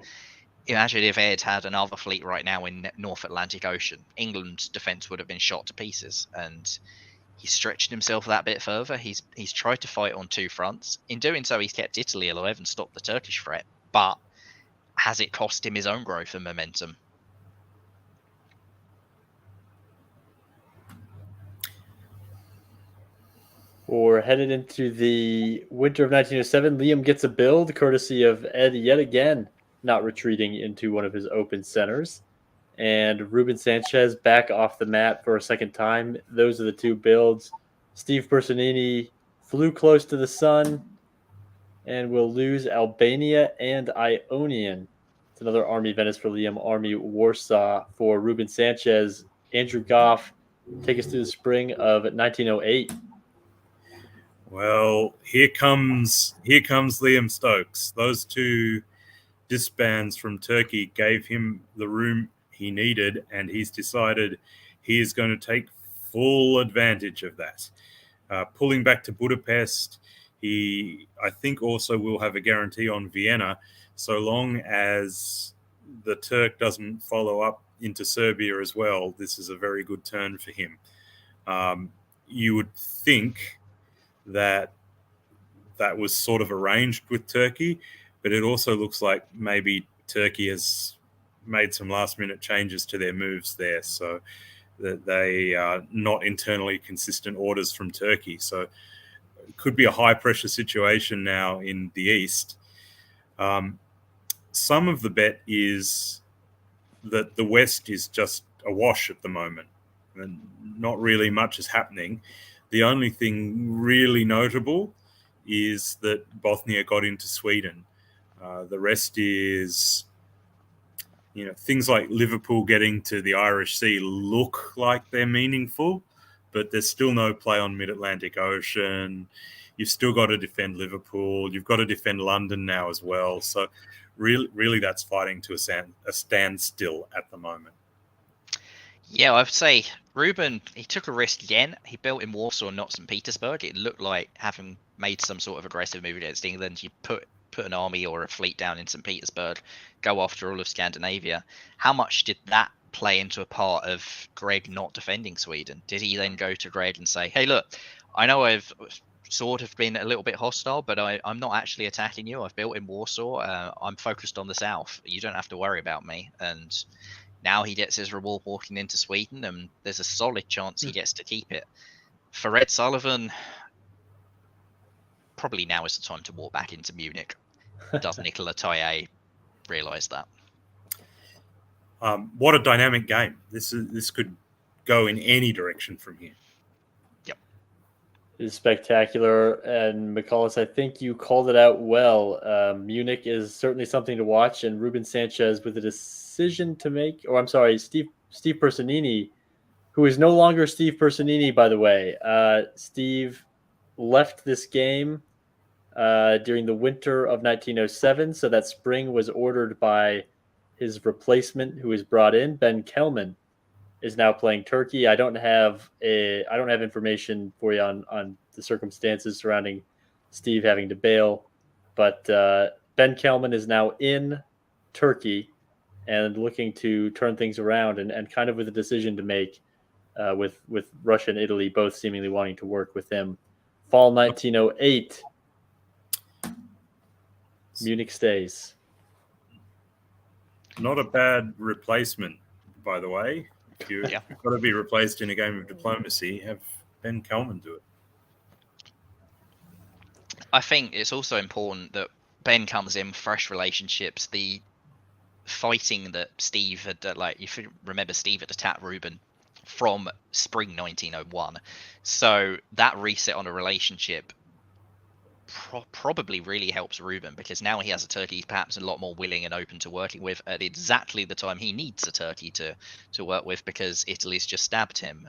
Imagine if Ed had another fleet right now in North Atlantic Ocean. England's defence would have been shot to pieces, and he's stretched himself that bit further. He's tried to fight on 2 fronts. In doing so, he's kept Italy alive and stopped the Turkish threat, but has it cost him his own growth and momentum? We're headed into the winter of 1907. Liam gets a build courtesy of Ed yet again, not retreating into one of his open centers. And Ruben Sanchez back off the mat for a second time. Those are the 2 builds. Steve Personini flew close to the sun and will lose Albania and Ionian. It's another Army Venice for Liam, Army Warsaw for Ruben Sanchez. Andrew Goff, take us through the spring of 1908. Well, here comes Liam Stokes. Those 2 disbands from Turkey gave him the room he needed, and he's decided he is going to take full advantage of that. Pulling back to Budapest, he, I think, also will have a guarantee on Vienna, so long as the Turk doesn't follow up into Serbia as well. This is a very good turn for him. You would think that was sort of arranged with Turkey, but it also looks like maybe Turkey has made some last-minute changes to their moves there, so that they are not internally consistent orders from Turkey. So it could be a high-pressure situation now in the East. Some of the bet is that the West is just awash at the moment, and not really much is happening. The only thing really notable is that Bosnia got into Sweden. The rest is, things like Liverpool getting to the Irish Sea look like they're meaningful, but there's still no play on Mid-Atlantic Ocean. You've still got to defend Liverpool. You've got to defend London now as well. So really that's fighting to a standstill at the moment. Yeah, I'd say Ruben, he took a risk again. He built in Warsaw, not St. Petersburg. It looked like, having made some sort of aggressive move against England, you put an army or a fleet down in St. Petersburg, go after all of Scandinavia. How much did that play into a part of Greg not defending Sweden? Did he then go to Greg and say, hey, look, I know I've sort of been a little bit hostile, but I'm not actually attacking you. I've built in Warsaw. I'm focused on the south. You don't have to worry about me. And now he gets his reward walking into Sweden, and there's a solid chance he gets to keep it. For Ed Sullivan, probably now is the time to walk back into Munich. Does Nicola Taille realise that? What a dynamic game! This could go in any direction from here. Yep, it's spectacular. And McCullis, I think you called it out well. Munich is certainly something to watch, and Ruben Sanchez with a decision to make. Or I'm sorry, Steve Personini, who is no longer Steve Personini, by the way. Steve left this game during the winter of 1907, so that spring was ordered by his replacement, who was brought in. Ben Kelman is now playing Turkey. I don't have information for you on the circumstances surrounding Steve having to bail, but Ben Kelman is now in Turkey and looking to turn things around, and kind of with a decision to make with Russia and Italy both seemingly wanting to work with him. Fall 1908. Munich stays. Not a bad replacement, by the way. If you've got to be replaced in a game of diplomacy, have Ben Kelman do it. I think it's also important that Ben comes in, fresh relationships, the fighting that Steve had, if you remember, Steve had attacked Ruben from spring 1901. So that reset on a relationship probably really helps Ruben, because now he has a Turkey perhaps a lot more willing and open to working with at exactly the time he needs a Turkey to work with, because Italy's just stabbed him.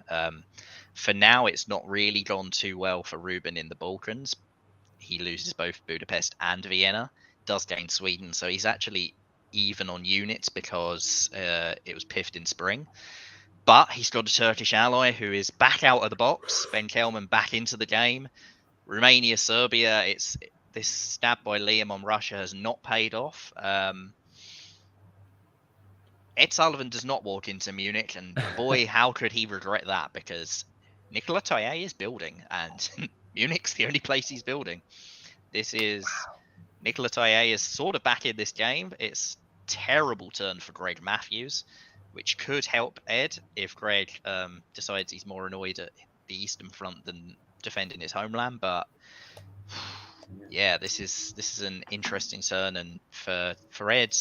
For now, it's not really gone too well for Ruben in the Balkans. He loses both Budapest and Vienna, does gain Sweden, so he's actually even on units because it was piffed in spring. But he's got a Turkish ally who is back out of the box. Ben Kelman back into the game. Romania, Serbia, this stab by Liam on Russia has not paid off. Ed Sullivan does not walk into Munich, and boy, how could he regret that, because Nicola Taille is building, and Munich's the only place he's building. This is Nicola Taille is sort of back in this game. It's terrible turn for Greg Matthews, which could help Ed if Greg decides he's more annoyed at the Eastern Front than defending his homeland. But yeah, this is an interesting turn, and for Ed,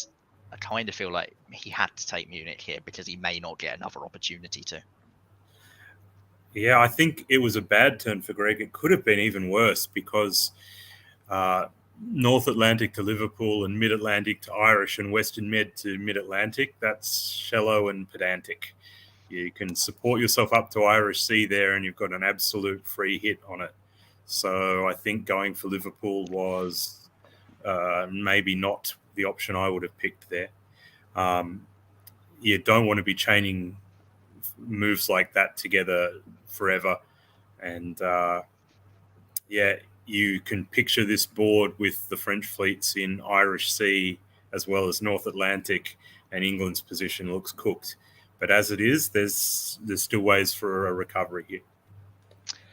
I kind of feel like he had to take Munich here because he may not get another opportunity to. Yeah, I think it was a bad turn for Greg. It could have been even worse, because North Atlantic to Liverpool and Mid-Atlantic to Irish and Western Med to Mid-Atlantic, that's shallow and pedantic. You can support yourself up to Irish Sea there, and you've got an absolute free hit on it. So I think going for Liverpool was maybe not the option I would have picked there. You don't want to be chaining moves like that together forever. And you can picture this board with the French fleets in Irish Sea as well as North Atlantic, and England's position looks cooked. But as it is, there's still ways for a recovery here.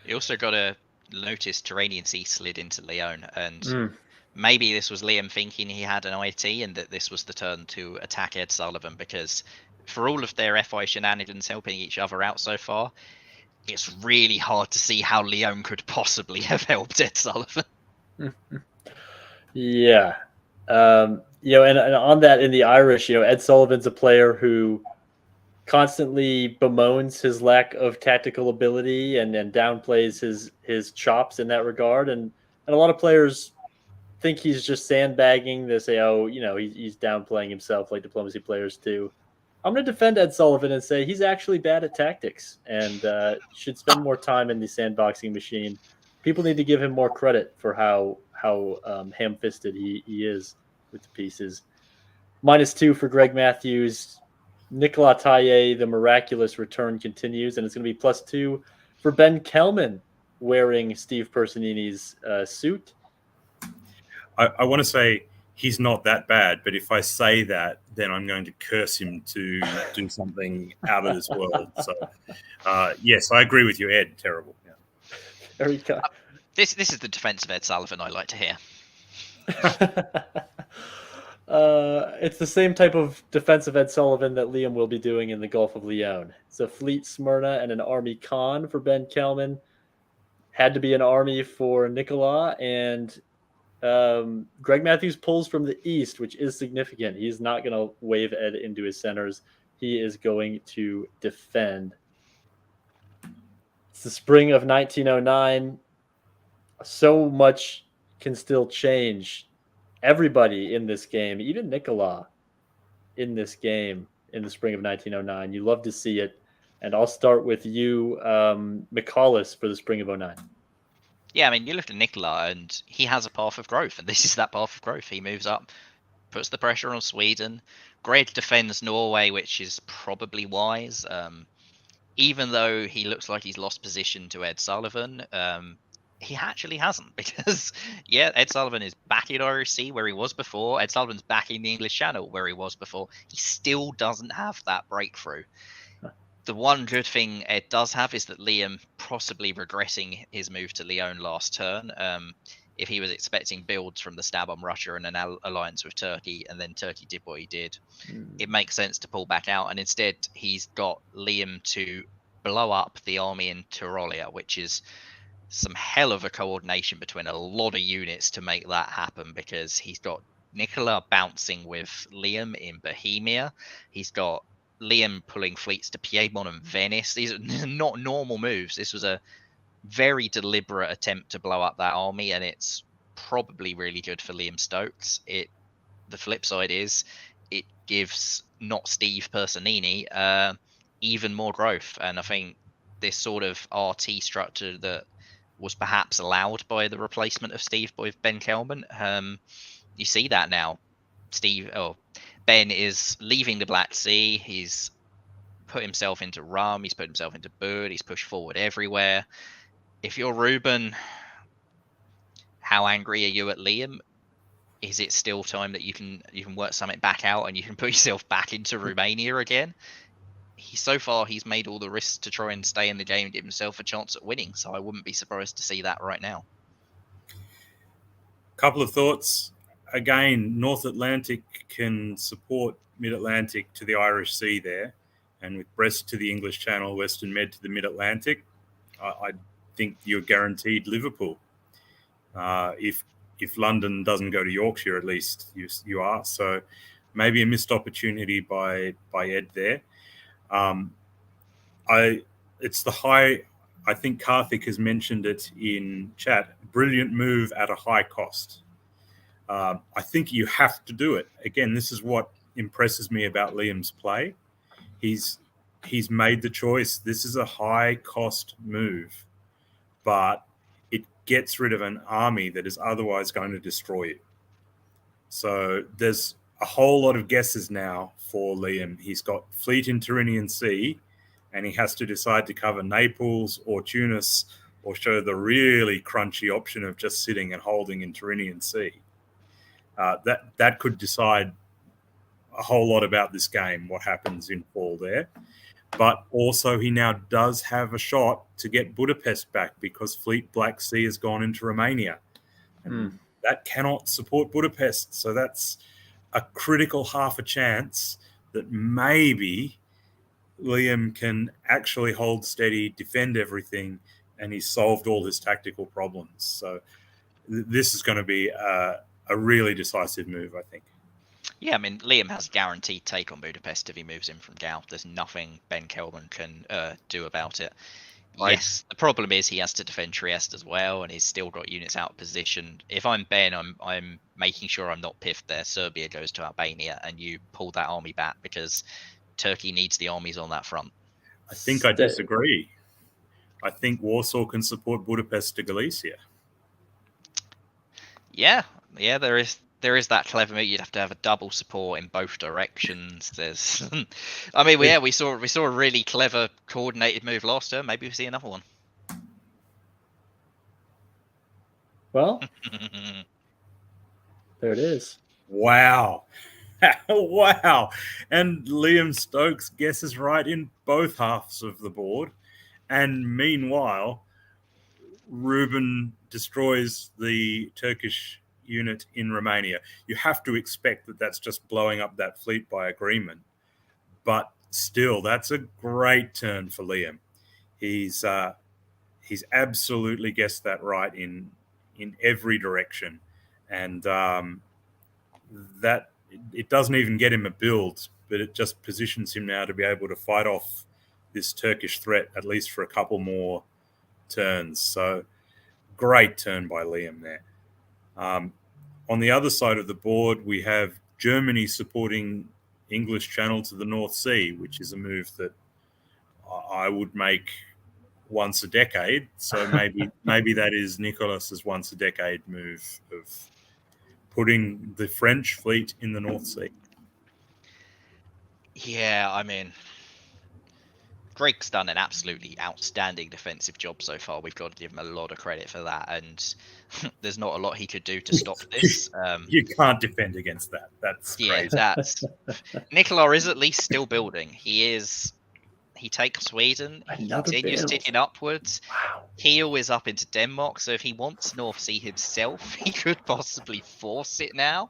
You also got to notice Tyrrhenian Sea slid into Lyon, and maybe this was Liam thinking he had an IT and that this was the turn to attack Ed Sullivan, because for all of their FI shenanigans helping each other out so far, it's really hard to see how Lyon could possibly have helped Ed Sullivan. Yeah. And on that, in the Irish, Ed Sullivan's a player who constantly bemoans his lack of tactical ability and downplays his chops in that regard. And a lot of players think he's just sandbagging. They say, he's downplaying himself like diplomacy players do. I'm going to defend Ed Sullivan and say he's actually bad at tactics and should spend more time in the sandboxing machine. People need to give him more credit for how ham-fisted he is with the pieces. -2 for Greg Matthews. Nicola Taille, the miraculous return continues, and it's going to be +2 for Ben Kelman wearing Steve Personini's suit. I want to say he's not that bad, but if I say that, then I'm going to curse him to do something out of this world. So, yes, I agree with you, Ed. Terrible. Yeah. Very kind. This is the defense of Ed Sullivan I like to hear. It's the same type of defense of Ed Sullivan that Liam will be doing in the Gulf of Lyon. It's a Fleet Smyrna and an Army Khan for Ben Kelman. Had to be an army for Nicola, and Greg Matthews pulls from the east, which is significant. He's not going to wave Ed into his centers. He is going to defend. It's the spring of 1909. So much can still change. Everybody in this game, even Nicola in this game in the spring of 1909. You love to see it. And I'll start with you, McCallis, for the spring of 09. Yeah, I mean, you look at Nicola, and he has a path of growth, and this is that path of growth. He moves up, puts the pressure on Sweden. Greg defends Norway, which is probably wise. Even though he looks like he's lost position to Ed Sullivan, he actually hasn't, because, yeah, Ed Sullivan is back in Irish Sea where he was before. Ed Sullivan's back in the English Channel where he was before. He still doesn't have that breakthrough. The one good thing Ed does have is that Liam possibly regretting his move to Lyon last turn. If he was expecting builds from the stab on Russia and an alliance with Turkey, and then Turkey did what he did, it makes sense to pull back out. And instead, he's got Liam to blow up the army in Tyrolia, which is some hell of a coordination between a lot of units to make that happen, because he's got Nicola bouncing with Liam in Bohemia. He's got Liam pulling fleets to Piedmont and Venice. These are not normal moves. This was a very deliberate attempt to blow up that army, and it's probably really good for Liam Stokes. The flip side is it gives not Steve Personini even more growth, and I think this sort of RT structure that was perhaps allowed by the replacement of Steve by Ben Kelman, you see that now. Ben is leaving the Black Sea. He's put himself into Rum. He's put himself into Bird. He's pushed forward everywhere. If you're Ruben, how angry are you at Liam? Is it still time that you can work something back out and you can put yourself back into Romania again? So far, he's made all the risks to try and stay in the game and give himself a chance at winning. So I wouldn't be surprised to see that right now. Couple of thoughts. Again, North Atlantic can support Mid-Atlantic to the Irish Sea there, and with Brest to the English Channel, Western Med to the Mid-Atlantic, I think you're guaranteed Liverpool. If London doesn't go to Yorkshire, at least you are. So maybe a missed opportunity by Ed there. It's the high. I think Karthik has mentioned it in chat. Brilliant move at a high cost. I think you have to do it. Again, this is what impresses me about Liam's play. He's made the choice. This is a high cost move, but it gets rid of an army that is otherwise going to destroy you. So there's a whole lot of guesses now for Liam. He's got fleet in Tyrrhenian Sea, and he has to decide to cover Naples or Tunis, or show the really crunchy option of just sitting and holding in Tyrrhenian Sea. That could decide a whole lot about this game, what happens in fall there. But also he now does have a shot to get Budapest back, because Fleet Black Sea has gone into Romania. And that cannot support Budapest. So that's a critical half a chance that maybe Liam can actually hold steady, defend everything, and he's solved all his tactical problems. So this is going to be a really decisive move, I think. Yeah, I mean, Liam has a guaranteed take on Budapest if he moves in from Gal. There's nothing Ben Kelman can do about it. Yes, the problem is he has to defend Trieste as well, and he's still got units out of position. If I'm Ben, I'm making sure I'm not piffed there. Serbia goes to Albania, and you pull that army back, because Turkey needs the armies on that front. I think I disagree. I think Warsaw can support Budapest to Galicia. Yeah, there there is that clever move. You'd have to have a double support in both directions. There's, I mean, we saw a really clever coordinated move last turn. Maybe we see another one. Well, there it is. Wow. Wow. And Liam Stokes guesses right in both halves of the board. And meanwhile, Ruben destroys the Turkish unit in Romania. You have to expect that that's just blowing up that fleet by agreement. But still, that's a great turn for Liam. He's absolutely guessed that right in every direction. And that it doesn't even get him a build, but it just positions him now to be able to fight off this Turkish threat, at least for a couple more turns. So great turn by Liam there. On the other side of the board, we have Germany supporting English Channel to the North Sea, which is a move that I would make once a decade. So maybe that is Nicholas's once a decade move of putting the French fleet in the North Sea. Yeah, I mean, Greg's done an absolutely outstanding defensive job so far. We've got to give him a lot of credit for that, and there's not a lot he could do to stop this. You can't defend against that. That's crazy. That's Nicola is at least still building. He takes Sweden. He continues ticking upwards. Wow. Kiel is up into Denmark, so if he wants North Sea himself, he could possibly force it now.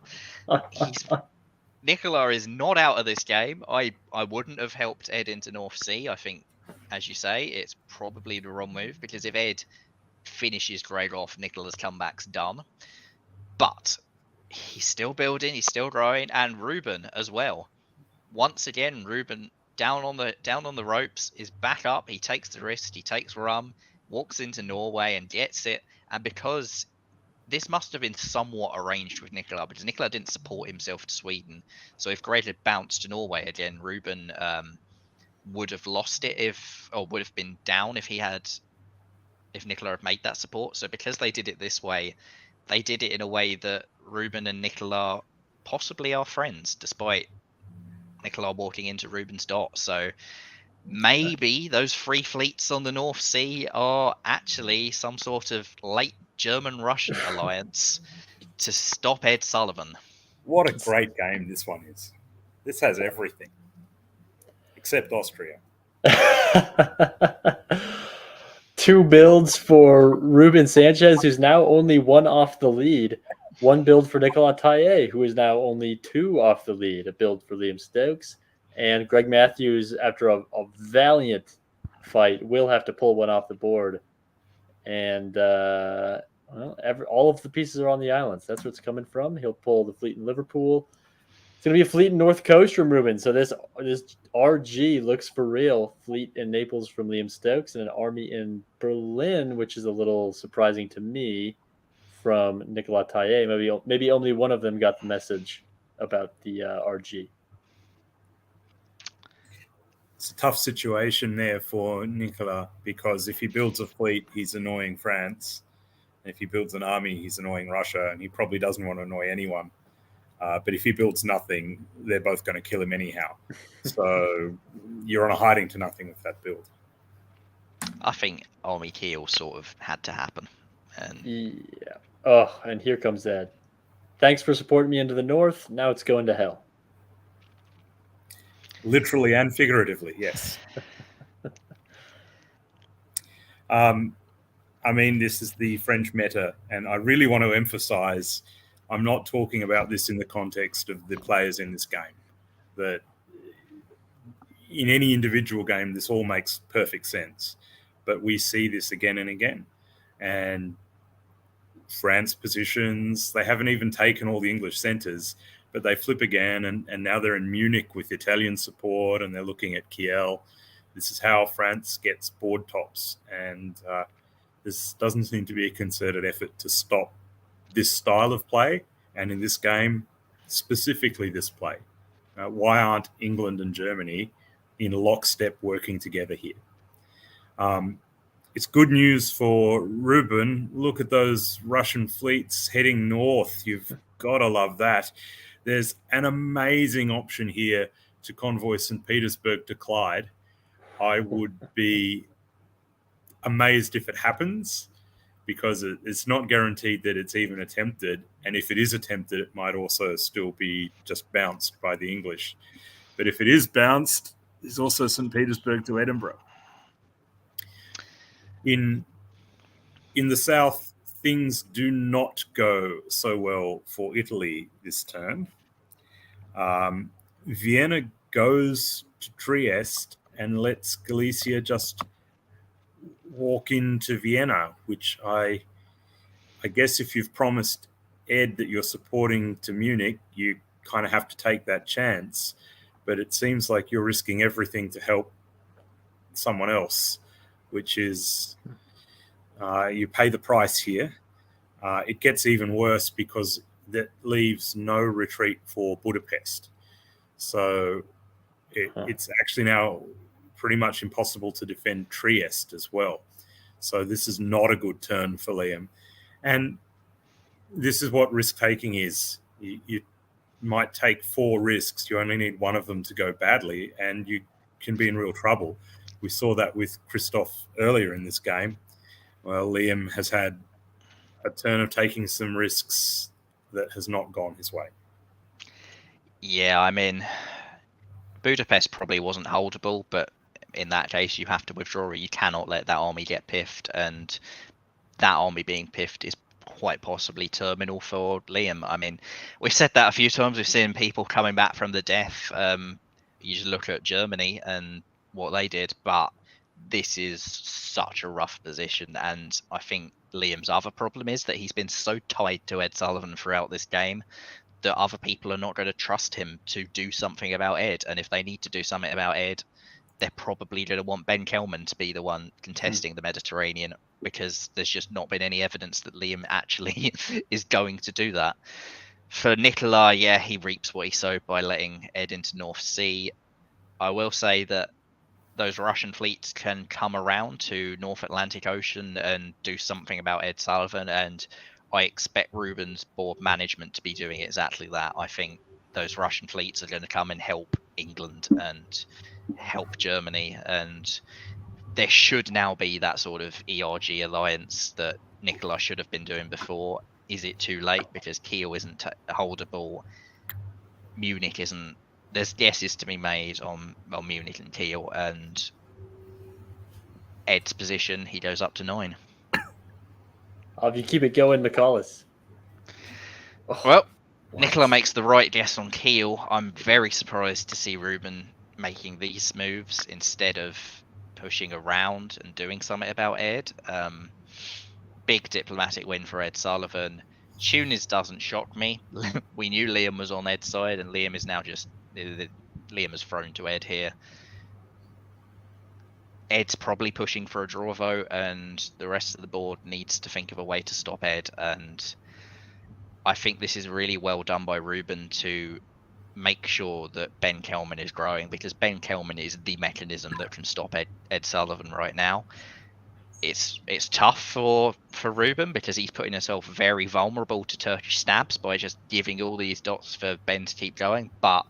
Nicola is not out of this game. I wouldn't have helped Ed into North Sea. I think, as you say, it's probably the wrong move, because if Ed finishes Greg off, Nicola's comeback's done. But he's still building, he's still growing, and Ruben as well. Once again, Ruben down on the ropes, is back up. He takes the risk, he takes rum, walks into Norway and gets it. And because this must have been somewhat arranged with Nicola, because Nicola didn't support himself to Sweden. So if Greg had bounced to Norway again, Ruben would have lost it would have been down if Nicola had made that support. So because they did it this way, they did it in a way that Ruben and Nicola possibly are friends, despite Nicola walking into Ruben's dot. So maybe those free fleets on the North Sea are actually some sort of late German-Russian alliance to stop Ed Sullivan. What a great game this one is. This has everything. Except Austria. 2 builds for Ruben Sanchez, who's now only 1 off the lead. 1 build for Nicolas Taillet, who is now only 2 off the lead. A build for Liam Stokes. And Greg Matthews, after a valiant fight, will have to pull 1 off the board. And all of the pieces are on the islands. That's where it's coming from. He'll pull the fleet in Liverpool. It's going to be a fleet in North Coast from Ruben. So this RG looks for real. Fleet in Naples from Liam Stokes, and an army in Berlin, which is a little surprising to me, from Nicolas Taillet. Maybe only one of them got the message about the RG. It's a tough situation there for Nicolas, because if he builds a fleet, he's annoying France. And if he builds an army, he's annoying Russia, and he probably doesn't want to annoy anyone. But if he builds nothing, they're both going to kill him anyhow. So you're on a hiding to nothing with that build. I think Army Kiel sort of had to happen. And yeah. Oh, and here comes Ed. Thanks for supporting me into the north. Now it's going to hell. Literally and figuratively, yes. I mean, this is the French meta, and I really want to emphasize I'm not talking about this in the context of the players in this game. That in any individual game, this all makes perfect sense. But we see this again and again. And France positions, they haven't even taken all the English centres, but they flip again, and now they're in Munich with Italian support, and they're looking at Kiel. This is how France gets board tops, and this doesn't seem to be a concerted effort to stop this style of play, and in this game, specifically this play. Why aren't England and Germany in lockstep working together here? It's good news for Ruben. Look at those Russian fleets heading north. You've gotta love that. There's an amazing option here to convoy St. Petersburg to Clyde. I would be amazed if it happens, because it's not guaranteed that it's even attempted. And if it is attempted, it might also still be just bounced by the English. But if it is bounced, there's also St. Petersburg to Edinburgh. In the south, things do not go so well for Italy this turn. Vienna goes to Trieste and lets Galicia just walk into Vienna, which I guess if you've promised Ed that you're supporting to Munich, you kind of have to take that chance. But it seems like you're risking everything to help someone else, which is you pay the price here. It gets even worse because that leaves no retreat for Budapest. So it's actually now pretty much impossible to defend Trieste as well. So this is not a good turn for Liam. And this is what risk-taking is. You might take 4 risks. You only need one of them to go badly, and you can be in real trouble. We saw that with Christoph earlier in this game. Well, Liam has had a turn of taking some risks that has not gone his way. Yeah, I mean, Budapest probably wasn't holdable, but in that case, you have to withdraw. You cannot let that army get piffed, and that army being piffed is quite possibly terminal for Liam. I mean, we've said that a few times. We've seen people coming back from the death. You just look at Germany and what they did, but this is such a rough position. And I think Liam's other problem is that he's been so tied to Ed Sullivan throughout this game that other people are not going to trust him to do something about Ed. And if they need to do something about Ed, they're probably going to want Ben Kelman to be the one contesting the Mediterranean, because there's just not been any evidence that Liam actually is going to do that. For Nicola, yeah, he reaps what he sowed by letting Ed into North Sea. I will say that those Russian fleets can come around to North Atlantic Ocean and do something about Ed Sullivan, and I expect Ruben's board management to be doing exactly that. I think those Russian fleets are going to come and help England and help Germany, and there should now be that sort of ERG alliance that Nicola should have been doing before. Is it too late? Because Kiel isn't holdable, Munich isn't. There's guesses to be made on Munich and Kiel, and Ed's position, he goes up to 9. If you keep it going, McCallus. Well, Nicola makes the right guess on Kiel. I'm very surprised to see Ruben making these moves instead of pushing around and doing something about Ed. Big diplomatic win for Ed Sullivan. Tunis doesn't shock me. We knew Liam was on Ed's side, and Liam is now just Liam is thrown to Ed here. Ed's probably pushing for a draw vote, and the rest of the board needs to think of a way to stop Ed. And I think this is really well done by Ruben to make sure that Ben Kelman is growing, because Ben Kelman is the mechanism that can stop Ed Sullivan right now. It's tough for Ruben, because he's putting himself very vulnerable to Turkish stabs by just giving all these dots for Ben to keep going, but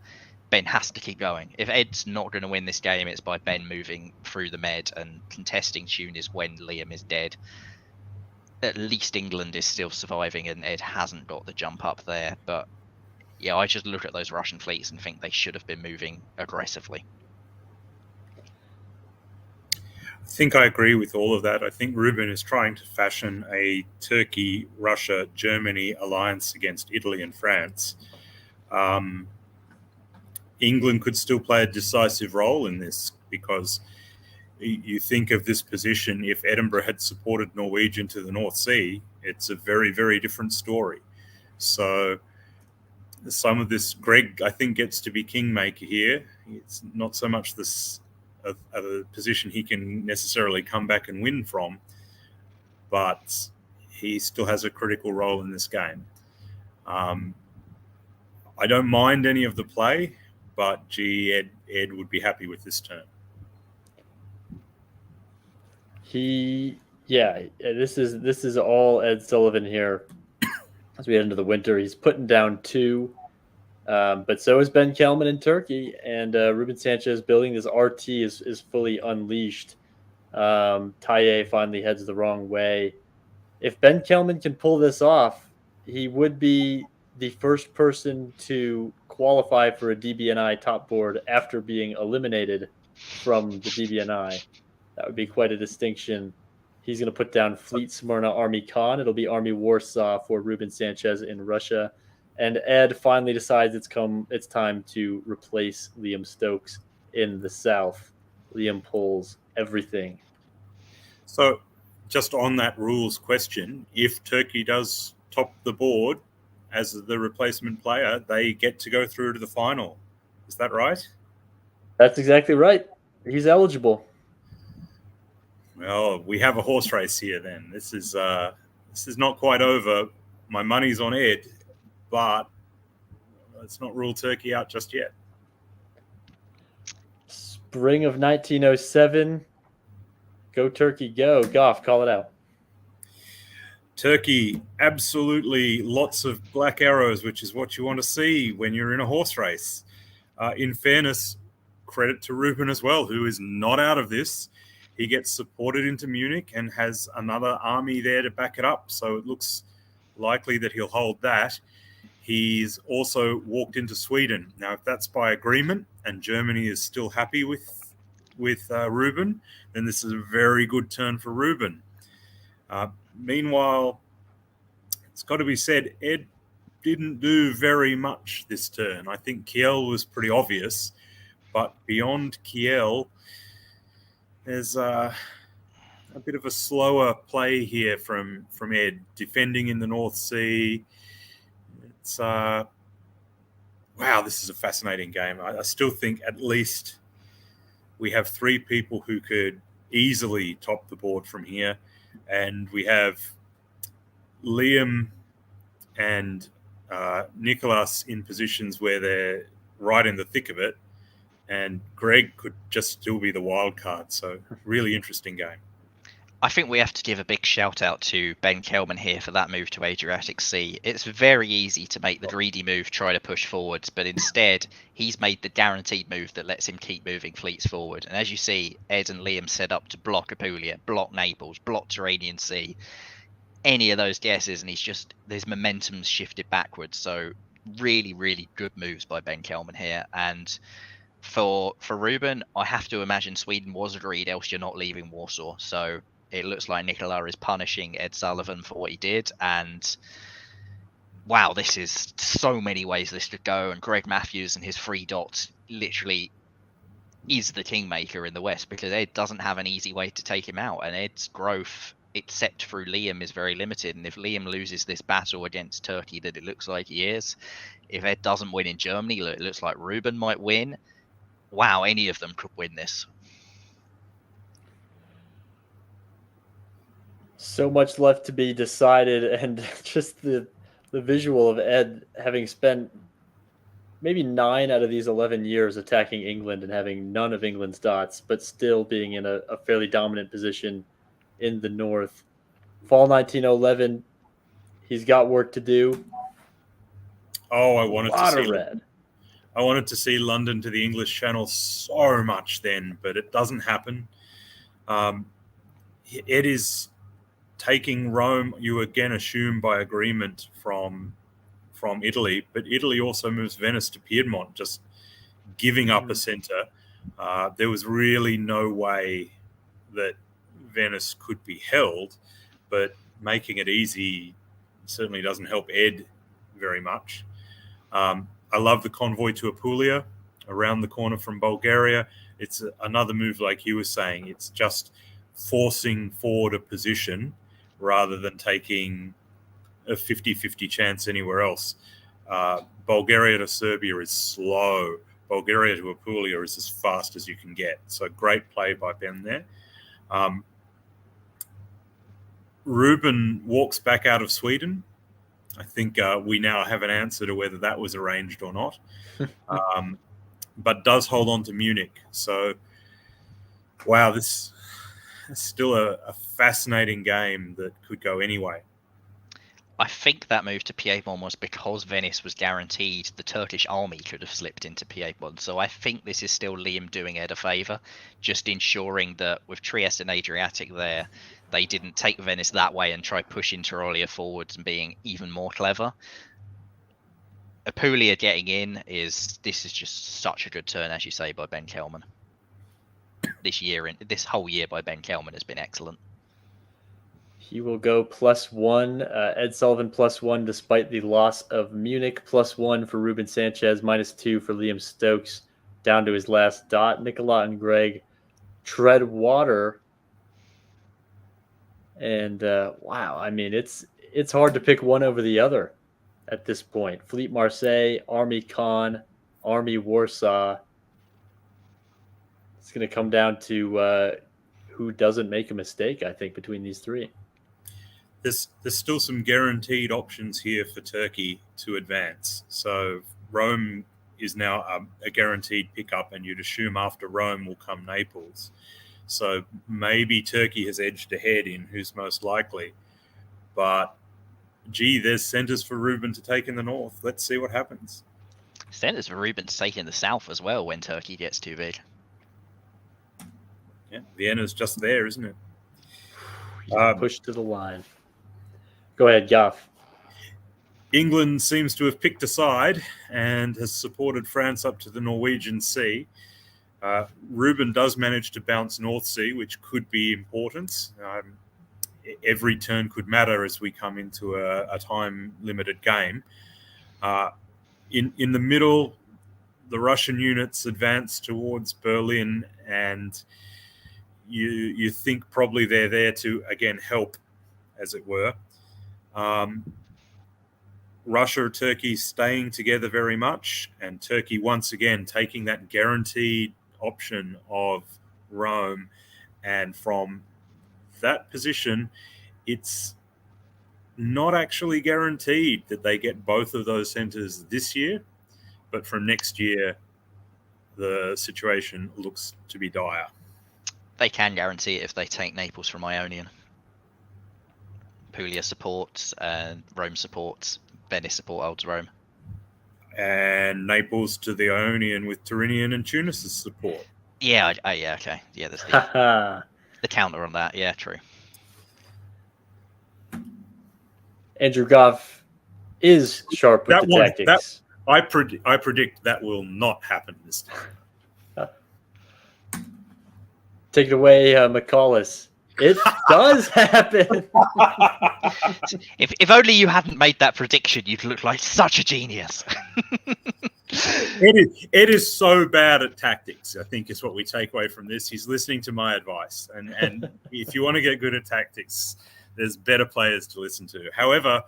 Ben has to keep going. If Ed's not going to win this game, it's by Ben moving through the Med and contesting Tunis when Liam is dead. At least England is still surviving, and Ed hasn't got the jump up there. But yeah, I just look at those Russian fleets and think they should have been moving aggressively. I think I agree with all of that. I think Ruben is trying to fashion a Turkey, Russia, Germany alliance against Italy and France. England could still play a decisive role in this, because you think of this position, if Edinburgh had supported Norwegian to the North Sea, it's a very, very different story. So some of this, Greg, I think, gets to be kingmaker here. It's not so much this a position he can necessarily come back and win from, but he still has a critical role in this game. I don't mind any of the play, but Ed would be happy with this turn. This is all Ed Sullivan here. as we head into the winter. He's putting down 2. But so is Ben Kelman in Turkey, and Ruben Sanchez building this RT is fully unleashed. Taye finally heads the wrong way. If Ben Kelman can pull this off, he would be the first person to qualify for a DBNI top board after being eliminated from the DBNI. That would be quite a distinction. He's going to put down Fleet Smyrna Army Khan. It'll be Army Warsaw for Ruben Sanchez in Russia. And Ed finally decides it's time to replace Liam Stokes in the South. Liam pulls everything. So, just on that rules question, if Turkey does top the board as the replacement player, they get to go through to the final. Is that right? That's exactly right. He's eligible. Well, we have a horse race here then. This is not quite over. My money's on Ed, but let's not rule Turkey out just yet. Spring of 1907. Go Turkey, go. Goff, call it out. Turkey, absolutely lots of black arrows, which is what you want to see when you're in a horse race. In fairness, credit to Ruben as well, who is not out of this. He gets supported into Munich and has another army there to back it up. So it looks likely that he'll hold that. He's also walked into Sweden. Now, if that's by agreement and Germany is still happy with Ruben, then this is a very good turn for Ruben. Meanwhile, it's got to be said, Ed didn't do very much this turn. I think Kiel was pretty obvious, but beyond Kiel, there's a bit of a slower play here from Ed, defending in the North Sea. It's wow, this is a fascinating game. I still think at least we have 3 people who could easily top the board from here, and we have Liam and Nicholas in positions where they're right in the thick of it, and Greg could just still be the wild card. So really interesting game. I think we have to give a big shout out to Ben Kelman here for that move to Adriatic Sea. It's very easy to make the greedy move, try to push forwards, but instead he's made the guaranteed move that lets him keep moving fleets forward. And as you see, Ed and Liam set up to block Apulia, block Naples, block Tyrrhenian Sea, any of those guesses, and there's momentum shifted backwards. So really, really good moves by Ben Kelman here. And for Ruben, I have to imagine Sweden was agreed, else you're not leaving Warsaw. So it looks like Nicola is punishing Ed Sullivan for what he did. And wow, this is so many ways this could go. And Greg Matthews and his 3 dots literally is the kingmaker in the West, because Ed doesn't have an easy way to take him out. And Ed's growth, except through Liam, is very limited. And if Liam loses this battle against Turkey that it looks like he is, if Ed doesn't win in Germany, it looks like Ruben might win. Wow, any of them could win this. So much left to be decided, and just the visual of Ed having spent maybe 9 out of these 11 years attacking England and having none of England's dots, but still being in a fairly dominant position in the north. Fall 1911, he's got work to do. Oh, I wanted to see London to the English Channel so much then, but it doesn't happen. It is taking Rome, you again assume by agreement from Italy, but Italy also moves Venice to Piedmont, just giving up a center. There was really no way that Venice could be held, but making it easy certainly doesn't help Ed very much. I love the convoy to Apulia around the corner from Bulgaria. It's another move like you were saying. It's just forcing forward a position rather than taking a 50-50 chance anywhere else. Bulgaria to Serbia is slow. Bulgaria to Apulia is as fast as you can get. So great play by Ben there. Ruben walks back out of Sweden. I think we now have an answer to whether that was arranged or not, but does hold on to Munich. So, wow, this is still a fascinating game that could go anyway. I think that move to Piedmont was because Venice was guaranteed the Turkish army could have slipped into Piedmont. So I think this is still Liam doing Ed a favour, just ensuring that with Trieste and Adriatic there, they didn't take Venice that way and try pushing Tyrolia forwards and being even more clever. Apulia getting in this is just such a good turn, as you say, by Ben Kelman. This whole year by Ben Kelman has been excellent. He will go +1. Ed Sullivan +1, despite the loss of Munich. +1 for Ruben Sanchez, -2 for Liam Stokes, down to his last dot. Nicola and Greg tread water. And wow, I mean, it's hard to pick one over the other at this point. Fleet Marseille, Army Caen, Army Warsaw. It's going to come down to who doesn't make a mistake, I think, between these three. There's still some guaranteed options here for Turkey to advance. So Rome is now a guaranteed pickup, and you'd assume after Rome will come Naples. So maybe Turkey has edged ahead in who's most likely. But, gee, there's centres for Ruben to take in the north. Let's see what happens. Centres for Ruben to take in the south as well when Turkey gets too big. Yeah, Vienna's just there, isn't it? Push to the line. Go ahead, Goff. England seems to have picked a side and has supported France up to the Norwegian Sea. Ruben does manage to bounce North Sea, which could be important. Every turn could matter as we come into a time-limited game. In the middle, the Russian units advance towards Berlin, and you think probably they're there to, again, help, as it were. Russia, Turkey staying together very much, and Turkey once again taking that guaranteed option of Rome. And from that position, it's not actually guaranteed that they get both of those centres this year, but from next year, the situation looks to be dire. They can guarantee it if they take Naples from Ionian. Puglia supports, and Rome supports. Venice support holds Rome. And Naples to the Ionian with Tyrrhenian and Tunis's support. Yeah, yeah, okay. Yeah, there's the counter on that. Yeah, true. Andrew Goff is sharp with the tactics. I predict that will not happen this time. Take it away, McCallus. It does happen. If only you hadn't made that prediction, you'd look like such a genius. Ed is so bad at tactics, I think, is what we take away from this. He's listening to my advice. And if you want to get good at tactics, there's better players to listen to. However,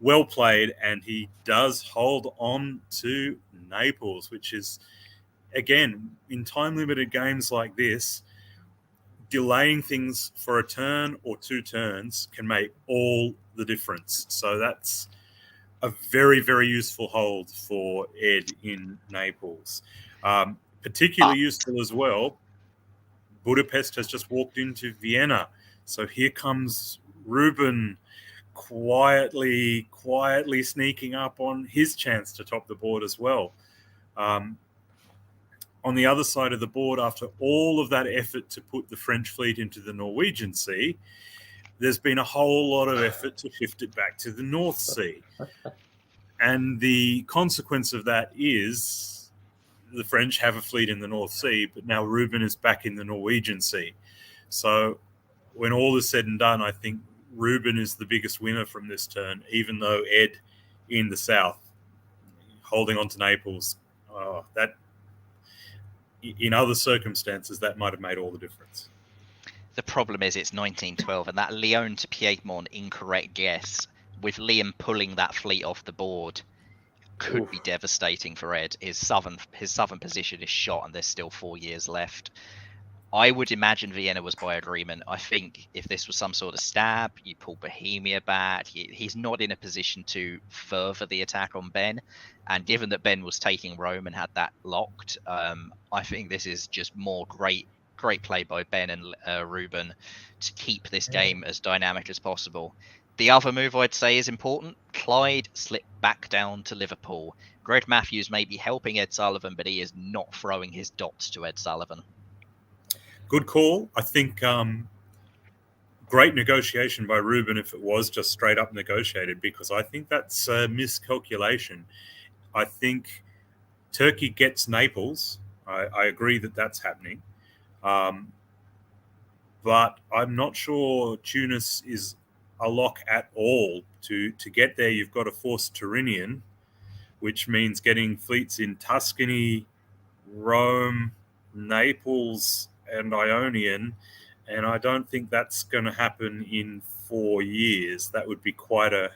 well played, and he does hold on to Naples, which is, again, in time-limited games like this, delaying things for a turn or two turns can make all the difference. So that's a very, very useful hold for Ed in Naples. Particularly useful as well, Budapest has just walked into Vienna. So here comes Ruben quietly sneaking up on his chance to top the board as well. On the other side of the board, after all of that effort to put the French fleet into the Norwegian Sea, there's been a whole lot of effort to shift it back to the North Sea. And the consequence of that is the French have a fleet in the North Sea, but now Ruben is back in the Norwegian Sea. So when all is said and done, I think Ruben is the biggest winner from this turn, even though Ed in the south, holding on to Naples, that in other circumstances, that might have made all the difference. The problem is it's 1912, and that Lyon to Piedmont incorrect guess, with Liam pulling that fleet off the board, could be devastating for Ed. His southern position is shot, and there's still 4 years left. I would imagine Vienna was by agreement. I think if this was some sort of stab, you pull Bohemia back. He's not in a position to further the attack on Ben. And given that Ben was taking Rome and had that locked, I think this is just more great play by Ben and Ruben to keep this game as dynamic as possible. The other move I'd say is important. Clyde slipped back down to Liverpool. Greg Matthews may be helping Ed Sullivan, but he is not throwing his dots to Ed Sullivan. Good call. I think great negotiation by Ruben if it was just straight up negotiated, because I think that's a miscalculation. I think Turkey gets Naples. I agree that that's happening. But I'm not sure Tunis is a lock at all. To get there, you've got to force Tyrrhenian, which means getting fleets in Tuscany, Rome, Naples, and Ionian. And I don't think that's going to happen in 4 years. That would be quite a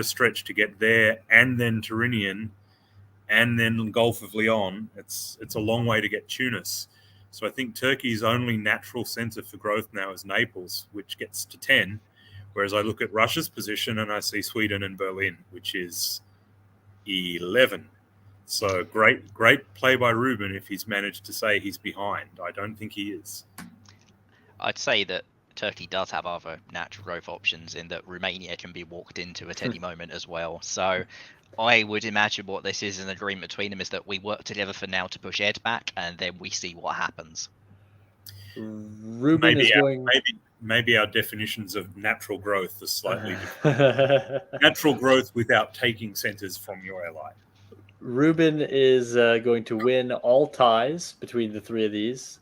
stretch to get there, and then Tyrrhenian, and then Gulf of Leon. It's a long way to get Tunis. So I think Turkey's only natural center for growth now is Naples, which gets to 10. Whereas I look at Russia's position and I see Sweden and Berlin, which is 11. So great play by Ruben if he's managed to say he's behind. I don't think he is. I'd say that Turkey does have other natural growth options in that Romania can be walked into at any moment as well. So I would imagine what this is an agreement between them is that we work together for now to push Ed back, and then we see what happens. Ruben is going. Maybe our definitions of natural growth are slightly different. Natural growth without taking centers from your ally. Ruben is going to win all ties between the three of these.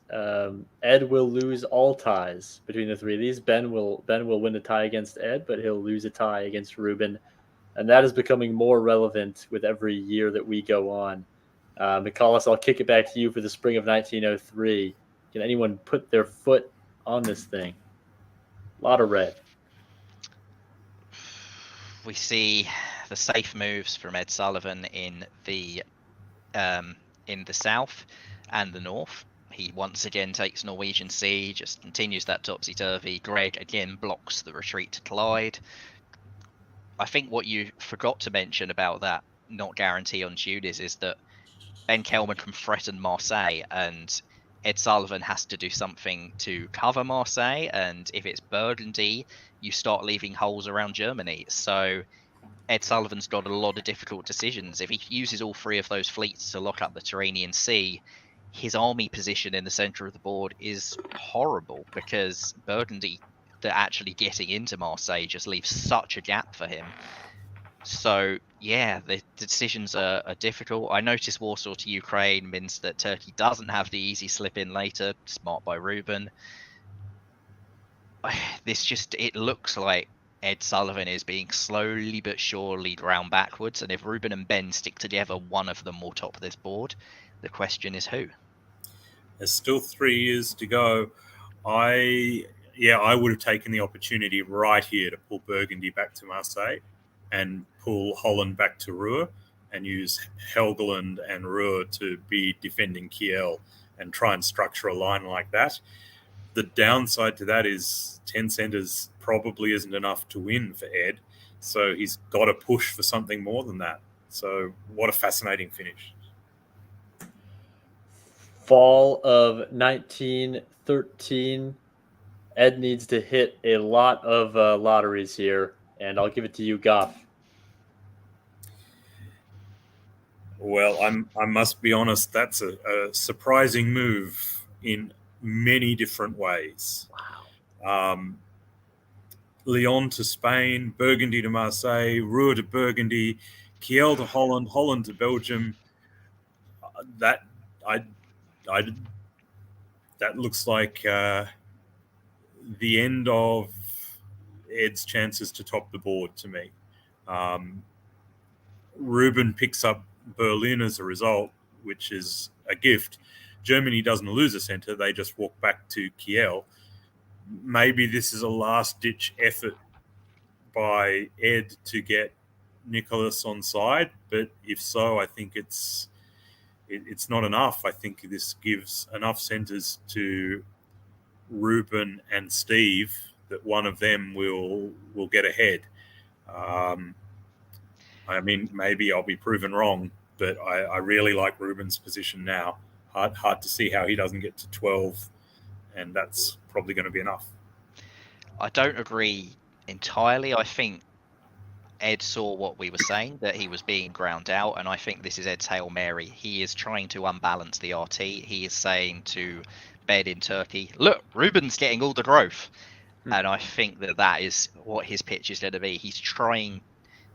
Ed will lose all ties between the three of these. Ben will win a tie against Ed, but he'll lose a tie against Ruben. And that is becoming more relevant with every year that we go on. Nicholas, I'll kick it back to you for the spring of 1903. Can anyone put their foot on this thing? A lot of red. We see the safe moves from Ed Sullivan in the south and the north. He once again takes Norwegian Sea, just continues that topsy-turvy. Greg again blocks the retreat to Clyde. I think what you forgot to mention about that not guarantee on Tunis is that Ben Kelman can threaten Marseille, and Ed Sullivan has to do something to cover Marseille, and if it's Burgundy, you start leaving holes around Germany. So Ed Sullivan's got a lot of difficult decisions. If he uses all three of those fleets to lock up the Tyrrhenian Sea, his army position in the center of the board is horrible, because Burgundy, that actually getting into Marseille, just leaves such a gap for him. So yeah, the decisions are difficult. I noticed Warsaw to Ukraine means that Turkey doesn't have the easy slip in later. Smart by Ruben. It looks like Ed Sullivan is being slowly but surely ground backwards, and if Ruben and Ben stick together, one of them will top this board. The question is who? There's still 3 years to go. I would have taken the opportunity right here to pull Burgundy back to Marseille and pull Holland back to Ruhr and use Helgoland and Ruhr to be defending Kiel and try and structure a line like that. The downside to that is 10 centers probably isn't enough to win for Ed, so he's got to push for something more than that. So what a fascinating finish. Fall of 1913. Ed needs to hit a lot of lotteries here, and I'll give it to you, Goff. Well, I must be honest, that's a surprising move in many different ways. Wow. Lyon to Spain, Burgundy to Marseille, Ruhr to Burgundy, Kiel to Holland, Holland to Belgium. That looks like the end of Ed's chances to top the board to me. Ruben picks up Berlin as a result, which is a gift. Germany doesn't lose a center. They just walk back to Kiel. Maybe this is a last-ditch effort by Ed to get Nicholas on side, but if so, I think it's not enough. I think this gives enough centers to Ruben and Steve that one of them will get ahead. I mean, maybe I'll be proven wrong, but I really like Ruben's position now. Hard to see how he doesn't get to 12, and that's probably going to be enough. I don't agree entirely. I think Ed saw what we were saying, that he was being ground out, and I think this is Ed's Hail Mary. He is trying to unbalance the RT. He is saying to Ben in Turkey, look, Ruben's getting all the growth. And I think that is what his pitch is going to be. He's trying,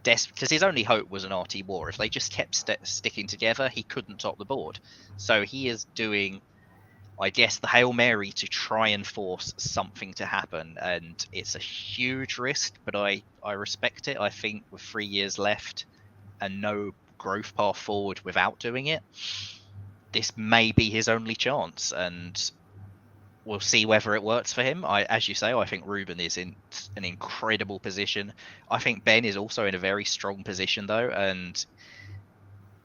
because his only hope was an RT war. If they just kept sticking together, he couldn't top the board. So he is doing, I guess, the Hail Mary to try and force something to happen. And it's a huge risk, but I respect it. I think with 3 years left and no growth path forward without doing it, this may be his only chance. And we'll see whether it works for him. As you say, I think Ruben is in an incredible position. I think Ben is also in a very strong position, though. And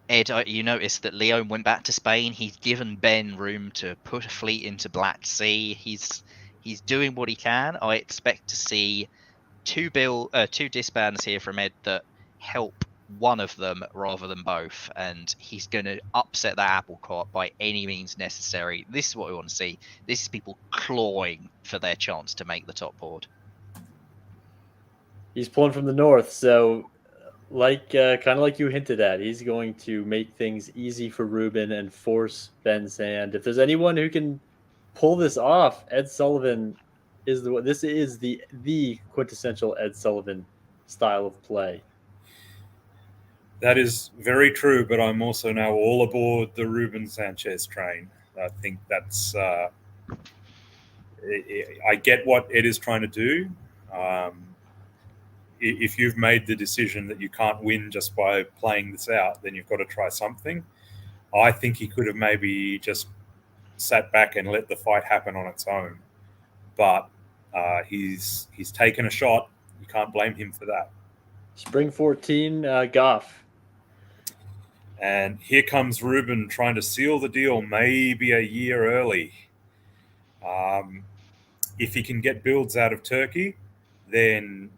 Ed, you noticed that Leon went back to Spain. He's given Ben room to put a fleet into Black Sea. He's doing what he can. I expect to see two disbands here from Ed that help one of them rather than both, and he's going to upset that apple cart by any means necessary. This is what we want to see. This is people clawing for their chance to make the top board. He's pulling from the north, so kind of like you hinted at, he's going to make things easy for Ruben and force Ben's hand. If there's anyone who can pull this off, Ed Sullivan is the quintessential Ed Sullivan style of play. That is very true, but I'm also now all aboard the Ruben Sanchez train. I think that's I get what Ed is trying to do. If you've made the decision that you can't win just by playing this out, then you've got to try something. I think he could have maybe just sat back and let the fight happen on its own. But he's taken a shot. You can't blame him for that. Spring 14, Goff. And here comes Ruben trying to seal the deal maybe a year early. If he can get builds out of Turkey, then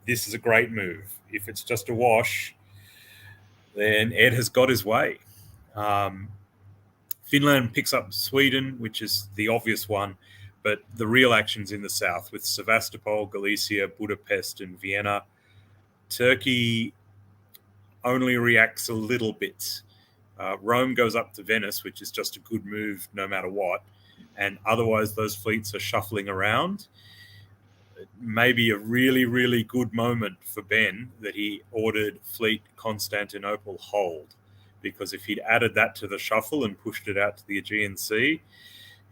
this is a great move. If it's just a wash, then Ed has got his way. Finland picks up Sweden, which is the obvious one, but the real action's in the south with Sevastopol, Galicia, Budapest, and Vienna. Turkey only reacts a little bit. Rome goes up to Venice, which is just a good move no matter what. And otherwise, those fleets are shuffling around. Maybe a really, really good moment for Ben that he ordered Fleet Constantinople hold. Because if he'd added that to the shuffle and pushed it out to the Aegean Sea,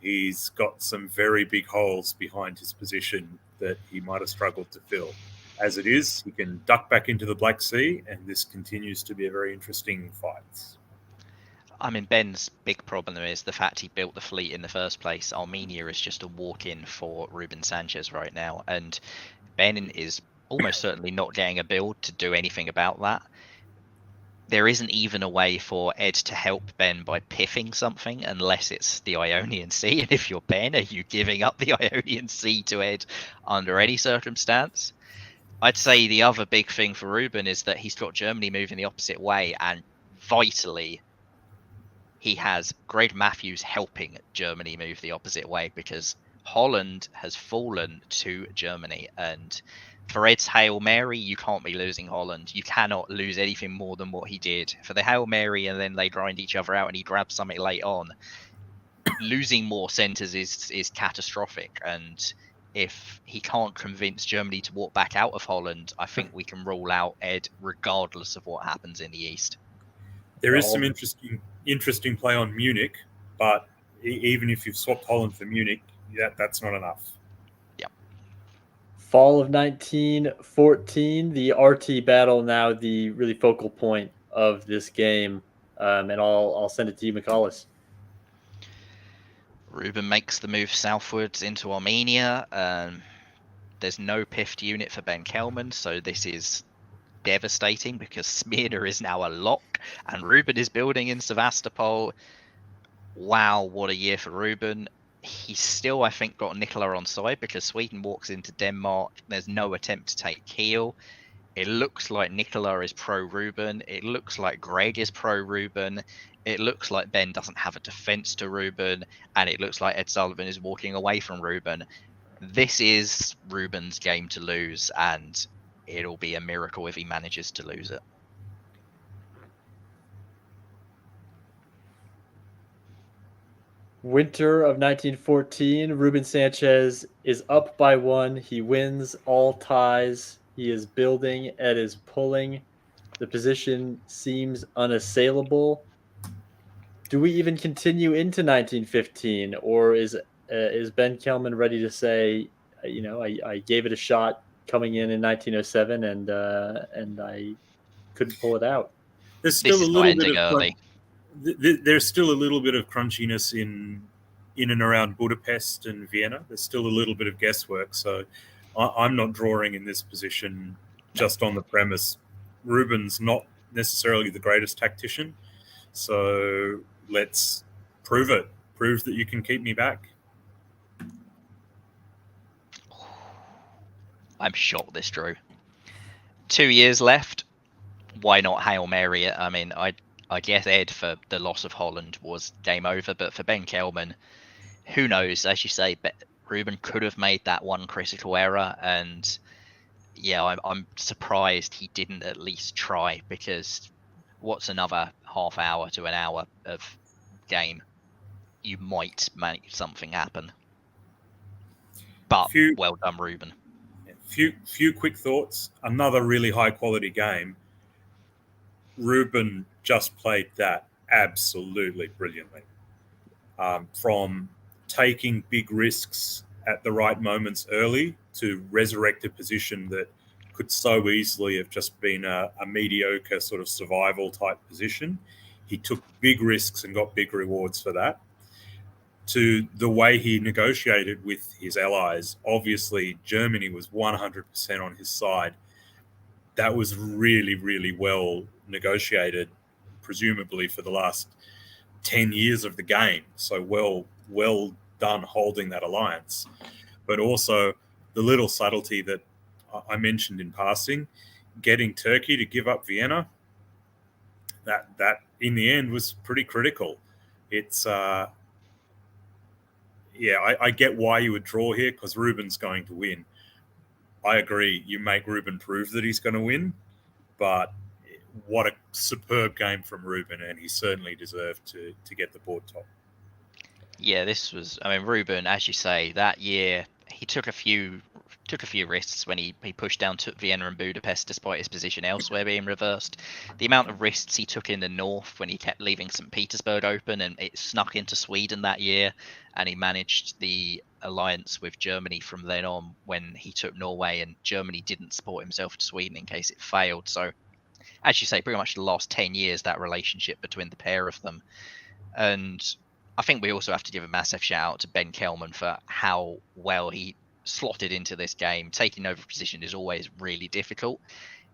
he's got some very big holes behind his position that he might have struggled to fill. As it is, he can duck back into the Black Sea, and this continues to be a very interesting fight. I mean, Ben's big problem is the fact he built the fleet in the first place. Armenia is just a walk-in for Ruben Sanchez right now, and Ben is almost certainly not getting a build to do anything about that. There isn't even a way for Ed to help Ben by piffing something unless it's the Ionian Sea. And if you're Ben, are you giving up the Ionian Sea to Ed under any circumstance? I'd say the other big thing for Ruben is that he's got Germany moving the opposite way, and vitally, he has Greg Matthews helping Germany move the opposite way because Holland has fallen to Germany. And for Ed's Hail Mary, you can't be losing Holland. You cannot lose anything more than what he did. For the Hail Mary and then they grind each other out and he grabs something late on, losing more centres is catastrophic. And if he can't convince Germany to walk back out of Holland, I think we can rule out Ed regardless of what happens in the East. There is some interesting play on Munich, but even if you've swapped Holland for Munich, that's not enough. Yep. Fall of 1914, the RT battle now the really focal point of this game, and I'll send it to you, McCullis. Ruben makes the move southwards into Armenia. There's no piffed unit for Ben Kelman, so this is devastating because Smyrna is now a lock and Ruben is building in Sevastopol. Wow, what a year for Ruben. He's still, I think, got Nicola on side because Sweden walks into Denmark. There's no attempt to take Kiel. It looks like Nicola is pro-Ruben. It looks like Greg is pro-Ruben. It looks like Ben doesn't have a defense to Ruben. And it looks like Ed Sullivan is walking away from Ruben. This is Ruben's game to lose, and it'll be a miracle if he manages to lose it. Winter of 1914, Ruben Sanchez is up by 1. He wins all ties. He is building. Ed is pulling. The position seems unassailable. Do we even continue into 1915, or is Ben Kelman ready to say, I gave it a shot coming in 1907, and I couldn't pull it out? There's still This a is not little bit ending of early. there's still a little bit of crunchiness in and around Budapest and Vienna. There's still a little bit of guesswork. So I'm not drawing in this position just on the premise Ruben's not necessarily the greatest tactician. So let's prove it. Prove that you can keep me back. I'm shocked this drew. 2 years left. Why not Hail Mary it? I mean, I guess Ed for the loss of Holland was game over, but for Ben Kelman, who knows? As you say, Ruben could have made that one critical error, and yeah, I'm surprised he didn't at least try, because what's another half hour to an hour of game? You might make something happen. But well done, Ruben. Few quick thoughts. Another really high quality game. Ruben just played that absolutely brilliantly. From taking big risks at the right moments early to resurrect a position that could so easily have just been a mediocre sort of survival type position. He took big risks and got big rewards for that. To the way he negotiated with his allies, obviously Germany was 100% on his side. That was really, really well negotiated, presumably for the last 10 years of the game. So well done holding that alliance. But also the little subtlety that I mentioned in passing, getting Turkey to give up Vienna, that in the end was pretty critical. It's I get why you would draw here, because Ruben's going to win. I agree. You make Ruben prove that he's going to win, but what a superb game from Ruben, and he certainly deserved to get the board top. Yeah, this was. I mean, Ruben, as you say, that year he took a few risks when he pushed down to Vienna and Budapest, despite his position elsewhere being reversed. The amount of risks he took in the north when he kept leaving St. Petersburg open, and it snuck into Sweden that year, and he managed the alliance with Germany from then on when he took Norway, and Germany didn't support himself to Sweden in case it failed. So, as you say, pretty much the last 10 years, that relationship between the pair of them. And I think we also have to give a massive shout out to Ben Kelman for how well he slotted into this game. Taking over position is always really difficult,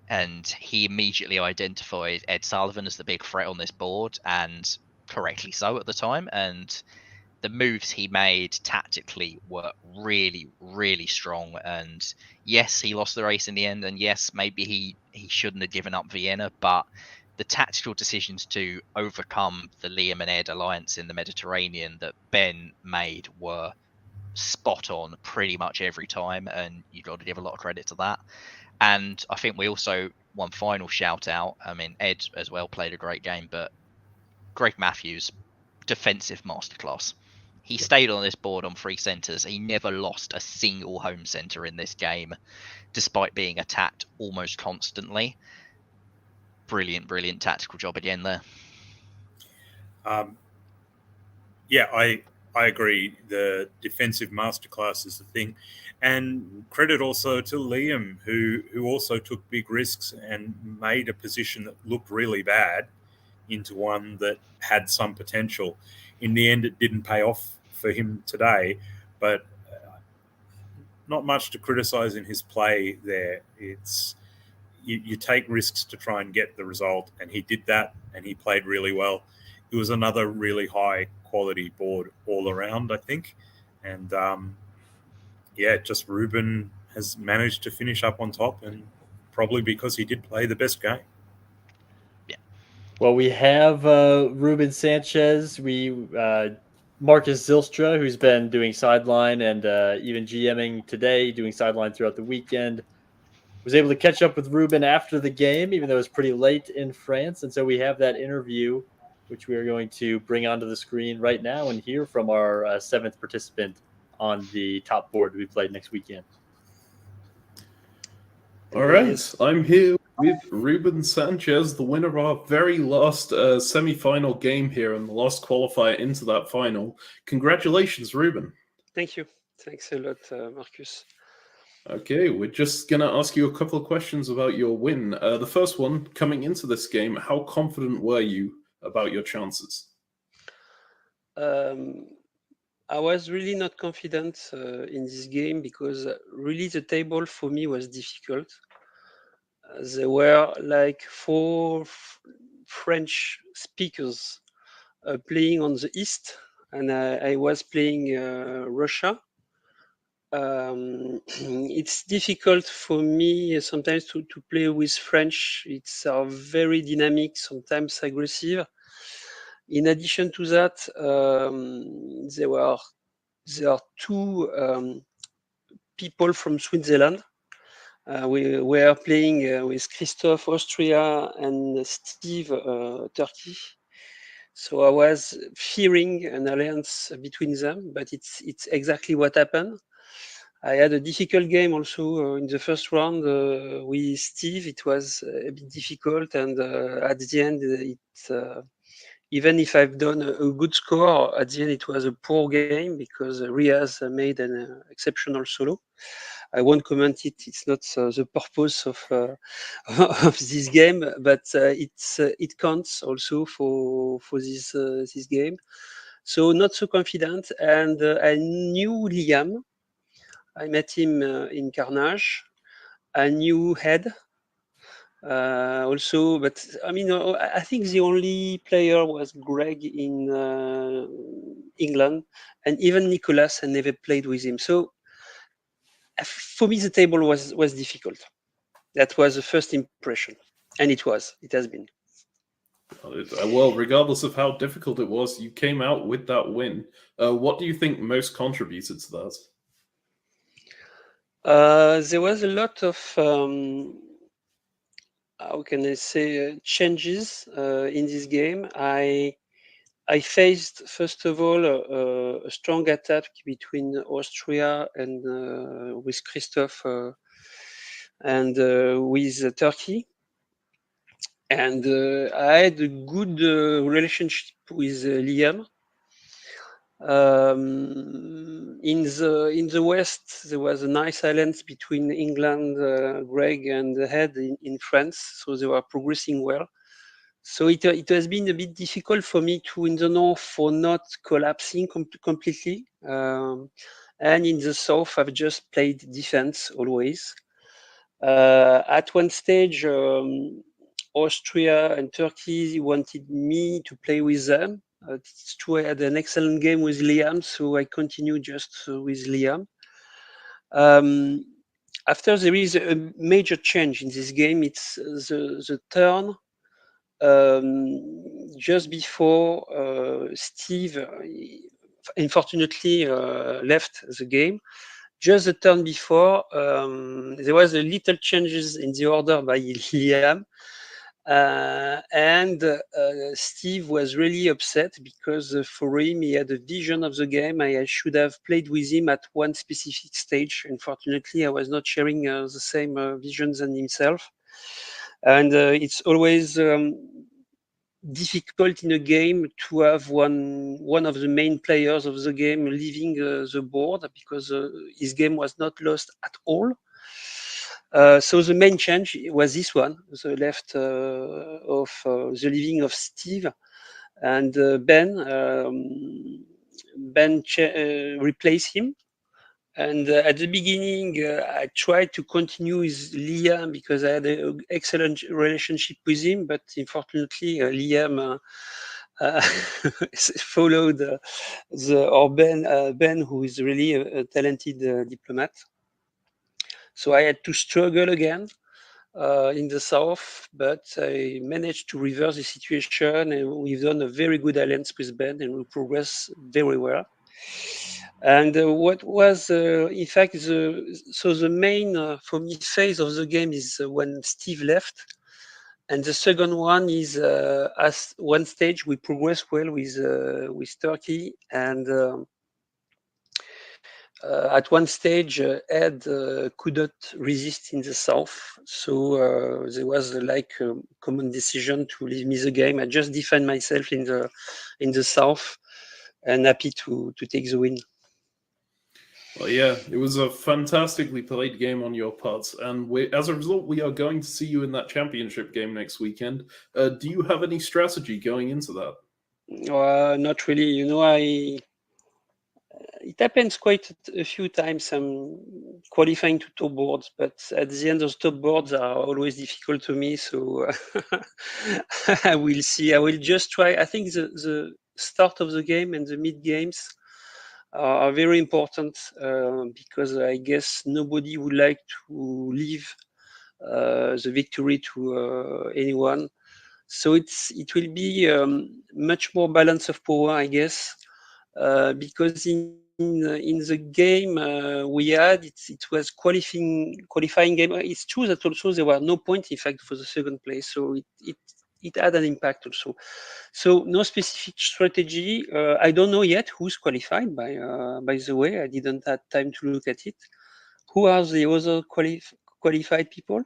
and he immediately identified Ed Sullivan as the big threat on this board, and correctly so at the time. And the moves he made tactically were really, really strong. And yes, he lost the race in the end, and yes, maybe he shouldn't have given up Vienna, but the tactical decisions to overcome the Liam and Ed alliance in the Mediterranean that Ben made were spot on pretty much every time, and you've got to give a lot of credit to that. And I think we also, one final shout out, I mean, Ed as well played a great game, but Greg Matthews, defensive masterclass. He stayed on this board on 3 centres. He never lost a single home centre in this game, despite being attacked almost constantly. Brilliant tactical job again there. Yeah, I agree. The defensive masterclass is the thing. And credit also to Liam, who also took big risks and made a position that looked really bad into one that had some potential. In the end, it didn't pay off for him today, but not much to criticize in his play there. It's you take risks to try and get the result, and he did that, and he played really well. It was another really high quality board all around, I think. And just Ruben has managed to finish up on top, and probably because he did play the best game. Well, we have Ruben Sanchez. We Marcus Zylstra, who's been doing sideline and even GMing today, doing sideline throughout the weekend. Was able to catch up with Ruben after the game, even though it was pretty late in France. And so we have that interview, which we are going to bring onto the screen right now and hear from our seventh participant on the top board to be played next weekend. All right, I'm here with Ruben Sanchez, the winner of our very last semi-final game here and the last qualifier into that final. Congratulations, Ruben. Thank you. Thanks a lot, Marcus. Okay, we're just going to ask you a couple of questions about your win. The first one, coming into this game, how confident were you about your chances? I was really not confident in this game because really the table for me was difficult. There were like 4 French speakers playing on the east, and I was playing Russia. It's difficult for me sometimes to play with French. It's very dynamic, sometimes aggressive. In addition to that, there are 2 people from Switzerland. We were playing with Christoph, Austria, and Steve, Turkey. So I was fearing an alliance between them, but it's exactly what happened. I had a difficult game also in the first round with Steve. It was a bit difficult, and at the end, even if I've done a good score, at the end it was a poor game because Riaz made an exceptional solo. I won't comment it. It's not the purpose of of this game, but it counts also for this game. So not so confident, and I knew Liam. I met him in Carnage. I knew Head also, but I mean, I think the only player was Greg in England, and even Nicolas. I never played with him, so for me the table was difficult. That was the first impression, and it has been. Well, regardless of how difficult it was, you came out with that win. What do you think most contributed to that? There was a lot of how can I say changes in this game. I faced first of all a strong attack between Austria and with Christoph and with Turkey, and I had a good relationship with Liam. In the West, there was a nice alliance between England, Greg, and Head in France, so they were progressing well. So it has been a bit difficult for me to, in the North, for not collapsing completely. And in the South, I've just played defense always. At one stage, Austria and Turkey wanted me to play with them. It's true, I had an excellent game with Liam, so I continued just with Liam. After there is a major change in this game, it's the turn just before Steve, unfortunately, left the game. Just the turn before, there was a little changes in the order by Liam. And Steve was really upset because for him, he had a vision of the game. I should have played with him at one specific stage. Unfortunately, I was not sharing the same visions than himself. And it's always difficult in a game to have one of the main players of the game leaving the board because his game was not lost at all. So the main change was this one, the left of the leaving of Steve, and Ben replaced him. And at the beginning, I tried to continue with Liam because I had an excellent relationship with him, but unfortunately, Liam followed Ben, who is really a talented diplomat. So I had to struggle again. in the south, but I managed to reverse the situation, and we've done a very good alliance with Ben, and we progress very well. And what was, in fact, the main for me phase of the game is when Steve left, and the second one is as one stage we progress well with Turkey, and at one stage Ed couldn't resist in the south, so there was like a common decision to leave me the game. I just defend myself in the south, and happy to take the win. Well, yeah, it was a fantastically played game on your part, and as a result, we are going to see you in that championship game next weekend. Do you have any strategy going into that? Not really. You know, it happens quite a few times. I'm qualifying to top boards, but at the end, those top boards are always difficult to me. So I will see. I will just try. I think the start of the game and the mid games are very important because I guess nobody would like to leave the victory to anyone. So it will be much more balance of power, I guess, because in the game we had, it was qualifying game. It's true that also there were no points, in fact, for the second place. So it had an impact also. So no specific strategy. I don't know yet who's qualified. By the way, I didn't have time to look at it. Who are the other qualified people?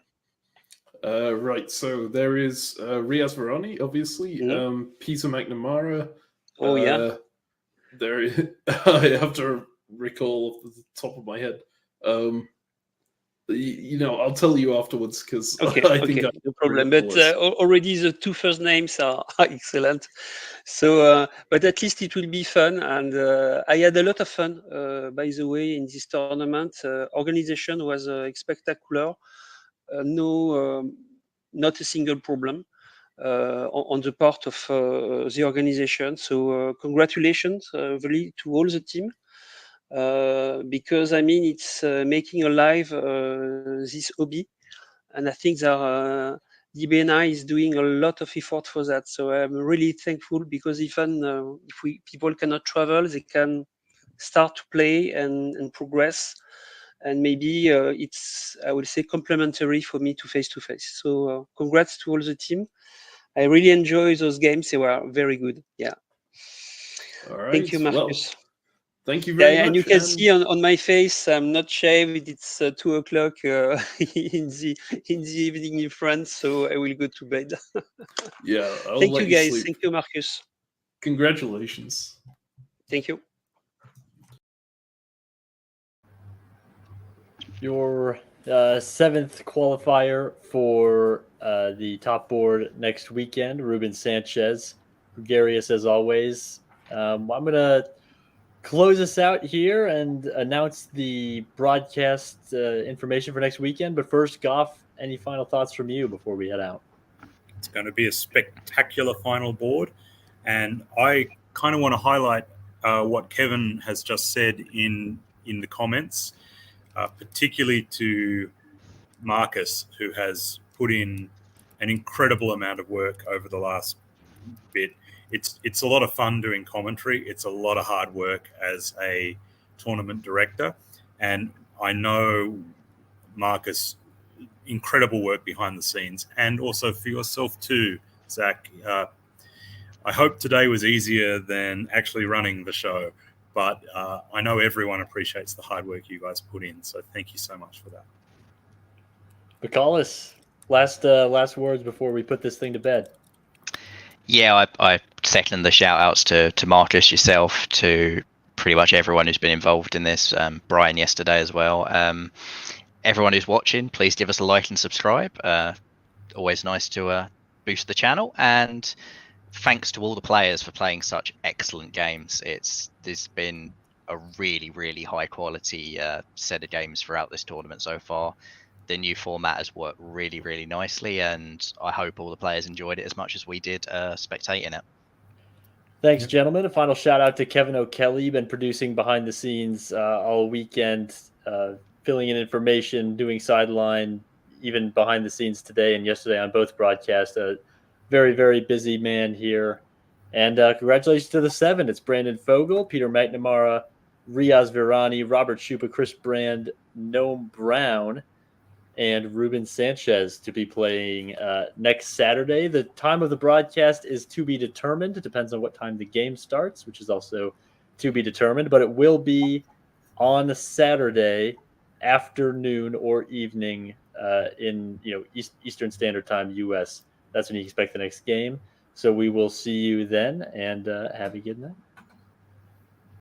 Right, so there is Riaz Veroni, obviously, Peter McNamara. Oh, yeah. There, I have to recall off the top of my head. I'll tell you afterwards because okay, no problem. But already the two first names are excellent. So, but at least it will be fun, and I had a lot of fun. By the way, in this tournament, organization was spectacular. Not a single problem on the part of the organization. So, congratulations, really, to all the team. Because I mean it's making alive this hobby, and I think that DBNI is doing a lot of effort for that. So I'm really thankful because even if people cannot travel, they can start to play and progress, and maybe it's, I will say, complementary for me to face. So congrats to all the team. I really enjoy those games. They were very good. Yeah. All right. Thank you, Marcus. Well, thank you very much. And you can see on my face, I'm not shaved. It's 2 o'clock in the evening in France, so I will go to bed. Yeah. Thank you, guys. Sleep. Thank you, Marcus. Congratulations. Thank you. Your seventh qualifier for the top board next weekend, Ruben Sanchez. Gregarious as always. I'm going to close us out here and announce the broadcast information for next weekend. But first, Goff, any final thoughts from you before we head out? It's going to be a spectacular final board. And I kind of want to highlight what Kevin has just said in the comments, particularly to Marcus, who has put in an incredible amount of work over the last bit. It's a lot of fun doing commentary. It's a lot of hard work as a tournament director. And I know, Marcus, incredible work behind the scenes, and also for yourself too, Zach. I hope today was easier than actually running the show, but I know everyone appreciates the hard work you guys put in. So thank you so much for that. Bacalus, last words before we put this thing to bed. Yeah, I second the shout outs to Marcus, yourself, to pretty much everyone who's been involved in this. Brian yesterday as well. Everyone who's watching, please give us a like and subscribe. Always nice to boost the channel. And thanks to all the players for playing such excellent games. There's been a really, really high quality set of games throughout this tournament so far. The new format has worked really, really nicely, and I hope all the players enjoyed it as much as we did spectating it. Thanks, gentlemen. A final shout out to Kevin O'Kelly, been producing behind the scenes all weekend, filling in information, doing sideline. even behind the scenes today and yesterday on both broadcasts. A very, very busy man here. And congratulations to the 7. It's Brandon Fogel, Peter McNamara, Riaz Virani, Robert Schupa, Chris Brand, Noam Brown, and Ruben Sanchez to be playing next Saturday. The time of the broadcast is to be determined. It depends on what time the game starts, which is also to be determined. But it will be on Saturday afternoon or evening in Eastern Standard Time, U.S. That's when you expect the next game. So we will see you then, and have a good night.